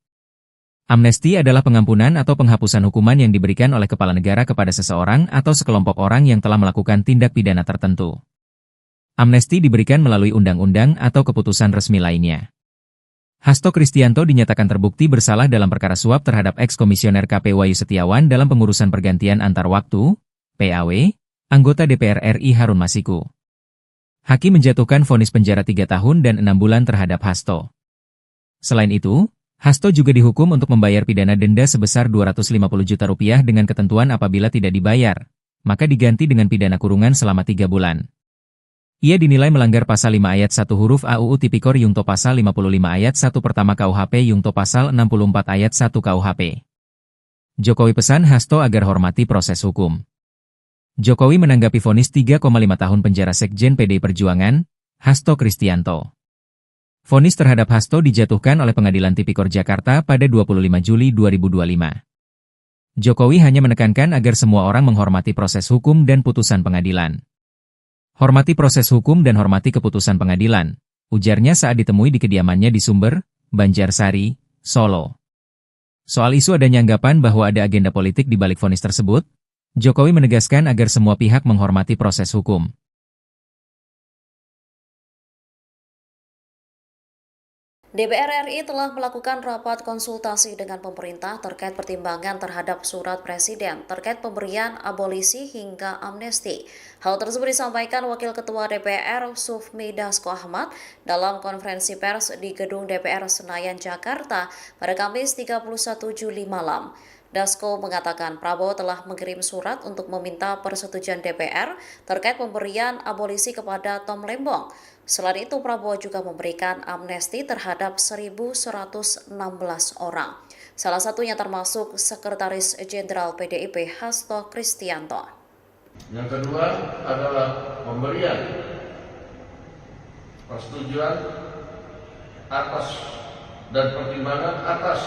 Amnesti adalah pengampunan atau penghapusan hukuman yang diberikan oleh kepala negara kepada seseorang atau sekelompok orang yang telah melakukan tindak pidana tertentu. Amnesti diberikan melalui undang-undang atau keputusan resmi lainnya. Hasto Kristianto dinyatakan terbukti bersalah dalam perkara suap terhadap eks-komisioner KP Wahyu Setiawan dalam pengurusan pergantian antar waktu, PAW, anggota DPR RI Harun Masiku. Hakim menjatuhkan vonis penjara 3 tahun dan 6 bulan terhadap Hasto. Selain itu, Hasto juga dihukum untuk membayar pidana denda sebesar 250 juta rupiah dengan ketentuan apabila tidak dibayar, maka diganti dengan pidana kurungan selama 3 bulan. Ia dinilai melanggar pasal 5 ayat 1 huruf AUU Tipikor Yungto pasal 55 ayat 1 pertama KUHP Yungto pasal 64 ayat 1 KUHP. Jokowi pesan Hasto agar hormati proses hukum. Jokowi menanggapi vonis 3,5 tahun penjara Sekjen PD Perjuangan, Hasto Kristianto. Vonis terhadap Hasto dijatuhkan oleh Pengadilan Tipikor Jakarta pada 25 Juli 2025. Jokowi hanya menekankan agar semua orang menghormati proses hukum dan putusan pengadilan. Hormati proses hukum dan hormati keputusan pengadilan, ujarnya saat ditemui di kediamannya di Sumber, Banjarsari, Solo. Soal isu adanya anggapan bahwa ada agenda politik di balik vonis tersebut, Jokowi menegaskan agar semua pihak menghormati proses hukum. DPR RI telah melakukan rapat konsultasi dengan pemerintah terkait pertimbangan terhadap surat Presiden terkait pemberian abolisi hingga amnesti. Hal tersebut disampaikan Wakil Ketua DPR Sufmi Dasko Ahmad dalam konferensi pers di Gedung DPR Senayan, Jakarta pada Kamis 31 Juli malam. Dasko mengatakan Prabowo telah mengirim surat untuk meminta persetujuan DPR terkait pemberian abolisi kepada Tom Lembong. Selain itu, Prabowo juga memberikan amnesti terhadap 1.116 orang. Salah satunya termasuk Sekretaris Jenderal PDIP Hasto Kristianto. Yang kedua adalah pemberian persetujuan atas dan pertimbangan atas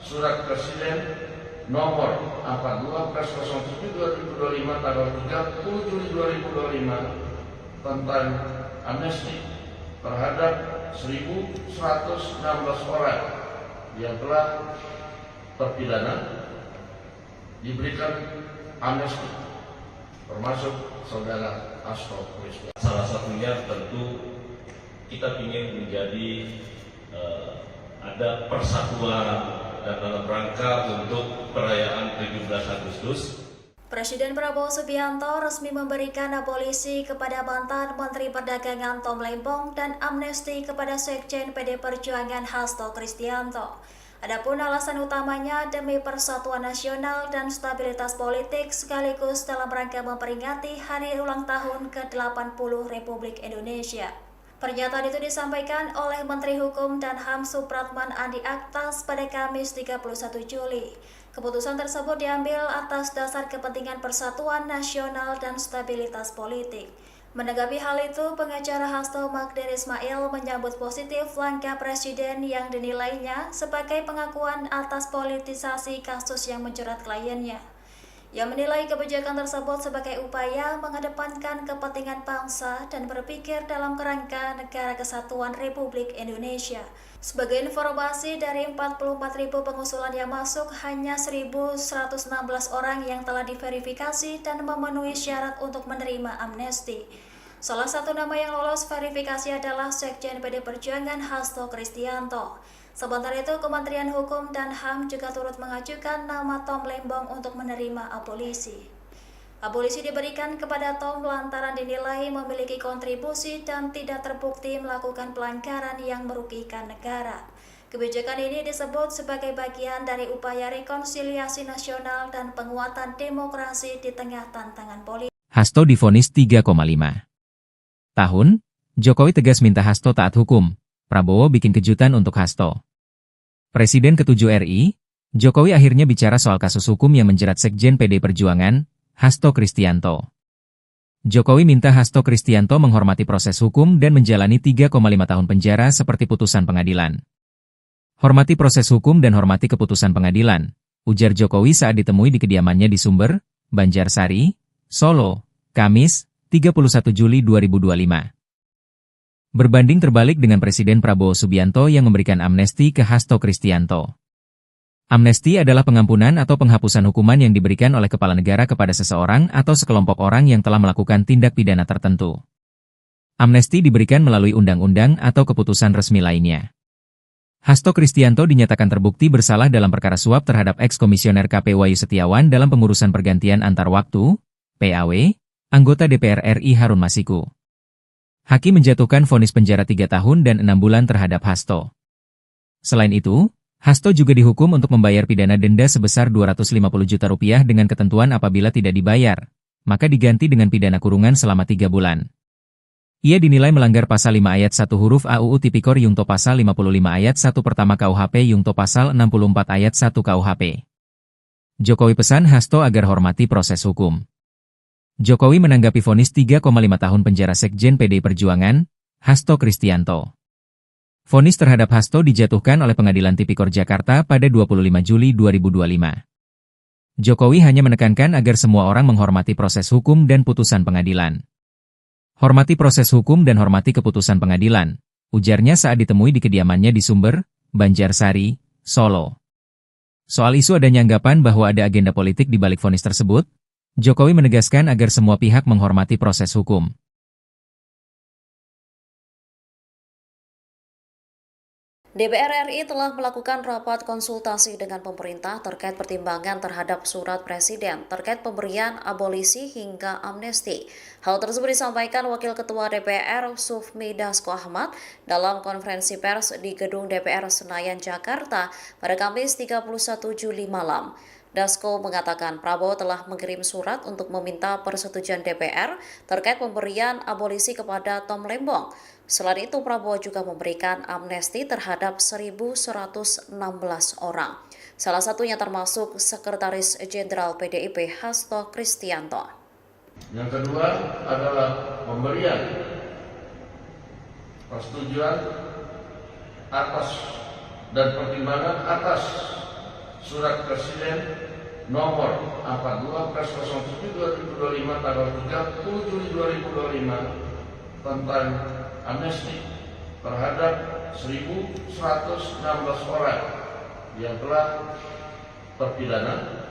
Surat Presiden nomor 42/07/2025 tanggal 30 Juli 2025 tentang amnesti terhadap 1.116 orang yang telah terpidana diberikan amnesti, termasuk saudara Hasto Kristianto. Salah satunya tentu kita ingin menjadi ada persatuan dan dalam rangka untuk perayaan 17 Agustus. Presiden Prabowo Subianto resmi memberikan abolisi kepada mantan Menteri Perdagangan Tom Lembong dan amnesti kepada Sekjen PD Perjuangan Hasto Kristianto. Adapun alasan utamanya demi persatuan nasional dan stabilitas politik sekaligus dalam rangka memperingati hari ulang tahun ke-80 Republik Indonesia. Pernyataan itu disampaikan oleh Menteri Hukum dan HAM Supratman Andi Aktas pada Kamis 31 Juli. Keputusan tersebut diambil atas dasar kepentingan persatuan nasional dan stabilitas politik. Menanggapi hal itu, pengacara Hasto Magdir Ismail menyambut positif langkah Presiden yang dinilainya sebagai pengakuan atas politisasi kasus yang menjerat kliennya. Ia menilai kebijakan tersebut sebagai upaya mengedepankan kepentingan bangsa dan berpikir dalam kerangka Negara Kesatuan Republik Indonesia. Sebagai informasi, dari 44.000 pengusulan yang masuk, hanya 1.116 orang yang telah diverifikasi dan memenuhi syarat untuk menerima amnesti. Salah satu nama yang lolos verifikasi adalah Sekjen PD Perjuangan Hasto Kristianto. Sementara itu, Kementerian Hukum dan HAM juga turut mengajukan nama Tom Lembong untuk menerima abolisi. Abolisi diberikan kepada Tom lantaran dinilai memiliki kontribusi dan tidak terbukti melakukan pelanggaran yang merugikan negara. Kebijakan ini disebut sebagai bagian dari upaya rekonsiliasi nasional dan penguatan demokrasi di tengah tantangan politik. Hasto divonis 3,5 tahun, Jokowi tegas minta Hasto taat hukum. Prabowo bikin kejutan untuk Hasto. Presiden ke-7 RI, Jokowi akhirnya bicara soal kasus hukum yang menjerat Sekjen PD Perjuangan, Hasto Kristianto. Jokowi minta Hasto Kristianto menghormati proses hukum dan menjalani 3,5 tahun penjara seperti putusan pengadilan. Hormati proses hukum dan hormati keputusan pengadilan, ujar Jokowi saat ditemui di kediamannya di Sumber, Banjarsari, Solo, Kamis, 31 Juli 2025. Berbanding terbalik dengan Presiden Prabowo Subianto yang memberikan amnesti ke Hasto Kristianto. Amnesti adalah pengampunan atau penghapusan hukuman yang diberikan oleh kepala negara kepada seseorang atau sekelompok orang yang telah melakukan tindak pidana tertentu. Amnesti diberikan melalui undang-undang atau keputusan resmi lainnya. Hasto Kristianto dinyatakan terbukti bersalah dalam perkara suap terhadap eks-komisioner KP Wahyu Setiawan dalam pengurusan pergantian antar waktu, PAW, anggota DPR RI Harun Masiku. Hakim menjatuhkan vonis penjara 3 tahun dan 6 bulan terhadap Hasto. Selain itu, Hasto juga dihukum untuk membayar pidana denda sebesar 250 juta rupiah dengan ketentuan apabila tidak dibayar, maka diganti dengan pidana kurungan selama 3 bulan. Ia dinilai melanggar pasal 5 ayat 1 huruf AUU Tipikor Yungto pasal 55 ayat 1 pertama KUHP Yungto pasal 64 ayat 1 KUHP. Jokowi pesan Hasto agar hormati proses hukum. Jokowi menanggapi vonis 3,5 tahun penjara Sekjen PD Perjuangan, Hasto Kristianto. Vonis terhadap Hasto dijatuhkan oleh Pengadilan Tipikor Jakarta pada 25 Juli 2025. Jokowi hanya menekankan agar semua orang menghormati proses hukum dan putusan pengadilan. Hormati proses hukum dan hormati keputusan pengadilan, ujarnya saat ditemui di kediamannya di Sumber, Banjarsari, Solo. Soal isu adanya anggapan bahwa ada agenda politik di balik vonis tersebut, Jokowi menegaskan agar semua pihak menghormati proses hukum. DPR RI telah melakukan rapat konsultasi dengan pemerintah terkait pertimbangan terhadap surat Presiden terkait pemberian abolisi hingga amnesti. Hal tersebut disampaikan Wakil Ketua DPR Sufmi Dasko Ahmad dalam konferensi pers di Gedung DPR Senayan, Jakarta pada Kamis 31 Juli malam. Dasko mengatakan Prabowo telah mengirim surat untuk meminta persetujuan DPR terkait pemberian abolisi kepada Tom Lembong. Selain itu, Prabowo juga memberikan amnesti terhadap 1.116 orang. Salah satunya termasuk Sekretaris Jenderal PDIP Hasto Kristianto. Yang kedua adalah pemberian persetujuan atas dan pertimbangan atas Surat Presiden nomor 42/07/2025 tanggal 30 Juli 2025 tentang amnesti terhadap 1.116 orang yang telah terpidana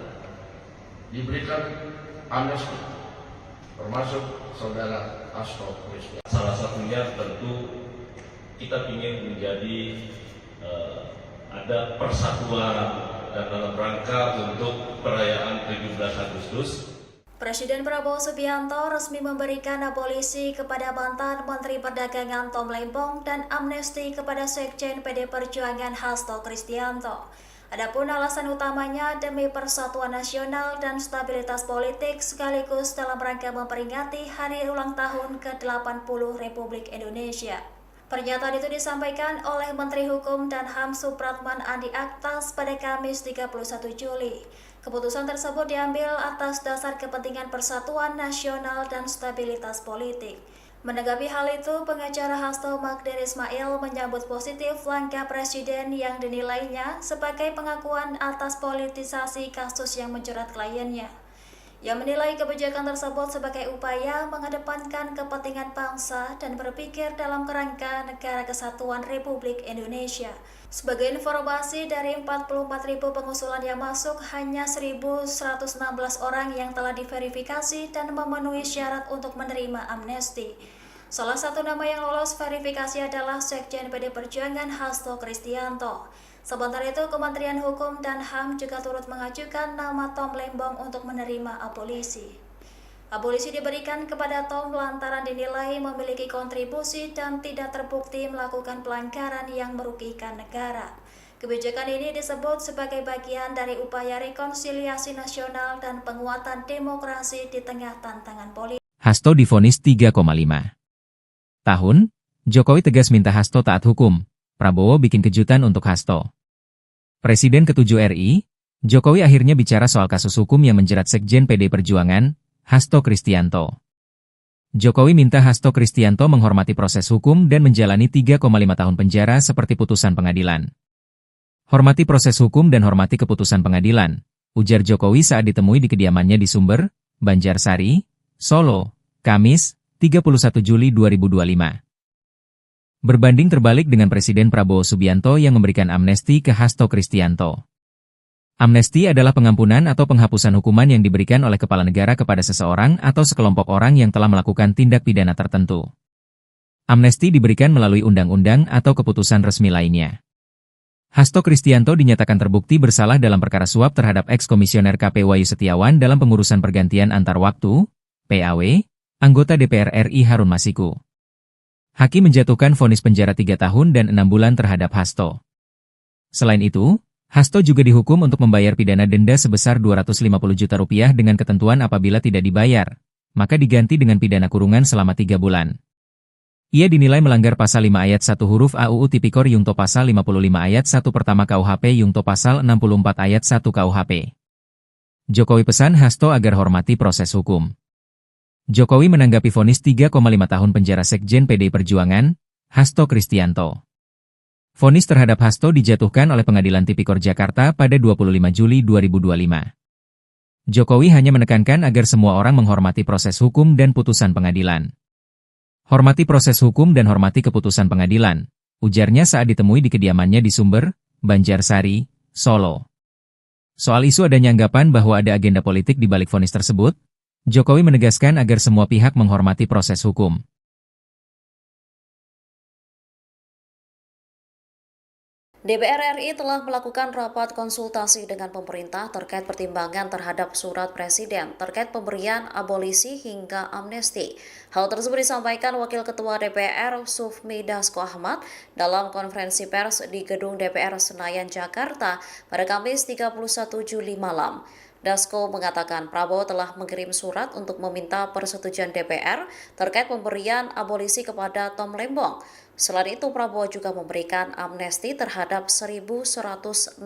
diberikan amnesti, termasuk saudara Hasto Kristianto. Salah satunya tentu kita ingin menjadi ada persatuan dan dalam rangka untuk perayaan 17 Agustus. Presiden Prabowo Subianto resmi memberikan abolisi kepada mantan Menteri Perdagangan Tom Lembong dan amnesti kepada Sekjen PD Perjuangan Hasto Kristianto. Adapun alasan utamanya demi persatuan nasional dan stabilitas politik sekaligus dalam rangka memperingati hari ulang tahun ke-80 Republik Indonesia. Pernyataan itu disampaikan oleh Menteri Hukum dan HAM Supratman Andi Aktas pada Kamis 31 Juli. Keputusan tersebut diambil atas dasar kepentingan persatuan nasional dan stabilitas politik. Menanggapi hal itu, pengacara Hasto Magdir Ismail menyambut positif langkah Presiden yang dinilainya sebagai pengakuan atas politisasi kasus yang menjerat kliennya. Ia menilai kebijakan tersebut sebagai upaya mengedepankan kepentingan bangsa dan berpikir dalam kerangka Negara Kesatuan Republik Indonesia. Sebagai informasi, dari 44.000 pengusulan yang masuk, hanya 1.116 orang yang telah diverifikasi dan memenuhi syarat untuk menerima amnesti. Salah satu nama yang lolos verifikasi adalah Sekjen PD Perjuangan Hasto Kristianto. Sementara itu, Kementerian Hukum dan HAM juga turut mengajukan nama Tom Lembong untuk menerima abolisi. Abolisi diberikan kepada Tom lantaran dinilai memiliki kontribusi dan tidak terbukti melakukan pelanggaran yang merugikan negara. Kebijakan ini disebut sebagai bagian dari upaya rekonsiliasi nasional dan penguatan demokrasi di tengah tantangan politik. Hasto divonis 3,5 tahun, Jokowi tegas minta Hasto taat hukum. Prabowo bikin kejutan untuk Hasto. Presiden ke-7 RI, Jokowi akhirnya bicara soal kasus hukum yang menjerat Sekjen PD Perjuangan, Hasto Kristianto. Jokowi minta Hasto Kristianto menghormati proses hukum dan menjalani 3,5 tahun penjara seperti putusan pengadilan. Hormati proses hukum dan hormati keputusan pengadilan, ujar Jokowi saat ditemui di kediamannya di Sumber, Banjarsari, Solo, Kamis, 31 Juli 2025. Berbanding terbalik dengan Presiden Prabowo Subianto yang memberikan amnesti ke Hasto Kristianto. Amnesti adalah pengampunan atau penghapusan hukuman yang diberikan oleh kepala negara kepada seseorang atau sekelompok orang yang telah melakukan tindak pidana tertentu. Amnesti diberikan melalui undang-undang atau keputusan resmi lainnya. Hasto Kristianto dinyatakan terbukti bersalah dalam perkara suap terhadap eks-komisioner KP Wahyu Setiawan dalam pengurusan pergantian antar waktu, PAW, anggota DPR RI Harun Masiku. Hakim menjatuhkan vonis penjara 3 tahun dan 6 bulan terhadap Hasto. Selain itu, Hasto juga dihukum untuk membayar pidana denda sebesar 250 juta rupiah dengan ketentuan apabila tidak dibayar, maka diganti dengan pidana kurungan selama 3 bulan. Ia dinilai melanggar pasal 5 ayat 1 huruf A UU Tipikor Yungto pasal 55 ayat 1 pertama KUHP Yungto pasal 64 ayat 1 KUHP. Jokowi pesan Hasto agar hormati proses hukum. Jokowi menanggapi vonis 3,5 tahun penjara Sekjen PD Perjuangan, Hasto Kristianto. Vonis terhadap Hasto dijatuhkan oleh Pengadilan Tipikor Jakarta pada 25 Juli 2025. Jokowi hanya menekankan agar semua orang menghormati proses hukum dan putusan pengadilan. Hormati proses hukum dan hormati keputusan pengadilan, ujarnya saat ditemui di kediamannya di Sumber, Banjarsari, Solo. Soal isu adanya anggapan bahwa ada agenda politik di balik vonis tersebut, Jokowi menegaskan agar semua pihak menghormati proses hukum. DPR RI telah melakukan rapat konsultasi dengan pemerintah terkait pertimbangan terhadap surat Presiden terkait pemberian abolisi hingga amnesti. Hal tersebut disampaikan Wakil Ketua DPR Sufmi Dasko Ahmad dalam konferensi pers di Gedung DPR Senayan, Jakarta pada Kamis 31 Juli malam. Dasko mengatakan Prabowo telah mengirim surat untuk meminta persetujuan DPR terkait pemberian abolisi kepada Tom Lembong. Selain itu, Prabowo juga memberikan amnesti terhadap 1.116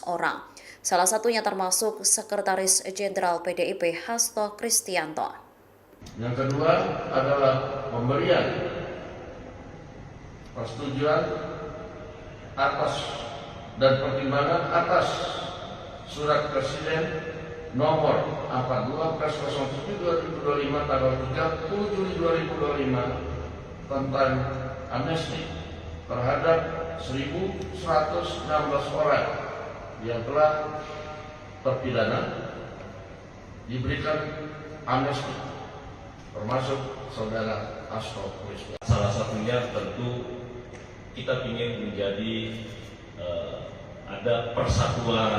orang. Salah satunya termasuk Sekretaris Jenderal PDIP Hasto Kristianto. Yang kedua adalah pemberian persetujuan atas dan pertimbangan atas Surat Presiden nomor 42/07/2025 tanggal 30 Juli 2025 tentang amnesti terhadap 1.116 orang yang telah terpidana diberikan amnesti, termasuk saudara Hasto Kristianto. Salah satunya tentu kita ingin menjadi ada persatuan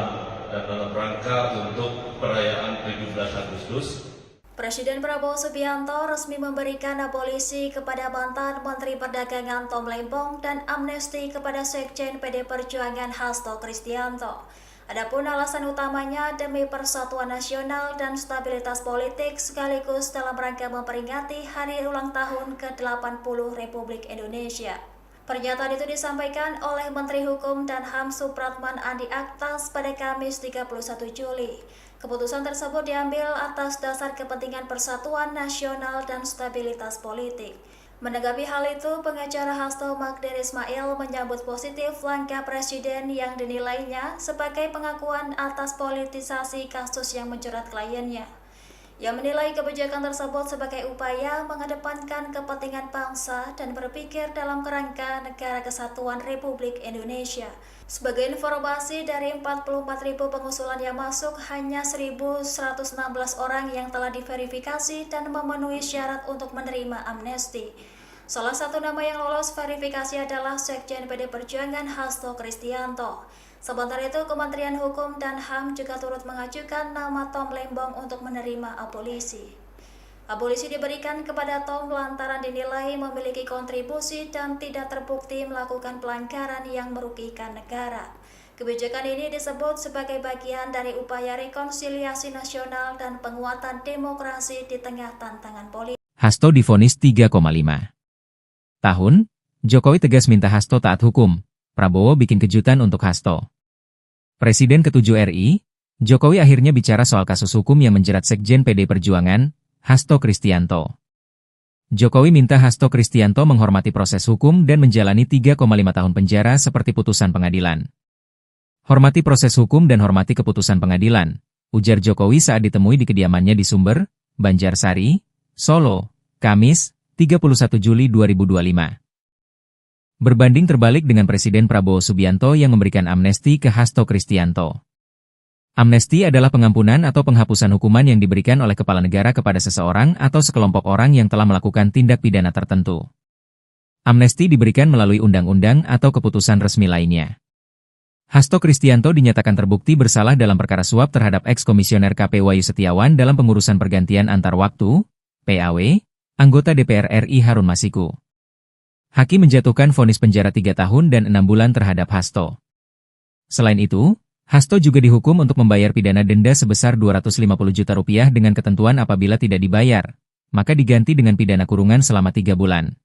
dan dalam rangka untuk perayaan 17 Agustus. Presiden Prabowo Subianto resmi memberikan abolisi kepada mantan Menteri Perdagangan Tom Lembong dan amnesti kepada Sekjen PD Perjuangan Hasto Kristianto. Adapun alasan utamanya demi persatuan nasional dan stabilitas politik sekaligus dalam rangka memperingati hari ulang tahun ke-80 Republik Indonesia. Pernyataan itu disampaikan oleh Menteri Hukum dan HAM Supratman Andi Aktas pada Kamis 31 Juli. Keputusan tersebut diambil atas dasar kepentingan persatuan nasional dan stabilitas politik. Menanggapi hal itu, pengacara Hasto Magdir Ismail menyambut positif langkah Presiden yang dinilainya sebagai pengakuan atas politisasi kasus yang menjerat kliennya. Ia menilai kebijakan tersebut sebagai upaya mengedepankan kepentingan bangsa dan berpikir dalam kerangka Negara Kesatuan Republik Indonesia. Sebagai informasi, dari 44.000 pengusulan yang masuk, hanya 1.116 orang yang telah diverifikasi dan memenuhi syarat untuk menerima amnesti. Salah satu nama yang lolos verifikasi adalah Sekjen PD Perjuangan Hasto Kristianto. Sementara itu, Kementerian Hukum dan HAM juga turut mengajukan nama Tom Lembong untuk menerima abolisi. Abolisi diberikan kepada Tom lantaran dinilai memiliki kontribusi dan tidak terbukti melakukan pelanggaran yang merugikan negara. Kebijakan ini disebut sebagai bagian dari upaya rekonsiliasi nasional dan penguatan demokrasi di tengah tantangan politik. Hasto divonis 3,5 tahun, Jokowi tegas minta Hasto taat hukum. Prabowo bikin kejutan untuk Hasto. Presiden ke-7 RI, Jokowi akhirnya bicara soal kasus hukum yang menjerat Sekjen PD Perjuangan, Hasto Kristianto. Jokowi minta Hasto Kristianto menghormati proses hukum dan menjalani 3,5 tahun penjara seperti putusan pengadilan. Hormati proses hukum dan hormati keputusan pengadilan, ujar Jokowi saat ditemui di kediamannya di Sumber, Banjarsari, Solo, Kamis, 31 Juli 2025. Berbanding terbalik dengan Presiden Prabowo Subianto yang memberikan amnesti ke Hasto Kristianto. Amnesti adalah pengampunan atau penghapusan hukuman yang diberikan oleh kepala negara kepada seseorang atau sekelompok orang yang telah melakukan tindak pidana tertentu. Amnesti diberikan melalui undang-undang atau keputusan resmi lainnya. Hasto Kristianto dinyatakan terbukti bersalah dalam perkara suap terhadap eks-komisioner KP Wahyu Setiawan dalam pengurusan pergantian antar waktu, PAW, anggota DPR RI Harun Masiku. Hakim menjatuhkan vonis penjara 3 tahun dan 6 bulan terhadap Hasto. Selain itu, Hasto juga dihukum untuk membayar pidana denda sebesar 250 juta rupiah dengan ketentuan apabila tidak dibayar, maka diganti dengan pidana kurungan selama 3 bulan.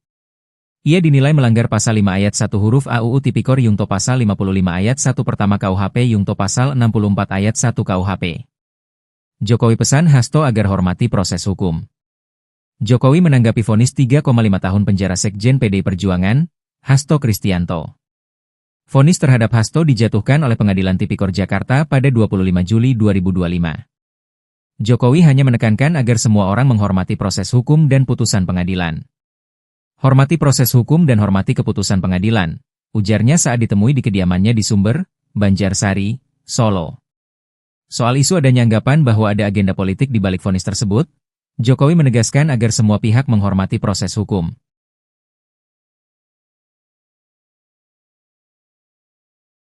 Ia dinilai melanggar pasal 5 ayat 1 huruf AUU Tipikor Yungto pasal 55 ayat 1 pertama KUHP Yungto pasal 64 ayat 1 KUHP. Jokowi pesan Hasto agar hormati proses hukum. Jokowi menanggapi vonis 3,5 tahun penjara Sekjen PD Perjuangan, Hasto Kristianto. Vonis terhadap Hasto dijatuhkan oleh Pengadilan Tipikor Jakarta pada 25 Juli 2025. Jokowi hanya menekankan agar semua orang menghormati proses hukum dan putusan pengadilan. Hormati proses hukum dan hormati keputusan pengadilan, ujarnya saat ditemui di kediamannya di Sumber, Banjarsari, Solo. Soal isu adanya anggapan bahwa ada agenda politik di balik vonis tersebut, Jokowi menegaskan agar semua pihak menghormati proses hukum.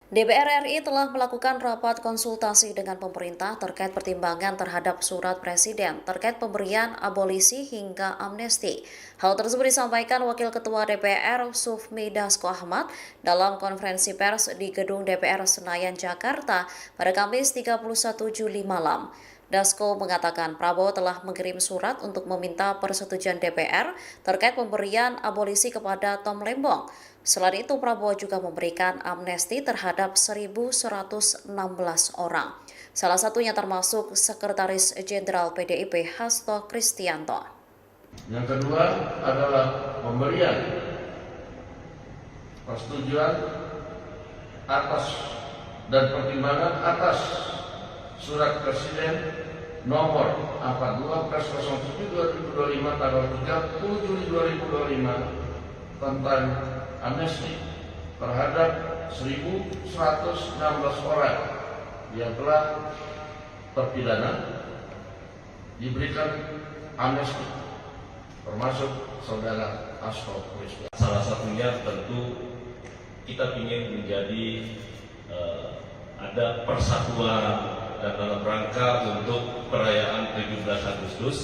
DPR RI telah melakukan rapat konsultasi dengan pemerintah terkait pertimbangan terhadap surat Presiden terkait pemberian abolisi hingga amnesti. Hal tersebut disampaikan Wakil Ketua DPR Sufmi Dasko Ahmad dalam konferensi pers di Gedung DPR Senayan, Jakarta pada Kamis 31 Juli malam. Dasko mengatakan Prabowo telah mengirim surat untuk meminta persetujuan DPR terkait pemberian abolisi kepada Tom Lembong. Selain itu, Prabowo juga memberikan amnesti terhadap 1.116 orang. Salah satunya termasuk Sekretaris Jenderal PDIP Hasto Kristianto. Yang kedua adalah pemberian persetujuan atas dan pertimbangan atas Surat Presiden nomor 42/07/2025 tanggal 30 Juli 2025 tentang amnesti terhadap 1.116 orang yang telah terpidana diberikan amnesti, termasuk saudara Hasto Kristianto. Salah satunya tentu kita ingin menjadi ada persatuan dan dalam rangka untuk perayaan 17 Agustus.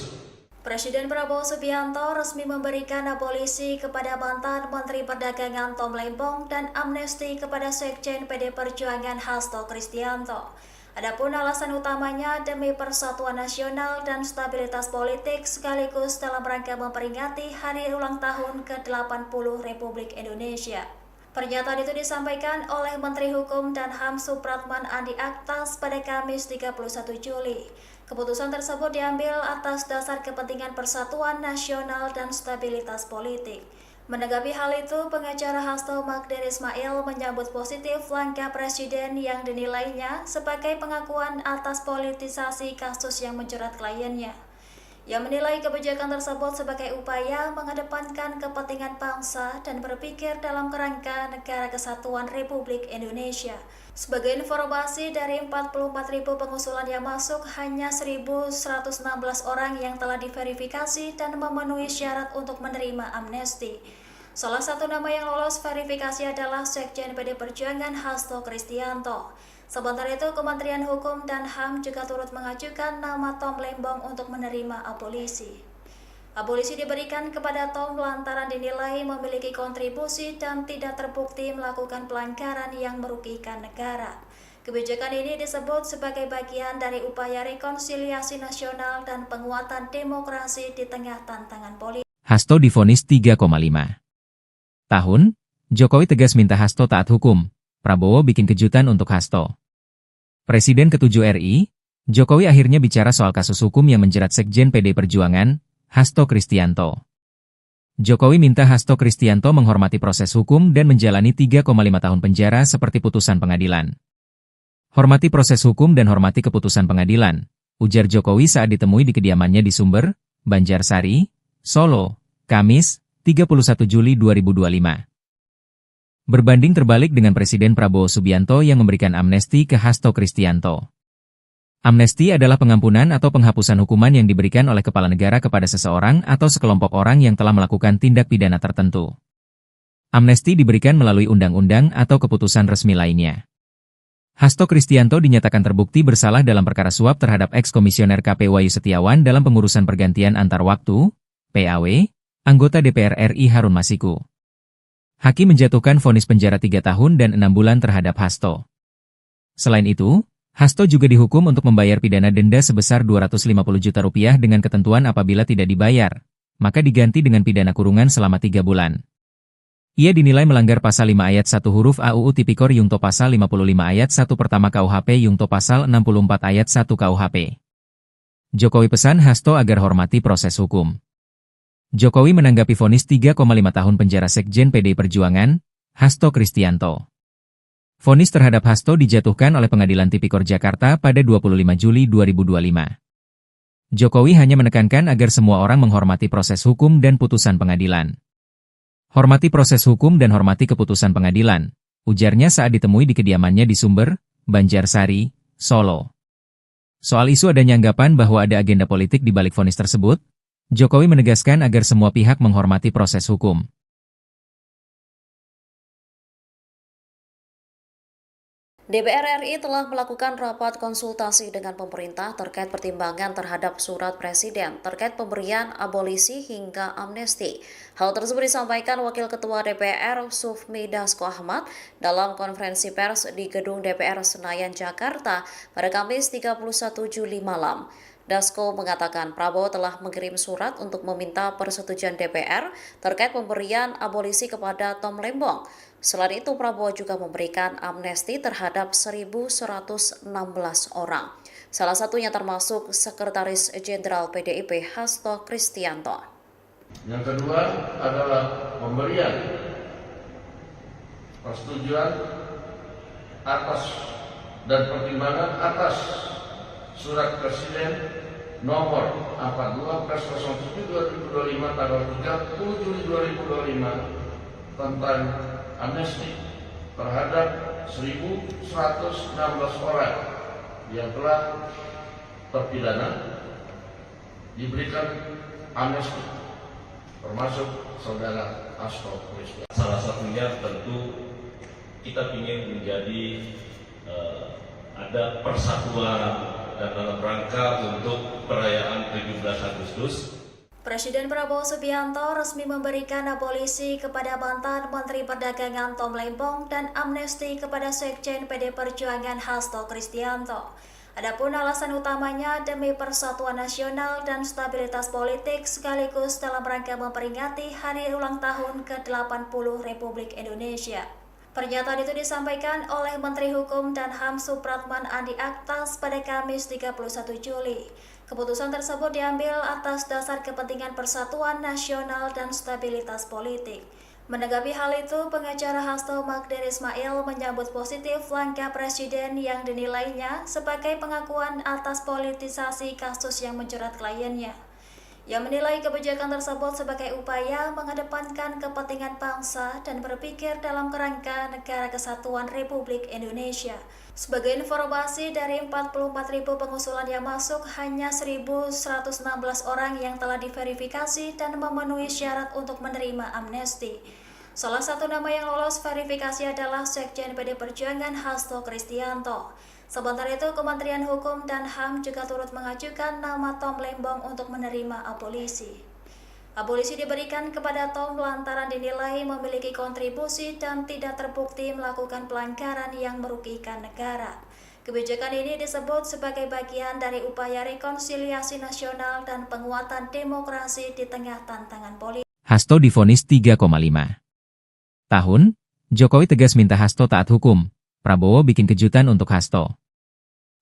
Presiden Prabowo Subianto resmi memberikan abolisi kepada mantan Menteri Perdagangan Tom Lembong dan amnesti kepada Sekjen PD Perjuangan Hasto Kristianto. Adapun alasan utamanya demi persatuan nasional dan stabilitas politik sekaligus dalam rangka memperingati hari ulang tahun ke-80 Republik Indonesia. Pernyataan itu disampaikan oleh Menteri Hukum dan HAM Supratman Andi Aktas pada Kamis 31 Juli. Keputusan tersebut diambil atas dasar kepentingan persatuan nasional dan stabilitas politik. Menanggapi hal itu, pengacara Hasto Magdir Ismail menyambut positif langkah Presiden yang dinilainya sebagai pengakuan atas politisasi kasus yang menjerat kliennya. Ia menilai kebijakan tersebut sebagai upaya mengedepankan kepentingan bangsa dan berpikir dalam kerangka Negara Kesatuan Republik Indonesia. Sebagai informasi, dari 44.000 pengusulan yang masuk, hanya 1.116 orang yang telah diverifikasi dan memenuhi syarat untuk menerima amnesti. Salah satu nama yang lolos verifikasi adalah Sekjen PD Perjuangan Hasto Kristianto. Sementara itu, Kementerian Hukum dan HAM juga turut mengajukan nama Tom Lembong untuk menerima abolisi. Abolisi diberikan kepada Tom lantaran dinilai memiliki kontribusi dan tidak terbukti melakukan pelanggaran yang merugikan negara. Kebijakan ini disebut sebagai bagian dari upaya rekonsiliasi nasional dan penguatan demokrasi di tengah tantangan politik. Hasto divonis 3,5 tahun, Jokowi tegas minta Hasto taat hukum. Prabowo bikin kejutan untuk Hasto. Presiden ke-7 RI, Jokowi akhirnya bicara soal kasus hukum yang menjerat Sekjen PD Perjuangan, Hasto Kristianto. Jokowi minta Hasto Kristianto menghormati proses hukum dan menjalani 3,5 tahun penjara seperti putusan pengadilan. Hormati proses hukum dan hormati keputusan pengadilan, ujar Jokowi saat ditemui di kediamannya di Sumber, Banjarsari, Solo, Kamis, 31 Juli 2025. Berbanding terbalik dengan Presiden Prabowo Subianto yang memberikan amnesti ke Hasto Kristianto. Amnesti adalah pengampunan atau penghapusan hukuman yang diberikan oleh kepala negara kepada seseorang atau sekelompok orang yang telah melakukan tindak pidana tertentu. Amnesti diberikan melalui undang-undang atau keputusan resmi lainnya. Hasto Kristianto dinyatakan terbukti bersalah dalam perkara suap terhadap eks-komisioner KP Wahyu Setiawan dalam pengurusan pergantian antar waktu, PAW, anggota DPR RI Harun Masiku. Hakim menjatuhkan vonis penjara 3 tahun dan 6 bulan terhadap Hasto. Selain itu, Hasto juga dihukum untuk membayar pidana denda sebesar 250 juta rupiah dengan ketentuan apabila tidak dibayar, maka diganti dengan pidana kurungan selama 3 bulan. Ia dinilai melanggar pasal 5 ayat 1 huruf A UU Tipikor Yungto pasal 55 ayat 1 pertama KUHP Yungto pasal 64 ayat 1 KUHP. Jokowi pesan Hasto agar hormati proses hukum. Jokowi menanggapi vonis 3,5 tahun penjara Sekjen PD Perjuangan, Hasto Kristianto. Vonis terhadap Hasto dijatuhkan oleh Pengadilan Tipikor Jakarta pada 25 Juli 2025. Jokowi hanya menekankan agar semua orang menghormati proses hukum dan putusan pengadilan. Hormati proses hukum dan hormati keputusan pengadilan, ujarnya saat ditemui di kediamannya di Sumber, Banjarsari, Solo. Soal isu adanya anggapan bahwa ada agenda politik di balik vonis tersebut, Jokowi menegaskan agar semua pihak menghormati proses hukum. DPR RI telah melakukan rapat konsultasi dengan pemerintah terkait pertimbangan terhadap surat Presiden terkait pemberian abolisi hingga amnesti. Hal tersebut disampaikan Wakil Ketua DPR Sufmi Dasko Ahmad dalam konferensi pers di Gedung DPR Senayan, Jakarta pada Kamis 31 Juli malam. Dasko mengatakan Prabowo telah mengirim surat untuk meminta persetujuan DPR terkait pemberian abolisi kepada Tom Lembong. Selain itu, Prabowo juga memberikan amnesti terhadap 1.116 orang. Salah satunya termasuk Sekretaris Jenderal PDIP Hasto Kristianto. Yang kedua adalah pemberian persetujuan atas dan pertimbangan atas Surat Presiden nomor 42/07/2025 tanggal 30 Juli 2025 tentang amnesti terhadap 1.116 orang yang telah terpidana diberikan amnesti, termasuk saudara Hasto Kristianto. Salah satunya tentu kita ingin menjadi ada persatuan dan dalam rangka untuk perayaan 17 Agustus. Presiden Prabowo Subianto resmi memberikan abolisi kepada mantan Menteri Perdagangan Tom Lembong dan amnesti kepada Sekjen PD Perjuangan Hasto Kristianto. Adapun alasan utamanya demi persatuan nasional dan stabilitas politik sekaligus dalam rangka memperingati hari ulang tahun ke-80 Republik Indonesia. Pernyataan itu disampaikan oleh Menteri Hukum dan HAM Supratman Andi Aktas pada Kamis 31 Juli. Keputusan tersebut diambil atas dasar kepentingan persatuan nasional dan stabilitas politik. Menanggapi hal itu, pengacara Hasto Magdir Ismail menyambut positif langkah Presiden yang dinilainya sebagai pengakuan atas politisasi kasus yang menjerat kliennya. Ia menilai kebijakan tersebut sebagai upaya mengedepankan kepentingan bangsa dan berpikir dalam kerangka Negara Kesatuan Republik Indonesia. Sebagai informasi, dari 44.000 pengusulan yang masuk, hanya 1.116 orang yang telah diverifikasi dan memenuhi syarat untuk menerima amnesti. Salah satu nama yang lolos verifikasi adalah Sekjen PD Perjuangan Hasto Kristianto. Sementara itu, Kementerian Hukum dan HAM juga turut mengajukan nama Tom Lembong untuk menerima abolisi. Abolisi diberikan kepada Tom lantaran dinilai memiliki kontribusi dan tidak terbukti melakukan pelanggaran yang merugikan negara. Kebijakan ini disebut sebagai bagian dari upaya rekonsiliasi nasional dan penguatan demokrasi di tengah tantangan politik. Hasto divonis 3,5 tahun, Jokowi tegas minta Hasto taat hukum. Prabowo bikin kejutan untuk Hasto.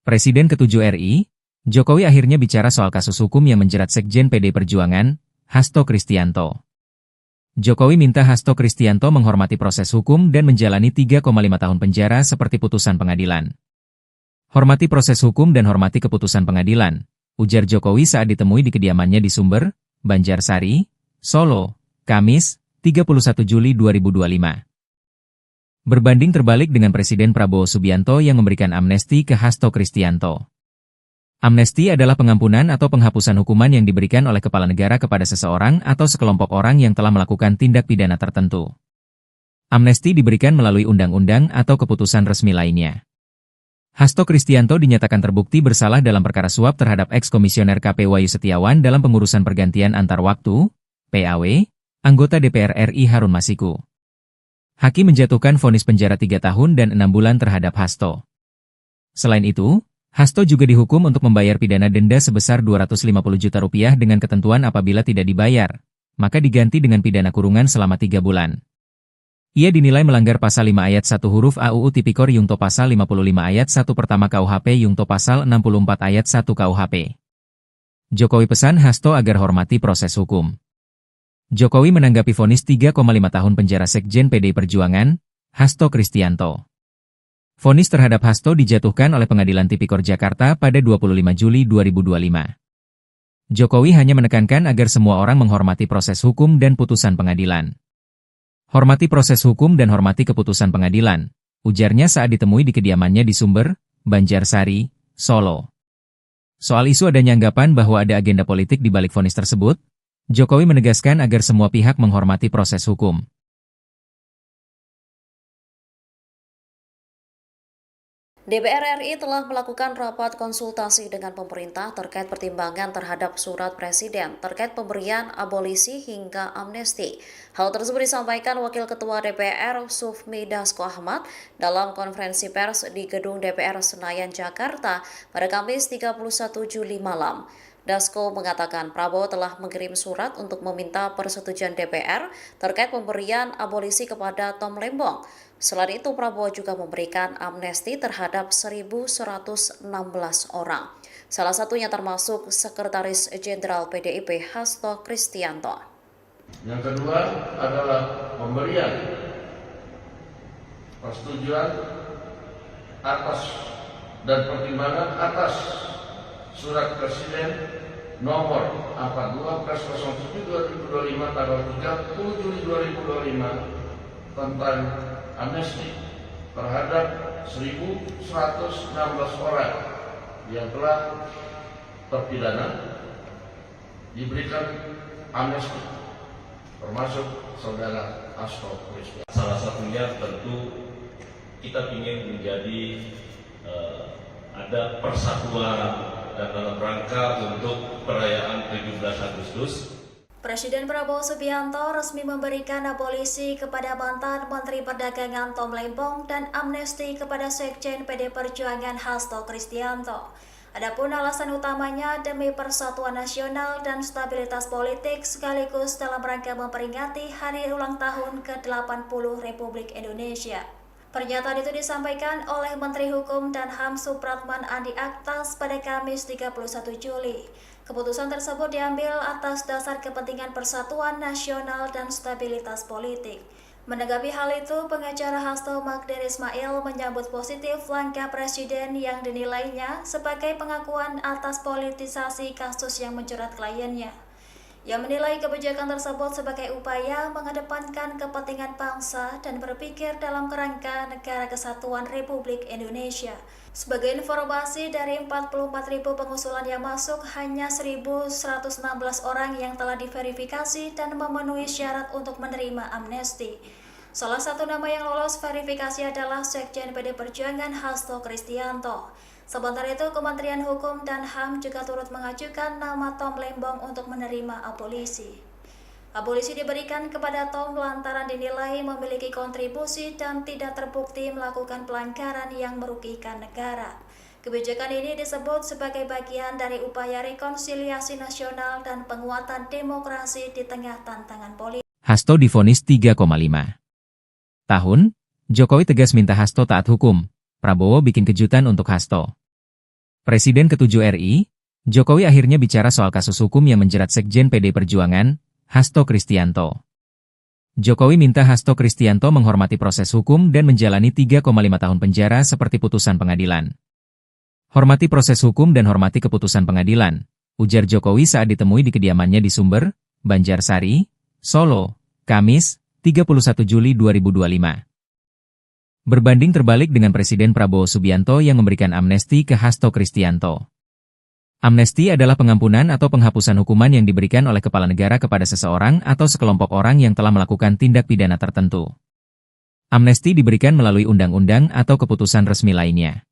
Presiden ke-7 RI, Jokowi akhirnya bicara soal kasus hukum yang menjerat Sekjen PD Perjuangan, Hasto Kristianto. Jokowi minta Hasto Kristianto menghormati proses hukum dan menjalani 3,5 tahun penjara seperti putusan pengadilan. Hormati proses hukum dan hormati keputusan pengadilan, ujar Jokowi saat ditemui di kediamannya di Sumber, Banjarsari, Solo, Kamis, 31 Juli 2025. Berbanding terbalik dengan Presiden Prabowo Subianto yang memberikan amnesti ke Hasto Kristianto. Amnesti adalah pengampunan atau penghapusan hukuman yang diberikan oleh kepala negara kepada seseorang atau sekelompok orang yang telah melakukan tindak pidana tertentu. Amnesti diberikan melalui undang-undang atau keputusan resmi lainnya. Hasto Kristianto dinyatakan terbukti bersalah dalam perkara suap terhadap eks-komisioner KP Wahyu Setiawan dalam pengurusan pergantian antar waktu, PAW, anggota DPR RI Harun Masiku. Hakim menjatuhkan vonis penjara 3 tahun dan 6 bulan terhadap Hasto. Selain itu, Hasto juga dihukum untuk membayar pidana denda sebesar 250 juta rupiah dengan ketentuan apabila tidak dibayar, maka diganti dengan pidana kurungan selama 3 bulan. Ia dinilai melanggar pasal 5 ayat 1 huruf A UU Tipikor Yungto pasal 55 ayat 1 pertama KUHP Yungto pasal 64 ayat 1 KUHP. Jokowi pesan Hasto agar hormati proses hukum. Jokowi menanggapi vonis 3,5 tahun penjara Sekjen PD Perjuangan, Hasto Kristianto. Vonis terhadap Hasto dijatuhkan oleh Pengadilan Tipikor Jakarta pada 25 Juli 2025. Jokowi hanya menekankan agar semua orang menghormati proses hukum dan putusan pengadilan. Hormati proses hukum dan hormati keputusan pengadilan, ujarnya saat ditemui di kediamannya di Sumber, Banjarsari, Solo. Soal isu adanya anggapan bahwa ada agenda politik di balik vonis tersebut, Jokowi menegaskan agar semua pihak menghormati proses hukum. DPR RI telah melakukan rapat konsultasi dengan pemerintah terkait pertimbangan terhadap surat Presiden terkait pemberian abolisi hingga amnesti. Hal tersebut disampaikan Wakil Ketua DPR Sufmi Dasko Ahmad dalam konferensi pers di Gedung DPR Senayan, Jakarta pada Kamis 31 Juli malam. Dasko mengatakan Prabowo telah mengirim surat untuk meminta persetujuan DPR terkait pemberian abolisi kepada Tom Lembong. Selain itu, Prabowo juga memberikan amnesti terhadap 1.116 orang. Salah satunya termasuk Sekretaris Jenderal PDIP Hasto Kristianto. Yang kedua adalah pemberian persetujuan atas dan pertimbangan atas Surat Presiden nomor 42/07/2025 tanggal 30 Juli 2025 tentang amnesti terhadap 1.116 orang yang telah terpidana diberikan amnesti, termasuk saudara Hasto Kristianto. Salah satunya tentu kita ingin menjadi ada persatuan dan dalam rangka untuk perayaan 17 Agustus. Presiden Prabowo Subianto resmi memberikan abolisi kepada mantan Menteri Perdagangan Tom Lembong dan amnesti kepada Sekjen PD Perjuangan Hasto Kristianto. Adapun alasan utamanya demi persatuan nasional dan stabilitas politik sekaligus dalam rangka memperingati hari ulang tahun ke-80 Republik Indonesia. Pernyataan itu disampaikan oleh Menteri Hukum dan HAM Supratman Andi Aktas pada Kamis 31 Juli. Keputusan tersebut diambil atas dasar kepentingan persatuan nasional dan stabilitas politik. Menanggapi hal itu, pengacara Hasto Magdir Ismail menyambut positif langkah Presiden yang dinilainya sebagai pengakuan atas politisasi kasus yang menjerat kliennya. Ia menilai kebijakan tersebut sebagai upaya mengedepankan kepentingan bangsa dan berpikir dalam kerangka Negara Kesatuan Republik Indonesia. Sebagai informasi, dari 44.000 pengusulan yang masuk, hanya 1.116 orang yang telah diverifikasi dan memenuhi syarat untuk menerima amnesti. Salah satu nama yang lolos verifikasi adalah Sekjen PD Perjuangan Hasto Kristianto. Sementara itu, Kementerian Hukum dan HAM juga turut mengajukan nama Tom Lembong untuk menerima abolisi. Abolisi diberikan kepada Tom lantaran dinilai memiliki kontribusi dan tidak terbukti melakukan pelanggaran yang merugikan negara. Kebijakan ini disebut sebagai bagian dari upaya rekonsiliasi nasional dan penguatan demokrasi di tengah tantangan politik. Hasto divonis 3,5 tahun, Jokowi tegas minta Hasto taat hukum. Prabowo bikin kejutan untuk Hasto. Presiden ke-7 RI, Jokowi akhirnya bicara soal kasus hukum yang menjerat Sekjen PD Perjuangan, Hasto Kristianto. Jokowi minta Hasto Kristianto menghormati proses hukum dan menjalani 3,5 tahun penjara seperti putusan pengadilan. Hormati proses hukum dan hormati keputusan pengadilan, ujar Jokowi saat ditemui di kediamannya di Sumber, Banjarsari, Solo, Kamis, 31 Juli 2025. Berbanding terbalik dengan Presiden Prabowo Subianto yang memberikan amnesti ke Hasto Kristianto. Amnesti adalah pengampunan atau penghapusan hukuman yang diberikan oleh kepala negara kepada seseorang atau sekelompok orang yang telah melakukan tindak pidana tertentu. Amnesti diberikan melalui undang-undang atau keputusan resmi lainnya.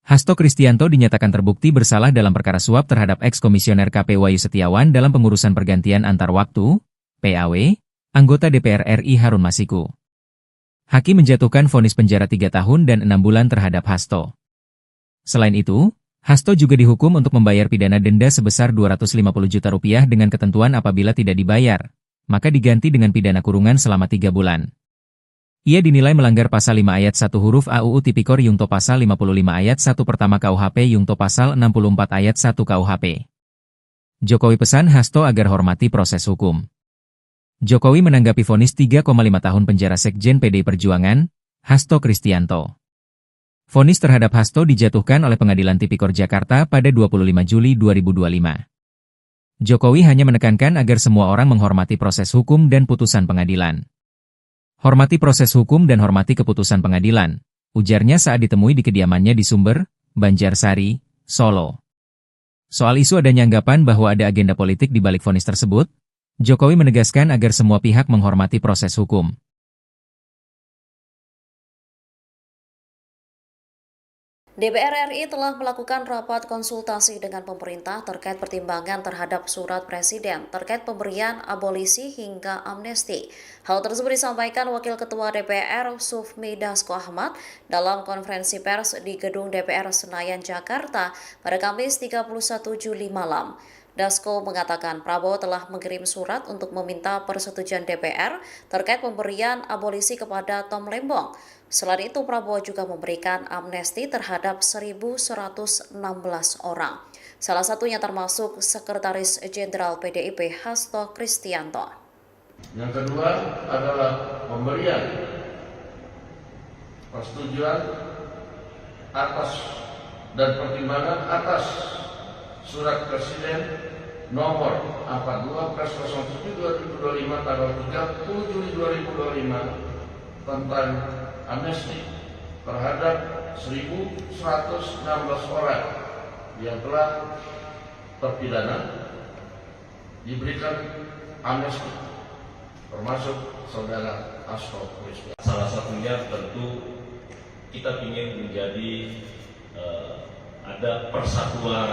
Hasto Kristianto dinyatakan terbukti bersalah dalam perkara suap terhadap eks-komisioner KP Wahyu Setiawan dalam pengurusan pergantian antar waktu, PAW, anggota DPR RI Harun Masiku. Hakim menjatuhkan vonis penjara 3 tahun dan 6 bulan terhadap Hasto. Selain itu, Hasto juga dihukum untuk membayar pidana denda sebesar 250 juta rupiah dengan ketentuan apabila tidak dibayar, maka diganti dengan pidana kurungan selama 3 bulan. Ia dinilai melanggar pasal 5 ayat 1 huruf A UU Tipikor Yungto pasal 55 ayat 1 pertama KUHP Yungto pasal 64 ayat 1 KUHP. Jokowi pesan Hasto agar hormati proses hukum. Jokowi menanggapi vonis 3,5 tahun penjara Sekjen PD Perjuangan, Hasto Kristianto. Vonis terhadap Hasto dijatuhkan oleh Pengadilan Tipikor Jakarta pada 25 Juli 2025. Jokowi hanya menekankan agar semua orang menghormati proses hukum dan putusan pengadilan. Hormati proses hukum dan hormati keputusan pengadilan, ujarnya saat ditemui di kediamannya di Sumber, Banjarsari, Solo. Soal isu adanya anggapan bahwa ada agenda politik di balik vonis tersebut, Jokowi menegaskan agar semua pihak menghormati proses hukum. DPR RI telah melakukan rapat konsultasi dengan pemerintah terkait pertimbangan terhadap surat Presiden terkait pemberian abolisi hingga amnesti. Hal tersebut disampaikan Wakil Ketua DPR Sufmi Dasko Ahmad dalam konferensi pers di Gedung DPR Senayan, Jakarta pada Kamis 31 Juli malam. Dasko mengatakan Prabowo telah mengirim surat untuk meminta persetujuan DPR terkait pemberian abolisi kepada Tom Lembong. Selain itu, Prabowo juga memberikan amnesti terhadap 1.116 orang. Salah satunya termasuk Sekretaris Jenderal PDIP Hasto Kristianto. Yang kedua adalah pemberian persetujuan atas dan pertimbangan atas Surat Presiden nomor 42/07/2025 tanggal 30 Juli 2025 tentang amnesti terhadap 1.116 orang yang telah terpidana diberikan amnesti, termasuk saudara Hasto Kristianto. Salah satunya tentu kita ingin menjadi ada persatuan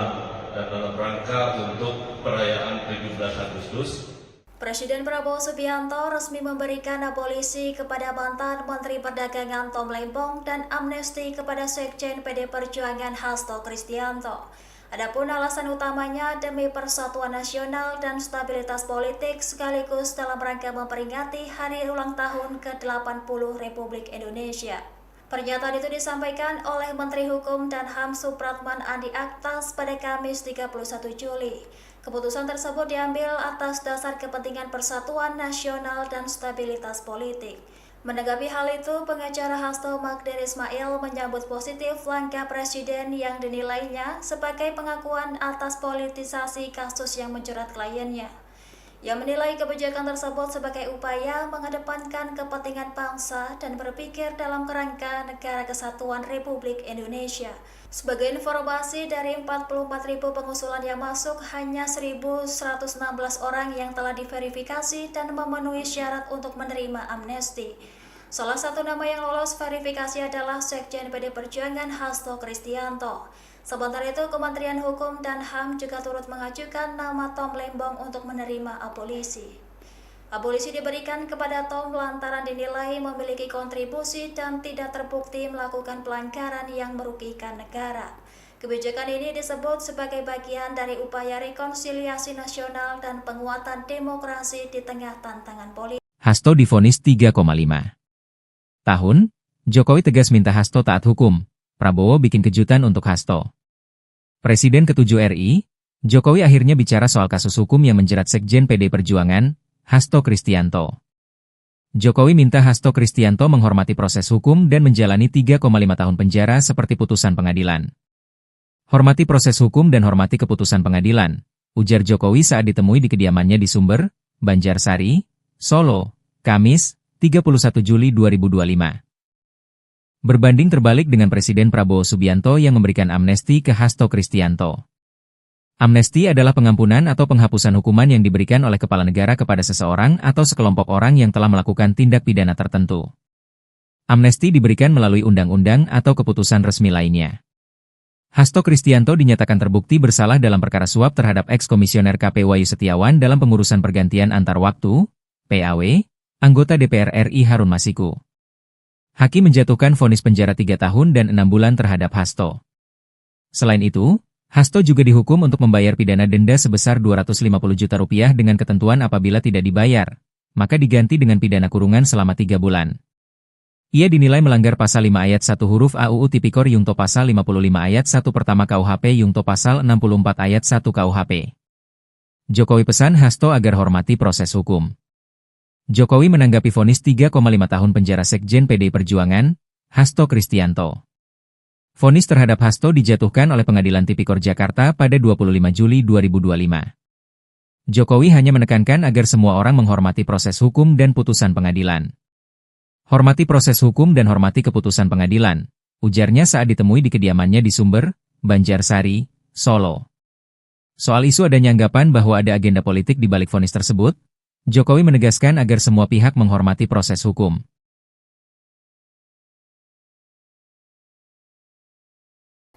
dan dalam rangka untuk perayaan 17 Agustus. Presiden Prabowo Subianto resmi memberikan abolisi kepada mantan Menteri Perdagangan Tom Lembong dan amnesti kepada Sekjen PD Perjuangan Hasto Kristianto. Adapun alasan utamanya demi persatuan nasional dan stabilitas politik sekaligus dalam rangka memperingati hari ulang tahun ke-80 Republik Indonesia. Pernyataan itu disampaikan oleh Menteri Hukum dan HAM Supratman Andi Aktas pada Kamis 31 Juli. Keputusan tersebut diambil atas dasar kepentingan persatuan nasional dan stabilitas politik. Menanggapi hal itu, pengacara Hasto Magdir Ismail menyambut positif langkah Presiden yang dinilainya sebagai pengakuan atas politisasi kasus yang menjerat kliennya. Ia menilai kebijakan tersebut sebagai upaya mengedepankan kepentingan bangsa dan berpikir dalam kerangka Negara Kesatuan Republik Indonesia. Sebagai informasi, dari 44.000 pengusulan yang masuk, hanya 1.116 orang yang telah diverifikasi dan memenuhi syarat untuk menerima amnesti. Salah satu nama yang lolos verifikasi adalah Sekjen PD Perjuangan Hasto Kristianto. Sementara itu, Kementerian Hukum dan HAM juga turut mengajukan nama Tom Lembong untuk menerima abolisi. Abolisi diberikan kepada Tom lantaran dinilai memiliki kontribusi dan tidak terbukti melakukan pelanggaran yang merugikan negara. Kebijakan ini disebut sebagai bagian dari upaya rekonsiliasi nasional dan penguatan demokrasi di tengah tantangan politik. Hasto divonis 3,5 tahun, Jokowi tegas minta Hasto taat hukum. Prabowo bikin kejutan untuk Hasto. Presiden ke-7 RI, Jokowi akhirnya bicara soal kasus hukum yang menjerat Sekjen PD Perjuangan, Hasto Kristianto. Jokowi minta Hasto Kristianto menghormati proses hukum dan menjalani 3,5 tahun penjara seperti putusan pengadilan. Hormati proses hukum dan hormati keputusan pengadilan, ujar Jokowi saat ditemui di kediamannya di Sumber, Banjarsari, Solo, Kamis, 31 Juli 2025. Berbanding terbalik dengan Presiden Prabowo Subianto yang memberikan amnesti ke Hasto Kristianto. Amnesti adalah pengampunan atau penghapusan hukuman yang diberikan oleh kepala negara kepada seseorang atau sekelompok orang yang telah melakukan tindak pidana tertentu. Amnesti diberikan melalui undang-undang atau keputusan resmi lainnya. Hasto Kristianto dinyatakan terbukti bersalah dalam perkara suap terhadap eks-komisioner KP Wahyu Setiawan dalam pengurusan pergantian antar waktu, PAW, anggota DPR RI Harun Masiku. Hakim menjatuhkan vonis penjara 3 tahun dan 6 bulan terhadap Hasto. Selain itu, Hasto juga dihukum untuk membayar pidana denda sebesar 250 juta rupiah dengan ketentuan apabila tidak dibayar, maka diganti dengan pidana kurungan selama 3 bulan. Ia dinilai melanggar pasal 5 ayat 1 huruf A UU Tipikor Yungto pasal 55 ayat 1 pertama KUHP Yungto pasal 64 ayat 1 KUHP. Jokowi pesan Hasto agar hormati proses hukum. Jokowi menanggapi vonis 3,5 tahun penjara Sekjen PD Perjuangan, Hasto Kristianto. Vonis terhadap Hasto dijatuhkan oleh Pengadilan Tipikor Jakarta pada 25 Juli 2025. Jokowi hanya menekankan agar semua orang menghormati proses hukum dan putusan pengadilan. Hormati proses hukum dan hormati keputusan pengadilan, ujarnya saat ditemui di kediamannya di Sumber, Banjarsari, Solo. Soal isu adanya anggapan bahwa ada agenda politik di balik vonis tersebut, Jokowi menegaskan agar semua pihak menghormati proses hukum.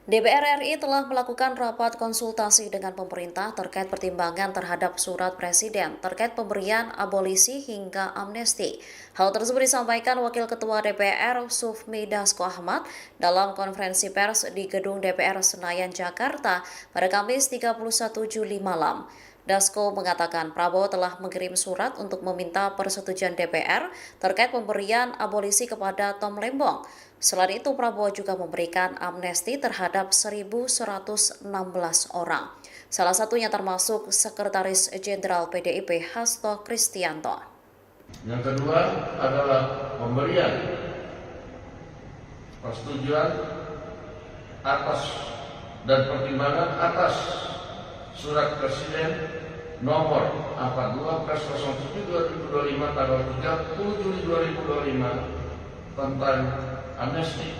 DPR RI telah melakukan rapat konsultasi dengan pemerintah terkait pertimbangan terhadap surat Presiden terkait pemberian abolisi hingga amnesti. Hal tersebut disampaikan Wakil Ketua DPR Sufmi Dasko Ahmad dalam konferensi pers di Gedung DPR Senayan, Jakarta pada Kamis 31 Juli malam. Dasko mengatakan Prabowo telah mengirim surat untuk meminta persetujuan DPR terkait pemberian abolisi kepada Tom Lembong. Selain itu, Prabowo juga memberikan amnesti terhadap 1.116 orang. Salah satunya termasuk Sekretaris Jenderal PDIP Hasto Kristianto. Yang kedua adalah pemberian persetujuan atas dan pertimbangan atas Surat Presiden nomor 42/07/2025 tanggal 30 Juli 2025 tentang amnesti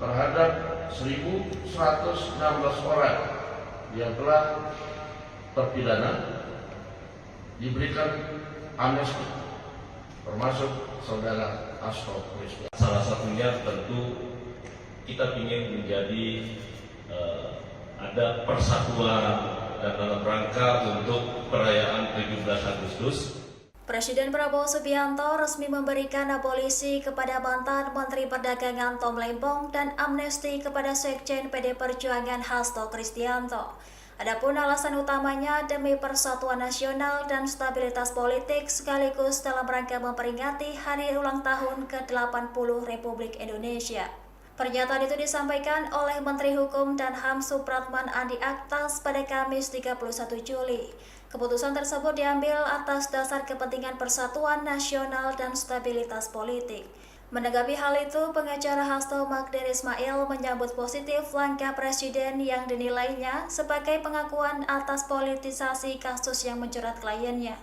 terhadap 1.116 orang yang telah terpidana diberikan amnesti, termasuk saudara Hasto Kristianto. Salah satunya tentu kita ingin menjadi ada persatuan dan dalam rangka untuk perayaan 17 Agustus. Presiden Prabowo Subianto resmi memberikan abolisi kepada mantan Menteri Perdagangan Tom Lembong dan amnesti kepada Sekjen PD Perjuangan Hasto Kristianto. Adapun alasan utamanya demi persatuan nasional dan stabilitas politik sekaligus dalam rangka memperingati hari ulang tahun ke-80 Republik Indonesia. Pernyataan itu disampaikan oleh Menteri Hukum dan HAM Supratman Andi Aktas pada Kamis 31 Juli. Keputusan tersebut diambil atas dasar kepentingan persatuan nasional dan stabilitas politik. Menanggapi hal itu, pengacara Hasto Magdir Ismail menyambut positif langkah Presiden yang dinilainya sebagai pengakuan atas politisasi kasus yang menjerat kliennya.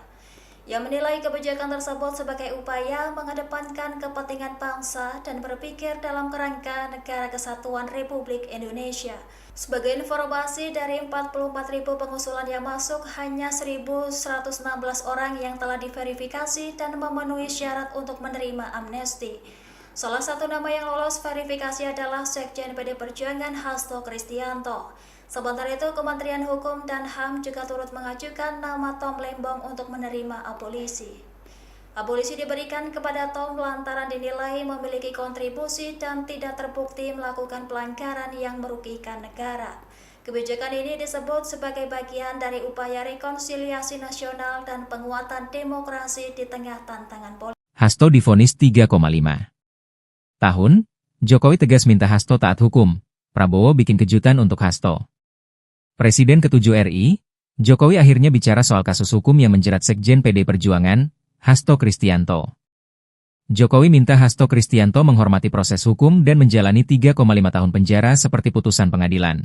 Ia menilai kebijakan tersebut sebagai upaya mengedepankan kepentingan bangsa dan berpikir dalam kerangka Negara Kesatuan Republik Indonesia. Sebagai informasi, dari 44.000 pengusulan yang masuk, hanya 1.116 orang yang telah diverifikasi dan memenuhi syarat untuk menerima amnesti. Salah satu nama yang lolos verifikasi adalah Sekjen PD Perjuangan Hasto Kristianto. Sementara itu, Kementerian Hukum dan HAM juga turut mengajukan nama Tom Lembong untuk menerima abolisi. Abolisi diberikan kepada Tom lantaran dinilai memiliki kontribusi dan tidak terbukti melakukan pelanggaran yang merugikan negara. Kebijakan ini disebut sebagai bagian dari upaya rekonsiliasi nasional dan penguatan demokrasi di tengah tantangan politik. Hasto divonis 3,5 tahun, Jokowi tegas minta Hasto taat hukum. Prabowo bikin kejutan untuk Hasto. Presiden ke-7 RI, Jokowi akhirnya bicara soal kasus hukum yang menjerat Sekjen PD Perjuangan, Hasto Kristianto. Jokowi minta Hasto Kristianto menghormati proses hukum dan menjalani 3,5 tahun penjara seperti putusan pengadilan.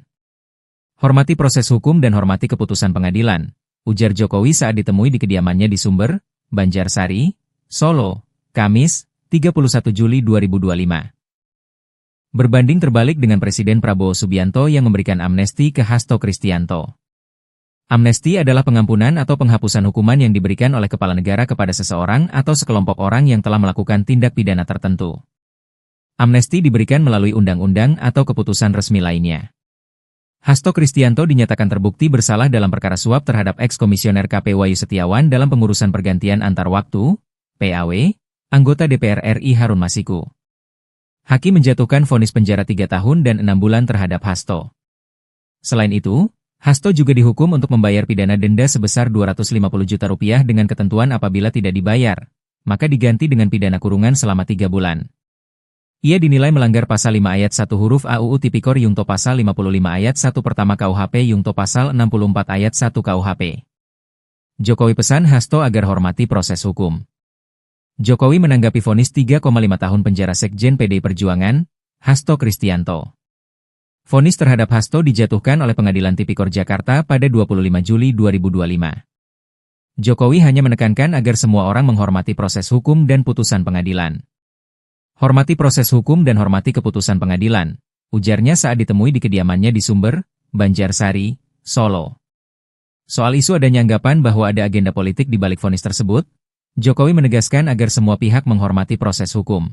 Hormati proses hukum dan hormati keputusan pengadilan, ujar Jokowi saat ditemui di kediamannya di Sumber, Banjarsari, Solo, Kamis, 31 Juli 2025. Berbanding terbalik dengan Presiden Prabowo Subianto yang memberikan amnesti ke Hasto Kristianto. Amnesti adalah pengampunan atau penghapusan hukuman yang diberikan oleh kepala negara kepada seseorang atau sekelompok orang yang telah melakukan tindak pidana tertentu. Amnesti diberikan melalui undang-undang atau keputusan resmi lainnya. Hasto Kristianto dinyatakan terbukti bersalah dalam perkara suap terhadap eks-komisioner KP Wahyu Setiawan dalam pengurusan pergantian antar waktu, PAW, anggota DPR RI Harun Masiku. Hakim menjatuhkan vonis penjara 3 tahun dan 6 bulan terhadap Hasto. Selain itu, Hasto juga dihukum untuk membayar pidana denda sebesar 250 juta rupiah dengan ketentuan apabila tidak dibayar, maka diganti dengan pidana kurungan selama 3 bulan. Ia dinilai melanggar pasal 5 ayat 1 huruf A UU Tipikor Yungto pasal 55 ayat 1 pertama KUHP Yungto pasal 64 ayat 1 KUHP. Jokowi pesan Hasto agar hormati proses hukum. Jokowi menanggapi vonis 3,5 tahun penjara Sekjen PD Perjuangan, Hasto Kristianto. Vonis terhadap Hasto dijatuhkan oleh Pengadilan Tipikor Jakarta pada 25 Juli 2025. Jokowi hanya menekankan agar semua orang menghormati proses hukum dan putusan pengadilan. Hormati proses hukum dan hormati keputusan pengadilan, ujarnya saat ditemui di kediamannya di Sumber, Banjarsari, Solo. Soal isu adanya anggapan bahwa ada agenda politik di balik vonis tersebut, Jokowi menegaskan agar semua pihak menghormati proses hukum.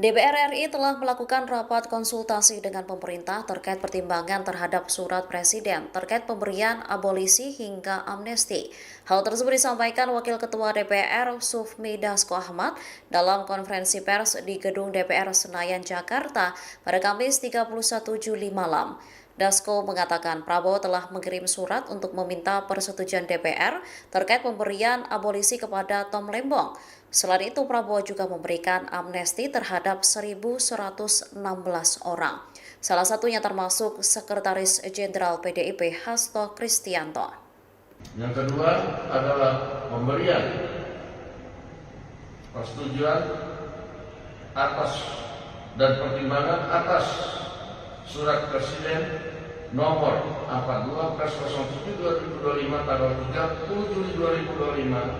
DPR RI telah melakukan rapat konsultasi dengan pemerintah terkait pertimbangan terhadap surat Presiden terkait pemberian abolisi hingga amnesti. Hal tersebut disampaikan Wakil Ketua DPR Sufmi Dasko Ahmad dalam konferensi pers di Gedung DPR Senayan, Jakarta pada Kamis 31 Juli malam. Dasko mengatakan Prabowo telah mengirim surat untuk meminta persetujuan DPR terkait pemberian abolisi kepada Tom Lembong. Selain itu, Prabowo juga memberikan amnesti terhadap 1.116 orang. Salah satunya termasuk Sekretaris Jenderal PDIP Hasto Kristianto. Yang kedua adalah pemberian persetujuan atas dan pertimbangan atas Surat Presiden nomor 42/07/2025 tanggal 30 Juli 2025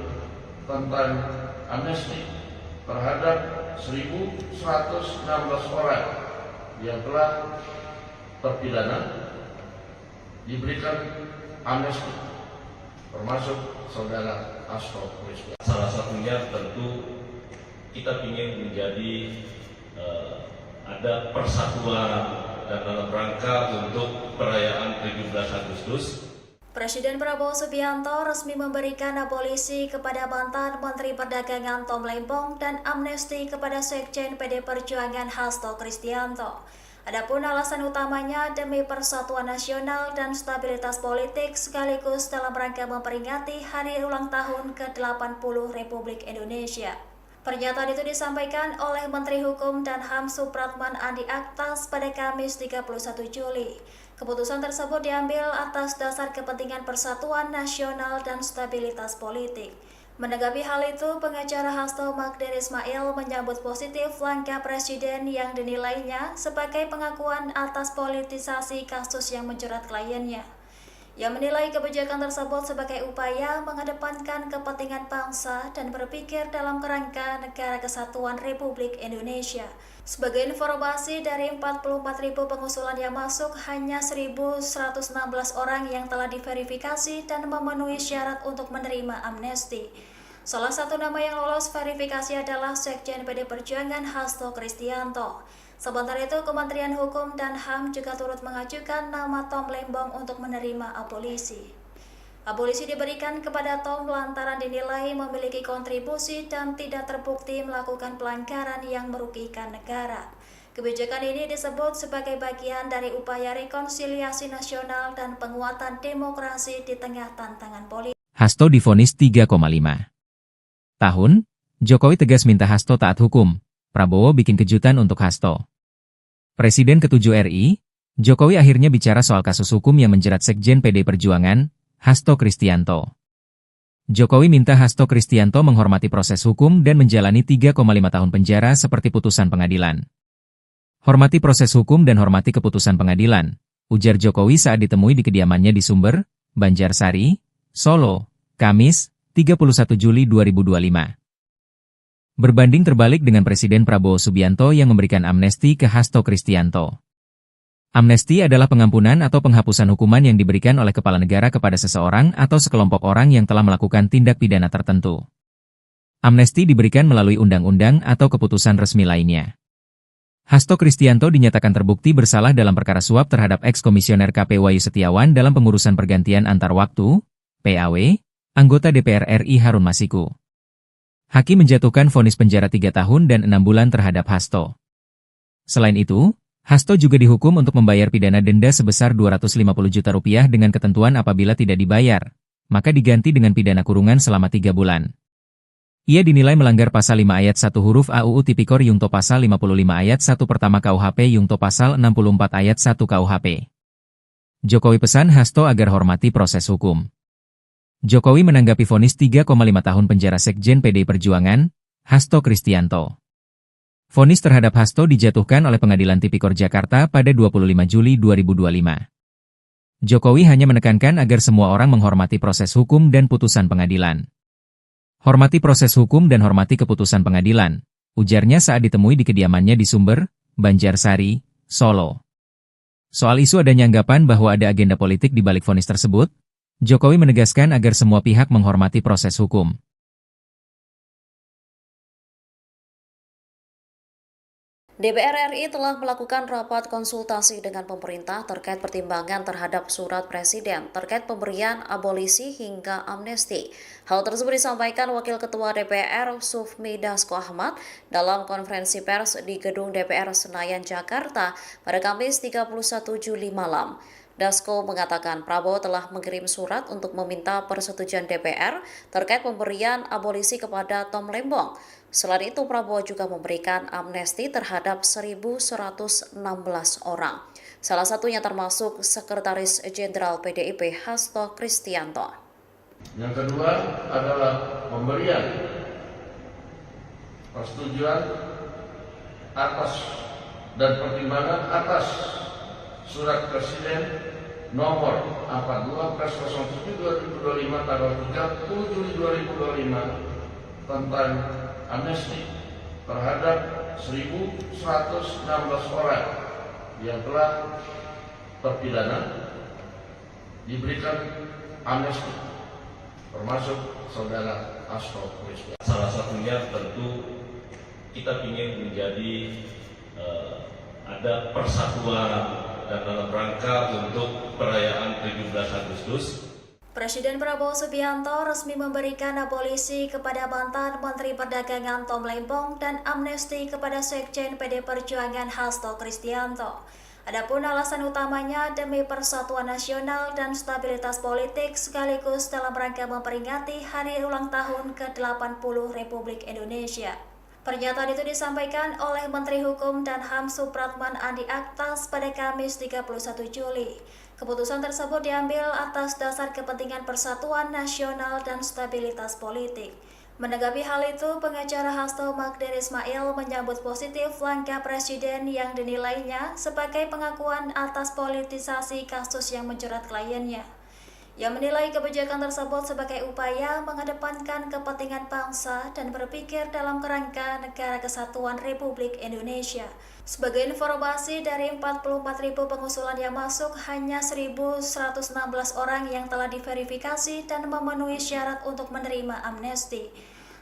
tentang amnesti terhadap 1.116 orang yang telah terpidana diberikan amnesti, termasuk saudara Hasto Kristianto. Salah satunya tentu kita ingin menjadi ada persatuan dan dalam rangka untuk perayaan 17 Agustus. Presiden Prabowo Subianto resmi memberikan abolisi kepada mantan Menteri Perdagangan Tom Lembong dan amnesti kepada Sekjen PD Perjuangan Hasto Kristianto. Adapun alasan utamanya demi persatuan nasional dan stabilitas politik sekaligus dalam rangka memperingati hari ulang tahun ke-80 Republik Indonesia. Pernyataan itu disampaikan oleh Menteri Hukum dan HAM Supratman Andi Aktas pada Kamis 31 Juli. Keputusan tersebut diambil atas dasar kepentingan persatuan nasional dan stabilitas politik. Menanggapi hal itu, pengacara Hasto Magdir Ismail menyambut positif langkah Presiden yang dinilainya sebagai pengakuan atas politisasi kasus yang menjerat kliennya. Ia menilai kebijakan tersebut sebagai upaya mengedepankan kepentingan bangsa dan berpikir dalam kerangka Negara Kesatuan Republik Indonesia. Sebagai informasi, dari 44.000 pengusulan yang masuk, hanya 1.116 orang yang telah diverifikasi dan memenuhi syarat untuk menerima amnesti. Salah satu nama yang lolos verifikasi adalah Sekjen PD Perjuangan Hasto Kristianto. Sementara itu, Kementerian Hukum dan HAM juga turut mengajukan nama Tom Lembong untuk menerima abolisi. Abolisi diberikan kepada Tom lantaran dinilai memiliki kontribusi dan tidak terbukti melakukan pelanggaran yang merugikan negara. Kebijakan ini disebut sebagai bagian dari upaya rekonsiliasi nasional dan penguatan demokrasi di tengah tantangan politik. Hasto divonis 3,5 tahun, Jokowi tegas minta Hasto taat hukum. Prabowo bikin kejutan untuk Hasto. Presiden ke-7 RI, Jokowi akhirnya bicara soal kasus hukum yang menjerat Sekjen PD Perjuangan, Hasto Kristianto. Jokowi minta Hasto Kristianto menghormati proses hukum dan menjalani 3,5 tahun penjara seperti putusan pengadilan. Hormati proses hukum dan hormati keputusan pengadilan, ujar Jokowi saat ditemui di kediamannya di Sumber, Banjarsari, Solo, Kamis, 31 Juli 2025. Berbanding terbalik dengan Presiden Prabowo Subianto yang memberikan amnesti ke Hasto Kristianto. Amnesti adalah pengampunan atau penghapusan hukuman yang diberikan oleh kepala negara kepada seseorang atau sekelompok orang yang telah melakukan tindak pidana tertentu. Amnesti diberikan melalui undang-undang atau keputusan resmi lainnya. Hasto Kristianto dinyatakan terbukti bersalah dalam perkara suap terhadap eks-komisioner KP Wahyu Setiawan dalam pengurusan pergantian antar waktu, PAW, anggota DPR RI Harun Masiku. Hakim menjatuhkan vonis penjara 3 tahun dan 6 bulan terhadap Hasto. Selain itu, Hasto juga dihukum untuk membayar pidana denda sebesar Rp250 juta dengan ketentuan apabila tidak dibayar, maka diganti dengan pidana kurungan selama 3 bulan. Ia dinilai melanggar pasal 5 ayat 1 huruf A UU Tipikor Yungto pasal 55 ayat 1 pertama KUHP Yungto pasal 64 ayat 1 KUHP. Jokowi pesan Hasto agar hormati proses hukum. Jokowi menanggapi vonis 3,5 tahun penjara Sekjen PD Perjuangan, Hasto Kristianto. Vonis terhadap Hasto dijatuhkan oleh Pengadilan Tipikor Jakarta pada 25 Juli 2025. Jokowi hanya menekankan agar semua orang menghormati proses hukum dan putusan pengadilan. Hormati proses hukum dan hormati keputusan pengadilan, ujarnya saat ditemui di kediamannya di Sumber, Banjarsari, Solo. Soal isu adanya anggapan bahwa ada agenda politik di balik vonis tersebut, Jokowi menegaskan agar semua pihak menghormati proses hukum. DPR RI telah melakukan rapat konsultasi dengan pemerintah terkait pertimbangan terhadap surat Presiden terkait pemberian abolisi hingga amnesti. Hal tersebut disampaikan Wakil Ketua DPR Sufmi Dasko Ahmad dalam konferensi pers di Gedung DPR Senayan, Jakarta pada Kamis 31 Juli malam. Dasko mengatakan Prabowo telah mengirim surat untuk meminta persetujuan DPR terkait pemberian abolisi kepada Tom Lembong. Selain itu, Prabowo juga memberikan amnesti terhadap 1.116 orang. Salah satunya termasuk Sekretaris Jenderal PDIP Hasto Kristianto. Yang kedua adalah pemberian persetujuan atas dan pertimbangan atas Surat Presiden nomor 42/07/2025 tanggal 30 Juli 2025 tentang amnesti terhadap 1.116 orang yang telah terpidana diberikan amnesti, termasuk saudara Hasto Kristianto. Salah satunya tentu kita ingin menjadi ada persatuan dan dalam rangka untuk perayaan 17 Agustus. Presiden Prabowo Subianto resmi memberikan abolisi kepada mantan Menteri Perdagangan Tom Lembong dan amnesti kepada Sekjen PD Perjuangan Hasto Kristianto. Adapun alasan utamanya demi persatuan nasional dan stabilitas politik sekaligus dalam rangka memperingati hari ulang tahun ke-80 Republik Indonesia. Pernyataan itu disampaikan oleh Menteri Hukum dan HAM Supratman Andi Aktas pada Kamis 31 Juli. Keputusan tersebut diambil atas dasar kepentingan persatuan nasional dan stabilitas politik. Menanggapi hal itu, pengacara Hasto Magdir Ismail menyambut positif langkah Presiden yang dinilainya sebagai pengakuan atas politisasi kasus yang menjerat kliennya. Ia menilai kebijakan tersebut sebagai upaya mengedepankan kepentingan bangsa dan berpikir dalam kerangka Negara Kesatuan Republik Indonesia. Sebagai informasi, dari 44.000 pengusulan yang masuk, hanya 1.116 orang yang telah diverifikasi dan memenuhi syarat untuk menerima amnesti.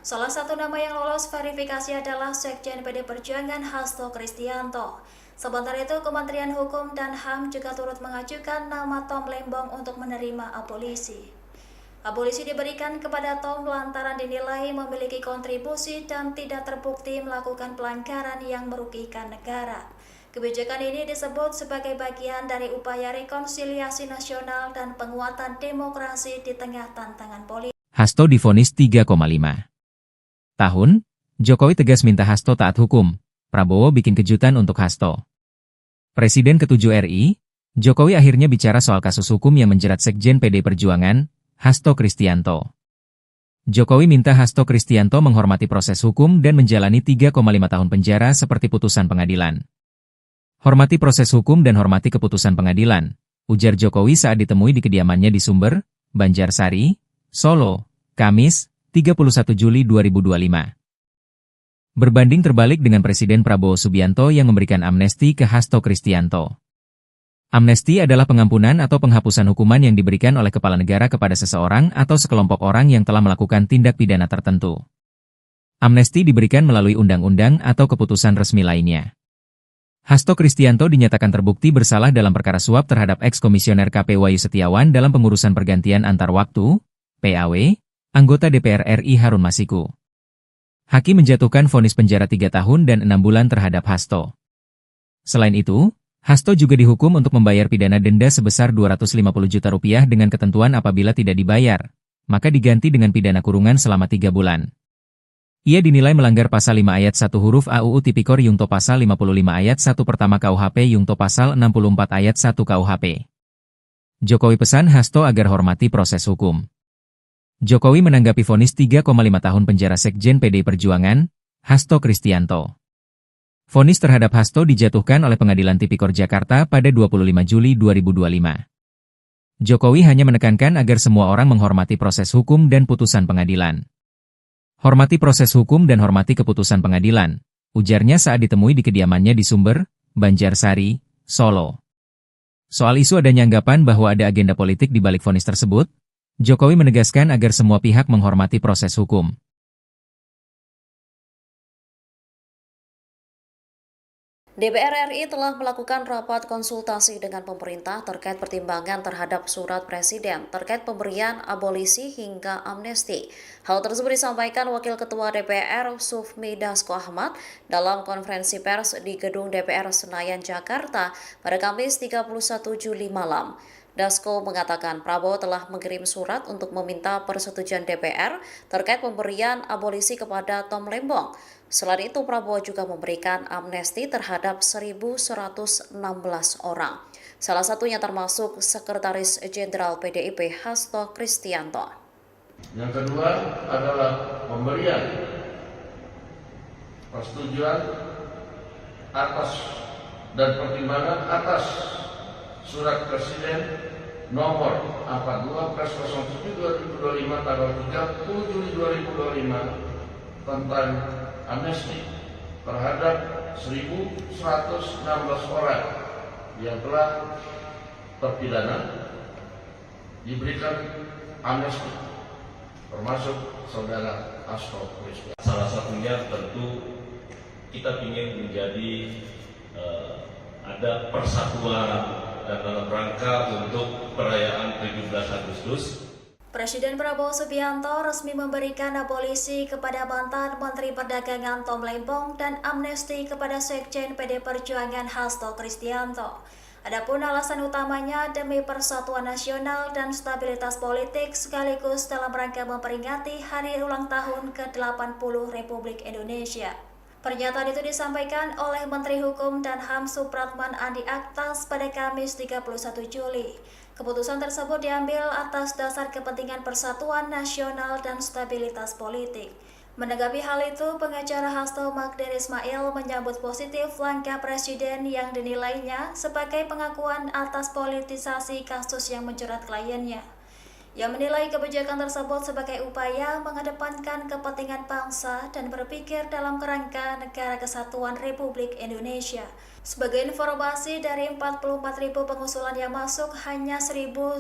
Salah satu nama yang lolos verifikasi adalah Sekjen PD Perjuangan Hasto Kristianto. Sementara itu, Kementerian Hukum dan HAM juga turut mengajukan nama Tom Lembong untuk menerima abolisi. Abolisi diberikan kepada Tom lantaran dinilai memiliki kontribusi dan tidak terbukti melakukan pelanggaran yang merugikan negara. Kebijakan ini disebut sebagai bagian dari upaya rekonsiliasi nasional dan penguatan demokrasi di tengah tantangan politik. Hasto divonis 3,5 tahun, Jokowi tegas minta Hasto taat hukum. Prabowo bikin kejutan untuk Hasto. Presiden ke-7 RI, Jokowi akhirnya bicara soal kasus hukum yang menjerat Sekjen PD Perjuangan, Hasto Kristianto. Jokowi minta Hasto Kristianto menghormati proses hukum dan menjalani 3,5 tahun penjara seperti putusan pengadilan. Hormati proses hukum dan hormati keputusan pengadilan, ujar Jokowi saat ditemui di kediamannya di Sumber, Banjarsari, Solo, Kamis, 31 Juli 2025. Berbanding terbalik dengan Presiden Prabowo Subianto yang memberikan amnesti ke Hasto Kristianto. Amnesti adalah pengampunan atau penghapusan hukuman yang diberikan oleh kepala negara kepada seseorang atau sekelompok orang yang telah melakukan tindak pidana tertentu. Amnesti diberikan melalui undang-undang atau keputusan resmi lainnya. Hasto Kristianto dinyatakan terbukti bersalah dalam perkara suap terhadap eks-komisioner KP Wahyu Setiawan dalam pengurusan pergantian antar waktu, PAW, anggota DPR RI Harun Masiku. Hakim menjatuhkan vonis penjara 3 tahun dan 6 bulan terhadap Hasto. Selain itu, Hasto juga dihukum untuk membayar pidana denda sebesar 250 juta rupiah dengan ketentuan apabila tidak dibayar, maka diganti dengan pidana kurungan selama 3 bulan. Ia dinilai melanggar pasal 5 ayat 1 huruf A UU Tipikor Yungto pasal 55 ayat 1 pertama KUHP Yungto pasal 64 ayat 1 KUHP. Jokowi pesan Hasto agar hormati proses hukum. Jokowi menanggapi vonis 3,5 tahun penjara Sekjen PD Perjuangan, Hasto Kristianto. Vonis terhadap Hasto dijatuhkan oleh Pengadilan Tipikor Jakarta pada 25 Juli 2025. Jokowi hanya menekankan agar semua orang menghormati proses hukum dan putusan pengadilan. Hormati proses hukum dan hormati keputusan pengadilan, ujarnya saat ditemui di kediamannya di Sumber, Banjarsari, Solo. Soal isu adanya anggapan bahwa ada agenda politik di balik vonis tersebut, Jokowi menegaskan agar semua pihak menghormati proses hukum. DPR RI telah melakukan rapat konsultasi dengan pemerintah terkait pertimbangan terhadap surat Presiden terkait pemberian abolisi hingga amnesti. Hal tersebut disampaikan Wakil Ketua DPR Sufmi Dasko Ahmad dalam konferensi pers di Gedung DPR Senayan, Jakarta pada Kamis 31 Juli malam. Dasko mengatakan Prabowo telah mengirim surat untuk meminta persetujuan DPR terkait pemberian abolisi kepada Tom Lembong. Selain itu, Prabowo juga memberikan amnesti terhadap 1.116 orang. Salah satunya termasuk Sekretaris Jenderal PDIP Hasto Kristianto. Yang kedua adalah pemberian persetujuan atas dan pertimbangan atas Surat Presiden nomor 42/07/2025 tanggal 30 Juli 2025 tentang amnesti terhadap 1.116 orang yang telah terpidana diberikan amnesti, termasuk saudara Hasto Kristianto. Salah satunya tentu kita ingin menjadi ada persatuan dan dalam rangka untuk perayaan 17 Agustus. Presiden Prabowo Subianto resmi memberikan abolisi kepada mantan Menteri Perdagangan Tom Lembong dan amnesti kepada Sekjen PD Perjuangan Hasto Kristianto. Adapun alasan utamanya demi persatuan nasional dan stabilitas politik sekaligus dalam rangka memperingati hari ulang tahun ke-80 Republik Indonesia. Pernyataan itu disampaikan oleh Menteri Hukum dan HAM Supratman Andi Aktas pada Kamis 31 Juli. Keputusan tersebut diambil atas dasar kepentingan persatuan nasional dan stabilitas politik. Menanggapi hal itu, pengacara Hasto Magdir Ismail menyambut positif langkah Presiden yang dinilainya sebagai pengakuan atas politisasi kasus yang menjerat kliennya. Ia menilai kebijakan tersebut sebagai upaya mengedepankan kepentingan bangsa dan berpikir dalam kerangka Negara Kesatuan Republik Indonesia. Sebagai informasi, dari 44.000 pengusulan yang masuk, hanya 1.116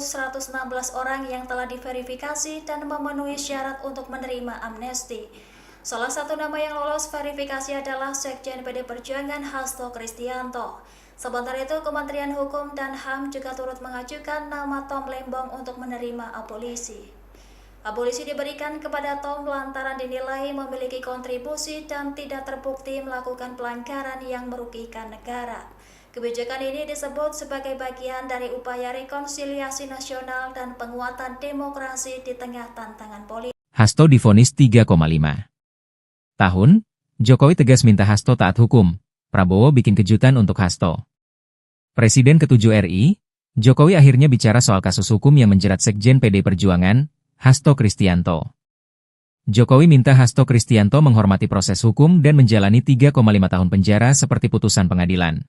orang yang telah diverifikasi dan memenuhi syarat untuk menerima amnesti. Salah satu nama yang lolos verifikasi adalah Sekjen PD Perjuangan Hasto Kristianto. Sementara itu, Kementerian Hukum dan HAM juga turut mengajukan nama Tom Lembong untuk menerima abolisi. Abolisi diberikan kepada Tom lantaran dinilai memiliki kontribusi dan tidak terbukti melakukan pelanggaran yang merugikan negara. Kebijakan ini disebut sebagai bagian dari upaya rekonsiliasi nasional dan penguatan demokrasi di tengah tantangan politik. Hasto divonis 3,5 tahun, Jokowi tegas minta Hasto taat hukum. Prabowo bikin kejutan untuk Hasto. Presiden ke-7 RI, Jokowi akhirnya bicara soal kasus hukum yang menjerat Sekjen PD Perjuangan, Hasto Kristianto. Jokowi minta Hasto Kristianto menghormati proses hukum dan menjalani 3,5 tahun penjara seperti putusan pengadilan.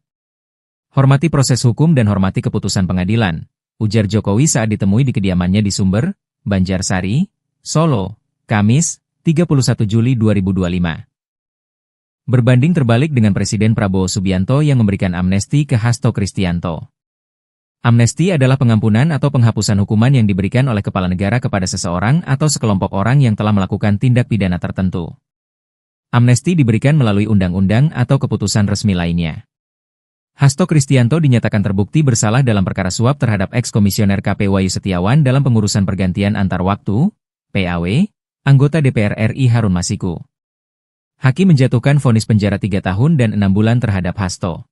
Hormati proses hukum dan hormati keputusan pengadilan, ujar Jokowi saat ditemui di kediamannya di Sumber, Banjarsari, Solo, Kamis, 31 Juli 2025. Berbanding terbalik dengan Presiden Prabowo Subianto yang memberikan amnesti ke Hasto Kristianto. Amnesti adalah pengampunan atau penghapusan hukuman yang diberikan oleh kepala negara kepada seseorang atau sekelompok orang yang telah melakukan tindak pidana tertentu. Amnesti diberikan melalui undang-undang atau keputusan resmi lainnya. Hasto Kristianto dinyatakan terbukti bersalah dalam perkara suap terhadap eks-komisioner KP Wahyu Setiawan dalam pengurusan pergantian antar waktu, PAW, anggota DPR RI Harun Masiku. Hakim menjatuhkan vonis penjara 3 tahun dan 6 bulan terhadap Hasto.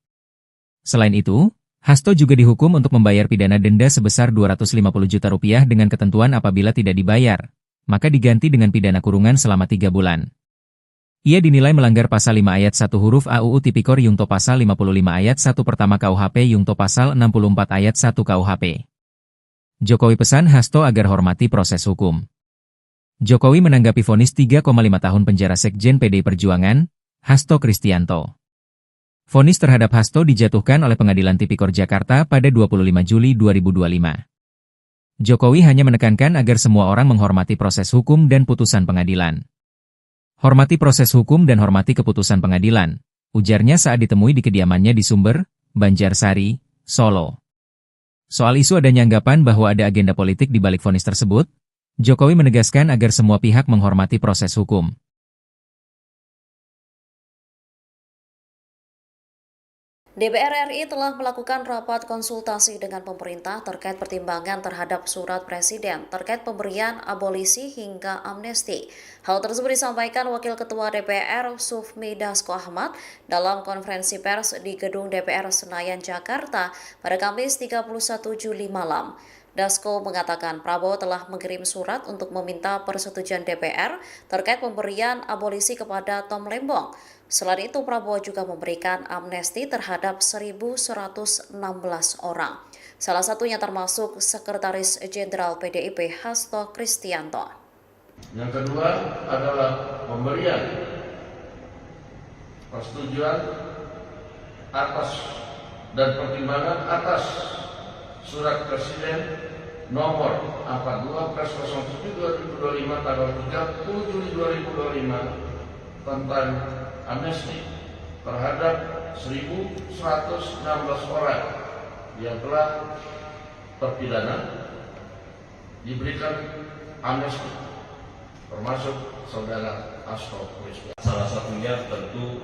Selain itu, Hasto juga dihukum untuk membayar pidana denda sebesar Rp250 juta dengan ketentuan apabila tidak dibayar, maka diganti dengan pidana kurungan selama 3 bulan. Ia dinilai melanggar pasal 5 ayat 1 huruf A UU Tipikor Yungto pasal 55 ayat 1 pertama KUHP Yungto pasal 64 ayat 1 KUHP. Jokowi pesan Hasto agar hormati proses hukum. Jokowi menanggapi vonis 3,5 tahun penjara Sekjen PD Perjuangan, Hasto Kristianto. Vonis terhadap Hasto dijatuhkan oleh Pengadilan Tipikor Jakarta pada 25 Juli 2025. Jokowi hanya menekankan agar semua orang menghormati proses hukum dan putusan pengadilan. Hormati proses hukum dan hormati keputusan pengadilan, ujarnya saat ditemui di kediamannya di Sumber, Banjarsari, Solo. Soal isu adanya anggapan bahwa ada agenda politik di balik vonis tersebut, Jokowi menegaskan agar semua pihak menghormati proses hukum. DPR RI telah melakukan rapat konsultasi dengan pemerintah terkait pertimbangan terhadap surat Presiden terkait pemberian abolisi hingga amnesti. Hal tersebut disampaikan Wakil Ketua DPR Sufmi Dasko Ahmad dalam konferensi pers di Gedung DPR Senayan, Jakarta pada Kamis 31 Juli malam. Dasko mengatakan Prabowo telah mengirim surat untuk meminta persetujuan DPR terkait pemberian abolisi kepada Tom Lembong. Selain itu, Prabowo juga memberikan amnesti terhadap 1.116 orang. Salah satunya termasuk Sekretaris Jenderal PDIP Hasto Kristianto. Yang kedua adalah pemberian persetujuan atas dan pertimbangan atas Surat Presiden nomor 42/07/2025 tanggal 30 Juli 2025 tentang amnesti terhadap 1.116 orang yang telah terpidana diberikan amnesti, termasuk saudara Hasto Kristianto. Salah satunya tentu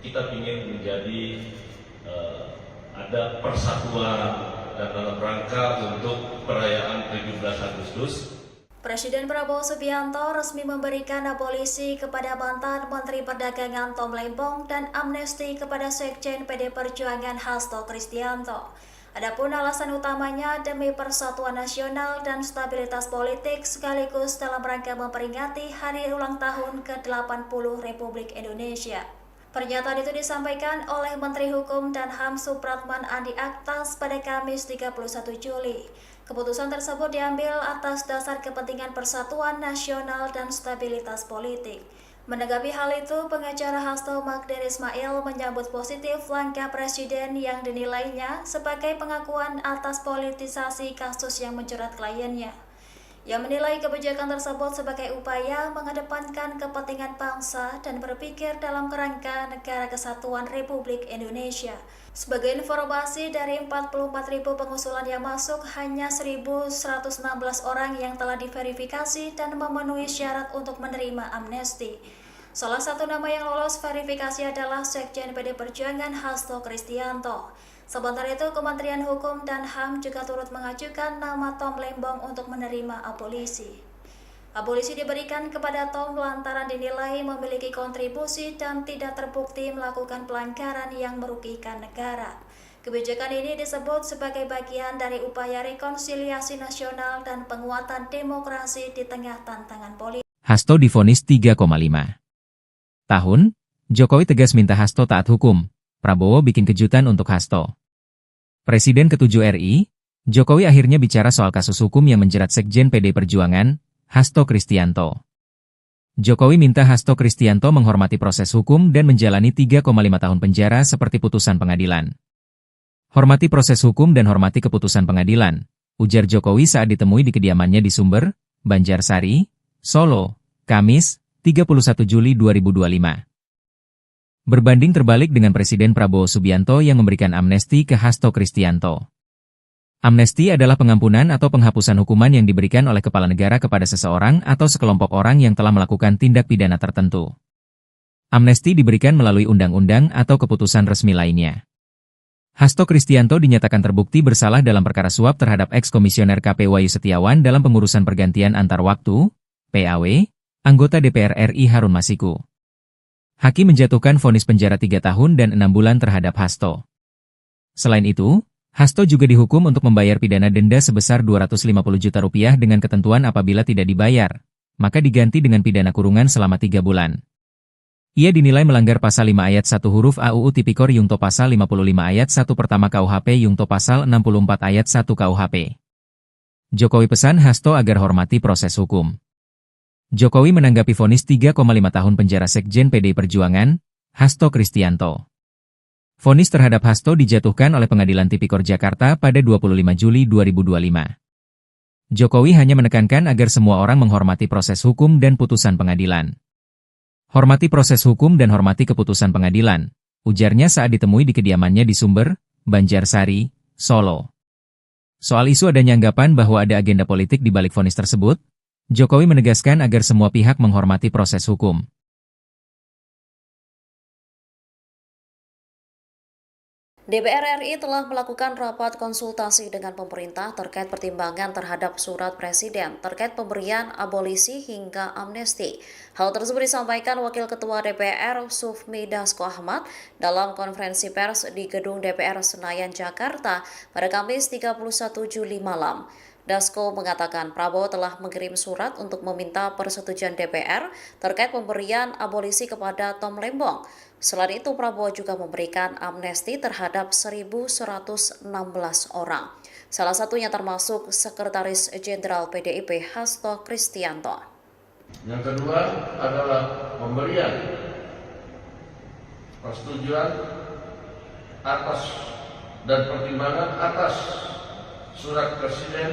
kita ingin menjadi ada persatuan dan dalam rangka untuk perayaan 17 Agustus. Presiden Prabowo Subianto resmi memberikan abolisi kepada mantan Menteri Perdagangan Tom Lembong dan amnesti kepada Sekjen PD Perjuangan Hasto Kristianto. Adapun alasan utamanya demi persatuan nasional dan stabilitas politik sekaligus dalam rangka memperingati hari ulang tahun ke-80 Republik Indonesia. Pernyataan itu disampaikan oleh Menteri Hukum dan HAM Supratman Andi Aktas pada Kamis 31 Juli. Keputusan tersebut diambil atas dasar kepentingan persatuan nasional dan stabilitas politik. Menanggapi hal itu, pengacara Hasto Magdir Ismail menyambut positif langkah Presiden yang dinilainya sebagai pengakuan atas politisasi kasus yang menjerat kliennya. Ia menilai kebijakan tersebut sebagai upaya mengedepankan kepentingan bangsa dan berpikir dalam kerangka Negara Kesatuan Republik Indonesia. Sebagai informasi, dari 44.000 pengusulan yang masuk, hanya 1.116 orang yang telah diverifikasi dan memenuhi syarat untuk menerima amnesti. Salah satu nama yang lolos verifikasi adalah Sekjen PD Perjuangan Hasto Kristianto. Sementara itu, Kementerian Hukum dan HAM juga turut mengajukan nama Tom Lembong untuk menerima abolisi. Abolisi diberikan kepada Tom lantaran dinilai memiliki kontribusi dan tidak terbukti melakukan pelanggaran yang merugikan negara. Kebijakan ini disebut sebagai bagian dari upaya rekonsiliasi nasional dan penguatan demokrasi di tengah tantangan politik. Hasto divonis 3,5 tahun, Jokowi tegas minta Hasto taat hukum. Prabowo bikin kejutan untuk Hasto. Presiden ke-7 RI, Jokowi akhirnya bicara soal kasus hukum yang menjerat Sekjen PD Perjuangan, Hasto Kristianto. Jokowi minta Hasto Kristianto menghormati proses hukum dan menjalani 3,5 tahun penjara seperti putusan pengadilan. Hormati proses hukum dan hormati keputusan pengadilan, ujar Jokowi saat ditemui di kediamannya di Sumber, Banjarsari, Solo, Kamis, 31 Juli 2025. Berbanding terbalik dengan Presiden Prabowo Subianto yang memberikan amnesti ke Hasto Kristianto. Amnesti adalah pengampunan atau penghapusan hukuman yang diberikan oleh kepala negara kepada seseorang atau sekelompok orang yang telah melakukan tindak pidana tertentu. Amnesti diberikan melalui undang-undang atau keputusan resmi lainnya. Hasto Kristianto dinyatakan terbukti bersalah dalam perkara suap terhadap eks-komisioner KP Wahyu Setiawan dalam pengurusan pergantian antar waktu, PAW, anggota DPR RI Harun Masiku. Hakim menjatuhkan vonis penjara 3 tahun dan 6 bulan terhadap Hasto. Selain itu, Hasto juga dihukum untuk membayar pidana denda sebesar 250 juta rupiah dengan ketentuan apabila tidak dibayar, maka diganti dengan pidana kurungan selama 3 bulan. Ia dinilai melanggar pasal 5 ayat 1 huruf A UU Tipikor Yungto pasal 55 ayat 1 pertama KUHP Yungto pasal 64 ayat 1 KUHP. Jokowi pesan Hasto agar hormati proses hukum. Jokowi menanggapi vonis 3,5 tahun penjara Sekjen PD Perjuangan, Hasto Kristianto. Vonis terhadap Hasto dijatuhkan oleh Pengadilan Tipikor Jakarta pada 25 Juli 2025. Jokowi hanya menekankan agar semua orang menghormati proses hukum dan putusan pengadilan. Hormati proses hukum dan hormati keputusan pengadilan, ujarnya saat ditemui di kediamannya di Sumber, Banjarsari, Solo. Soal isu adanya anggapan bahwa ada agenda politik di balik vonis tersebut, Jokowi menegaskan agar semua pihak menghormati proses hukum. DPR RI telah melakukan rapat konsultasi dengan pemerintah terkait pertimbangan terhadap surat Presiden terkait pemberian abolisi hingga amnesti. Hal tersebut disampaikan Wakil Ketua DPR Sufmi Dasko Ahmad dalam konferensi pers di Gedung DPR Senayan, Jakarta pada Kamis 31 Juli malam. Dasko mengatakan Prabowo telah mengirim surat untuk meminta persetujuan DPR terkait pemberian abolisi kepada Tom Lembong. Selain itu, Prabowo juga memberikan amnesti terhadap 1.116 orang. Salah satunya termasuk Sekretaris Jenderal PDIP Hasto Kristianto. Yang kedua adalah pemberian persetujuan atas dan pertimbangan atas Surat Presiden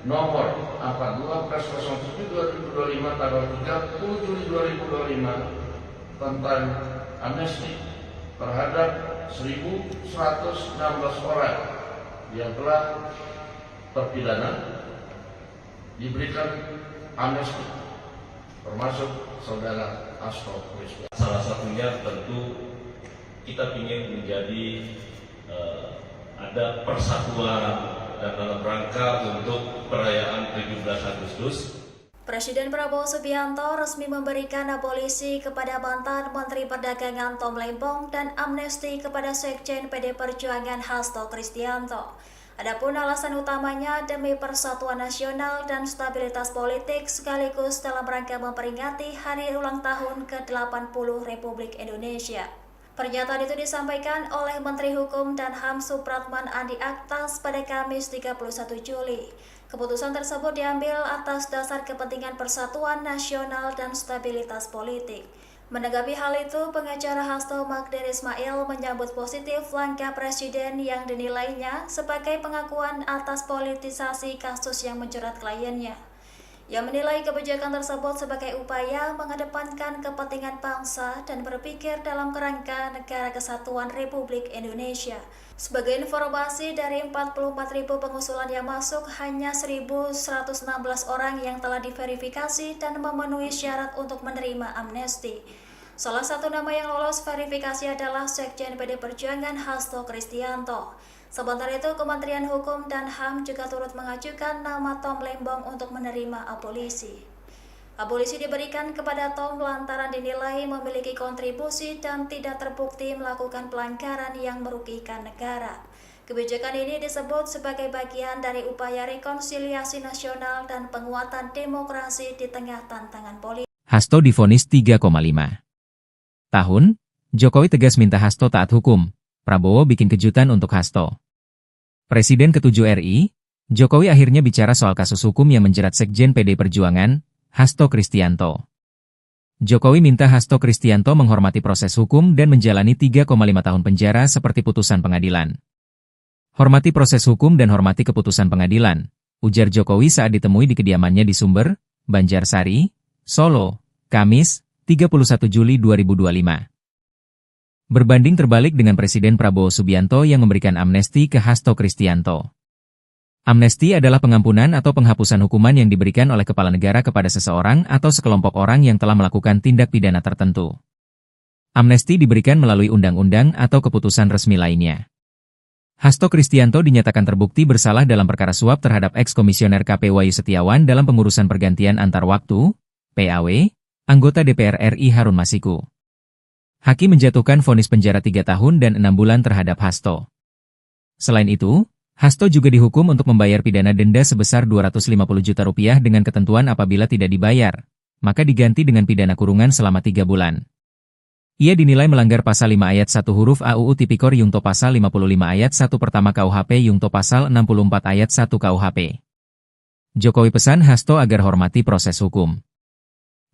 nomor 42/07/2025 tanggal 30 Juli 2025 tentang amnesti terhadap 1.116 orang yang telah terpidana diberikan amnesti, termasuk saudara Hasto Kristianto. Salah satunya tentu kita ingin menjadi ada persatuan dan dalam rangka untuk perayaan 17 Agustus. Presiden Prabowo Subianto resmi memberikan abolisi kepada mantan Menteri Perdagangan Tom Lembong dan amnesti kepada Sekjen PD Perjuangan Hasto Kristianto. Adapun alasan utamanya demi persatuan nasional dan stabilitas politik sekaligus dalam rangka memperingati hari ulang tahun ke-80 Republik Indonesia. Pernyataan itu disampaikan oleh Menteri Hukum dan HAM Supratman Andi Aktas pada Kamis 31 Juli. Keputusan tersebut diambil atas dasar kepentingan persatuan nasional dan stabilitas politik. Menanggapi hal itu, pengacara Hasto Magdir Ismail menyambut positif langkah Presiden yang dinilainya sebagai pengakuan atas politisasi kasus yang menjerat kliennya. Ia menilai kebijakan tersebut sebagai upaya mengedepankan kepentingan bangsa dan berpikir dalam kerangka Negara Kesatuan Republik Indonesia. Sebagai informasi, dari 44.000 pengusulan yang masuk, hanya 1.116 orang yang telah diverifikasi dan memenuhi syarat untuk menerima amnesti. Salah satu nama yang lolos verifikasi adalah Sekjen PD Perjuangan Hasto Kristianto. Sementara itu, Kementerian Hukum dan HAM juga turut mengajukan nama Tom Lembong untuk menerima abolisi. Abolisi diberikan kepada Tom lantaran dinilai memiliki kontribusi dan tidak terbukti melakukan pelanggaran yang merugikan negara. Kebijakan ini disebut sebagai bagian dari upaya rekonsiliasi nasional dan penguatan demokrasi di tengah tantangan politik. Hasto divonis 3,5 tahun, Jokowi tegas minta Hasto taat hukum. Prabowo bikin kejutan untuk Hasto. Presiden ke-7 RI, Jokowi akhirnya bicara soal kasus hukum yang menjerat Sekjen PD Perjuangan, Hasto Kristianto. Jokowi minta Hasto Kristianto menghormati proses hukum dan menjalani 3,5 tahun penjara seperti putusan pengadilan. Hormati proses hukum dan hormati keputusan pengadilan, ujar Jokowi saat ditemui di kediamannya di Sumber, Banjarsari, Solo, Kamis, 31 Juli 2025. Berbanding terbalik dengan Presiden Prabowo Subianto yang memberikan amnesti ke Hasto Kristianto. Amnesti adalah pengampunan atau penghapusan hukuman yang diberikan oleh kepala negara kepada seseorang atau sekelompok orang yang telah melakukan tindak pidana tertentu. Amnesti diberikan melalui undang-undang atau keputusan resmi lainnya. Hasto Kristianto dinyatakan terbukti bersalah dalam perkara suap terhadap eks-komisioner KP Wahyu Setiawan dalam pengurusan pergantian antar waktu, PAW, anggota DPR RI Harun Masiku. Hakim menjatuhkan vonis penjara 3 tahun dan 6 bulan terhadap Hasto. Selain itu, Hasto juga dihukum untuk membayar pidana denda sebesar 250 juta rupiah dengan ketentuan apabila tidak dibayar, maka diganti dengan pidana kurungan selama 3 bulan. Ia dinilai melanggar pasal 5 ayat 1 huruf A UU Tipikor Yungto pasal 55 ayat 1 pertama KUHP Yungto pasal 64 ayat 1 KUHP. Jokowi pesan Hasto agar hormati proses hukum.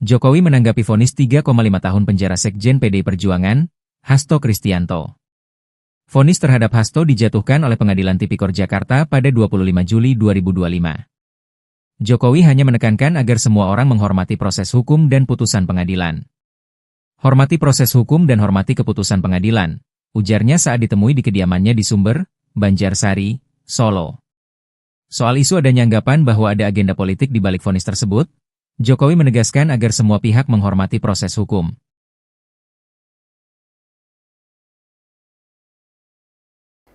Jokowi menanggapi vonis 3,5 tahun penjara Sekjen PD Perjuangan, Hasto Kristianto. Vonis terhadap Hasto dijatuhkan oleh Pengadilan Tipikor Jakarta pada 25 Juli 2025. Jokowi hanya menekankan agar semua orang menghormati proses hukum dan putusan pengadilan. Hormati proses hukum dan hormati keputusan pengadilan, ujarnya saat ditemui di kediamannya di Sumber, Banjarsari, Solo. Soal isu adanya anggapan bahwa ada agenda politik di balik vonis tersebut, Jokowi menegaskan agar semua pihak menghormati proses hukum.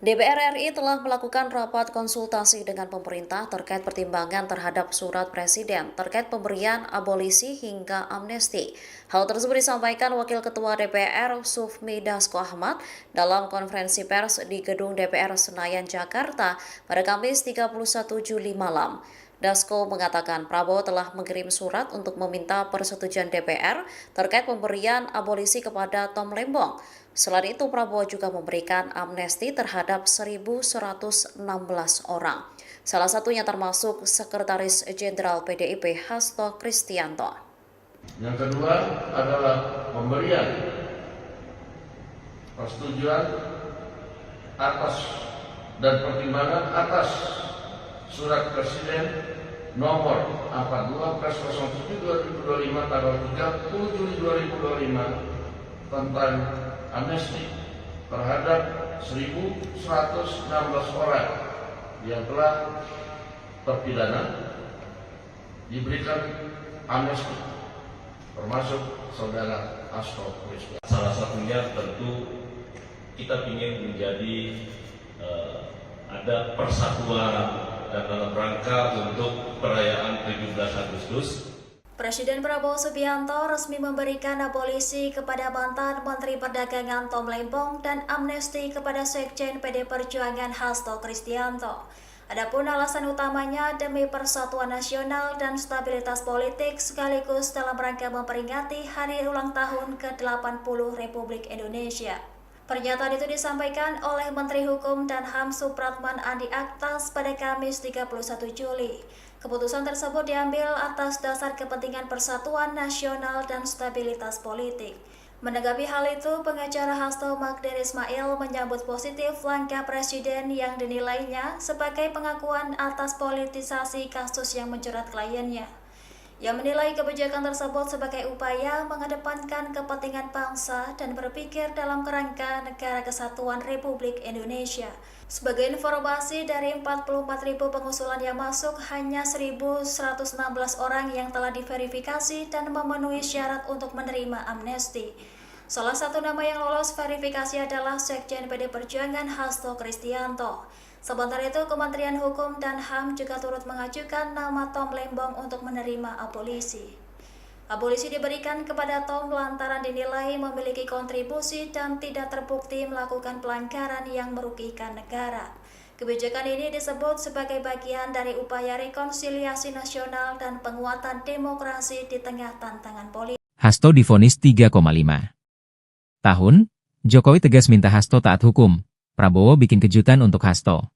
DPR RI telah melakukan rapat konsultasi dengan pemerintah terkait pertimbangan terhadap surat Presiden terkait pemberian abolisi hingga amnesti. Hal tersebut disampaikan Wakil Ketua DPR Sufmi Dasko Ahmad dalam konferensi pers di Gedung DPR Senayan, Jakarta pada Kamis 31 Juli malam. Dasko mengatakan Prabowo telah mengirim surat untuk meminta persetujuan DPR terkait pemberian abolisi kepada Tom Lembong. Selain itu, Prabowo juga memberikan amnesti terhadap 1.116 orang. Salah satunya termasuk Sekretaris Jenderal PDIP Hasto Kristianto. Yang kedua adalah pemberian persetujuan atas dan pertimbangan atas Surat Presiden nomor 42/07/2025 tanggal 30 Juli 2025 tentang amnesti terhadap 1.116 orang yang telah terpidana diberikan amnesti, termasuk saudara Hasto Kristianto. Salah satunya tentu kita ingin menjadi ada persatuan dan dalam rangka untuk perayaan 17 Agustus. Presiden Prabowo Subianto resmi memberikan abolisi kepada mantan Menteri Perdagangan Tom Lembong dan amnesti kepada Sekjen PD Perjuangan Hasto Kristianto. Adapun alasan utamanya demi persatuan nasional dan stabilitas politik sekaligus dalam rangka memperingati hari ulang tahun ke-80 Republik Indonesia. Pernyataan itu disampaikan oleh Menteri Hukum dan HAM Supratman Andi Aktas pada Kamis 31 Juli. Keputusan tersebut diambil atas dasar kepentingan persatuan nasional dan stabilitas politik. Menanggapi hal itu, pengacara Hasto Magdir Ismail menyambut positif langkah Presiden yang dinilainya sebagai pengakuan atas politisasi kasus yang menjerat kliennya. Ia menilai kebijakan tersebut sebagai upaya mengedepankan kepentingan bangsa dan berpikir dalam kerangka Negara Kesatuan Republik Indonesia. Sebagai informasi, dari 44.000 pengusulan yang masuk, hanya 1.116 orang yang telah diverifikasi dan memenuhi syarat untuk menerima amnesti. Salah satu nama yang lolos verifikasi adalah Sekjen PD Perjuangan Hasto Kristianto. Sementara itu, Kementerian Hukum dan HAM juga turut mengajukan nama Tom Lembong untuk menerima abolisi. Abolisi diberikan kepada Tom lantaran dinilai memiliki kontribusi dan tidak terbukti melakukan pelanggaran yang merugikan negara. Kebijakan ini disebut sebagai bagian dari upaya rekonsiliasi nasional dan penguatan demokrasi di tengah tantangan politik. Hasto divonis 3,5 tahun, Jokowi tegas minta Hasto taat hukum. Prabowo bikin kejutan untuk Hasto.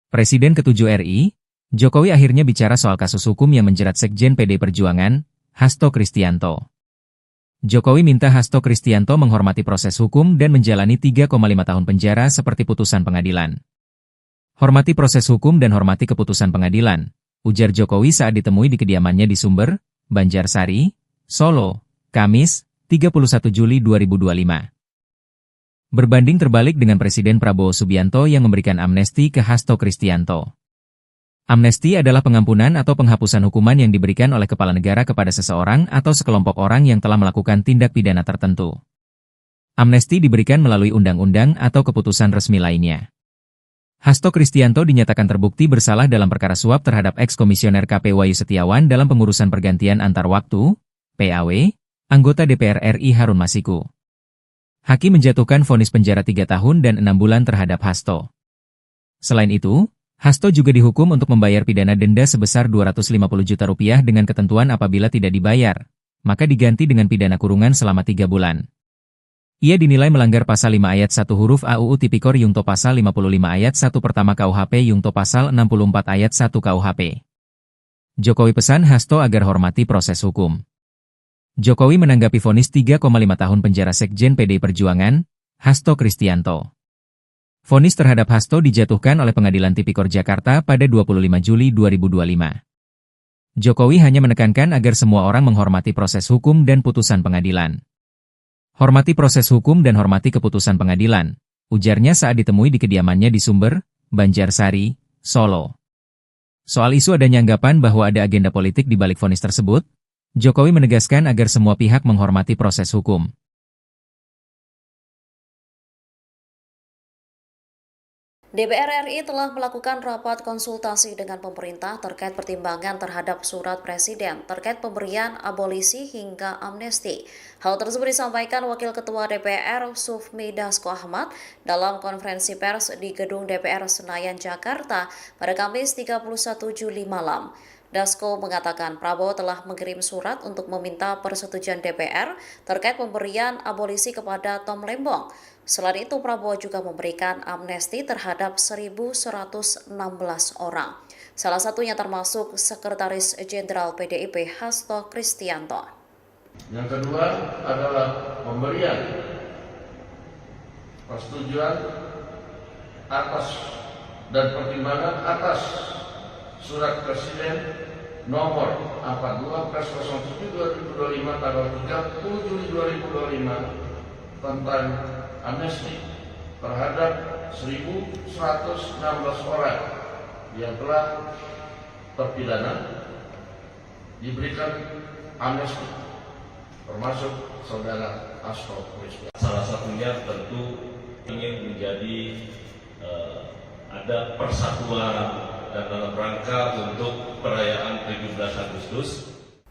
Presiden ke-7 RI, Jokowi akhirnya bicara soal kasus hukum yang menjerat Sekjen PD Perjuangan, Hasto Kristianto. Jokowi minta Hasto Kristianto menghormati proses hukum dan menjalani 3,5 tahun penjara seperti putusan pengadilan. Hormati proses hukum dan hormati keputusan pengadilan, ujar Jokowi saat ditemui di kediamannya di Sumber, Banjarsari, Solo, Kamis, 31 Juli 2025. Berbanding terbalik dengan Presiden Prabowo Subianto yang memberikan amnesti ke Hasto Kristianto. Amnesti adalah pengampunan atau penghapusan hukuman yang diberikan oleh kepala negara kepada seseorang atau sekelompok orang yang telah melakukan tindak pidana tertentu. Amnesti diberikan melalui undang-undang atau keputusan resmi lainnya. Hasto Kristianto dinyatakan terbukti bersalah dalam perkara suap terhadap eks-komisioner KP Wahyu Setiawan dalam pengurusan pergantian antar waktu, PAW, anggota DPR RI Harun Masiku. Hakim menjatuhkan vonis penjara 3 tahun dan 6 bulan terhadap Hasto. Selain itu, Hasto juga dihukum untuk membayar pidana denda sebesar Rp250 juta dengan ketentuan apabila tidak dibayar, maka diganti dengan pidana kurungan selama 3 bulan. Ia dinilai melanggar pasal 5 ayat 1 huruf A UU Tipikor Yungto pasal 55 ayat 1 pertama KUHP Yungto pasal 64 ayat 1 KUHP. Jokowi pesan Hasto agar hormati proses hukum. Jokowi menanggapi vonis 3,5 tahun penjara Sekjen PD Perjuangan, Hasto Kristianto. Vonis terhadap Hasto dijatuhkan oleh Pengadilan Tipikor Jakarta pada 25 Juli 2025. Jokowi hanya menekankan agar semua orang menghormati proses hukum dan putusan pengadilan. Hormati proses hukum dan hormati keputusan pengadilan, ujarnya saat ditemui di kediamannya di Sumber, Banjarsari, Solo. Soal isu adanya anggapan bahwa ada agenda politik di balik vonis tersebut, Jokowi menegaskan agar semua pihak menghormati proses hukum. DPR RI telah melakukan rapat konsultasi dengan pemerintah terkait pertimbangan terhadap surat Presiden terkait pemberian abolisi hingga amnesti. Hal tersebut disampaikan Wakil Ketua DPR Sufmi Dasko Ahmad dalam konferensi pers di Gedung DPR Senayan, Jakarta pada Kamis 31 Juli malam. Dasko mengatakan Prabowo telah mengirim surat untuk meminta persetujuan DPR terkait pemberian abolisi kepada Tom Lembong. Selain itu, Prabowo juga memberikan amnesti terhadap 1.116 orang. Salah satunya termasuk Sekretaris Jenderal PDIP Hasto Kristianto. Yang kedua adalah pemberian persetujuan atas dan pertimbangan atas Surat Presiden nomor 42/07/2025 tanggal 30 Juli 2025 tentang amnesti terhadap 1.116 orang yang telah terpidana diberikan amnesti, termasuk saudara Hasto Kristianto. Salah satunya tentu ingin menjadi ada persatuan dan dalam rangka untuk perayaan 17 Agustus.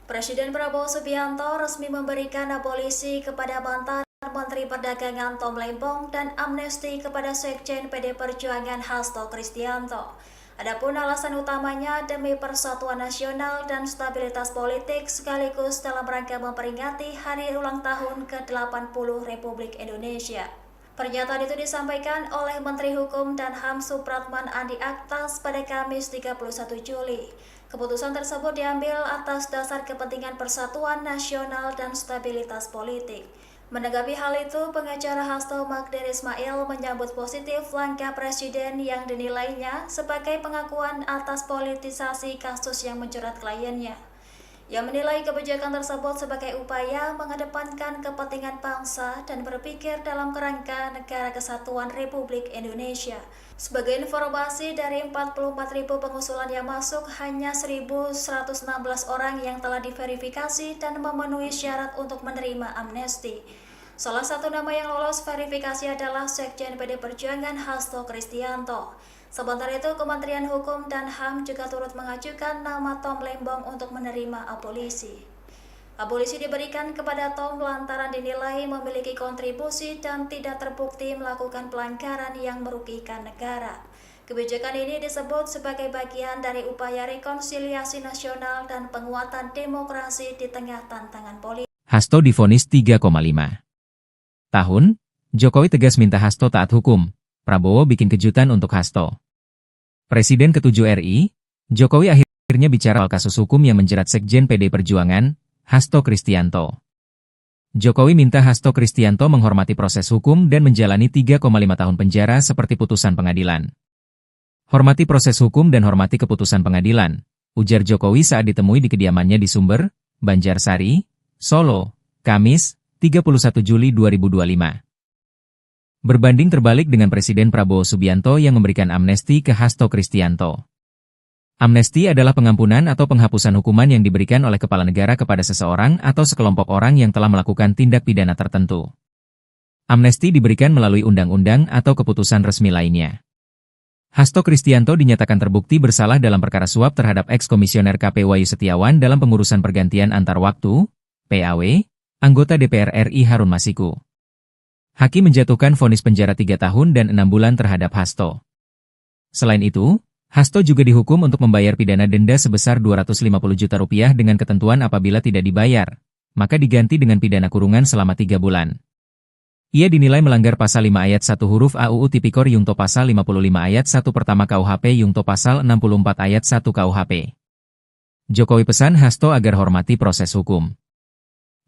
Presiden Prabowo Subianto resmi memberikan abolisi kepada mantan Menteri Perdagangan Tom Lembong dan amnesti kepada Sekjen PD Perjuangan Hasto Kristianto. Adapun alasan utamanya demi persatuan nasional dan stabilitas politik sekaligus dalam rangka memperingati hari ulang tahun ke-80 Republik Indonesia. Pernyataan itu disampaikan oleh Menteri Hukum dan HAM Supratman Andi Aktas pada Kamis 31 Juli. Keputusan tersebut diambil atas dasar kepentingan persatuan nasional dan stabilitas politik. Menanggapi hal itu, pengacara Hasto Magdir Ismail menyambut positif langkah Presiden yang dinilainya sebagai pengakuan atas politisasi kasus yang menjerat kliennya. Ia menilai kebijakan tersebut sebagai upaya mengedepankan kepentingan bangsa dan berpikir dalam kerangka Negara Kesatuan Republik Indonesia. Sebagai informasi, dari 44.000 pengusulan yang masuk, hanya 1.116 orang yang telah diverifikasi dan memenuhi syarat untuk menerima amnesti. Salah satu nama yang lolos verifikasi adalah Sekjen PD Perjuangan Hasto Kristianto. Sementara itu, Kementerian Hukum dan HAM juga turut mengajukan nama Tom Lembong untuk menerima abolisi. Abolisi diberikan kepada Tom lantaran dinilai memiliki kontribusi dan tidak terbukti melakukan pelanggaran yang merugikan negara. Kebijakan ini disebut sebagai bagian dari upaya rekonsiliasi nasional dan penguatan demokrasi di tengah tantangan politik. Hasto divonis 3,5 tahun, Jokowi tegas minta Hasto taat hukum. Prabowo bikin kejutan untuk Hasto. Presiden ke-7 RI, Jokowi akhirnya bicara soal kasus hukum yang menjerat Sekjen PD Perjuangan, Hasto Kristianto. Jokowi minta Hasto Kristianto menghormati proses hukum dan menjalani 3,5 tahun penjara seperti putusan pengadilan. Hormati proses hukum dan hormati keputusan pengadilan, ujar Jokowi saat ditemui di kediamannya di Sumber, Banjarsari, Solo, Kamis, 31 Juli 2025. Berbanding terbalik dengan Presiden Prabowo Subianto yang memberikan amnesti ke Hasto Kristianto. Amnesti adalah pengampunan atau penghapusan hukuman yang diberikan oleh kepala negara kepada seseorang atau sekelompok orang yang telah melakukan tindak pidana tertentu. Amnesti diberikan melalui undang-undang atau keputusan resmi lainnya. Hasto Kristianto dinyatakan terbukti bersalah dalam perkara suap terhadap eks-komisioner KP Wahyu Setiawan dalam pengurusan pergantian antar waktu, PAW, anggota DPR RI Harun Masiku. Hakim menjatuhkan vonis penjara 3 tahun dan 6 bulan terhadap Hasto. Selain itu, Hasto juga dihukum untuk membayar pidana denda sebesar Rp250 juta dengan ketentuan apabila tidak dibayar, maka diganti dengan pidana kurungan selama 3 bulan. Ia dinilai melanggar pasal 5 ayat 1 huruf A UU Tipikor Yungto pasal 55 ayat 1 pertama KUHP Yungto pasal 64 ayat 1 KUHP. Jokowi pesan Hasto agar hormati proses hukum.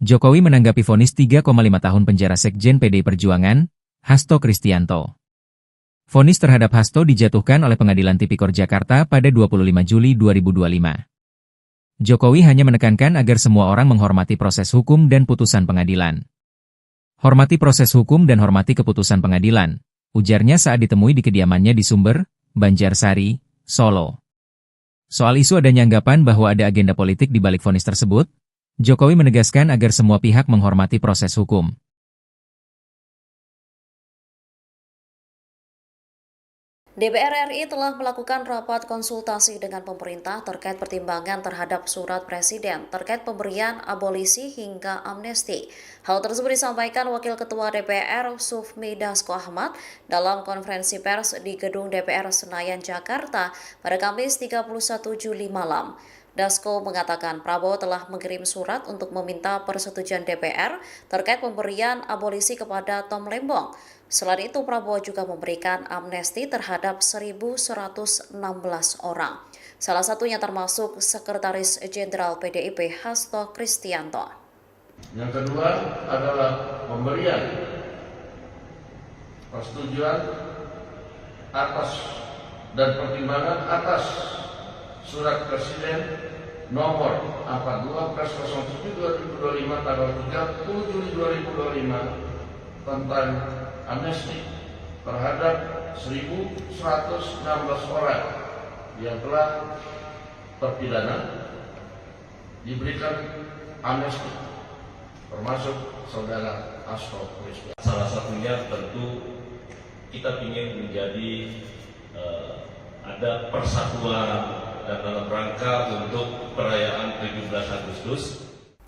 Jokowi menanggapi vonis 3,5 tahun penjara Sekjen PD Perjuangan, Hasto Kristianto. Vonis terhadap Hasto dijatuhkan oleh Pengadilan Tipikor Jakarta pada 25 Juli 2025. Jokowi hanya menekankan agar semua orang menghormati proses hukum dan putusan pengadilan. Hormati proses hukum dan hormati keputusan pengadilan, ujarnya saat ditemui di kediamannya di Sumber, Banjarsari, Solo. Soal isu adanya anggapan bahwa ada agenda politik di balik vonis tersebut, Jokowi menegaskan agar semua pihak menghormati proses hukum. DPR RI telah melakukan rapat konsultasi dengan pemerintah terkait pertimbangan terhadap surat Presiden terkait pemberian abolisi hingga amnesti. Hal tersebut disampaikan Wakil Ketua DPR Sufmi Dasko Ahmad dalam konferensi pers di Gedung DPR Senayan, Jakarta pada Kamis 31 Juli malam. Dasko mengatakan Prabowo telah mengirim surat untuk meminta persetujuan DPR terkait pemberian abolisi kepada Tom Lembong. Selain itu, Prabowo juga memberikan amnesti terhadap 1.116 orang. Salah satunya termasuk Sekretaris Jenderal PDIP Hasto Kristianto. Yang kedua adalah pemberian persetujuan atas dan pertimbangan atas Surat Presiden nomor 42/07/2025 tanggal 30 Juli 2025 tentang amnesti terhadap 1.116 orang yang telah terpidana diberikan amnesti, termasuk saudara Hasto Kristianto. Salah satunya tentu kita ingin menjadi ada persatuan dan dalam rangka untuk perayaan 17 Agustus.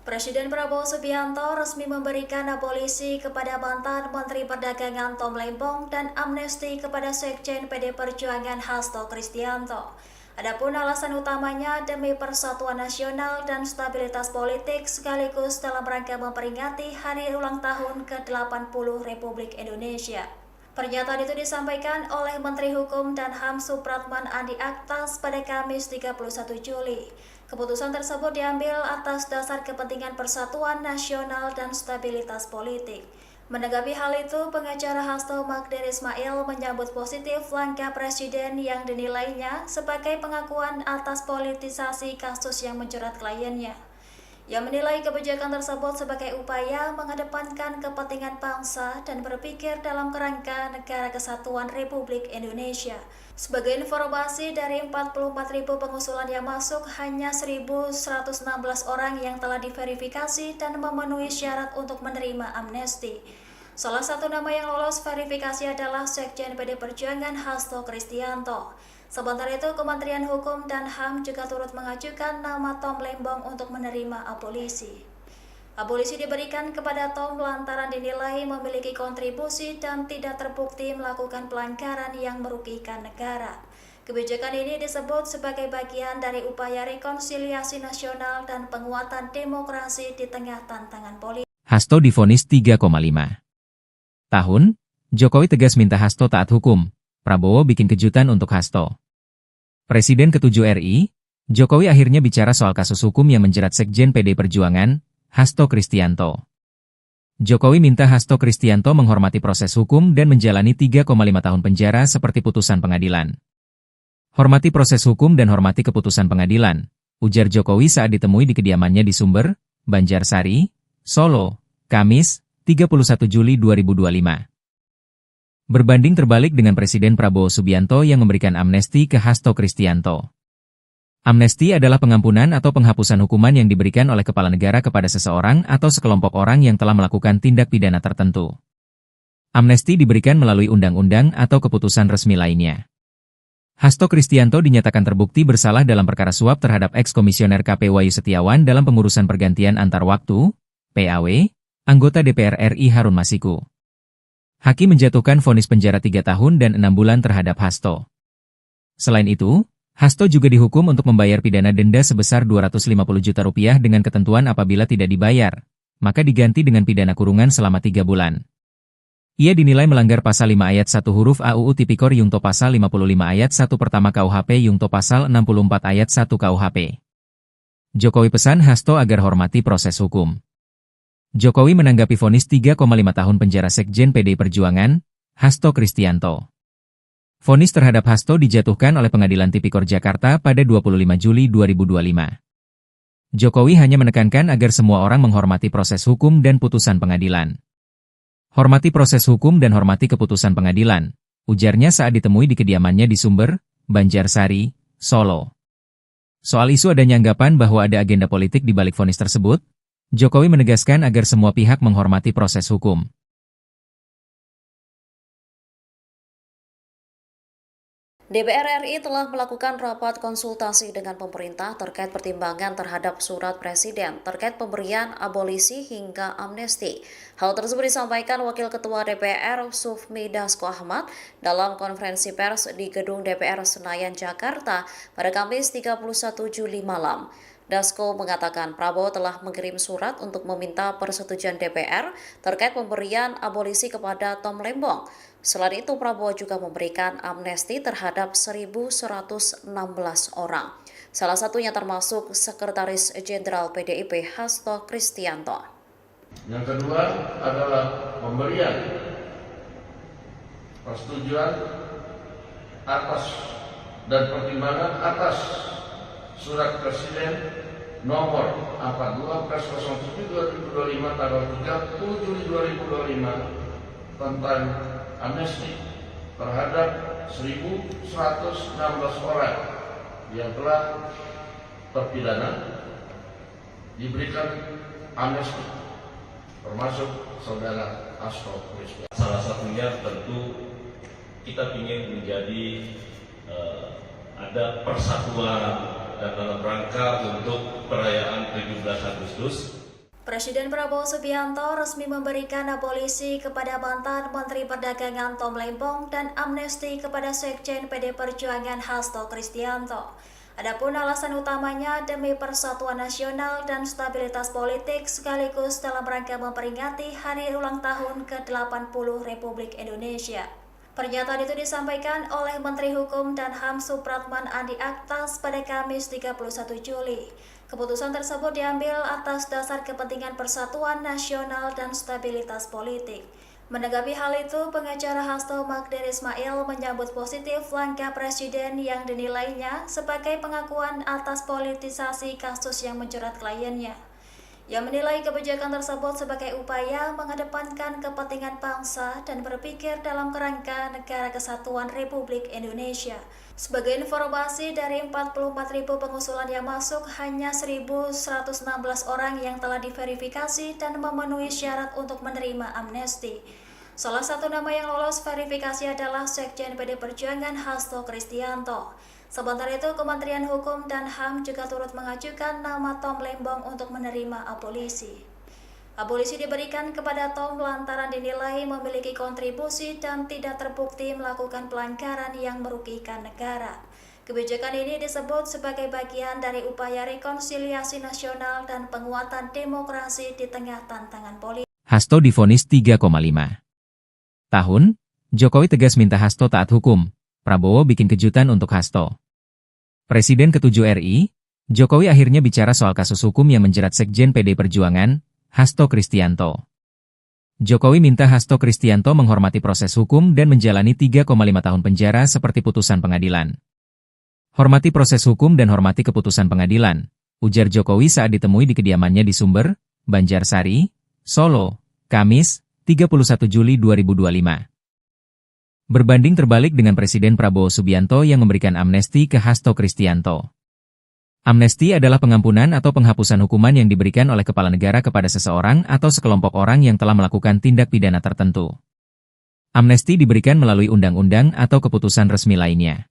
Presiden Prabowo Subianto resmi memberikan abolisi kepada mantan Menteri Perdagangan Tom Lembong dan amnesti kepada Sekjen PD Perjuangan Hasto Kristianto. Adapun alasan utamanya demi persatuan nasional dan stabilitas politik sekaligus dalam rangka memperingati hari ulang tahun ke-80 Republik Indonesia. Pernyataan itu disampaikan oleh Menteri Hukum dan HAM Supratman Andi Aktas pada Kamis 31 Juli. Keputusan tersebut diambil atas dasar kepentingan persatuan nasional dan stabilitas politik. Menanggapi hal itu, pengacara Hasto Magdir Ismail menyambut positif langkah Presiden yang dinilainya sebagai pengakuan atas politisasi kasus yang menjerat kliennya. Ia menilai kebijakan tersebut sebagai upaya mengedepankan kepentingan bangsa dan berpikir dalam kerangka Negara Kesatuan Republik Indonesia. Sebagai informasi, dari 44.000 pengusulan yang masuk, hanya 1.116 orang yang telah diverifikasi dan memenuhi syarat untuk menerima amnesti. Salah satu nama yang lolos verifikasi adalah Sekjen PD Perjuangan Hasto Kristianto. Sementara itu, Kementerian Hukum dan HAM juga turut mengajukan nama Tom Lembong untuk menerima abolisi. Abolisi diberikan kepada Tom lantaran dinilai memiliki kontribusi dan tidak terbukti melakukan pelanggaran yang merugikan negara. Kebijakan ini disebut sebagai bagian dari upaya rekonsiliasi nasional dan penguatan demokrasi di tengah tantangan politik. Hasto divonis 3,5 tahun, Jokowi tegas minta Hasto taat hukum. Prabowo bikin kejutan untuk Hasto. Presiden ke-7 RI, Jokowi akhirnya bicara soal kasus hukum yang menjerat Sekjen PD Perjuangan, Hasto Kristianto. Jokowi minta Hasto Kristianto menghormati proses hukum dan menjalani 3,5 tahun penjara seperti putusan pengadilan. Hormati proses hukum dan hormati keputusan pengadilan, ujar Jokowi saat ditemui di kediamannya di Sumber, Banjarsari, Solo, Kamis, 31 Juli 2025. Berbanding terbalik dengan Presiden Prabowo Subianto yang memberikan amnesti ke Hasto Kristianto. Amnesti adalah pengampunan atau penghapusan hukuman yang diberikan oleh kepala negara kepada seseorang atau sekelompok orang yang telah melakukan tindak pidana tertentu. Amnesti diberikan melalui undang-undang atau keputusan resmi lainnya. Hasto Kristianto dinyatakan terbukti bersalah dalam perkara suap terhadap eks-komisioner KP Wahyu Setiawan dalam pengurusan pergantian antar waktu, PAW, anggota DPR RI Harun Masiku. Hakim menjatuhkan vonis penjara 3 tahun dan 6 bulan terhadap Hasto. Selain itu, Hasto juga dihukum untuk membayar pidana denda sebesar Rp250 juta dengan ketentuan apabila tidak dibayar, maka diganti dengan pidana kurungan selama 3 bulan. Ia dinilai melanggar pasal 5 ayat 1 huruf AUU Tipikor Yungto pasal 55 ayat 1 pertama KUHP Yungto pasal 64 ayat 1 KUHP. Jokowi pesan Hasto agar hormati proses hukum. Jokowi menanggapi vonis 3,5 tahun penjara Sekjen PD Perjuangan, Hasto Kristianto. Vonis terhadap Hasto dijatuhkan oleh Pengadilan Tipikor Jakarta pada 25 Juli 2025. Jokowi hanya menekankan agar semua orang menghormati proses hukum dan putusan pengadilan. Hormati proses hukum dan hormati keputusan pengadilan, ujarnya saat ditemui di kediamannya di Sumber, Banjarsari, Solo. Soal isu adanya anggapan bahwa ada agenda politik di balik vonis tersebut, Jokowi menegaskan agar semua pihak menghormati proses hukum. DPR RI telah melakukan rapat konsultasi dengan pemerintah terkait pertimbangan terhadap surat Presiden terkait pemberian abolisi hingga amnesti. Hal tersebut disampaikan Wakil Ketua DPR Sufmi Dasko Ahmad dalam konferensi pers di Gedung DPR Senayan, Jakarta pada Kamis 31 Juli malam. Dasko mengatakan Prabowo telah mengirim surat untuk meminta persetujuan DPR terkait pemberian abolisi kepada Tom Lembong. Selain itu, Prabowo juga memberikan amnesti terhadap 1.116 orang. Salah satunya termasuk Sekretaris Jenderal PDIP Hasto Kristianto. Yang kedua adalah pemberian persetujuan atas dan pertimbangan atas Surat Presiden nomor 42/07/2025 tanggal 30 Juli 2025 tentang amnesti terhadap 1.116 orang yang telah terpidana diberikan amnesti, termasuk saudara Hasto Kristianto. Salah satunya tentu kita ingin menjadi ada persatuan dan dalam rangka untuk perayaan 17 Agustus. Presiden Prabowo Subianto resmi memberikan abolisi kepada mantan Menteri Perdagangan Tom Lembong dan amnesti kepada Sekjen PD Perjuangan Hasto Kristianto. Adapun alasan utamanya demi persatuan nasional dan stabilitas politik sekaligus dalam rangka memperingati hari ulang tahun ke-80 Republik Indonesia. Pernyataan itu disampaikan oleh Menteri Hukum dan HAM Supratman Andi Aktas pada Kamis 31 Juli. Keputusan tersebut diambil atas dasar kepentingan persatuan nasional dan stabilitas politik. Menanggapi hal itu, pengacara Hasto Magdir Ismail menyambut positif langkah Presiden yang dinilainya sebagai pengakuan atas politisasi kasus yang menjerat kliennya. Ia menilai kebijakan tersebut sebagai upaya mengedepankan kepentingan bangsa dan berpikir dalam kerangka Negara Kesatuan Republik Indonesia. Sebagai informasi, dari 44.000 pengusulan yang masuk, hanya 1.116 orang yang telah diverifikasi dan memenuhi syarat untuk menerima amnesti. Salah satu nama yang lolos verifikasi adalah Sekjen PD Perjuangan Hasto Kristianto. Sementara itu, Kementerian Hukum dan HAM juga turut mengajukan nama Tom Lembong untuk menerima abolisi. Abolisi diberikan kepada Tom lantaran dinilai memiliki kontribusi dan tidak terbukti melakukan pelanggaran yang merugikan negara. Kebijakan ini disebut sebagai bagian dari upaya rekonsiliasi nasional dan penguatan demokrasi di tengah tantangan politik. Hasto divonis 3,5 tahun, Jokowi tegas minta Hasto taat hukum. Prabowo bikin kejutan untuk Hasto. Presiden ke-7 RI, Jokowi akhirnya bicara soal kasus hukum yang menjerat Sekjen PD Perjuangan, Hasto Kristianto. Jokowi minta Hasto Kristianto menghormati proses hukum dan menjalani 3,5 tahun penjara seperti putusan pengadilan. Hormati proses hukum dan hormati keputusan pengadilan, ujar Jokowi saat ditemui di kediamannya di Sumber, Banjarsari, Solo, Kamis, 31 Juli 2025. Berbanding terbalik dengan Presiden Prabowo Subianto yang memberikan amnesti ke Hasto Kristianto. Amnesti adalah pengampunan atau penghapusan hukuman yang diberikan oleh kepala negara kepada seseorang atau sekelompok orang yang telah melakukan tindak pidana tertentu. Amnesti diberikan melalui undang-undang atau keputusan resmi lainnya.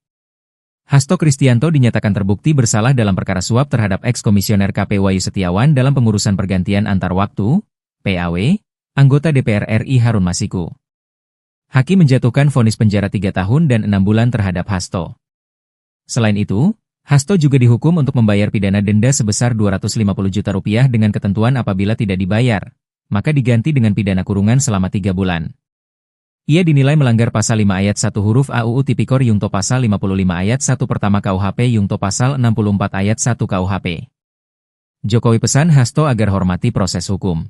Hasto Kristianto dinyatakan terbukti bersalah dalam perkara suap terhadap eks-komisioner KP Wahyu Setiawan dalam pengurusan pergantian antar waktu, PAW, anggota DPR RI Harun Masiku. Hakim menjatuhkan vonis penjara 3 tahun dan 6 bulan terhadap Hasto. Selain itu, Hasto juga dihukum untuk membayar pidana denda sebesar Rp250 juta dengan ketentuan apabila tidak dibayar, maka diganti dengan pidana kurungan selama 3 bulan. Ia dinilai melanggar pasal 5 ayat 1 huruf AUU Tipikor Yungto pasal 55 ayat 1 pertama KUHP Yungto pasal 64 ayat 1 KUHP. Jokowi pesan Hasto agar hormati proses hukum.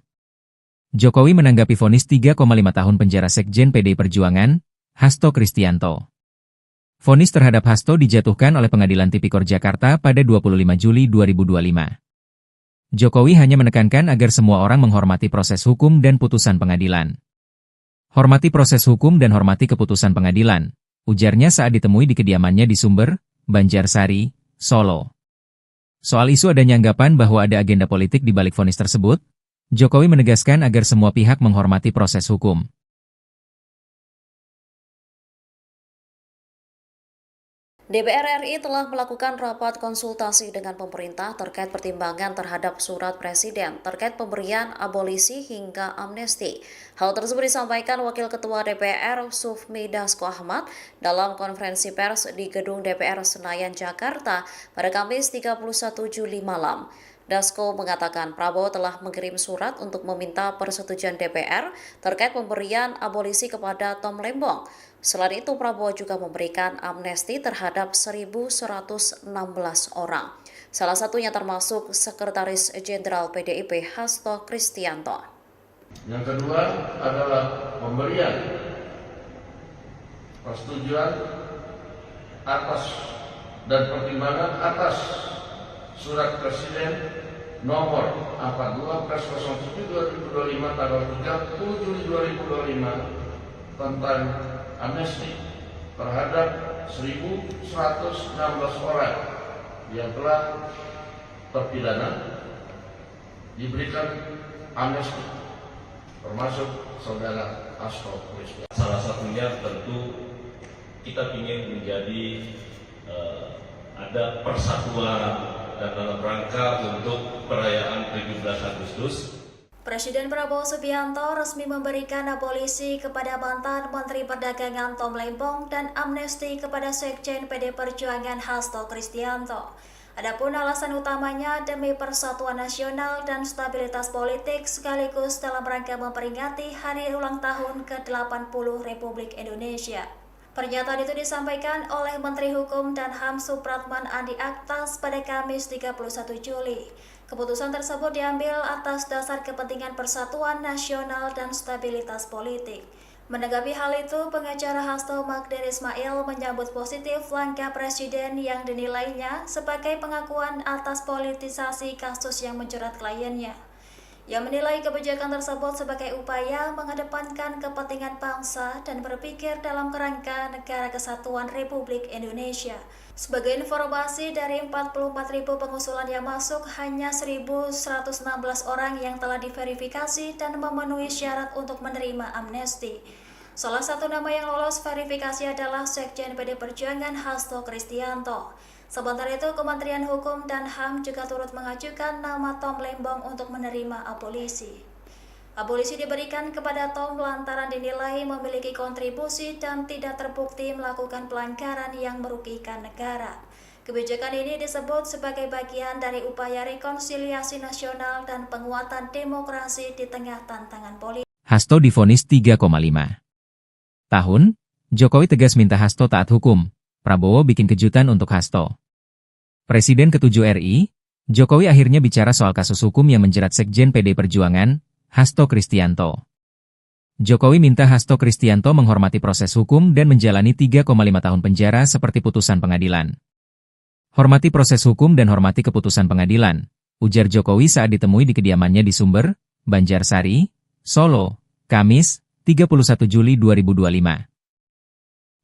Jokowi menanggapi vonis 3,5 tahun penjara Sekjen PD Perjuangan, Hasto Kristianto. Vonis terhadap Hasto dijatuhkan oleh Pengadilan Tipikor Jakarta pada 25 Juli 2025. Jokowi hanya menekankan agar semua orang menghormati proses hukum dan putusan pengadilan. Hormati proses hukum dan hormati keputusan pengadilan, ujarnya saat ditemui di kediamannya di Sumber, Banjarsari, Solo. Soal isu adanya anggapan bahwa ada agenda politik di balik vonis tersebut, Jokowi menegaskan agar semua pihak menghormati proses hukum. DPR RI telah melakukan rapat konsultasi dengan pemerintah terkait pertimbangan terhadap surat Presiden terkait pemberian abolisi hingga amnesti. Hal tersebut disampaikan Wakil Ketua DPR Sufmi Dasko Ahmad dalam konferensi pers di Gedung DPR Senayan, Jakarta pada Kamis 31 Juli malam. Dasko mengatakan Prabowo telah mengirim surat untuk meminta persetujuan DPR terkait pemberian abolisi kepada Tom Lembong. Selain itu, Prabowo juga memberikan amnesti terhadap 1.116 orang. Salah satunya termasuk Sekretaris Jenderal PDIP Hasto Kristianto. Yang kedua adalah pemberian persetujuan atas dan pertimbangan atas Surat Presiden nomor 42/07/2025 tanggal 30 Juli 2025 tentang amnesti terhadap 1.116 orang yang telah terpidana diberikan amnesti, termasuk saudara Hasto Kristianto. Salah satunya tentu kita ingin menjadi ada persatuan dan dalam rangka untuk perayaan 17 Agustus. Presiden Prabowo Subianto resmi memberikan abolisi kepada mantan Menteri Perdagangan Tom Lembong dan amnesti kepada Sekjen PD Perjuangan Hasto Kristianto. Adapun alasan utamanya demi persatuan nasional dan stabilitas politik sekaligus dalam rangka memperingati hari ulang tahun ke-80 Republik Indonesia. Pernyataan itu disampaikan oleh Menteri Hukum dan HAM Supratman Andi Aktas pada Kamis 31 Juli. Keputusan tersebut diambil atas dasar kepentingan persatuan nasional dan stabilitas politik. Menanggapi hal itu, pengacara Hasto Magdir Ismail menyambut positif langkah Presiden yang dinilainya sebagai pengakuan atas politisasi kasus yang menjerat kliennya. Ia menilai kebijakan tersebut sebagai upaya mengedepankan kepentingan bangsa dan berpikir dalam kerangka Negara Kesatuan Republik Indonesia. Sebagai informasi, dari 44.000 pengusulan yang masuk, hanya 1.116 orang yang telah diverifikasi dan memenuhi syarat untuk menerima amnesti. Salah satu nama yang lolos verifikasi adalah Sekjen PD Perjuangan Hasto Kristianto. Sementara itu, Kementerian Hukum dan HAM juga turut mengajukan nama Tom Lembong untuk menerima abolisi. Abolisi diberikan kepada Tom lantaran dinilai memiliki kontribusi dan tidak terbukti melakukan pelanggaran yang merugikan negara. Kebijakan ini disebut sebagai bagian dari upaya rekonsiliasi nasional dan penguatan demokrasi di tengah tantangan politik. Hasto divonis 3,5 tahun, Jokowi tegas minta Hasto taat hukum. Prabowo bikin kejutan untuk Hasto. Presiden ke-7 RI, Jokowi akhirnya bicara soal kasus hukum yang menjerat Sekjen PD Perjuangan, Hasto Kristianto. Jokowi minta Hasto Kristianto menghormati proses hukum dan menjalani 3,5 tahun penjara seperti putusan pengadilan. Hormati proses hukum dan hormati keputusan pengadilan, ujar Jokowi saat ditemui di kediamannya di Sumber, Banjarsari, Solo, Kamis, 31 Juli 2025.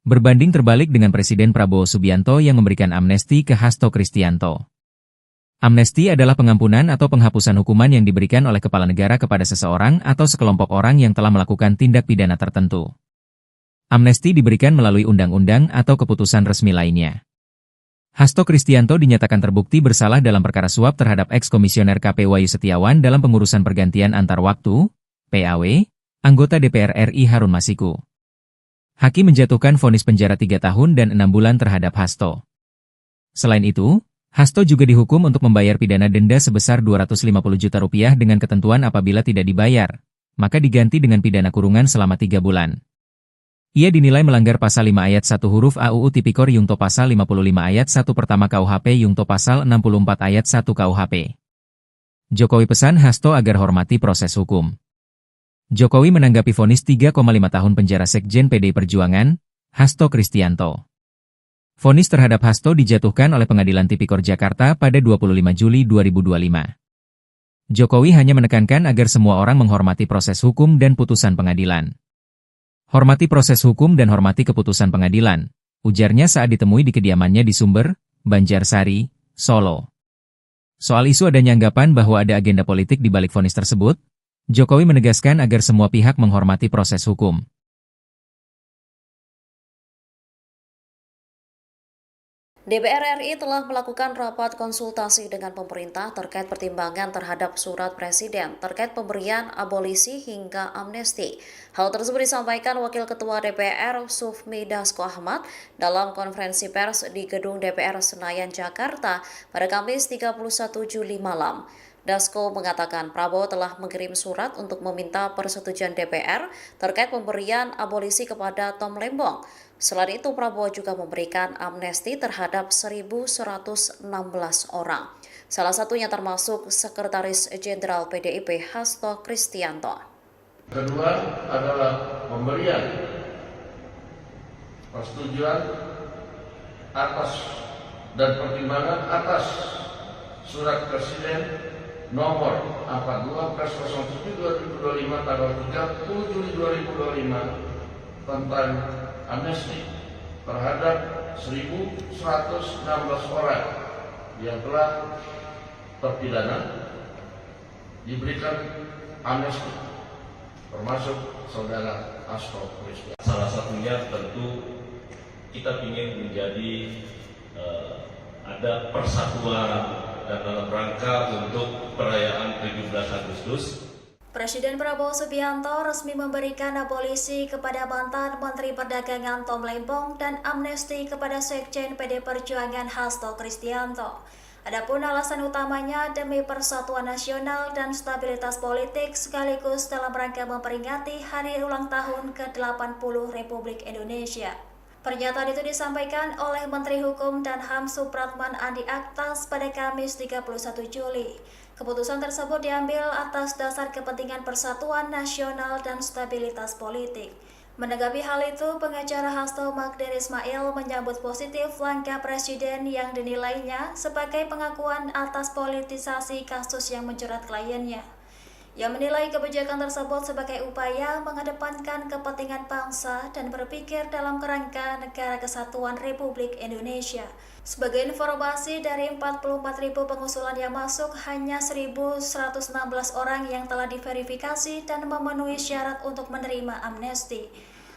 Berbanding terbalik dengan Presiden Prabowo Subianto yang memberikan amnesti ke Hasto Kristianto. Amnesti adalah pengampunan atau penghapusan hukuman yang diberikan oleh kepala negara kepada seseorang atau sekelompok orang yang telah melakukan tindak pidana tertentu. Amnesti diberikan melalui undang-undang atau keputusan resmi lainnya. Hasto Kristianto dinyatakan terbukti bersalah dalam perkara suap terhadap eks-komisioner KP Wahyu Setiawan dalam pengurusan pergantian antar waktu, PAW, anggota DPR RI Harun Masiku. Hakim menjatuhkan vonis penjara 3 tahun dan 6 bulan terhadap Hasto. Selain itu, Hasto juga dihukum untuk membayar pidana denda sebesar Rp250 juta dengan ketentuan apabila tidak dibayar, maka diganti dengan pidana kurungan selama 3 bulan. Ia dinilai melanggar pasal 5 ayat 1 huruf AUU Tipikor Yungto pasal 55 ayat 1 pertama KUHP Yungto pasal 64 ayat 1 KUHP. Jokowi pesan Hasto agar hormati proses hukum. Jokowi menanggapi vonis 3,5 tahun penjara Sekjen PD Perjuangan, Hasto Kristianto. Vonis terhadap Hasto dijatuhkan oleh Pengadilan Tipikor Jakarta pada 25 Juli 2025. Jokowi hanya menekankan agar semua orang menghormati proses hukum dan putusan pengadilan. Hormati proses hukum dan hormati keputusan pengadilan, ujarnya saat ditemui di kediamannya di Sumber, Banjarsari, Solo. Soal isu adanya anggapan bahwa ada agenda politik di balik vonis tersebut, Jokowi menegaskan agar semua pihak menghormati proses hukum. DPR RI telah melakukan rapat konsultasi dengan pemerintah terkait pertimbangan terhadap surat Presiden terkait pemberian abolisi hingga amnesti. Hal tersebut disampaikan Wakil Ketua DPR Sufmi Dasko Ahmad dalam konferensi pers di Gedung DPR Senayan, Jakarta pada Kamis 31 Juli malam. Dasko mengatakan Prabowo telah mengirim surat untuk meminta persetujuan DPR terkait pemberian abolisi kepada Tom Lembong. Selain itu, Prabowo juga memberikan amnesti terhadap 1.116 orang. Salah satunya termasuk Sekretaris Jenderal PDIP Hasto Kristianto. Kedua adalah pemberian persetujuan atas dan pertimbangan atas surat Presiden nomor 42/07/2025 tanggal 30 Juli 2025 tentang amnesti terhadap 1.116 orang yang telah terpidana diberikan amnesti, termasuk saudara Hasto Kristianto. Salah satunya tentu kita ingin menjadi ada persatuan dan dalam rangka untuk perayaan 17 Agustus. Presiden Prabowo Subianto resmi memberikan abolisi kepada mantan Menteri Perdagangan Tom Lembong dan amnesti kepada Sekjen PD Perjuangan Hasto Kristianto. Adapun alasan utamanya demi persatuan nasional dan stabilitas politik sekaligus dalam rangka memperingati hari ulang tahun ke-80 Republik Indonesia. Pernyataan itu disampaikan oleh Menteri Hukum dan HAM Supratman Andi Aktas pada Kamis 31 Juli. Keputusan tersebut diambil atas dasar kepentingan persatuan nasional dan stabilitas politik. Menanggapi hal itu, pengacara Hasto Magdir Ismail menyambut positif langkah Presiden yang dinilainya sebagai pengakuan atas politisasi kasus yang menjerat kliennya. Ia menilai kebijakan tersebut sebagai upaya mengedepankan kepentingan bangsa dan berpikir dalam kerangka Negara Kesatuan Republik Indonesia. Sebagai informasi, dari 44.000 pengusulan yang masuk, hanya 1.116 orang yang telah diverifikasi dan memenuhi syarat untuk menerima amnesti.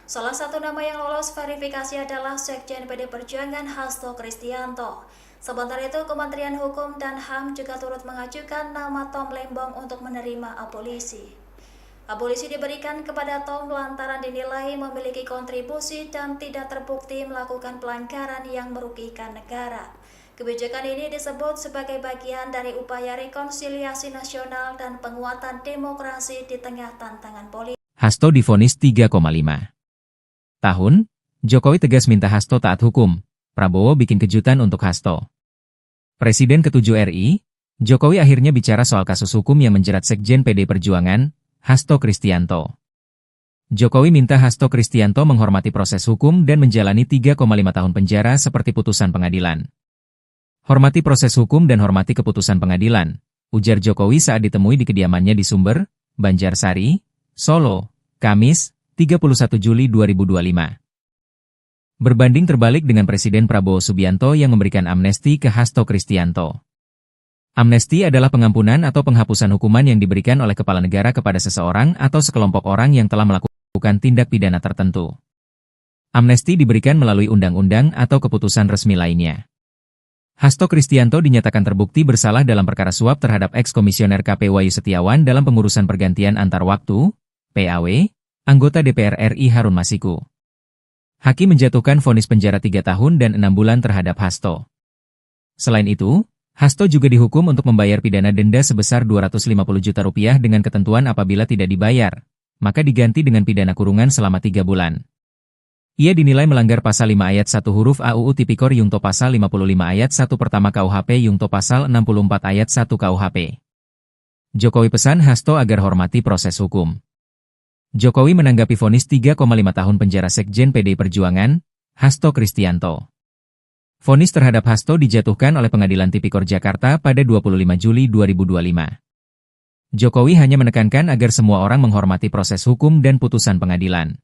Salah satu nama yang lolos verifikasi adalah Sekjen PD Perjuangan Hasto Kristianto. Sementara itu, Kementerian Hukum dan HAM juga turut mengajukan nama Tom Lembong untuk menerima abolisi. Abolisi diberikan kepada Tom lantaran dinilai memiliki kontribusi dan tidak terbukti melakukan pelanggaran yang merugikan negara. Kebijakan ini disebut sebagai bagian dari upaya rekonsiliasi nasional dan penguatan demokrasi di tengah tantangan politik. Hasto divonis 3,5 tahun, Jokowi tegas minta Hasto taat hukum. Prabowo bikin kejutan untuk Hasto. Presiden ke-7 RI, Jokowi akhirnya bicara soal kasus hukum yang menjerat Sekjen PD Perjuangan, Hasto Kristianto. Jokowi minta Hasto Kristianto menghormati proses hukum dan menjalani 3,5 tahun penjara seperti putusan pengadilan. Hormati proses hukum dan hormati keputusan pengadilan, ujar Jokowi saat ditemui di kediamannya di Sumber, Banjarsari, Solo, Kamis, 31 Juli 2025. Berbanding terbalik dengan Presiden Prabowo Subianto yang memberikan amnesti ke Hasto Kristianto. Amnesti adalah pengampunan atau penghapusan hukuman yang diberikan oleh kepala negara kepada seseorang atau sekelompok orang yang telah melakukan tindak pidana tertentu. Amnesti diberikan melalui undang-undang atau keputusan resmi lainnya. Hasto Kristianto dinyatakan terbukti bersalah dalam perkara suap terhadap eks-komisioner KP Wahyu Setiawan dalam pengurusan pergantian antar waktu, PAW, anggota DPR RI Harun Masiku. Hakim menjatuhkan vonis penjara 3 tahun dan 6 bulan terhadap Hasto. Selain itu, Hasto juga dihukum untuk membayar pidana denda sebesar Rp250 juta dengan ketentuan apabila tidak dibayar, maka diganti dengan pidana kurungan selama 3 bulan. Ia dinilai melanggar pasal 5 ayat 1 huruf AUU Tipikor Yungto pasal 55 ayat 1 pertama KUHP Yungto pasal 64 ayat 1 KUHP. Jokowi pesan Hasto agar hormati proses hukum. Jokowi menanggapi vonis 3,5 tahun penjara Sekjen PD Perjuangan, Hasto Kristianto. Vonis terhadap Hasto dijatuhkan oleh Pengadilan Tipikor Jakarta pada 25 Juli 2025. Jokowi hanya menekankan agar semua orang menghormati proses hukum dan putusan pengadilan.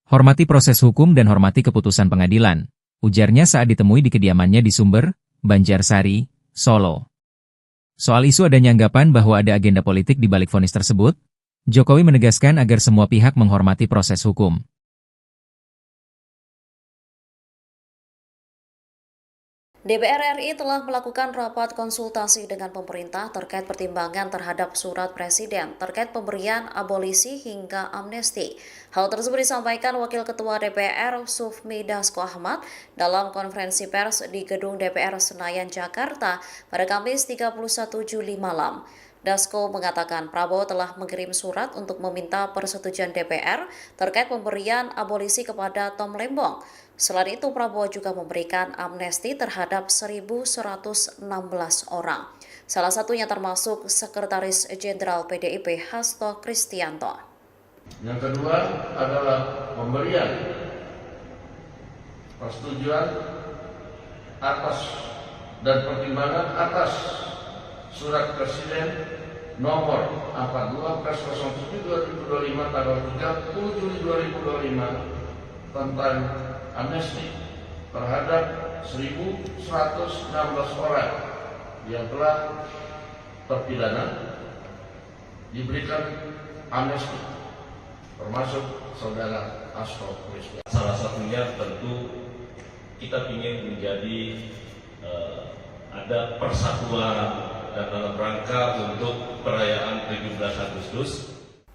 Hormati proses hukum dan hormati keputusan pengadilan, ujarnya saat ditemui di kediamannya di Sumber, Banjarsari, Solo. Soal isu adanya anggapan bahwa ada agenda politik di balik vonis tersebut, Jokowi menegaskan agar semua pihak menghormati proses hukum. DPR RI telah melakukan rapat konsultasi dengan pemerintah terkait pertimbangan terhadap surat Presiden terkait pemberian abolisi hingga amnesti. Hal tersebut disampaikan Wakil Ketua DPR Sufmi Dasko Ahmad dalam konferensi pers di Gedung DPR Senayan, Jakarta pada Kamis 31 Juli malam. Dasko mengatakan Prabowo telah mengirim surat untuk meminta persetujuan DPR terkait pemberian abolisi kepada Tom Lembong. Selain itu, Prabowo juga memberikan amnesti terhadap 1.116 orang. Salah satunya termasuk Sekretaris Jenderal PDIP Hasto Kristianto. Yang kedua adalah pemberian persetujuan atas dan pertimbangan atas Surat Presiden nomor 42/07/2025 tanggal 30 Juli 2025 tentang amnesti terhadap 1.116 orang yang telah terpidana diberikan amnesti, termasuk saudara Hasto Kristianto. Salah satunya tentu kita ingin menjadi ada persatuan dan dalam rangka untuk perayaan 17 Agustus.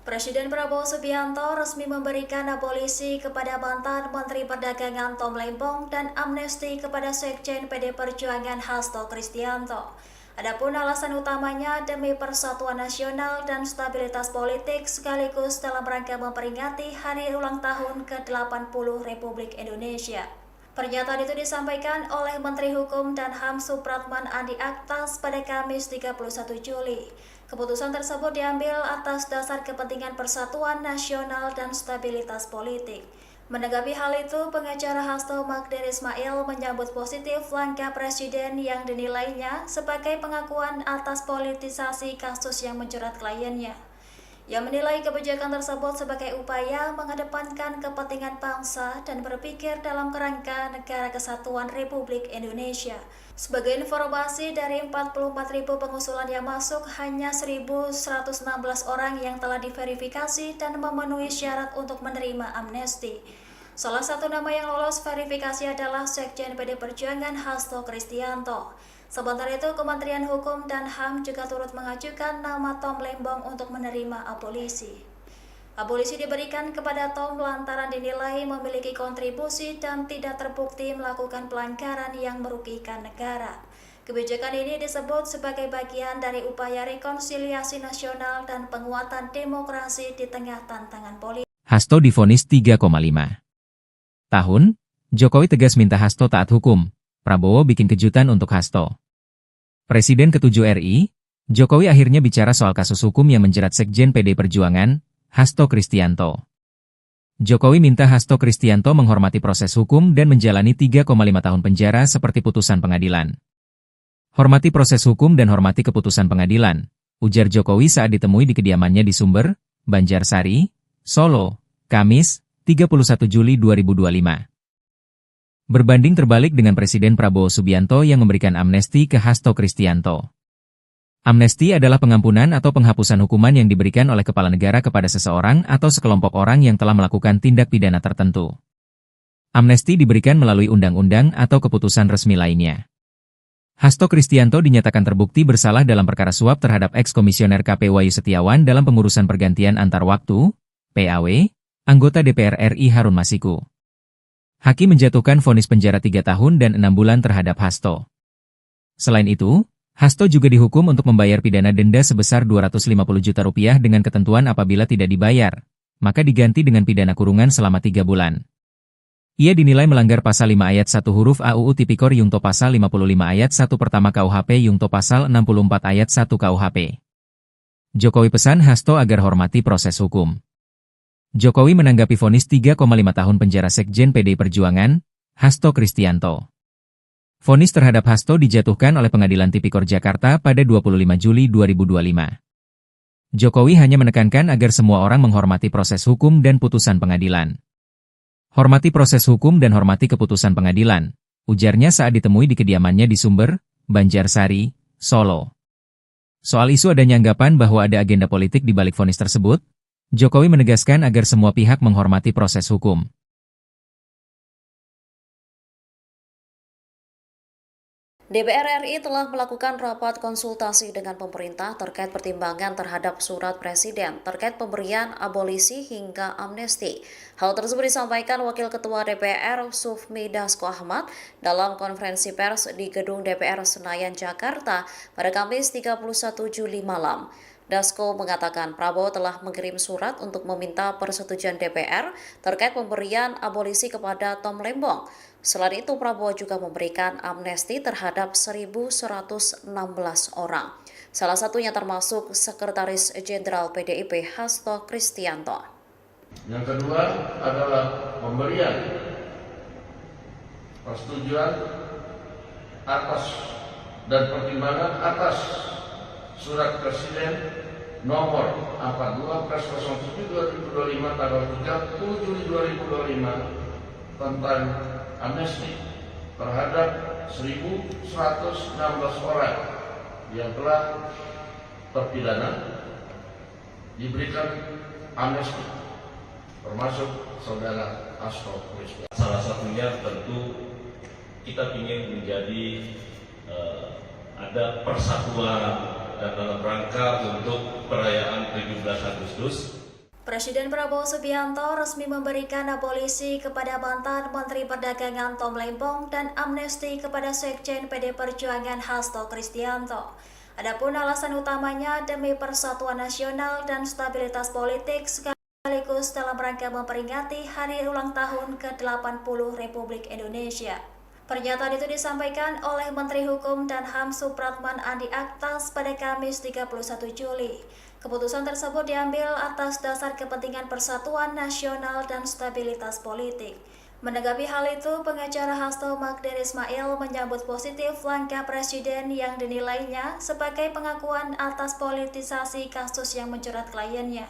Presiden Prabowo Subianto resmi memberikan abolisi kepada mantan Menteri Perdagangan Tom Lembong dan amnesti kepada Sekjen PD Perjuangan Hasto Kristianto. Adapun alasan utamanya demi persatuan nasional dan stabilitas politik sekaligus dalam rangka memperingati hari ulang tahun ke-80 Republik Indonesia. Pernyataan itu disampaikan oleh Menteri Hukum dan HAM Supratman Andi Aktas pada Kamis 31 Juli. Keputusan tersebut diambil atas dasar kepentingan persatuan nasional dan stabilitas politik. Menanggapi hal itu, pengacara Hasto Magdir Ismail menyambut positif langkah Presiden yang dinilainya sebagai pengakuan atas politisasi kasus yang menjerat kliennya. Ia menilai kebijakan tersebut sebagai upaya mengedepankan kepentingan bangsa dan berpikir dalam kerangka Negara Kesatuan Republik Indonesia. Sebagai informasi, dari 44.000 pengusulan yang masuk, hanya 1.116 orang yang telah diverifikasi dan memenuhi syarat untuk menerima amnesti. Salah satu nama yang lolos verifikasi adalah Sekjen PD Perjuangan Hasto Kristianto. Sementara itu, Kementerian Hukum dan HAM juga turut mengajukan nama Tom Lembong untuk menerima abolisi. Abolisi diberikan kepada Tom lantaran dinilai memiliki kontribusi dan tidak terbukti melakukan pelanggaran yang merugikan negara. Kebijakan ini disebut sebagai bagian dari upaya rekonsiliasi nasional dan penguatan demokrasi di tengah tantangan politik. Hasto divonis 3,5 tahun, Jokowi tegas minta Hasto taat hukum. Prabowo bikin kejutan untuk Hasto. Presiden ke-7 RI, Jokowi akhirnya bicara soal kasus hukum yang menjerat Sekjen PD Perjuangan, Hasto Kristianto. Jokowi minta Hasto Kristianto menghormati proses hukum dan menjalani 3,5 tahun penjara seperti putusan pengadilan. Hormati proses hukum dan hormati keputusan pengadilan, ujar Jokowi saat ditemui di kediamannya di Sumber, Banjarsari, Solo, Kamis, 31 Juli 2025. Berbanding terbalik dengan Presiden Prabowo Subianto yang memberikan amnesti ke Hasto Kristianto. Amnesti adalah pengampunan atau penghapusan hukuman yang diberikan oleh kepala negara kepada seseorang atau sekelompok orang yang telah melakukan tindak pidana tertentu. Amnesti diberikan melalui undang-undang atau keputusan resmi lainnya. Hasto Kristianto dinyatakan terbukti bersalah dalam perkara suap terhadap eks-komisioner KP Wahyu Setiawan dalam pengurusan pergantian antar waktu, PAW, anggota DPR RI Harun Masiku. Hakim menjatuhkan vonis penjara 3 tahun dan 6 bulan terhadap Hasto. Selain itu, Hasto juga dihukum untuk membayar pidana denda sebesar Rp250 juta dengan ketentuan apabila tidak dibayar, maka diganti dengan pidana kurungan selama 3 bulan. Ia dinilai melanggar pasal 5 ayat 1 huruf AUU Tipikor Yungto pasal 55 ayat 1 pertama KUHP Yungto pasal 64 ayat 1 KUHP. Jokowi pesan Hasto agar hormati proses hukum. Jokowi menanggapi vonis 3,5 tahun penjara Sekjen PD Perjuangan, Hasto Kristianto. Vonis terhadap Hasto dijatuhkan oleh Pengadilan Tipikor Jakarta pada 25 Juli 2025. Jokowi hanya menekankan agar semua orang menghormati proses hukum dan putusan pengadilan. Hormati proses hukum dan hormati keputusan pengadilan, ujarnya saat ditemui di kediamannya di Sumber, Banjarsari, Solo. Soal isu adanya anggapan bahwa ada agenda politik di balik vonis tersebut, Jokowi menegaskan agar semua pihak menghormati proses hukum. DPR RI telah melakukan rapat konsultasi dengan pemerintah terkait pertimbangan terhadap surat Presiden terkait pemberian abolisi hingga amnesti. Hal tersebut disampaikan Wakil Ketua DPR Sufmi Dasko Ahmad dalam konferensi pers di Gedung DPR Senayan, Jakarta pada Kamis 31 Juli malam. Dasko mengatakan Prabowo telah mengirim surat untuk meminta persetujuan DPR terkait pemberian abolisi kepada Tom Lembong. Selain itu, Prabowo juga memberikan amnesti terhadap 1.116 orang. Salah satunya termasuk Sekretaris Jenderal PDIP Hasto Kristianto. Yang kedua adalah pemberian persetujuan atas dan pertimbangan atas Surat Presiden nomor 42/07/2025 tanggal 30 Juli 2025 tentang amnesti terhadap 1.116 orang yang telah terpidana diberikan amnesti, termasuk saudara Hasto Kristianto. Salah satunya tentu kita ingin menjadi ada persatuan dan dalam rangka untuk perayaan 17 Agustus. Presiden Prabowo Subianto resmi memberikan abolisi kepada mantan Menteri Perdagangan Tom Lembong dan amnesti kepada Sekjen PD Perjuangan Hasto Kristianto. Adapun alasan utamanya demi persatuan nasional dan stabilitas politik sekaligus dalam rangka memperingati hari ulang tahun ke-80 Republik Indonesia. Pernyataan itu disampaikan oleh Menteri Hukum dan HAM Supratman Andi Aktas pada Kamis 31 Juli. Keputusan tersebut diambil atas dasar kepentingan persatuan nasional dan stabilitas politik. Menanggapi hal itu, pengacara Hasto Magdir Ismail menyambut positif langkah Presiden yang dinilainya sebagai pengakuan atas politisasi kasus yang menjerat kliennya.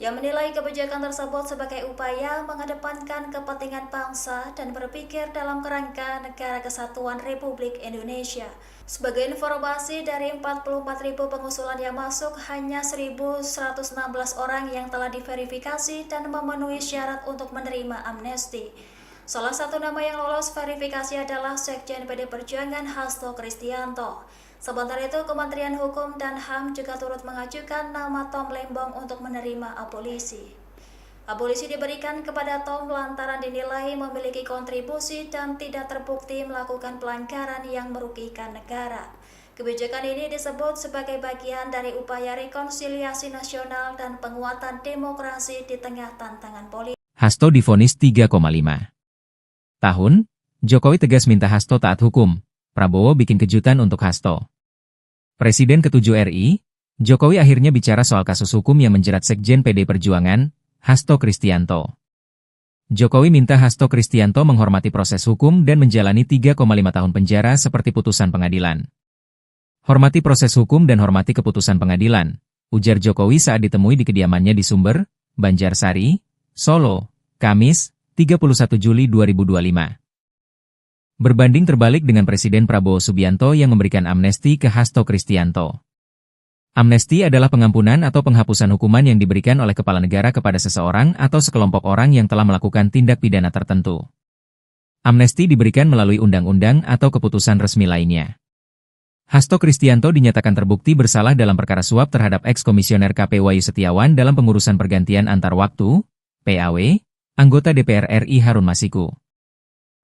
Ia menilai kebijakan tersebut sebagai upaya mengedepankan kepentingan bangsa dan berpikir dalam kerangka Negara Kesatuan Republik Indonesia. Sebagai informasi, dari 44.000 pengusulan yang masuk, hanya 1.116 orang yang telah diverifikasi dan memenuhi syarat untuk menerima amnesti. Salah satu nama yang lolos verifikasi adalah Sekjen PD Perjuangan Hasto Kristianto. Sementara itu, Kementerian Hukum dan HAM juga turut mengajukan nama Tom Lembong untuk menerima abolisi. Abolisi diberikan kepada Tom lantaran dinilai memiliki kontribusi dan tidak terbukti melakukan pelanggaran yang merugikan negara. Kebijakan ini disebut sebagai bagian dari upaya rekonsiliasi nasional dan penguatan demokrasi di tengah tantangan politik. Hasto divonis 3,5 tahun, Jokowi tegas minta Hasto taat hukum. Prabowo bikin kejutan untuk Hasto. Presiden ke-7 RI, Jokowi akhirnya bicara soal kasus hukum yang menjerat Sekjen PD Perjuangan, Hasto Kristianto. Jokowi minta Hasto Kristianto menghormati proses hukum dan menjalani 3,5 tahun penjara seperti putusan pengadilan. Hormati proses hukum dan hormati keputusan pengadilan, ujar Jokowi saat ditemui di kediamannya di Sumber, Banjarsari, Solo, Kamis, 31 Juli 2025. Berbanding terbalik dengan Presiden Prabowo Subianto yang memberikan amnesti ke Hasto Kristianto. Amnesti adalah pengampunan atau penghapusan hukuman yang diberikan oleh kepala negara kepada seseorang atau sekelompok orang yang telah melakukan tindak pidana tertentu. Amnesti diberikan melalui undang-undang atau keputusan resmi lainnya. Hasto Kristianto dinyatakan terbukti bersalah dalam perkara suap terhadap eks-komisioner KP Wahyu Setiawan dalam pengurusan pergantian antar waktu, PAW, anggota DPR RI Harun Masiku.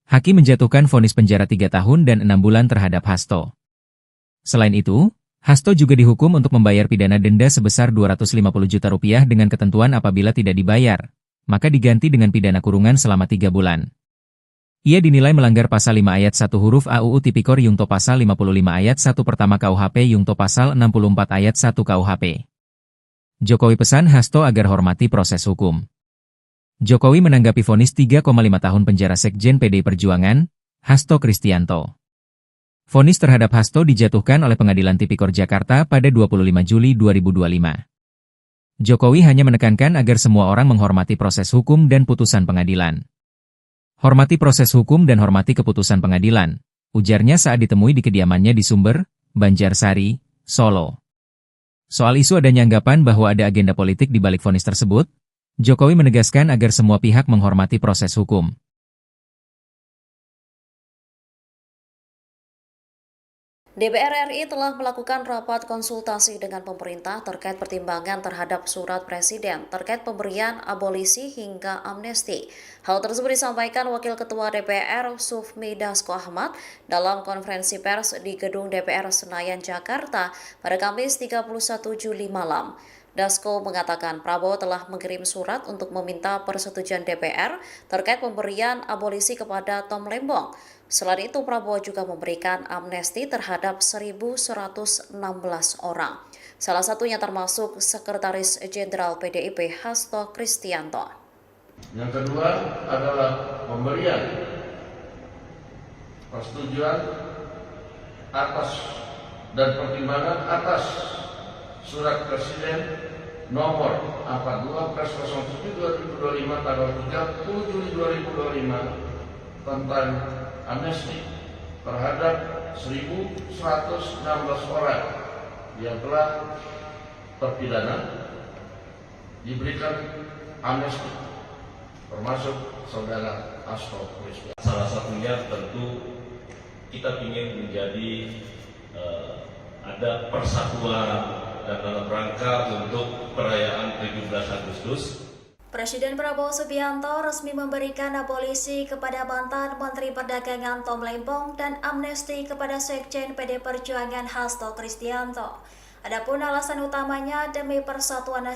Hakim menjatuhkan vonis penjara 3 tahun dan 6 bulan terhadap Hasto. Selain itu, Hasto juga dihukum untuk membayar pidana denda sebesar Rp250 juta dengan ketentuan apabila tidak dibayar, maka diganti dengan pidana kurungan selama 3 bulan. Ia dinilai melanggar pasal 5 ayat 1 huruf A UU Tipikor Yungto pasal 55 ayat 1 pertama KUHP Yungto pasal 64 ayat 1 KUHP. Jokowi pesan Hasto agar hormati proses hukum. Jokowi menanggapi vonis 3,5 tahun penjara Sekjen PD Perjuangan, Hasto Kristianto. Vonis terhadap Hasto dijatuhkan oleh Pengadilan Tipikor Jakarta pada 25 Juli 2025. Jokowi hanya menekankan agar semua orang menghormati proses hukum dan putusan pengadilan. Hormati proses hukum dan hormati keputusan pengadilan, ujarnya saat ditemui di kediamannya di Sumber, Banjarsari, Solo. Soal isu adanya anggapan bahwa ada agenda politik di balik vonis tersebut, Jokowi menegaskan agar semua pihak menghormati proses hukum. DPR RI telah melakukan rapat konsultasi dengan pemerintah terkait pertimbangan terhadap surat Presiden terkait pemberian abolisi hingga amnesti. Hal tersebut disampaikan Wakil Ketua DPR Sufmi Dasko Ahmad dalam konferensi pers di Gedung DPR Senayan, Jakarta pada Kamis 31 Juli malam. Dasko mengatakan Prabowo telah mengirim surat untuk meminta persetujuan DPR terkait pemberian abolisi kepada Tom Lembong. Selain itu, Prabowo juga memberikan amnesti terhadap 1.116 orang. Salah satunya termasuk Sekretaris Jenderal PDIP Hasto Kristianto. Yang kedua adalah pemberian persetujuan atas dan pertimbangan atas Surat Presiden nomor 42/07/2025 tanggal 30 Juli 2025 tentang amnesti terhadap 1.116 orang yang telah terpidana diberikan amnesti, termasuk saudara Hasto Kristianto. Salah satunya tentu kita ingin menjadi ada persatuan dan dalam rangka untuk perayaan 17 Agustus. Presiden Prabowo Subianto resmi memberikan abolisi kepada mantan Menteri Perdagangan Tom Lempong dan amnesti kepada Sekjen PD Perjuangan Hasto Kristianto. Adapun alasan utamanya demi persatuan nasional.